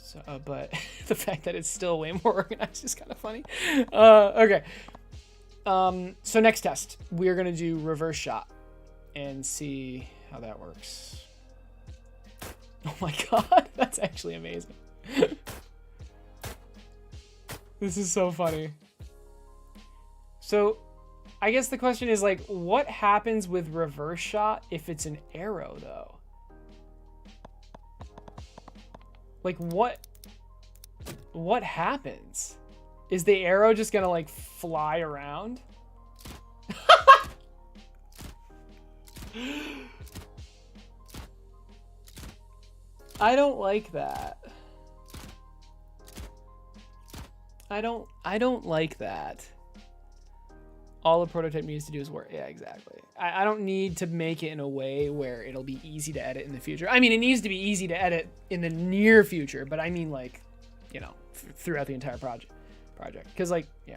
So, but the fact that it's still way more organized is kind of funny. Okay. So next test, we're going to do reverse shot and see how that works. Oh my God, that's actually amazing. This is so funny. So I guess the question is like, what happens with reverse shot if it's an arrow though? Like what happens? Is the arrow just gonna like fly around? I don't like that. I don't like that. All the prototype needs to do is work. Yeah, exactly. I don't need to make it in a way where it'll be easy to edit in the future. I mean, it needs to be easy to edit in the near future, but I mean like, you know, throughout the entire project. Because like, yeah.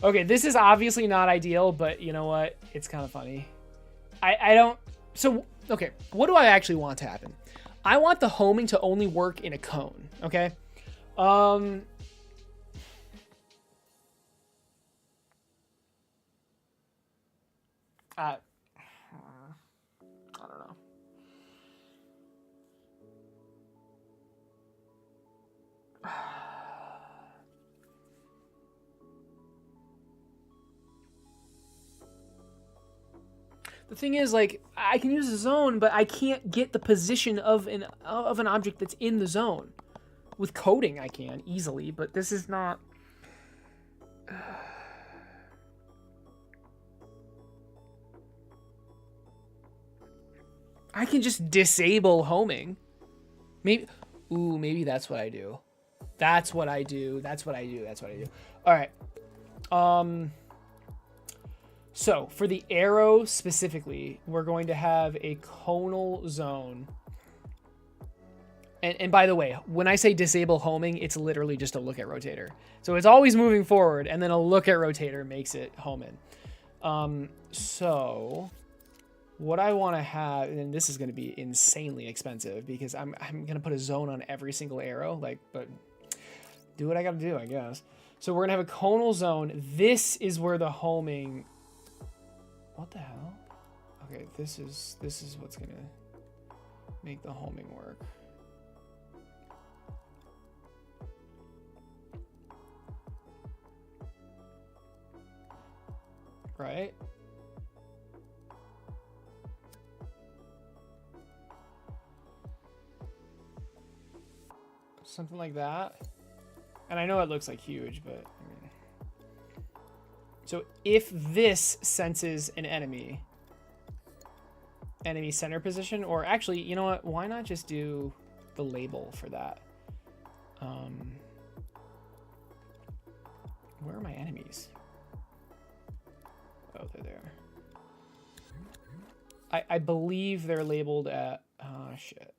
Okay, this is obviously not ideal, but you know what? It's kind of funny. I don't... So, okay, what do I actually want to happen? I want the homing to only work in a cone, okay? I don't know. The thing is, like, I can use a zone, but I can't get the position of an object that's in the zone. With coding, I can easily, but this is not. I can just disable homing. Maybe. Ooh, maybe that's what I do. That's what I do. That's what I do. That's what I do. All right. So for the arrow specifically, we're going to have a conal zone. And by the way, when I say disable homing, it's literally just a look at rotator. So it's always moving forward, and then a look at rotator makes it home in. So what I want to have, and this is going to be insanely expensive because I'm going to put a zone on every single arrow, like, but do what I got to do, I guess. So we're going to have a conal zone. This is where the homing. What the hell? Okay, this is what's going to make the homing work. Right? Something like that. And I know it looks like huge, but I mean. So if this senses an enemy center position, or actually, you know what? Why not just do the label for that? Where are my enemies? Oh, they're there. I believe they're labeled at, oh shit.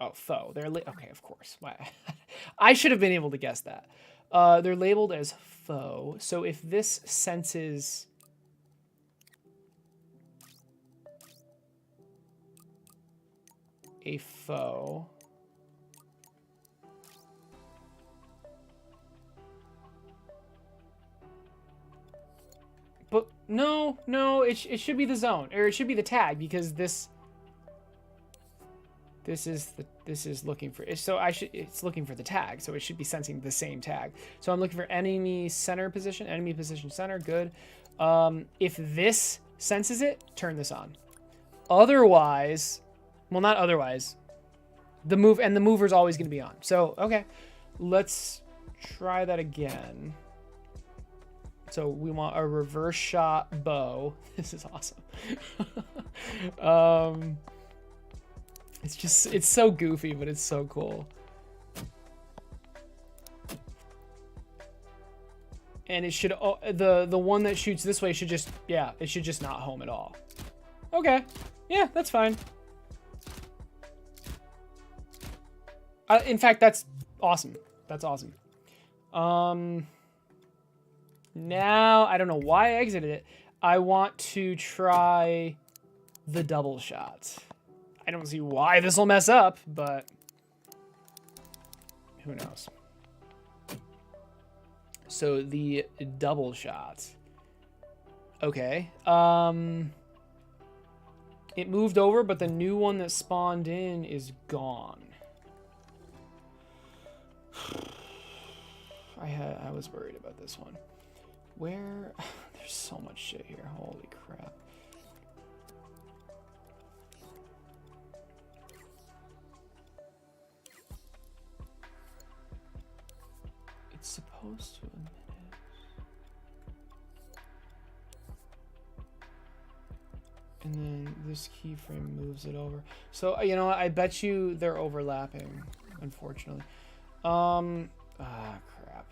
Oh, foe. They're okay, of course. I should have been able to guess that. They're labeled as foe. So if this senses a foe, but no, it should be the zone, or it should be the tag, because this. This is looking for, so it's looking for the tag, so it should be sensing the same tag. So I'm looking for enemy center position, enemy position center, good. If this senses it, turn this on. Otherwise, well, not otherwise, the mover's always going to be on. So, okay, let's try that again. So we want a reverse shot bow. This is awesome. It's so goofy, but it's so cool. And it should, the one that shoots this way should just, yeah, it should just not home at all. Okay, yeah, that's fine. In fact, that's awesome. That's awesome. Now, I don't know why I exited it. I want to try the double shot. I don't see why this will mess up, but who knows. So the double shot. Okay. It moved over, but the new one that spawned in is gone. I was worried about this one. Where? There's so much shit here. Holy crap. It's supposed to emit it. And then this keyframe moves it over. So, you know what? I bet you they're overlapping, unfortunately. Crap.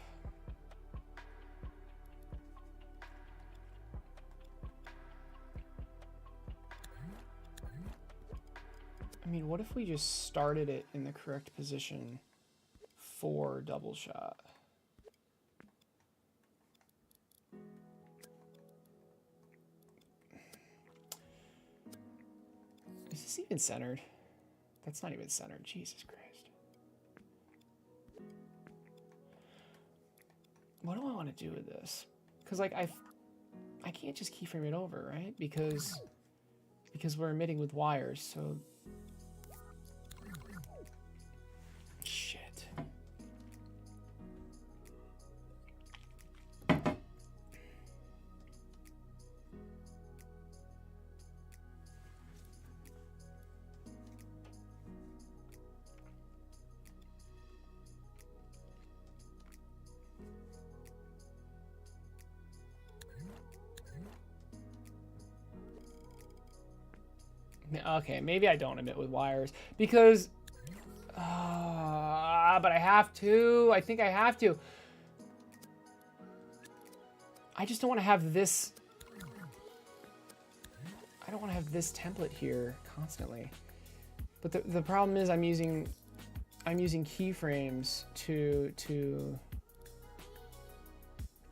I mean, what if we just started it in the correct position for double shot? Is this even centered? That's not even centered. Jesus Christ. What do I want to do with this? Because like I can't just keyframe it over, right? Because we're emitting with wires, so shit. Okay, maybe I don't emit with wires because but I have to. I think I have to. I just don't want to have this. I don't want to have this template here constantly. But the problem is I'm using keyframes to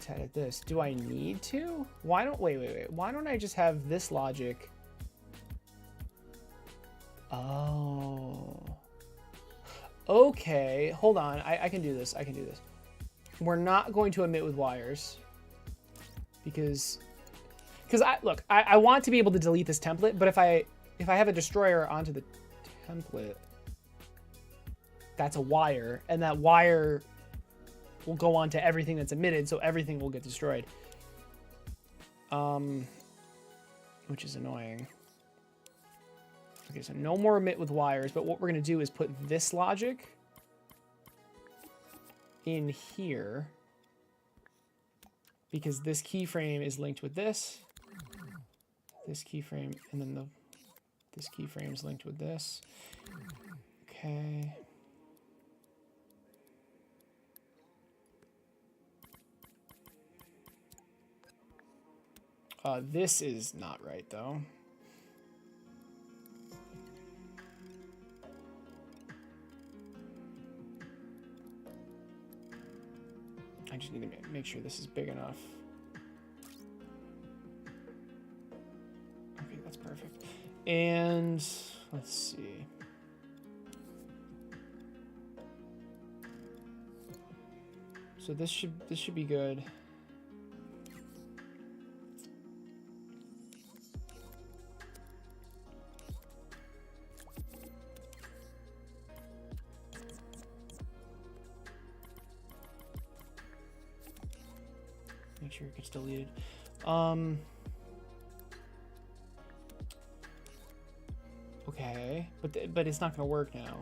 edit this. Do I need to? Why don't wait. Why don't I just have this logic? Oh. Okay, hold on. I can do this. I can do this. We're not going to emit with wires because I want to be able to delete this template, but if I have a destroyer onto the template, that's a wire, and that wire will go on to everything that's emitted, so everything will get destroyed. Which is annoying. Okay, so no more emit with wires, but what we're going to do is put this logic in here because this keyframe is linked with this keyframe, and then this keyframe is linked with this. Okay. This is not right, though. I just need to make sure this is big enough. Okay, that's perfect. And let's see. So this should be good. sure it gets deleted. Okay, but it's not gonna work now.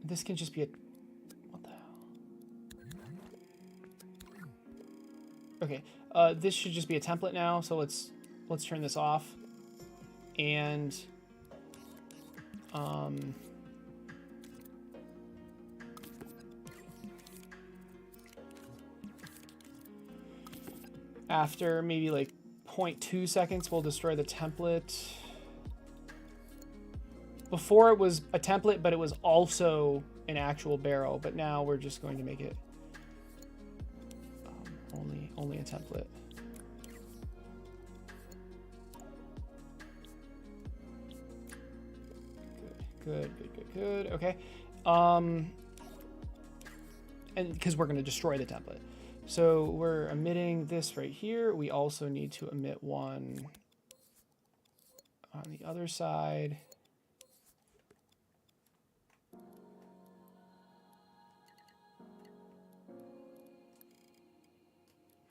This can just be a... What the hell? Okay, this should just be a template now, so let's turn this off. And... after maybe like 0.2 seconds, we'll destroy the template. Before it was a template, but it was also an actual barrel. But now we're just going to make it only a template. Good. Okay. And because we're going to destroy the template. So we're emitting this right here. We also need to emit one on the other side.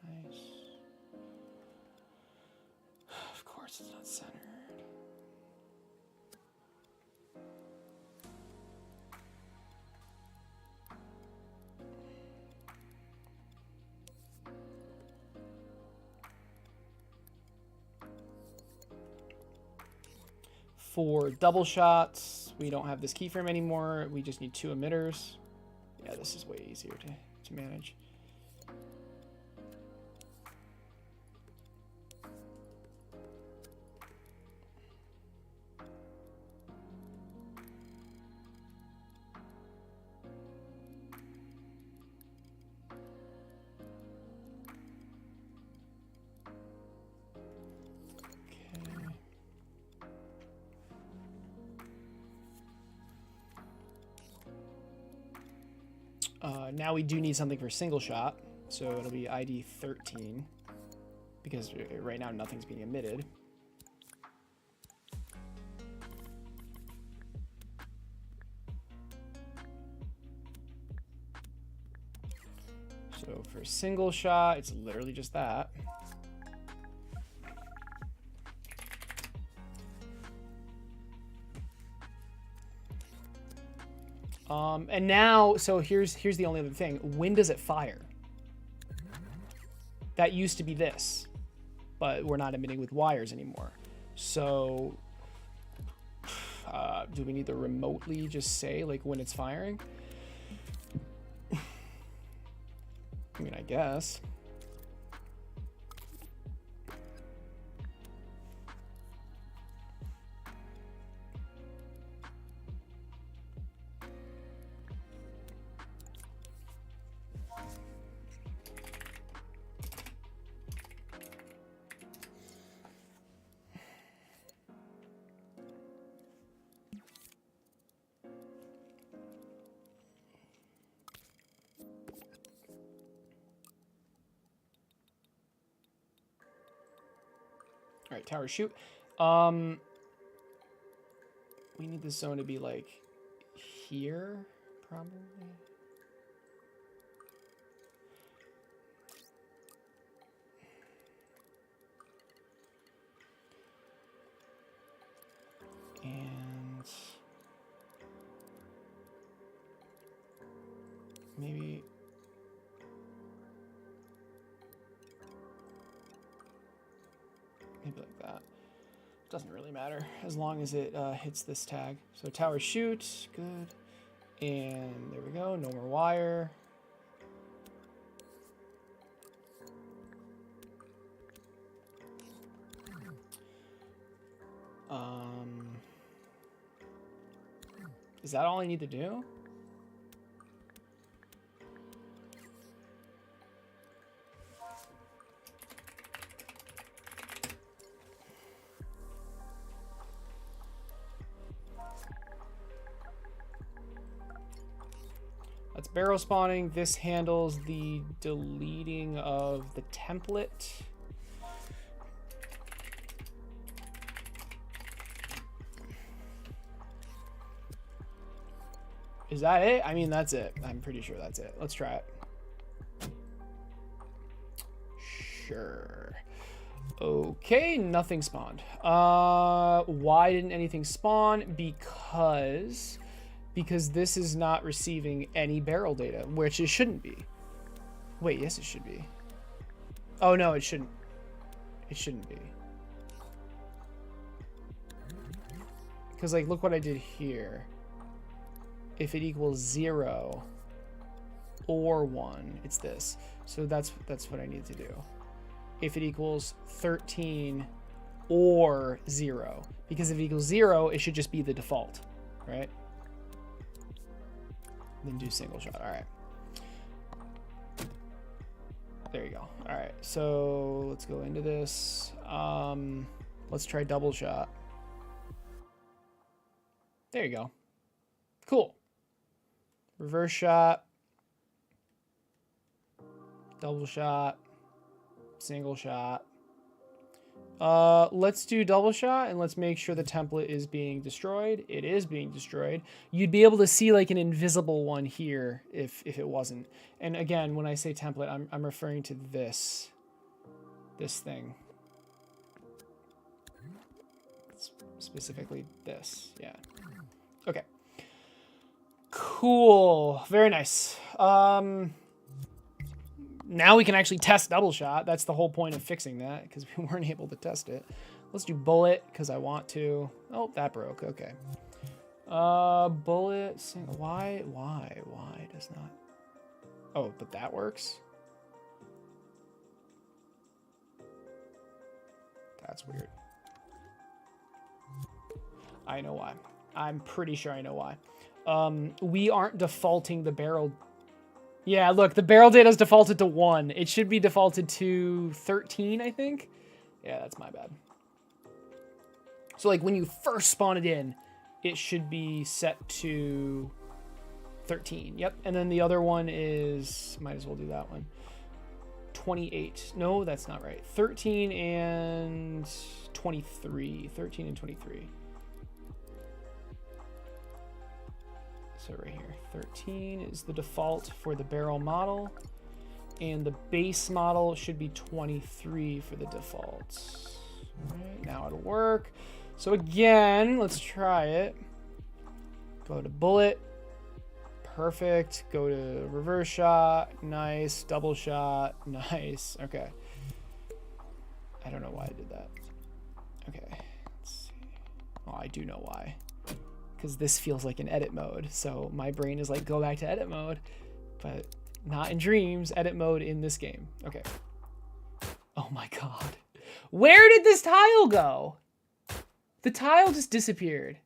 Nice. Of course it's not centered. For double shots, we don't have this keyframe anymore. We just need 2 emitters. Yeah, this is way easier to manage. Now we do need something for single shot, so it'll be ID 13, because right now nothing's being emitted. So for single shot, it's literally just that. And now, so here's the only other thing. When does it fire? That used to be this, but we're not emitting with wires anymore. So, do we need to remotely just say like when it's firing? I mean, I guess. All right, tower shoot. We need this zone to be like here, probably. And maybe like that. Doesn't really matter as long as it hits this tag. So tower shoot, good. And there we go, no more wire. Is that all I need to do? That's barrel spawning. This handles the deleting of the template. Is that it? I mean, that's it. I'm pretty sure that's it. Let's try it. Sure. Okay, nothing spawned. Why didn't anything spawn? Because this is not receiving any barrel data, which it shouldn't be. Wait, yes, it should be. Oh, no, it shouldn't. It shouldn't be. Because, like, look what I did here. If it equals 0 or 1, it's this. So that's what I need to do. If it equals 13 or 0. Because if it equals 0, it should just be the default, right? Then do single shot. All right. There you go. All right. So let's go into this. Let's try double shot. There you go. Cool. Reverse shot. Double shot. Single shot. Let's do double shot and let's make sure the template is being destroyed. It is being destroyed. You'd be able to see like an invisible one here if it wasn't. And again, when I say template, I'm referring to this thing. Specifically this. Yeah. Okay. Cool. Very nice. Now we can actually test double shot. That's the whole point of fixing that, because we weren't able to test it. Let's do bullet, because I want to. Oh, that broke. Okay. Bullet. Why does not? Oh, but that works. That's weird. I know why. I'm pretty sure I know why. We aren't defaulting the barrel. Yeah, look, the barrel data is defaulted to 1. It should be defaulted to 13, I think. Yeah, that's my bad. So, like, when you first spawn it in, it should be set to 13. Yep, and then the other one is... Might as well do that one. 28. No, that's not right. 13 and 23. 13 and 23. So right here, 13 is the default for the barrel model, and the base model should be 23 for the default. All right, now it'll work. So again, let's try it. Go to bullet, perfect. Go to reverse shot, nice. Double shot, nice. Okay. I don't know why I did that. Okay, let's see. Well, I do know why. Because this feels like an edit mode. So my brain is like, go back to edit mode. But not in dreams, edit mode in this game. Okay. Oh my god. Where did this tile go? The tile just disappeared.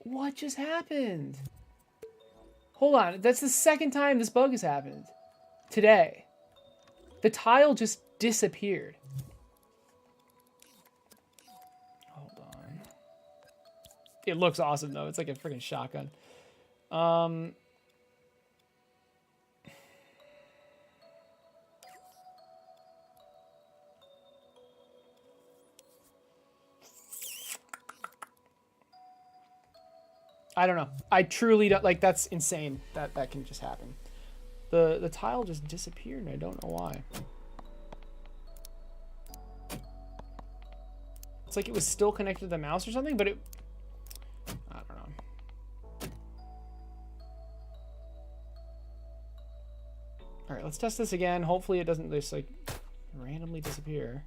What just happened? Hold on. That's the second time this bug has happened. Today. The tile just disappeared. It looks awesome, though. It's like a freaking shotgun. I don't know. I truly don't... Like, that's insane that that can just happen. The tile just disappeared, and I don't know why. It's like it was still connected to the mouse or something, but it... I don't know. All right, let's test this again. Hopefully it doesn't just like randomly disappear.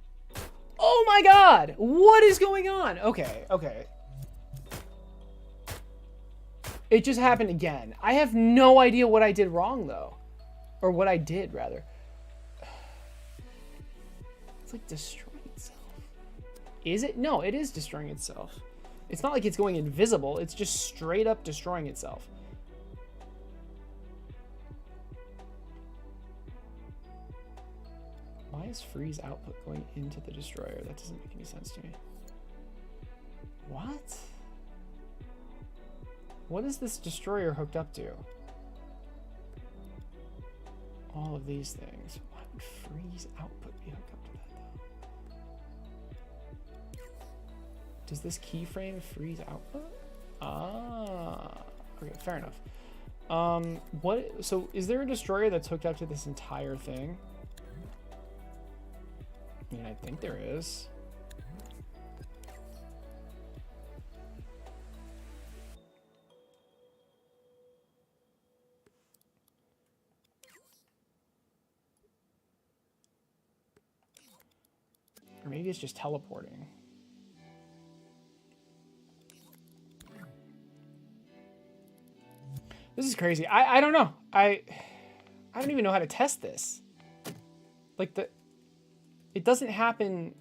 Oh my god! What is going on? Okay, okay. It just happened again. I have no idea what I did wrong, though. Or what I did, rather. It's like destroying itself. Is it? No, it is destroying itself. It's not like it's going invisible. It's just straight up destroying itself. Why is freeze output going into the destroyer? That doesn't make any sense to me. What? What is this destroyer hooked up to? All of these things. Why would freeze output be hooked up to that, though? Does this keyframe freeze output? Ah, okay, fair enough. What? So is there a destroyer that's hooked up to this entire thing? I mean, I think there is. Or maybe it's just teleporting. This is crazy. I don't know. I don't even know how to test this. Like it doesn't happen.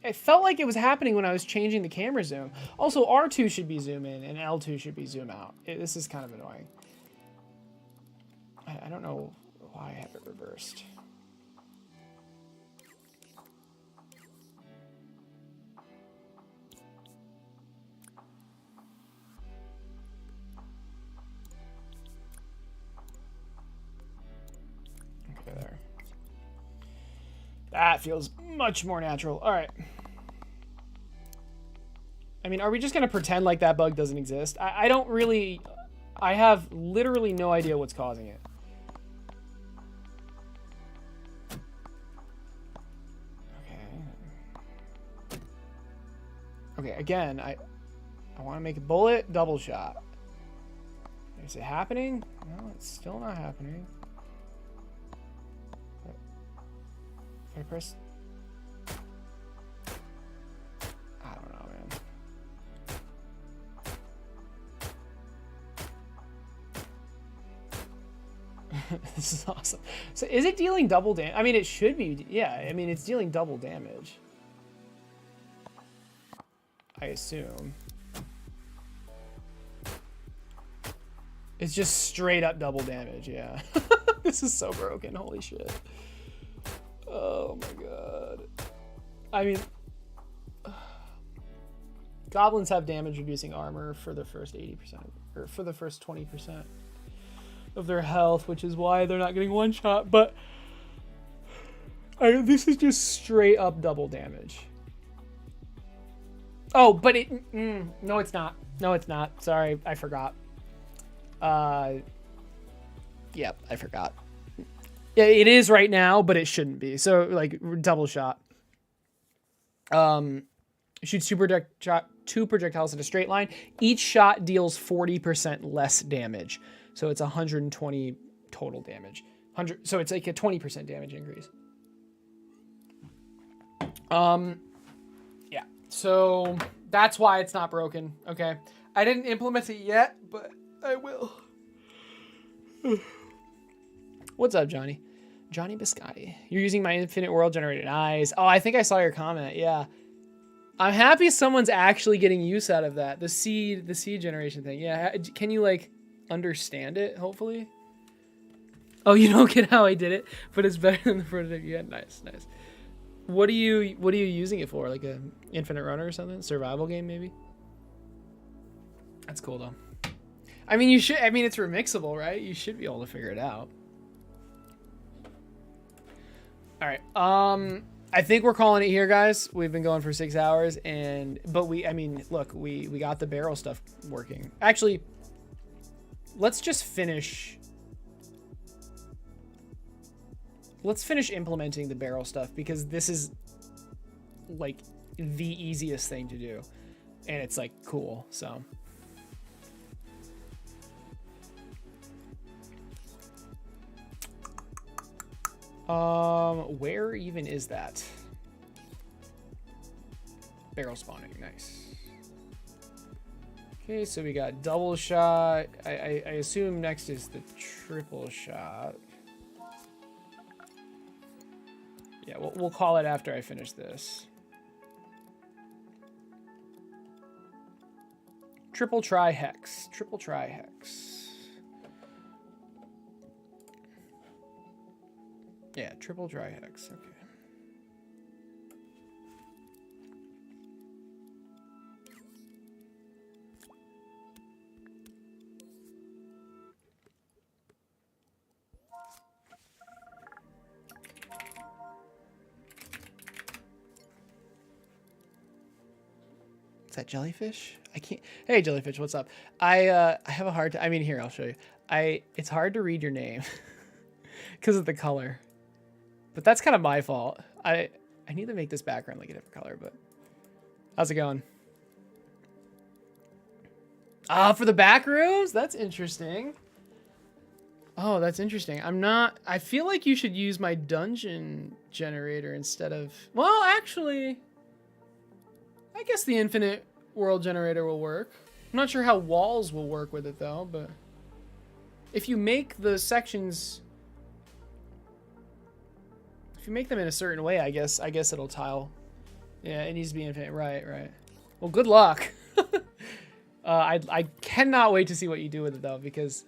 It felt like it was happening when I was changing the camera zoom. Also, R2 should be zoom in and L2 should be zoom out. This is kind of annoying. I don't know why I have it reversed. Okay, there. That feels much more natural. All right. I mean, are we just going to pretend like that bug doesn't exist? I don't really... I have literally no idea what's causing it. Okay. Okay, again, I want to make a bullet double shot. Is it happening? No, it's still not happening. If I press... I don't know, man. This is awesome. So is it dealing double damage? I mean, it should be. Yeah, I mean, it's dealing double damage. I assume. It's just straight up double damage, yeah. This is so broken, holy shit. Oh my god. I mean, goblins have damage reducing armor for the first 80%, or for the first 20% of their health, which is why they're not getting one shot, but this is just straight up double damage. Oh, but it, no it's not. No it's not. Sorry, I forgot. Yep, I forgot. Yeah, it is right now, but it shouldn't be. So, like, double shot. Shoots two projectiles in a straight line. Each shot deals 40% less damage. So it's 120 total damage. So it's like a 20% damage increase. Yeah. So that's why it's not broken. Okay. I didn't implement it yet, but I will. What's up, Johnny? Johnny Biscotti. You're using my infinite world generated eyes. Oh, I think I saw your comment. Yeah. I'm happy someone's actually getting use out of that. The seed generation thing. Yeah. Can you like understand it, hopefully? Oh, you don't get how I did it, but it's better than the prototype you had. Nice, nice. What are you using it for? Like a infinite runner or something? Survival game, maybe? That's cool though. I mean, it's remixable, right? You should be able to figure it out. All right. I think we're calling it here, guys. We've been going for 6 hours, but look, we got the barrel stuff working. Actually, let's just finish. Let's finish implementing the barrel stuff because this is like the easiest thing to do, and it's like cool. So. Where even is that? Barrel spawning, nice. Okay, so we got double shot. I assume next is the triple shot. Yeah, we'll call it after I finish this. Triple try hex. Triple try hex. Yeah, triple dry hex. Okay. that jellyfish? I can't. Hey, jellyfish, what's up? I have a hard time. I mean, here, I'll show you. It's hard to read your name because of the color. But that's kind of my fault. I need to make this background like a different color, but how's it going? Ah, for the back rooms? That's interesting. Oh, that's interesting. I feel like you should use my dungeon generator instead of, well, actually, I guess the infinite world generator will work. I'm not sure how walls will work with it though, but if you make the sections, if you make them in a certain way, I guess it'll tile. Yeah, it needs to be infinite. Right. Well, good luck. I cannot wait to see what you do with it though, because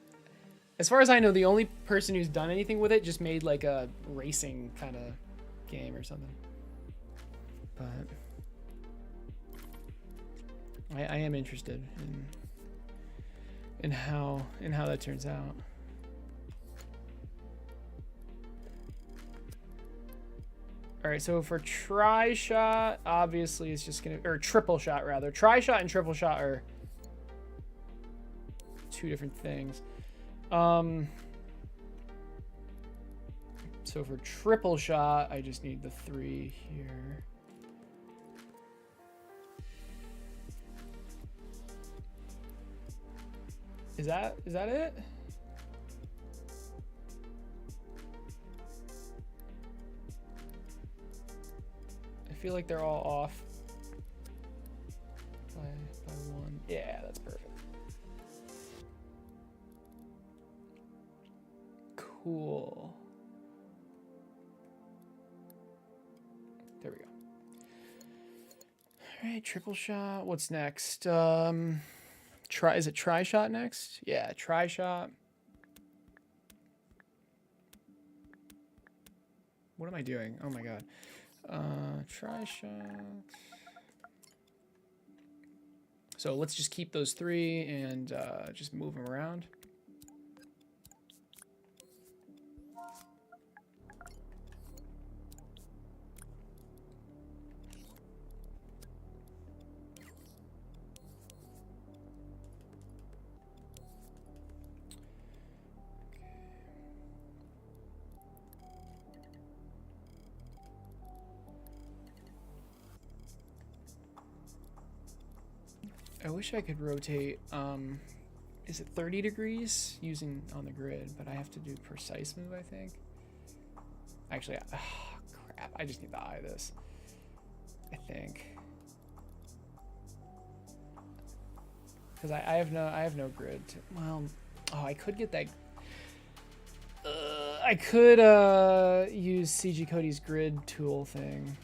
as far as I know, the only person who's done anything with it just made like a racing kind of game or something. But I am interested in how that turns out. All right, so for tri-shot, obviously it's just gonna, or triple shot rather. Tri-shot and triple shot are two different things. So for triple shot, I just need the 3 here. Is that it? I feel like they're all off by 1. Yeah, that's perfect. Cool. There we go. All right, triple shot. What's next? Is it tri-shot next? Yeah, tri-shot. What am I doing? Oh my god. Tri-shot. So let's just keep those 3 and just move them around. I wish I could rotate, is it 30 degrees using on the grid, but I have to do precise move, I think. Actually, crap, I just need to eye this, I think. Because I have no grid to, well, oh, I could get that, I could use CG Cody's grid tool thing.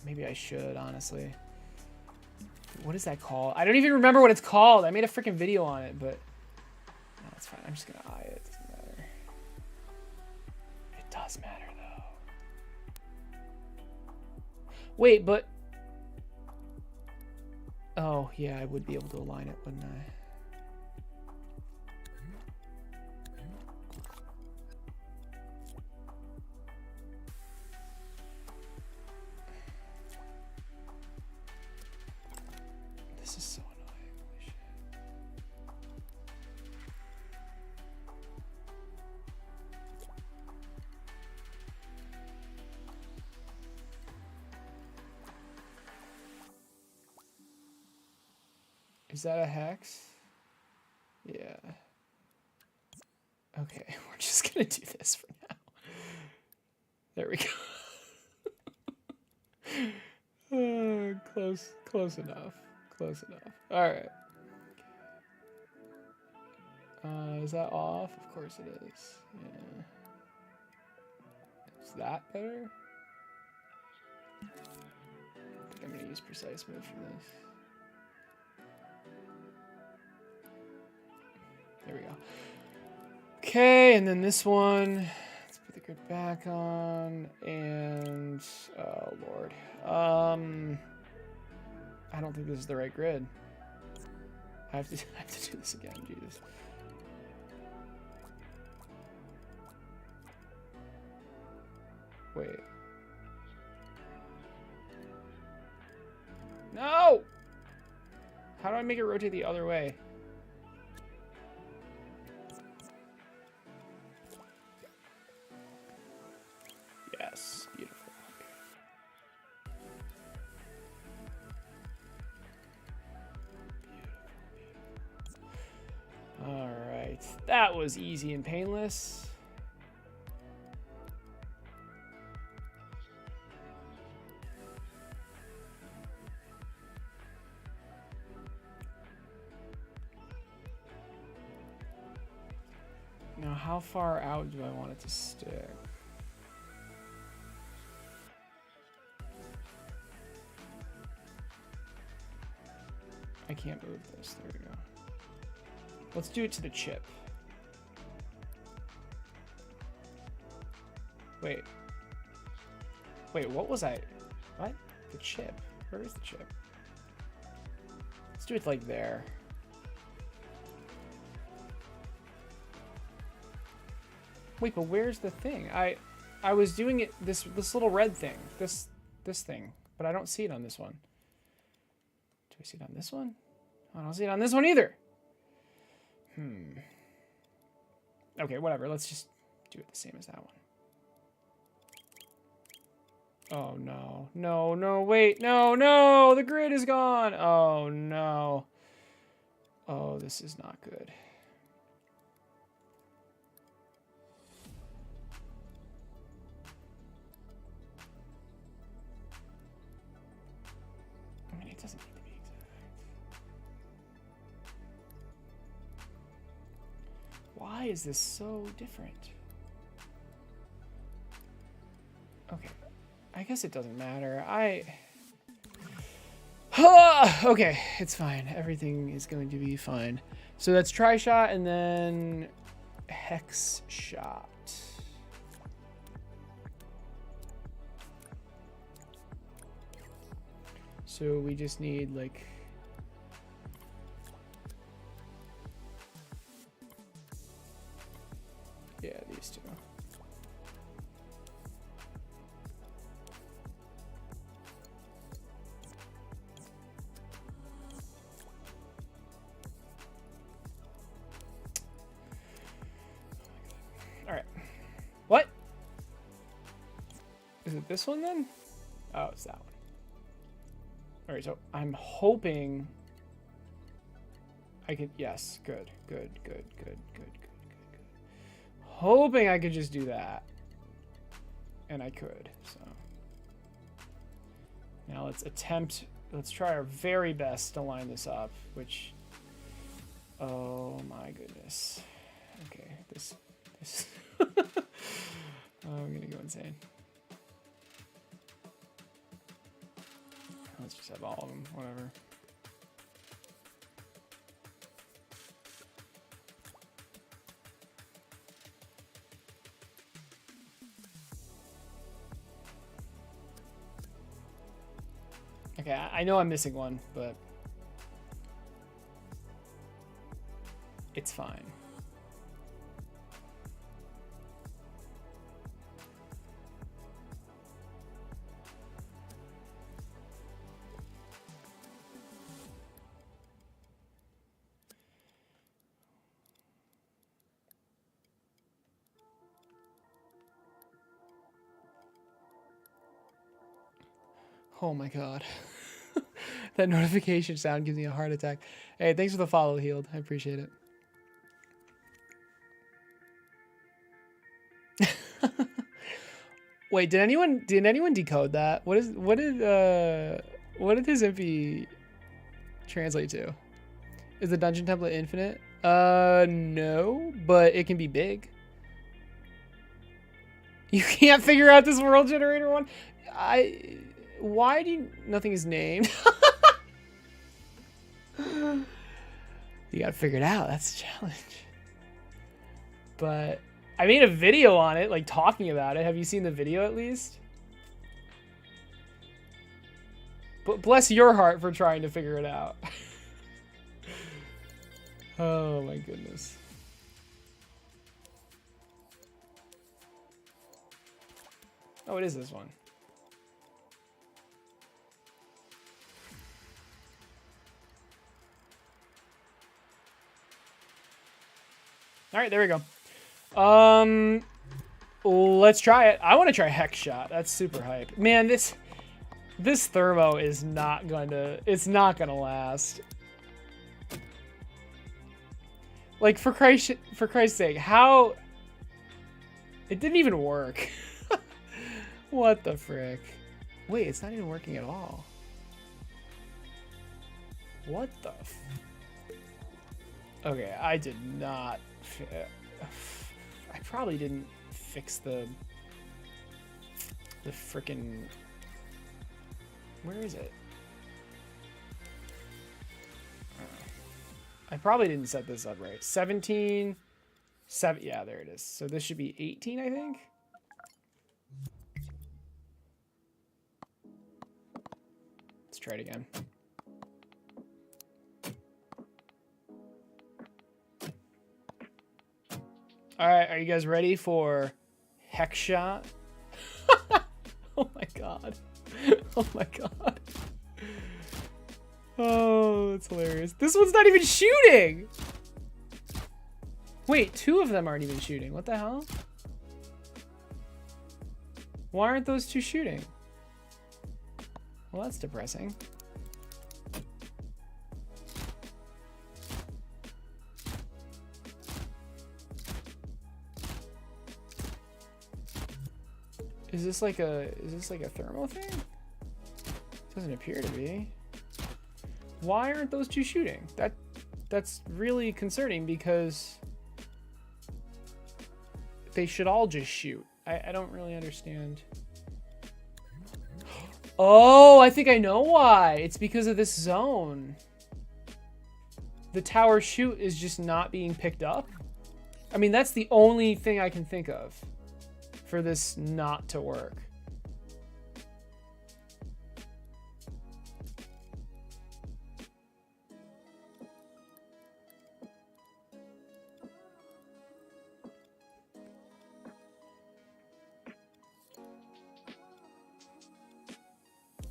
Maybe I should, honestly. What is that called? I don't even remember what it's called. I made a freaking video on it, but no, it's fine. I'm just gonna eye it. It doesn't matter. It does matter though. Wait, but oh yeah, I would be able to align it, wouldn't I? This is so annoying. Holy shit. Is that a hex? Yeah. Okay, we're just gonna do this for now. There we go. Close enough. Close enough. All right. Is that off? Of course it is. Yeah. Is that better? I think I'm gonna use precise move for this. There we go. Okay, and then this one. Let's put the grid back on. And oh lord. I don't think this is the right grid. I have to do this again, Jesus. Wait. No! How do I make it rotate the other way? Yes, beautiful. All right, that was easy and painless. Now, how far out do I want it to stick? I can't move this. There we go. Let's do it to the chip. Wait. Wait, what was I? What? The chip? Where is the chip? Let's do it like there. Wait, but where's the thing? I was doing it this little red thing. This thing. But I don't see it on this one. Do I see it on this one? I don't see it on this one either. Okay, whatever. Let's just do it the same as that one. Oh, no. No, no, wait. No, no! The grid is gone! Oh, no. Oh, this is not good. I mean, it doesn't need to be exact. Why is this so different? Okay. I guess it doesn't matter. Okay, it's fine. Everything is going to be fine. So that's try shot and then hex shot. So we just need like these two. All right. What? Is it this one then? Oh, it's that one. All right, so I'm hoping I could, yes, good. Hoping I could just do that. And I could, so. Now let's try our very best to line this up, which, oh my goodness. Okay, this, oh, I'm gonna go insane. Let's just have all of them, whatever. Okay, I know I'm missing one, but it's fine. Oh my god. That notification sound gives me a heart attack. Hey, thanks for the follow, Healed. I appreciate it. Wait, did anyone decode that? What did his MP translate to? Is the dungeon template infinite? No, but it can be big. You can't figure out this world generator one? Why do you, nothing is named? You gotta figure it out. That's a challenge. But I made a video on it, like talking about it. Have you seen the video at least? But bless your heart for trying to figure it out. Oh my goodness. Oh, it is this one. All right, there we go. Let's try it. I want to try Hex Shot. That's super hype. Man, this thermo is not going to, it's not going to last. Like, for Christ's sake, how, it didn't even work. What the frick? Wait, it's not even working at all. What the Okay, I did not, I probably didn't fix the frickin', where is it? I probably didn't set this up right. 17, 7, yeah, there it is. So this should be 18, I think. Let's try it again. All right, are you guys ready for Hex Shot? Oh my god. Oh my god. Oh, that's hilarious. This one's not even shooting! Wait, 2 of them aren't even shooting. What the hell? Why aren't those 2 shooting? Well, that's depressing. Is this like a thermal thing? Doesn't appear to be. Why aren't those 2 shooting? That's really concerning because they should all just shoot. I don't really understand. Oh, I think I know why. It's because of this zone. The tower shoot is just not being picked up. I mean, that's the only thing I can think of for this not to work.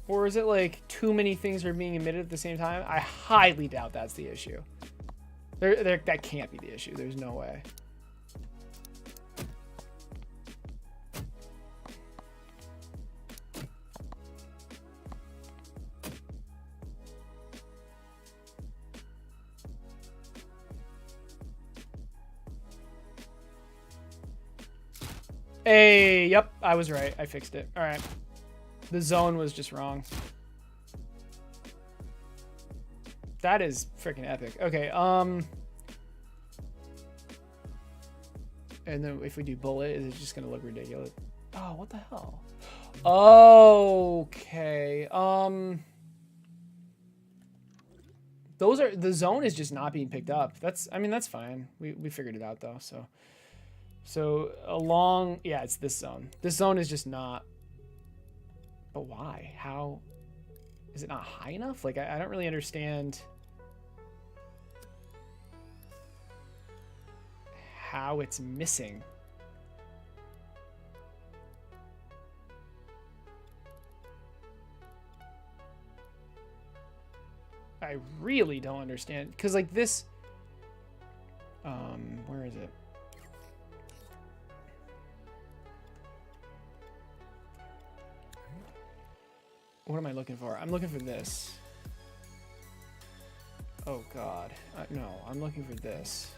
Or is it like too many things are being emitted at the same time? I highly doubt that's the issue. That can't be the issue. There's no way. Hey, yep, I was right. I fixed it. All right. The zone was just wrong. That is freaking epic. Okay, and then if we do bullet, is it just gonna look ridiculous? Oh, what the hell? Okay. Those are, the zone is just not being picked up. I mean, that's fine. We figured it out though, so along, yeah, it's this zone. This zone is just not. But why? How? Is it not high enough? Like, I don't really understand how it's missing. I really don't understand. Because, like, this... where is it? What am I looking for? I'm looking for this. Oh god. No, I'm looking for this.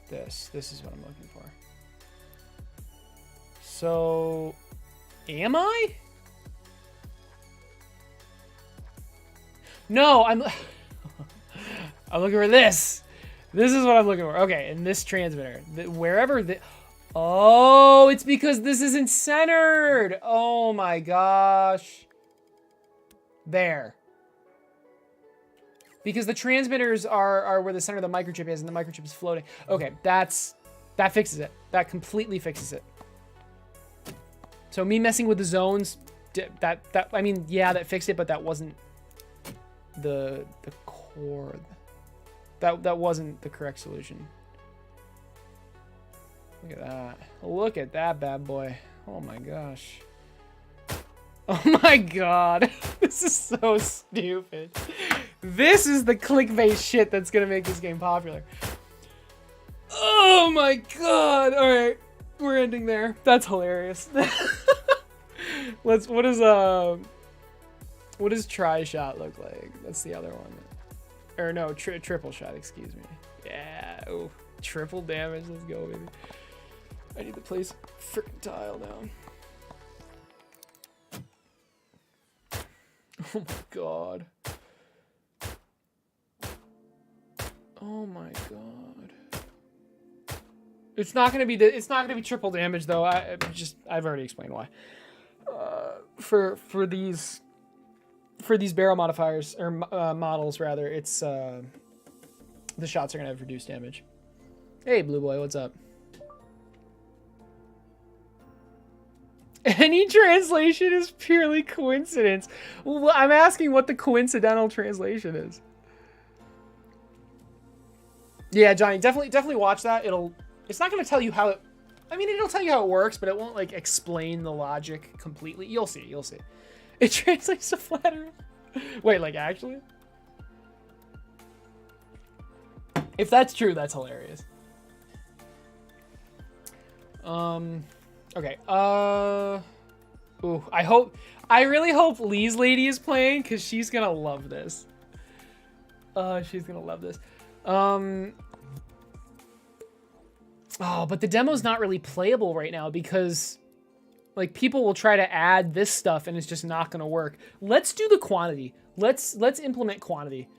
This is what I'm looking for. So, am I? No, I'm looking for this. This is what I'm looking for. Okay, and this transmitter. Wherever the... Oh, it's because this isn't centered. Oh my gosh. There. Because the transmitters are where the center of the microchip is, and the microchip is floating. Okay, that fixes it. That completely fixes it. So me messing with the zones, I mean, yeah, that fixed it, but that wasn't the core. That wasn't the correct solution. Look at that. Look at that bad boy. Oh my gosh. Oh my god. This is so stupid. This is the clickbait shit that's gonna make this game popular. Oh my god. All right. We're ending there. That's hilarious. What does try shot look like? That's the other one. Or no, triple shot, excuse me. Yeah. Oh, triple damage. Let's go, baby. I need to place frickin' tile down. Oh my god. Oh my god. It's not gonna be triple damage though. I've already explained why. For these barrel modifiers or models rather, it's the shots are gonna have reduced damage. Hey, Blue Boy, what's up? Any translation is purely coincidence. Well, I'm asking what the coincidental translation is. Yeah, Johnny, definitely watch that. It's not going to tell you how it... I mean, it'll tell you how it works, but it won't, like, explain the logic completely. You'll see. It translates to flat Earth. Wait, like, actually? If that's true, that's hilarious. Okay. Ooh, I really hope Lee's Lady is playing, because she's going to love this. She's going to love this. Oh, but the demo's not really playable right now because like people will try to add this stuff and it's just not going to work. Let's do the quantity. Let's implement quantity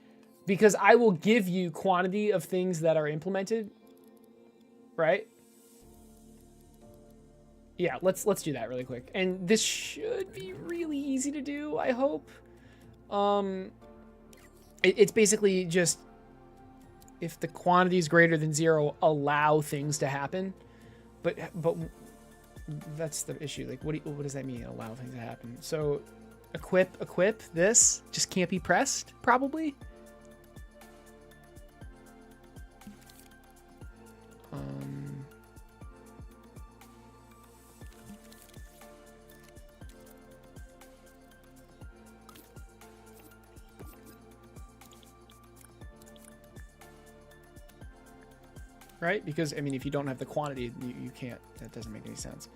because I will give you quantity of things that are implemented. Right? Yeah, let's do that really quick. And this should be really easy to do, I hope. It's basically just if the quantity is greater than 0, allow things to happen. But that's the issue. Like, what does that mean? Allow things to happen. So, equip this just can't be pressed, probably. Right? Because, I mean, if you don't have the quantity, you can't. That doesn't make any sense.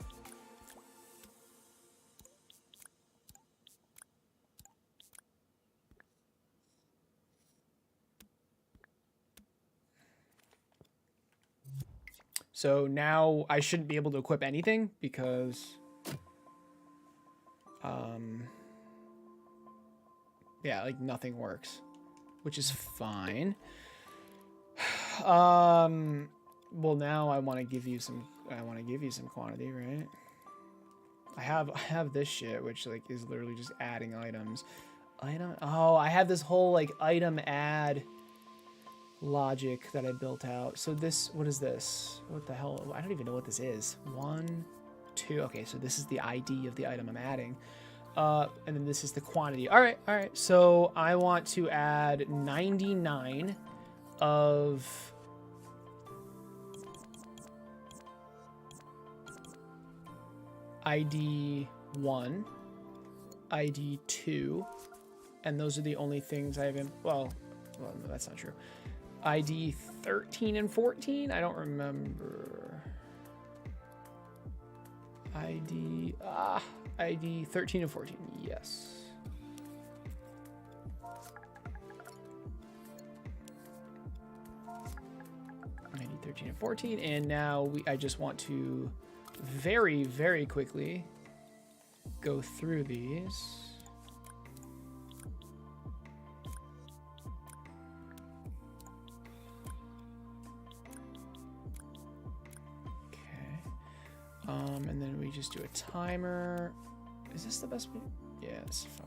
So now I shouldn't be able to equip anything because... yeah, like nothing works. Which is fine. Well, now I want to give you some quantity, right? I have this shit which like is literally just adding items. Oh, I have this whole like item add logic that I built out. So this, what is this? What the hell? I don't even know what this is. 1 2. Okay, so this is the ID of the item I'm adding. And then this is the quantity. All right. So I want to add 99 of ID 1, ID 2, and those are the only things I have in, well, no, that's not true. ID 13 and 14, I don't remember. ID 13 and 14, yes. ID 13 and 14, and now I just want to very, very quickly go through these. Okay. And then we just do a timer. Is this the best one? Yeah, it's fine.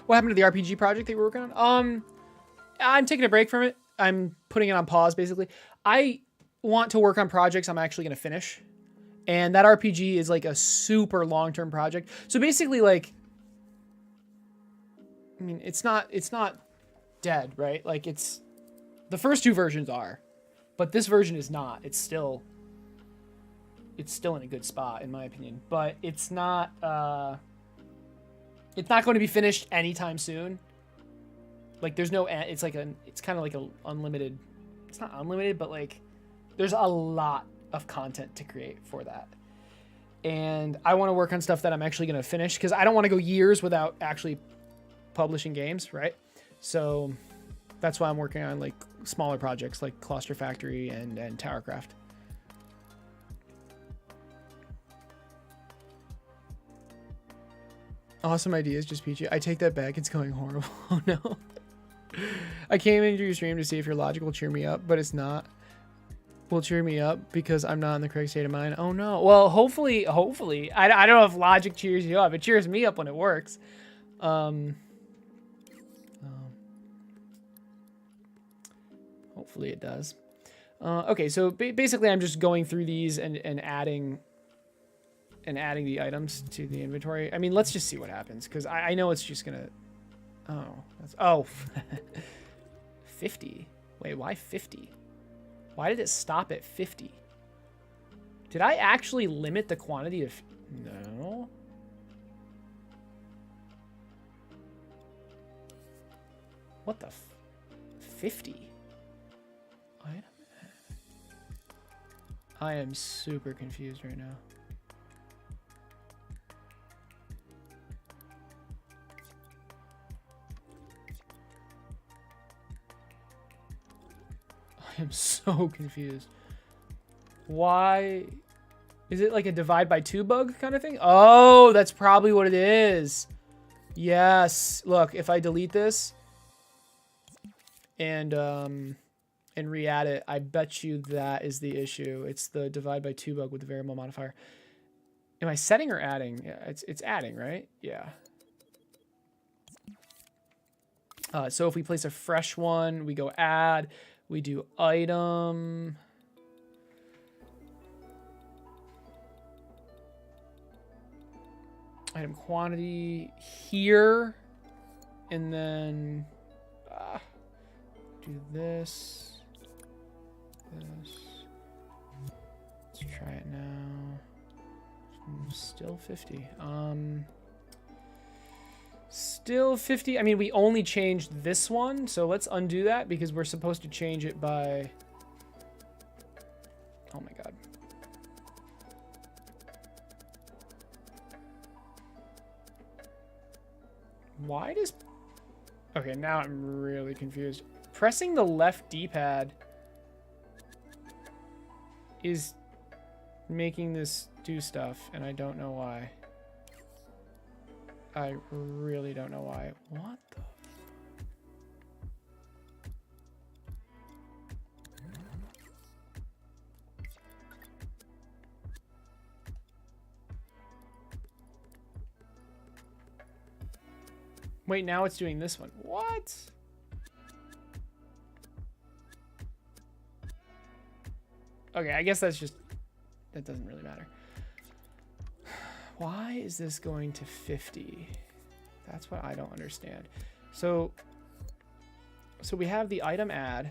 What happened to the RPG project that you were working on? I'm taking a break from it. I'm putting it on pause, basically. I want to work on projects I'm actually going to finish. And that RPG is like a super long-term project. So basically, like, I mean, it's not dead, right? Like, it's, the first two versions are, but this version is not. It's still in a good spot, in my opinion. But it's not going to be finished anytime soon. Like, there's no, it's kind of like a unlimited, it's not unlimited, but like, there's a lot of content to create for that. And I want to work on stuff that I'm actually going to finish, because I don't want to go years without actually publishing games, right? So that's why I'm working on like smaller projects like Cluster Factory and Towercraft. Awesome ideas, just peachy. I take that back. It's going horrible. Oh no. I came into your stream to see if your logic will cheer me up, but it's not. Will cheer me up because I'm not in the correct state of mind. Oh no. Well, hopefully. I don't know if logic cheers you up. It cheers me up when it works. Hopefully it does. Okay, so basically I'm just going through these and adding the items to the inventory. I mean, let's just see what happens, because I know it's just gonna. Oh, 50. Wait, why 50? Why did it stop at 50? Did I actually limit the quantity of... No. What the 50? I am super confused right now. I am so confused. Why? Is it like a divide by 2 bug kind of thing? Oh, that's probably what it is. Yes. Look, if I delete this and re-add it, I bet you that is the issue. It's the divide by 2 bug with the variable modifier. Am I setting or adding? Yeah, it's adding, right? Yeah. So if we place a fresh one, we go add. We do item. Item quantity here. And then do this. Let's try it now. Still 50. Still 50. I mean, we only changed this one, so let's undo that because we're supposed to change it by... Oh my god. Why does... Okay, now I'm really confused. Pressing the left D-pad is making this do stuff, and I don't know why. I really don't know why. What the... Wait, now it's doing this one. What? Okay, I guess that's just... That doesn't really matter. Why is this going to 50? That's what I don't understand. So we have the item add,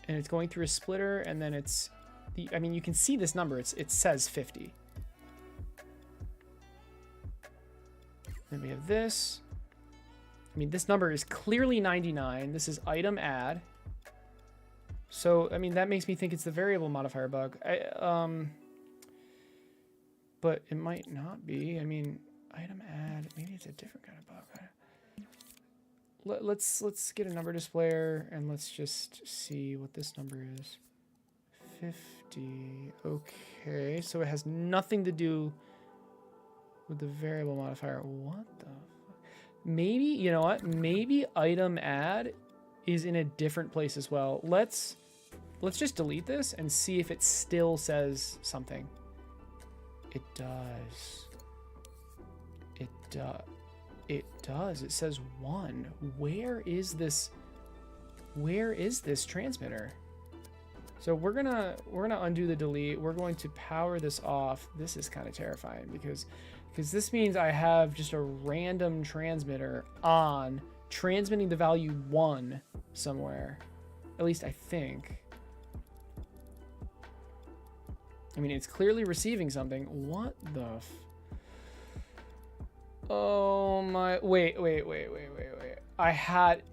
and it's going through a splitter, and then it's the... I mean, you can see this number. It says 50. Then we have this. I mean, this number is clearly 99. This is item add. So, I mean, that makes me think it's the variable modifier bug. But it might not be. I mean, item add, maybe it's a different kind of bug. Let's get a number displayer and let's just see what this number is. 50. Okay, so it has nothing to do with the variable modifier. What the fuck? Maybe, you know what? Maybe item add is in a different place as well. Let's just delete this and see if it still says something. It does. It does. It says 1. Where is this transmitter? So we're gonna undo the delete. We're going to power this off. This is kind of terrifying because this means I have just a random transmitter on transmitting the value 1 somewhere. At least I think. I mean, it's clearly receiving something. What the oh my, wait.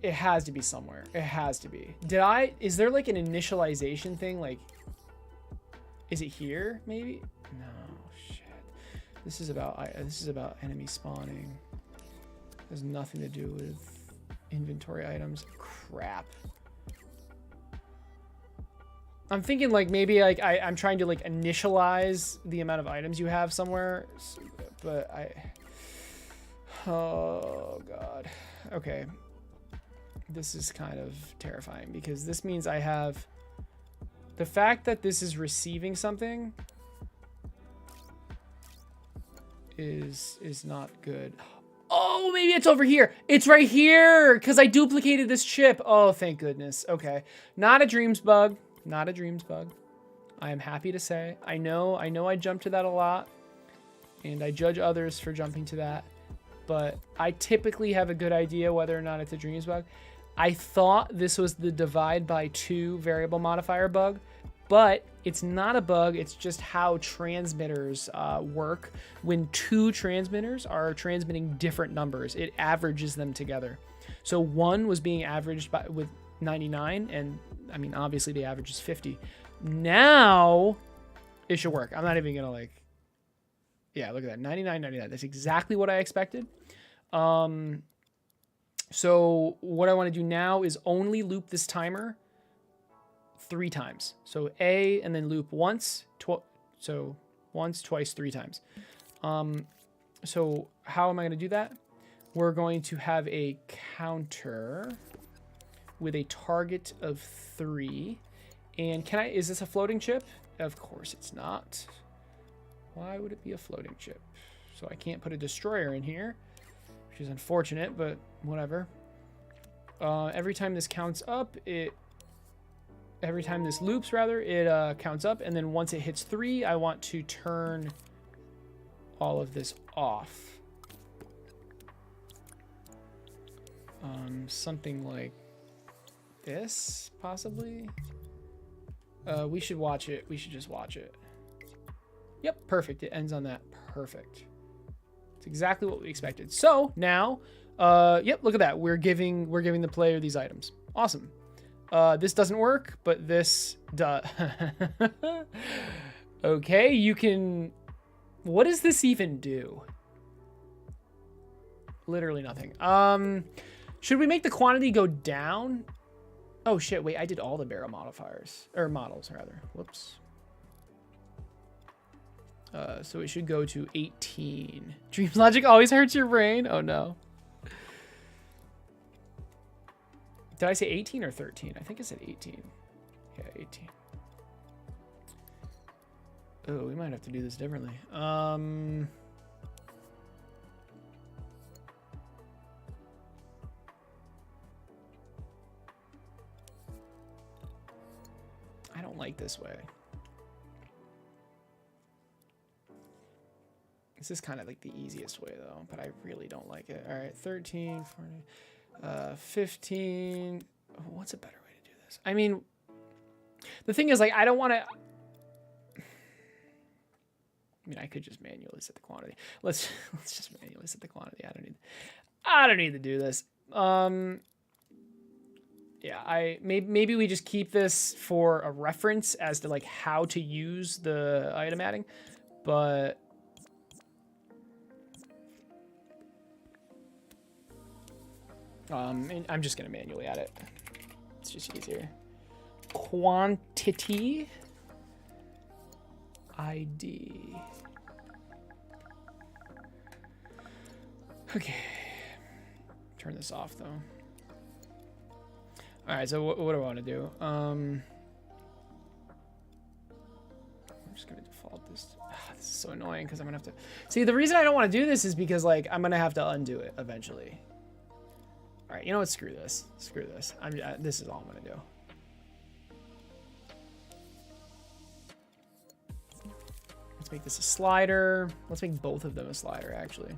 It has to be somewhere. It has to be. Is there like an initialization thing? Like, is it here maybe? No, shit. This is about enemy spawning. It has nothing to do with inventory items. Crap. I'm thinking like maybe like I'm trying to like initialize the amount of items you have somewhere, but oh god. Okay. This is kind of terrifying because this means I have the fact that this is receiving something is not good. Oh, maybe it's over here. It's right here because I duplicated this chip. Oh, thank goodness. Okay. Not a dreams bug. Not a dreams bug. I am happy to say. I know I jump to that a lot, and I judge others for jumping to that, but I typically have a good idea whether or not it's a dreams bug. I thought this was the divide by 2 variable modifier bug, but it's not a bug. It's just how transmitters work. When 2 transmitters are transmitting different numbers, it averages them together. So 1 was being averaged with 99, and I mean, obviously the average is 50. Now it should work. I'm not even gonna like, yeah, look at that, 99, 99. That's exactly what I expected. So what I want to do now is only loop this timer 3 times. So A, and then loop once, so once, twice, 3 times. So how am I going to do that? We're going to have a counter with a target of 3. And is this a floating chip? Of course it's not. Why would it be a floating chip? So I can't put a destroyer in here, which is unfortunate, but whatever. Every time this counts up, every time this loops, rather, it counts up. And then once it hits 3, I want to turn all of this off. Something like this, possibly. We should watch it. We should just watch it. Yep, perfect. It ends on that. Perfect. It's exactly what we expected. So now, yep, look at that. We're giving the player these items. Awesome. This doesn't work, but this does. Okay, you can. What does this even do? Literally nothing. Should we make the quantity go down? Oh shit, wait, I did all the barrel modifiers, or models rather. Whoops. So it should go to 18. Dreams logic always hurts your brain. Oh no. Did I say 18 or 13? I think I said 18. Yeah, 18. Oh, we might have to do this differently. I don't like this way. This is kind of like the easiest way though, but I really don't like it. All right, 13, 14, 15. What's a better way to do this? I mean, the thing is, like, I don't want to. I mean, I could just manually set the quantity. Let's just manually set the quantity. I don't need to do this. Yeah, maybe we just keep this for a reference as to like how to use the item adding, but and I'm just gonna manually add it. It's just easier. Quantity ID. Okay. Turn this off though. All right, so what do I want to do? I'm just gonna default this. This is so annoying because I'm gonna have to. See, the reason I don't want to do this is because like I'm gonna have to undo it eventually. All right, you know what? Screw this. Screw this. This is all I'm gonna do. Let's make this a slider. Let's make both of them a slider, actually.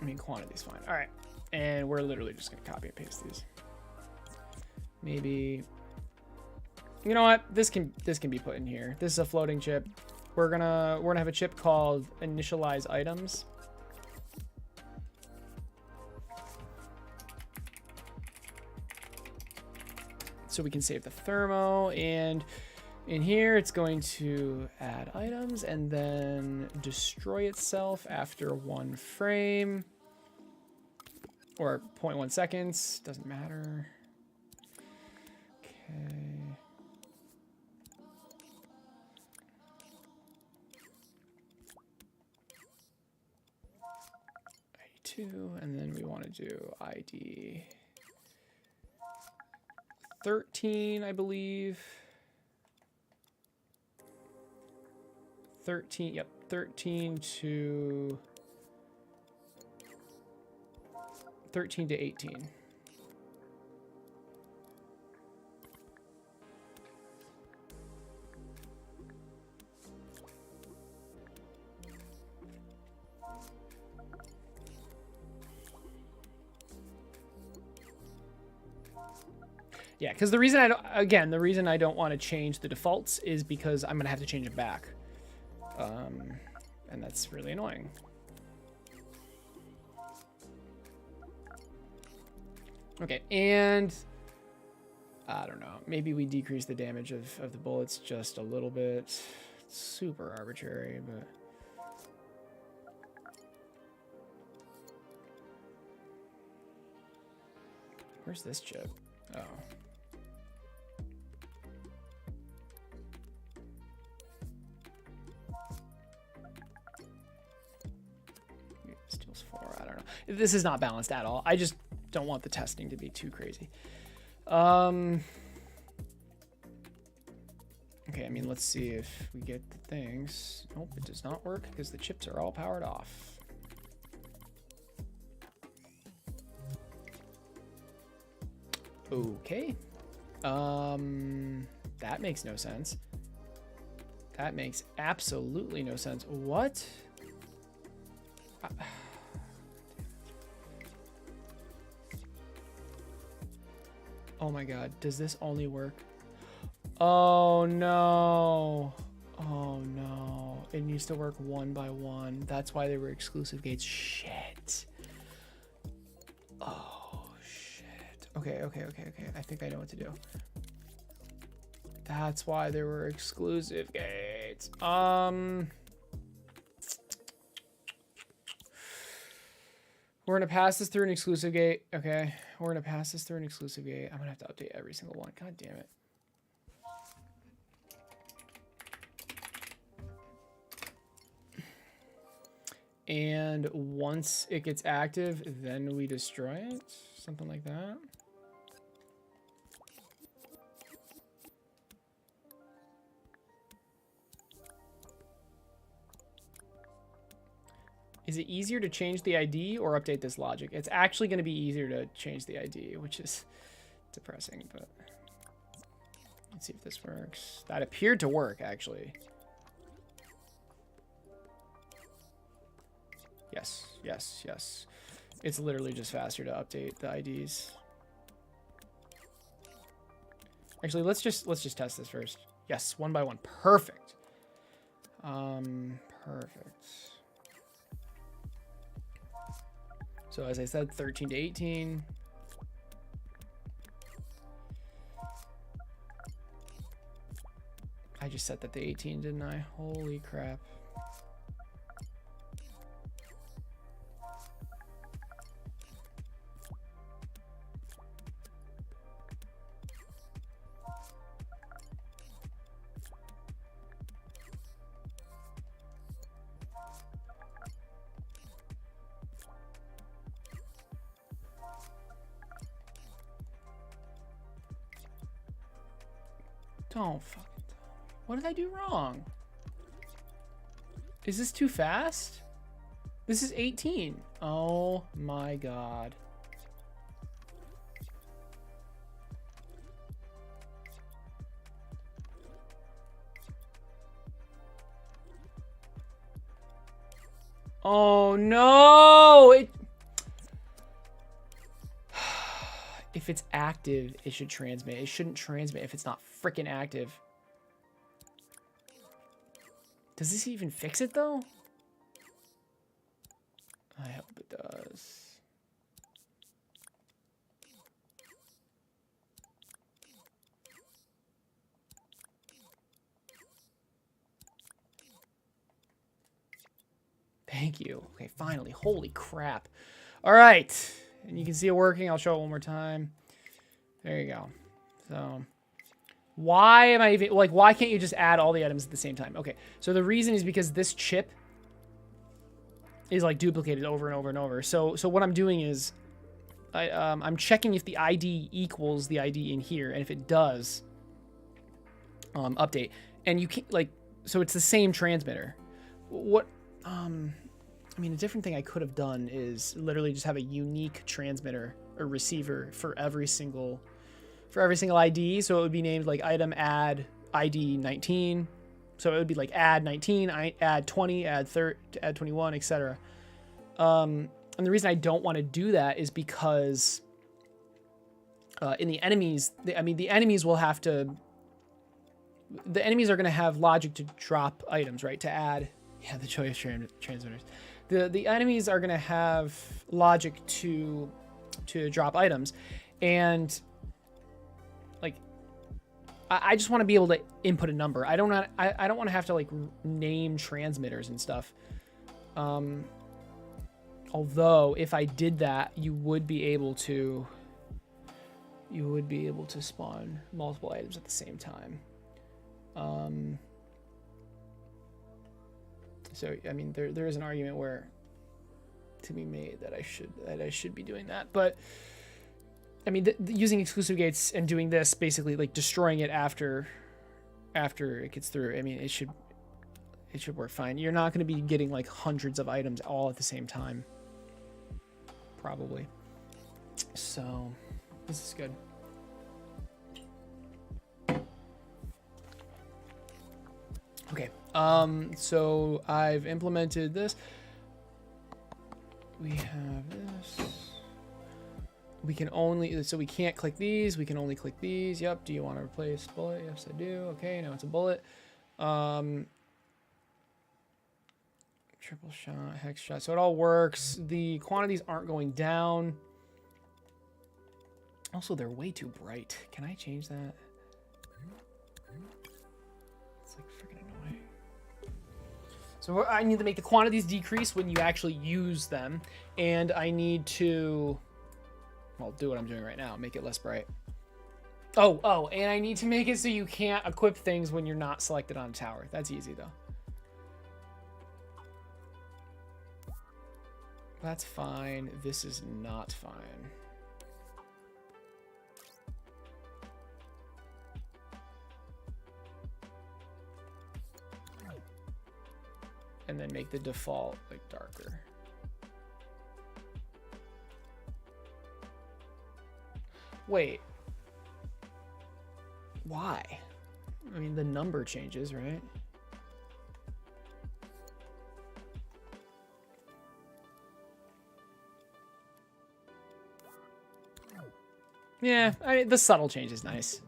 I mean, quantity's fine. All right. And we're literally just going to copy and paste these. Maybe, you know what? This can be put in here. This is a floating chip. We're gonna have a chip called initialize items. So we can save the thermo, and in here it's going to add items and then destroy itself after 1 frame or 0.1 seconds, doesn't matter. Okay. ID2, and then we want to do ID 13, I believe. 13, yep, 13 to 18. Yeah, because the reason the reason I don't want to change the defaults is because I'm gonna have to change it back, and that's really annoying. Okay, and I don't know. Maybe we decrease the damage of the bullets just a little bit. It's super arbitrary, but. Where's this chip? Oh. Steals 4. I don't know. This is not balanced at all. I just don't want the testing to be too crazy. Okay, I mean, let's see if we get the things. Nope, it does not work because the chips are all powered off. Okay. That makes no sense. That makes absolutely no sense. What? Oh my god, does this only work? Oh no. Oh no. It needs to work 1 by 1. That's why they were exclusive gates. Shit. Oh shit. Okay. I think I know what to do. That's why there were exclusive gates. We're gonna pass this through an exclusive gate. Okay, we're gonna pass this through an exclusive gate. I'm gonna have to update every single one. God damn it. And once it gets active, then we destroy it. Something like that. Is it easier to change the ID or update this logic? It's actually going to be easier to change the ID, which is depressing, but let's see if this works. That appeared to work, actually. Yes. It's literally just faster to update the IDs. Actually, let's just test this first. Yes, 1 by 1. Perfect. Perfect. So as I said, 13 to 18. I just set that to 18, didn't I? Holy crap. Don't fucking tell me. What did I do wrong? Is this too fast? This is 18. Oh my god. Oh no! If it's active, it should transmit. It shouldn't transmit if it's not freaking active. Does this even fix it though? I hope it does. Thank you. Okay, finally. Holy crap. All right. And you can see it working. I'll show it one more time. There you go. So why am I even, like, why can't you just add all the items at the same time? Okay, so the reason is because this chip is like duplicated over and over and over. So what I'm doing is I'm checking if the ID equals the ID in here, and if it does, update. And you can't, like, so it's the same transmitter. What, I mean, a different thing I could have done is literally just have a unique transmitter or receiver for every single ID. So it would be named like item add ID 19. So it would be like add 19, add 20, add 30, add 21, etc. And the reason I don't want to do that is because in the enemies, the enemies will have to. The enemies are going to have logic to drop items, right? To add, yeah, the choice transmitters. The enemies are going to have logic to drop items, and like I just want to be able to input a number. I don't want to have to like name transmitters and stuff. Although if I did that, you would be able to spawn multiple items at the same time. So I mean, there is an argument where to be made that I should be doing that, but I mean, using exclusive gates and doing this, basically like destroying it after it gets through. I mean, it should work fine. You're not going to be getting like hundreds of items all at the same time, probably. So this is good. Okay. So I've implemented this. We have this. We can only, so we can't click these. We can only click these. Yep. Do you want to replace bullet? Yes, I do. Okay. Now it's a bullet. Triple shot, hex shot. So it all works. The quantities aren't going down. Also, they're way too bright. Can I change that? It's like freaking annoying. So I need to make the quantities decrease when you actually use them. And I need to, well, do what I'm doing right now. Make it less bright. Oh, and I need to make it so you can't equip things when you're not selected on a tower. That's easy, though. That's fine. This is not fine. And then make the default like darker. Wait. Why? I mean, the number changes, right? Yeah, I mean, the subtle change is nice.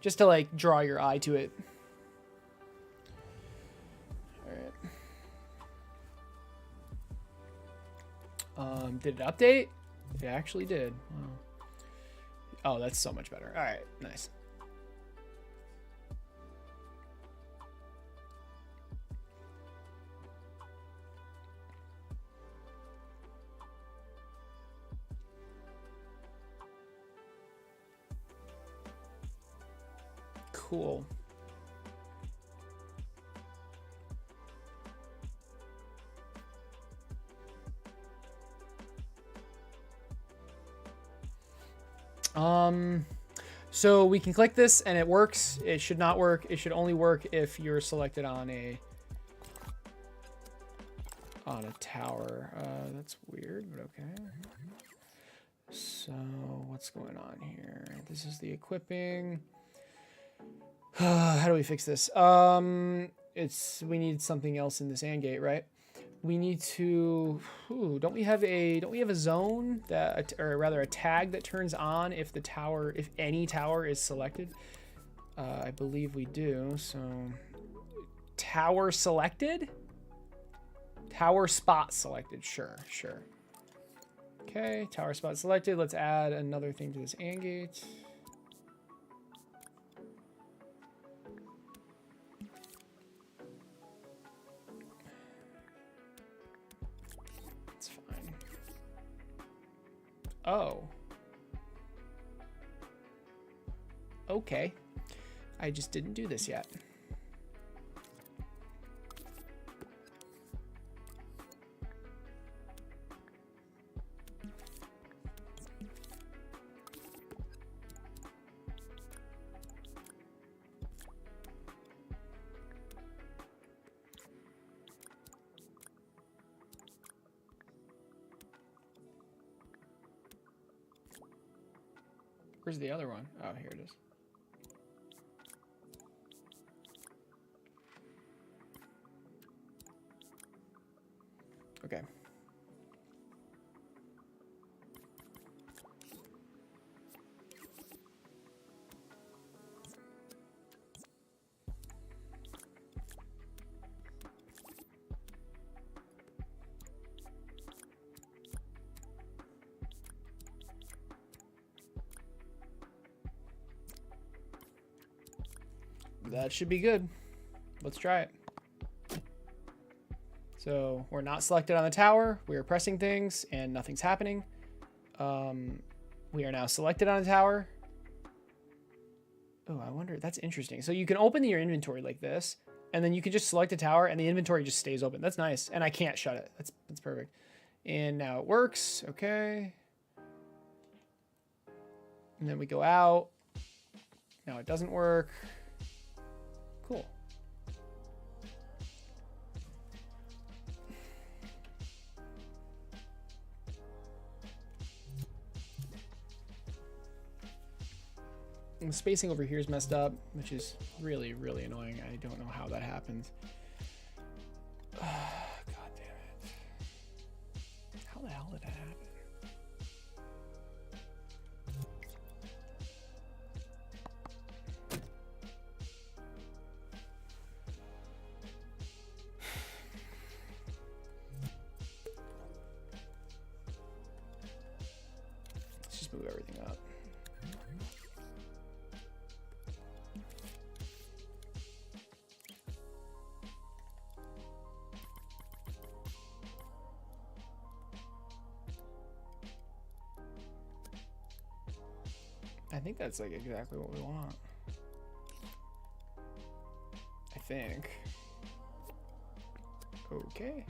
Just to like draw your eye to it. Did it update? It actually did. Wow. Oh, that's so much better. All right, nice. Cool. So we can click this and it works. It should not work. It should only work if you're selected on a tower. That's weird, but okay. So what's going on here? This is the equipping. How do we fix this? We need something else in this AND gate, right? We need to. Don't we have a zone that, or rather a tag that turns on if any tower is selected? I believe we do. So tower selected. Tower spot selected. Sure. Okay, tower spot selected. Let's add another thing to this AND gate. It's fine. Oh. Okay. I just didn't do this yet. Where's the other one? Oh, here it is. Okay. That should be good. Let's try it. So we're not selected on the tower. We are pressing things and nothing's happening. We are now selected on a tower. Oh, I wonder. That's interesting. So you can open your inventory like this, and then you can just select a tower, and the inventory just stays open. That's nice, and I can't shut it. That's perfect. And now it works. Okay. And then we go out. Now it doesn't work. Cool. And the spacing over here is messed up, which is really, really annoying. I don't know how that happened. God damn it. How the hell did that happen? Let's just move everything up. I think that's like exactly what we want. I think. Okay.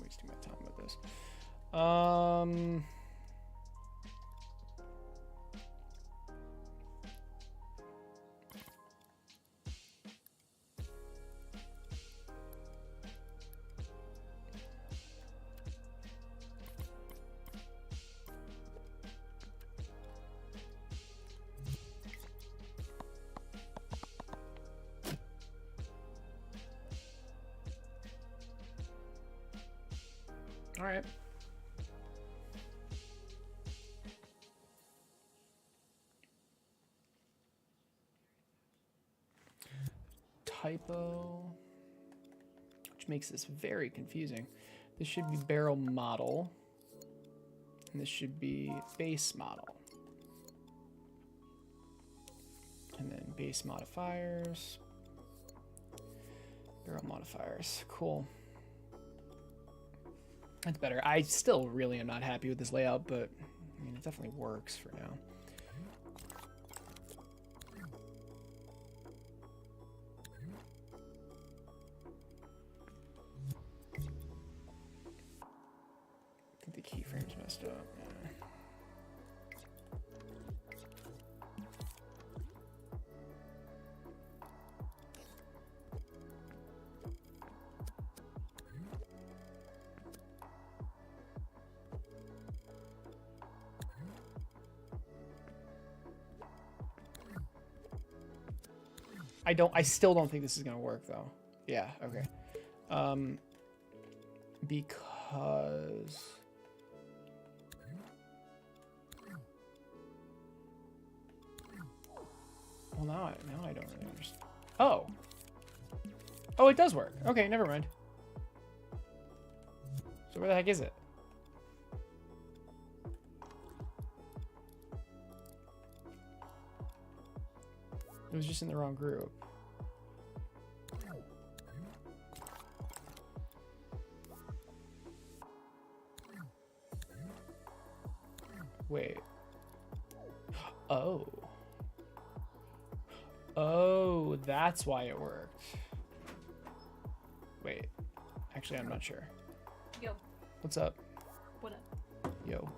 Wasting my time with this. All right. Typo, which makes this very confusing. This should be barrel model, and this should be base model. And then base modifiers, barrel modifiers. Cool. That's better. I still really am not happy with this layout, but I mean, it definitely works for now. think the keyframe's messed up. Yeah. I still don't think this is gonna work though. Yeah, okay. Because well now I don't really understand. Oh. Oh, it does work. Okay, never mind. So where the heck is it? It was just in the wrong group. Wait. Oh. Oh, that's why it worked. Wait. Actually, I'm not sure. Yo. What's up? What up? Yo.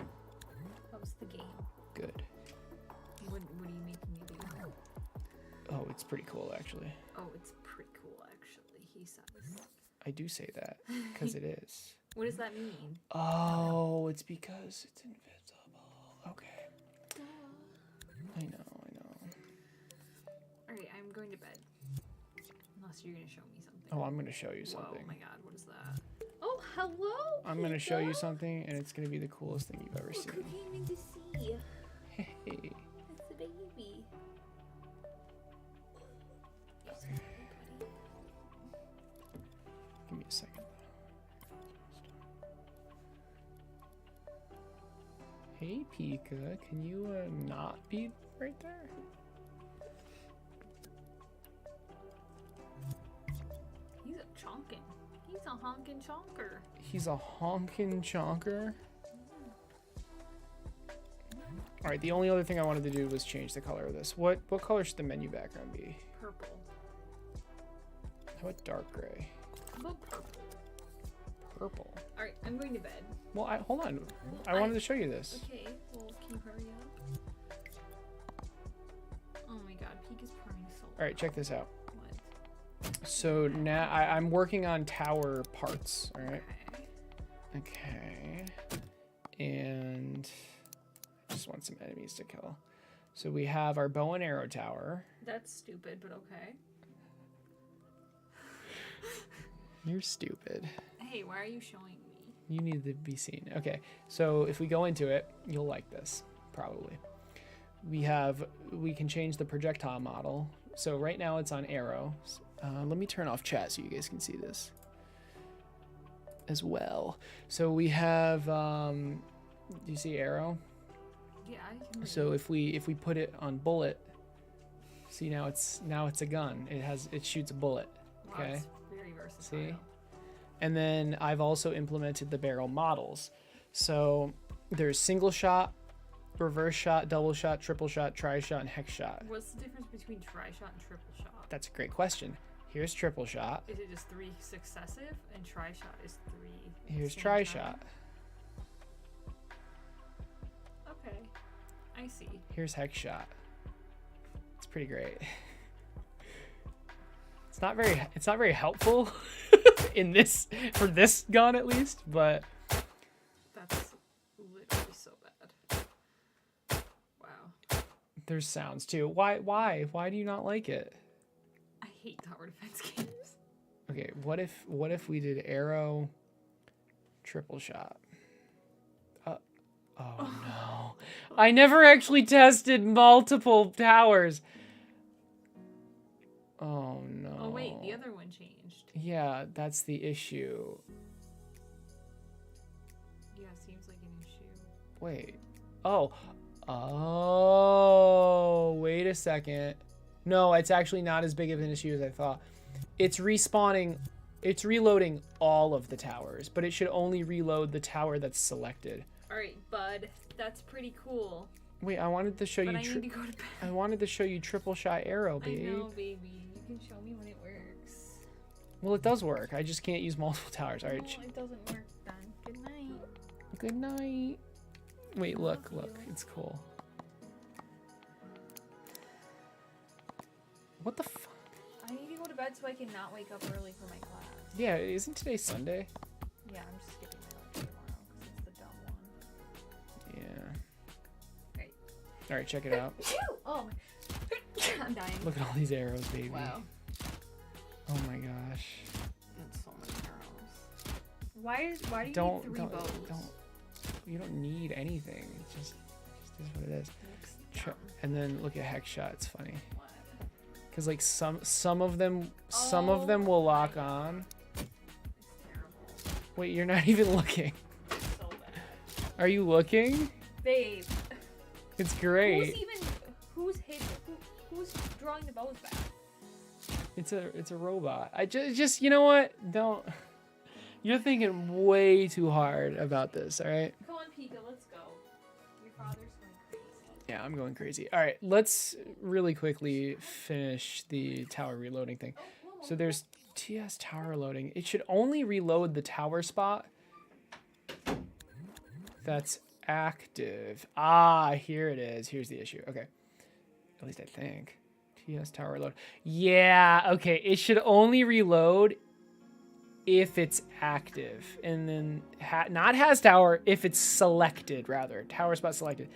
How's the game? Good. What are you making me do? Oh, it's pretty cool, actually. Oh, it's pretty cool, actually. He says. I do say that, because it is. What does that mean? Oh, it's because it's invisible. Okay. I know. Alright, I'm going to bed. Unless you're going to show me something. Oh, I'm going to show you something. Whoa, oh my god, what is that? Oh, hello! I'm going to show you something, and it's going to be the coolest thing you've ever seen. Cooking to see. Hey. It's a baby. Okay. Give me a second. Hey, Pika, can you not be right there? He's a chonkin'. He's a honkin' chonker. He's a honkin' chonker? Alright, the only other thing I wanted to do was change the color of this. What color should the menu background be? Purple. How about dark gray? How about purple? Purple. Alright, I'm going to bed. Well, hold on. Well, I wanted to show you this. Okay, well, can you hurry up? Oh my god, Peak is purring so loud. Alright, check this out. What? So now I'm working on tower parts, alright? Okay. And I just want some enemies to kill. So we have our bow and arrow tower. That's stupid, but okay. You're stupid. Hey, why are you showing me? You need to be seen. Okay, so if we go into it, you'll like this, probably. We can change the projectile model. So right now it's on arrow. Let me turn off chat so you guys can see this as well. So we have, do you see arrow? Yeah, I can. So if we put it on bullet, see now it's a gun. It shoots a bullet. Wow, Okay. it's very versatile. See? And then I've also implemented the barrel models. So there's single shot, reverse shot, double shot, triple shot, tri-shot, and hex shot. What's the difference between tri-shot and triple shot? That's a great question. Here's triple shot. Is it just 3 successive? And tri-shot is 3. Here's same tri-shot. time? Okay, I see. Here's hex shot. It's pretty great. It's not very helpful for this gun at least, but That's literally so bad. Wow. there's sounds too. Why do you not like it? I hate tower defense games. Okay, what if we did arrow, triple shot? Oh no. I never actually tested multiple towers. Oh no. Oh wait, the other one changed. Yeah, that's the issue. Yeah, seems like an issue. Wait. Oh, wait a second. No, it's actually not as big of an issue as I thought. It's respawning, it's reloading all of the towers, but it should only reload the tower that's selected. Alright, bud. That's pretty cool. Wait, I wanted to show But you. I need to go to bed. I wanted to show you triple shot arrow, I babe. know, baby. You can show me when it works. Well, it does work. I just can't use multiple towers. All right. No, it doesn't work then. Good night. Good night. Wait, look. It's cool. What the fuck? I need to go to bed so I can not wake up early for my class. Yeah, isn't today Sunday? Yeah, I'm just skipping my lunch tomorrow because it's the dumb one. Yeah. Right. All right, check it out. Oh, I'm dying. Look at all these arrows, baby. Wow. Oh my gosh. That's so many arrows. Why do you Don't need 3 bows? You don't need anything. It just is what it is. Looks dumb. And then look at hex shot. It's funny What? because like some of them will lock on. It's terrible. Wait, you're not even looking. It's so bad. Are you looking? Babe. It's great. Who's drawing the bows back? It's a robot. I just you know what? Don't. You're thinking way too hard about this. All right. Come on, Pika, let's go. Your father's going crazy. Yeah, I'm going crazy. All right, let's really quickly finish the tower reloading thing. So there's TS tower loading. It should only reload the tower spot that's active. Ah, here it is. Here's the issue. Okay. At least I think. TS tower load. Yeah, okay. It should only reload if it's active. And then not has tower, if it's selected, rather. Tower spot selected.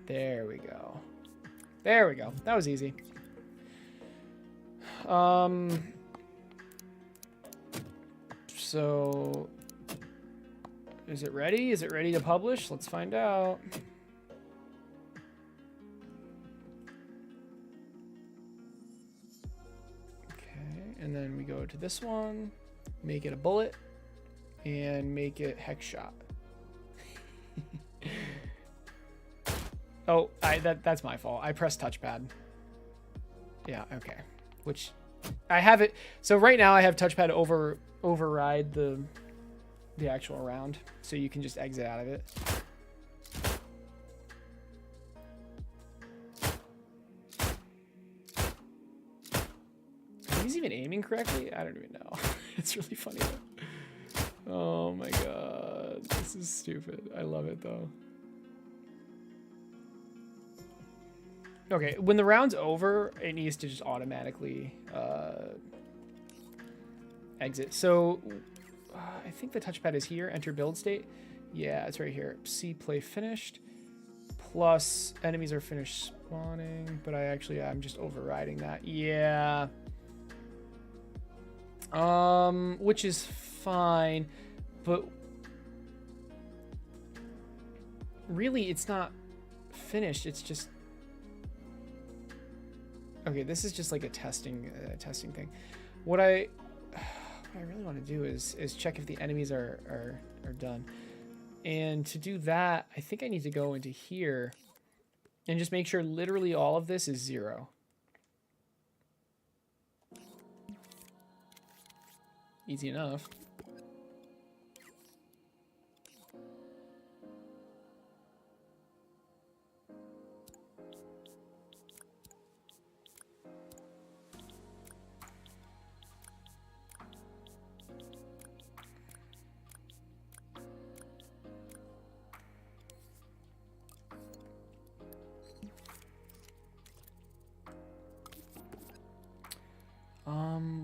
There we go. There we go. That was easy. So is it ready? Is it ready to publish? Let's find out. Okay, and then we go to this one, make it a bullet, and make it hex shot. Oh, that's my fault. I pressed touchpad. Yeah, okay. Which I have it. So right now I have touchpad override the actual round, so you can just exit out of it. Are these even aiming correctly? I don't even know. It's really funny though. Oh my god. This is stupid. I love it though. Okay, when the round's over, it needs to just automatically exit. So I think the touchpad is here. Enter build state. Yeah, it's right here. See play finished. Plus enemies are finished spawning. But I'm just overriding that. Yeah. Which is fine. But really, it's not finished. It's just. Okay, this is just like a testing thing. What I really want to do is check if the enemies are done. And to do that, I think I need to go into here and just make sure literally all of this is 0. Easy enough.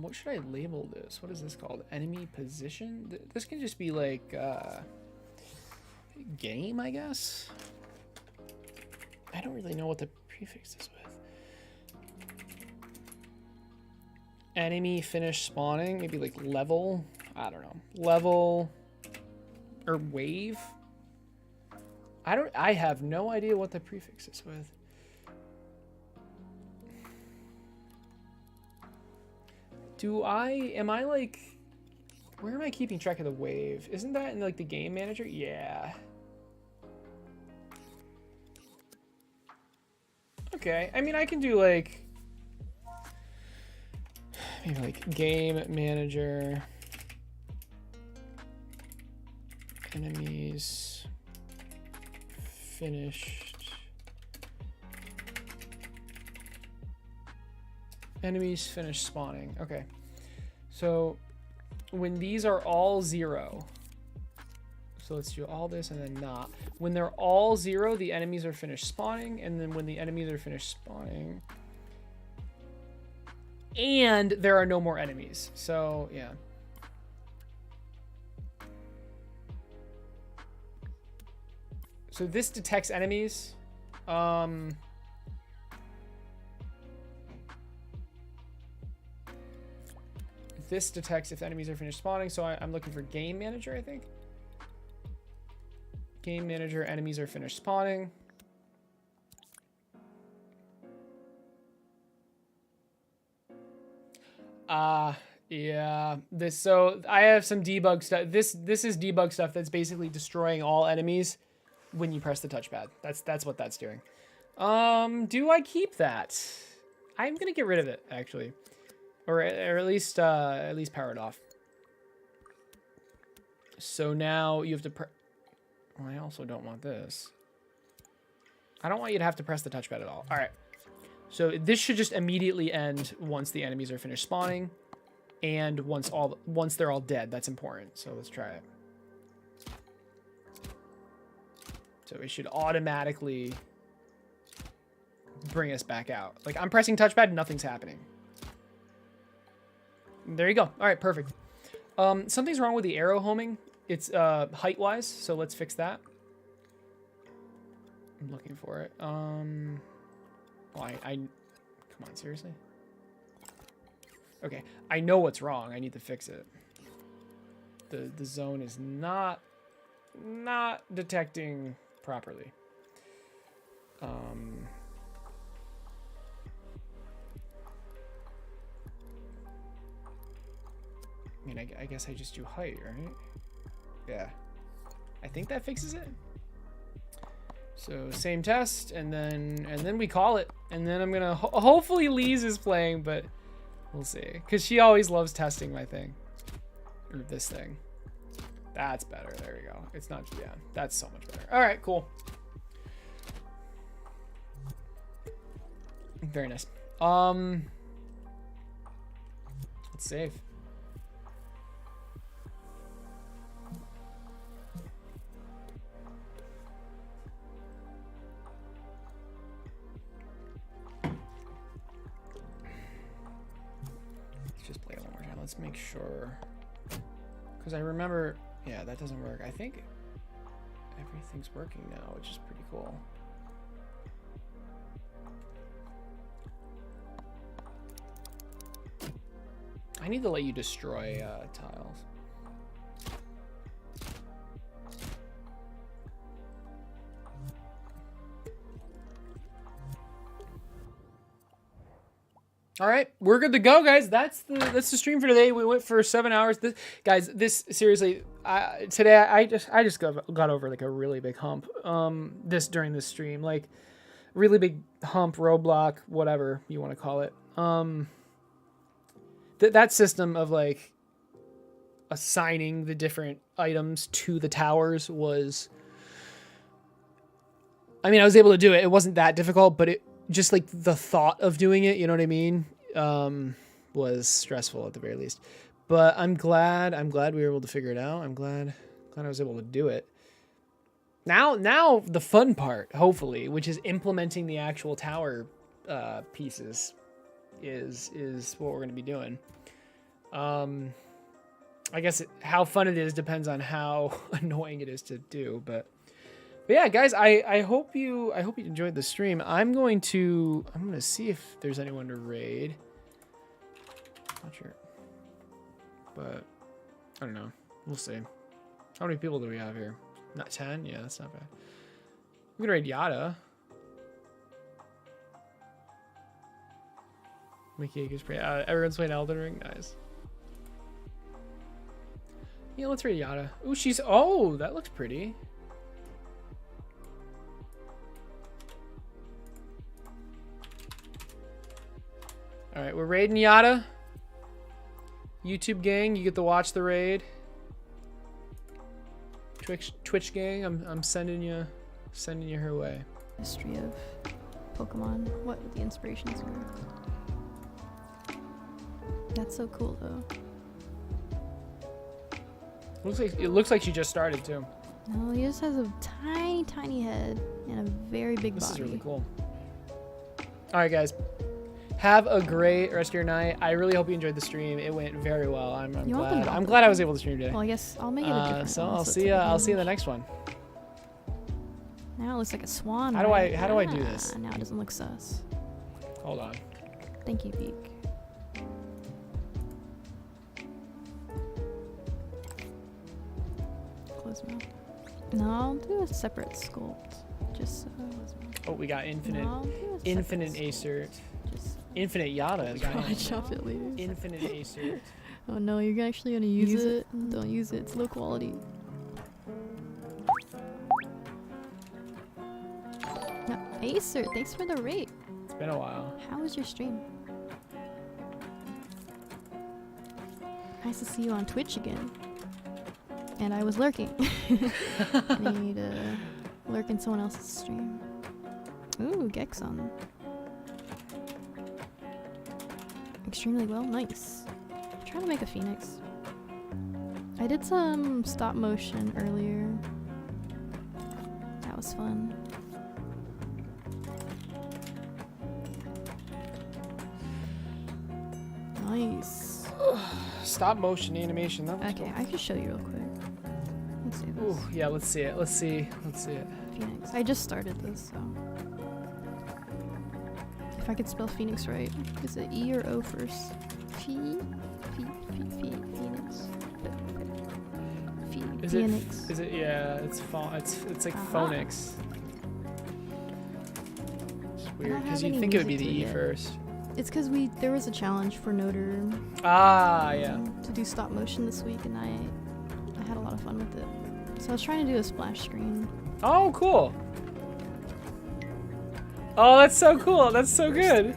What should I label this? What is this called? Enemy position? This can just be like game, I guess. I don't really know what the prefix is with. Enemy finish spawning, maybe like level. I don't know. Level or wave. I have no idea what the prefix is with. Am I like, where am I keeping track of the wave? Isn't that in like the game manager? Yeah. Okay, I mean, I can do like, maybe like game manager, enemies, finished, enemies finished spawning. Okay, so when these are all 0, So let's do all this and then not. When they're all 0, the enemies are finished spawning. And then when the enemies are finished spawning... And there are no more enemies. So, yeah. So this detects enemies. This detects if enemies are finished spawning. So I'm looking for game manager, I think. Game manager, enemies are finished spawning. Yeah. So I have some debug stuff. This is debug stuff that's basically destroying all enemies when you press the touchpad. That's what that's doing. Do I keep that? I'm gonna get rid of it actually, or at least power it off. So now you have to well, I also don't want this. I don't want you to have to press the touchpad at all. All right. So this should just immediately end once the enemies are finished spawning, and once they're all dead. That's important. So let's try it. So it should automatically bring us back out. Like I'm pressing touchpad, nothing's happening. There you go. All right, perfect. Something's wrong with the arrow homing. It's height-wise, so let's fix that. I'm looking for it. Well, come on, seriously? Okay, I know what's wrong. I need to fix it. The zone is not detecting properly. I mean, I guess I just do height, right? Yeah. I think that fixes it. So same test, and then we call it. And then I'm gonna hopefully Lise is playing, but we'll see. Because she always loves testing my thing. Or this thing. That's better. There we go. It's not, yeah, that's so much better. All right, cool. Very nice. Let's save. Let's just play it one more time. Let's make sure. Because I remember, yeah, that doesn't work. I think everything's working now, which is pretty cool. I need to let you destroy tiles. All right, we're good to go, guys. That's the stream for today. We went for 7 hours. This seriously, today I just got over like a really big hump. During this stream, like really big hump, roadblock, whatever you want to call it. That system of like assigning the different items to the towers was, I mean, I was able to do it. It wasn't that difficult, but it just like the thought of doing it, you know what I mean? Was stressful at the very least, but I'm glad we were able to figure it out. I'm glad I was able to do it. Now the fun part, hopefully, which is implementing the actual tower, pieces is what we're going to be doing. I guess how fun it is depends on how annoying it is to do, but yeah, guys, I hope you enjoyed the stream. I'm going to see if there's anyone to raid. Not sure, but I don't know. We'll see. How many people do we have here? Not 10? Yeah, that's not bad. We're gonna raid Yada. Mickey is pretty. Everyone's playing Elden Ring. Nice. Yeah, let's raid Yada. Ooh, oh, that looks pretty. All right, we're raiding Yada. YouTube gang, you get to watch the raid. Twitch gang, I'm sending you her way. History of Pokemon. What would the inspirations were? That's so cool though. It looks like she just started too. No, he just has a tiny, tiny head and a very big This body. is really cool. All right, guys. Have a great rest of your night. I really hope you enjoyed the stream. It went very well. I'm You want the glad. mouth I'm glad I was able to stream today. Well, I guess I'll make it a different So one. I'll it's see like you. a I'll see you in the hinge. next one. Now it looks like a swan. How do I- right? how do I do this? Now it doesn't look sus. Hold on. Thank you, Beak. Close mouth. No, I'll do a separate sculpt. Just close mouth. Oh, we got No, infinite, I'll do a separate infinite sculpt. Acer, Just infinite Yada. We got probably chop it later. infinite Acer. Oh no, you're actually gonna use Use it? Don't use it. It's low quality. No, Acer, thanks for the rate. It's been a while. How was your stream? Nice to see you on Twitch again. And I was lurking. I need to lurk in someone else's stream. Ooh, Gexon. Extremely well, nice. I'm trying to make a phoenix. I did some stop motion earlier. That was fun. Nice. Stop motion animation. That was Okay, I can show you real quick. Let's do cool. this. Ooh, yeah. Let's see it. Let's see. Let's see it. Phoenix. I just started this, so. If I could spell Phoenix right. Is it E or O first? Phoenix. Is Phoenix. it? Is it? Yeah. It's like Uh-huh. phonics. It's don't weird because have you'd any think it would be music the to E it yet. first. It's because there was a challenge for Noder Yeah. to do stop motion this week, and I had a lot of fun with it. So I was trying to do a splash screen. Oh, cool. Oh, that's so cool. That's so good.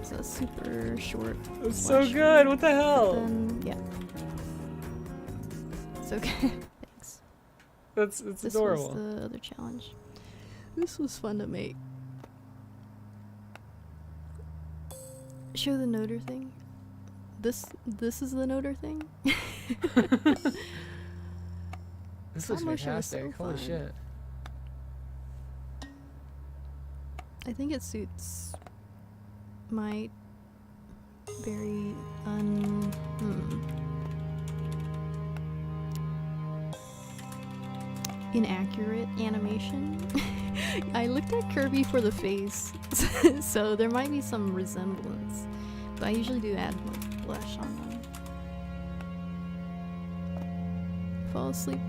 So it's super short. That's so splash good. screen. What the But hell? then, yeah. It's okay. Thanks. It's This adorable. was the other challenge. This was fun to make. Show the Noder thing. This is the Noder thing. This looks Stop motion is so fantastic. Holy fun. shit. I think it suits my very inaccurate animation. I looked at Kirby for the face, so there might be some resemblance. But I usually do add like blush on them. Fall asleep.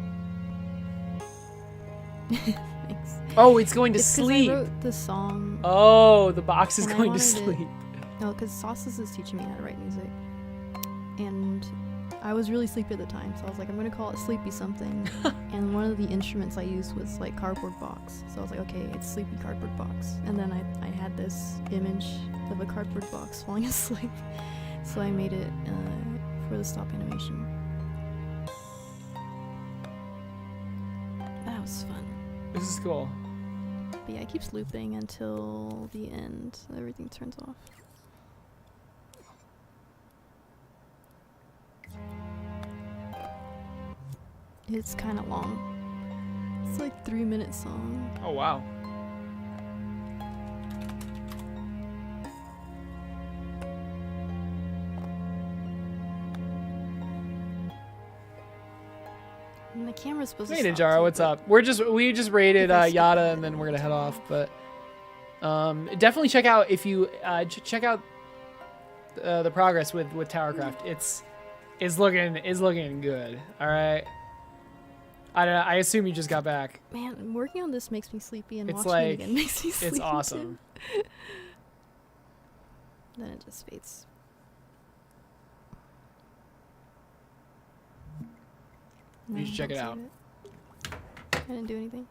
Thanks. Oh, it's going to It's 'cause sleep. I wrote the song. Oh, the box is And I going to wanted it- sleep. No, because Sauces is teaching me how to write music. And I was really sleepy at the time, so I was like, I'm gonna call it Sleepy something. And one of the instruments I used was like cardboard box. So I was like, okay, it's Sleepy cardboard box. And then I had this image of a cardboard box falling asleep. So I made it for the stop animation. That was fun. This is cool. But yeah, it keeps looping until the end. Everything turns off. It's kind of long. It's like 3-minute song. Oh, wow. And the camera's supposed Hey, to stop Ninjara, too, what's but up? We just rated If I skip Yada, it. and then we're gonna head off. But definitely check out if you check out the progress with Towercraft. It's looking good. All right. I assume you just got back. Man, working on this makes me sleepy, and It's watching like- it again makes me sleepy. It's awesome. Too. Then it just fades. You should check don't it save out. I didn't do anything.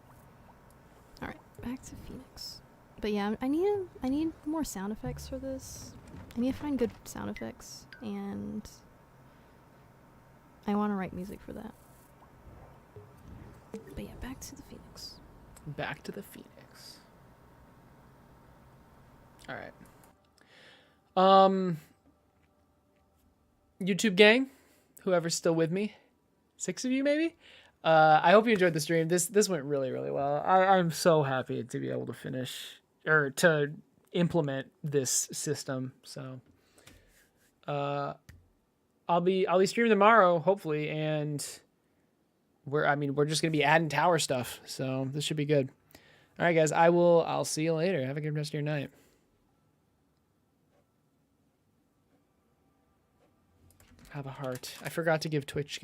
All right, back to Phoenix. But yeah, I need more sound effects for this. I need to find good sound effects, and I want to write music for that. But yeah, back to the Phoenix. Back to the Phoenix. All right. YouTube gang, whoever's still with me, 6 of you maybe. I hope you enjoyed the stream. This went really, really well. I'm so happy to be able to finish or to implement this system. So I'll be streaming tomorrow, hopefully, and we're just gonna be adding tower stuff. So this should be good. All right, guys. I'll see you later. Have a good rest of your night. Have a heart. I forgot to give Twitch game.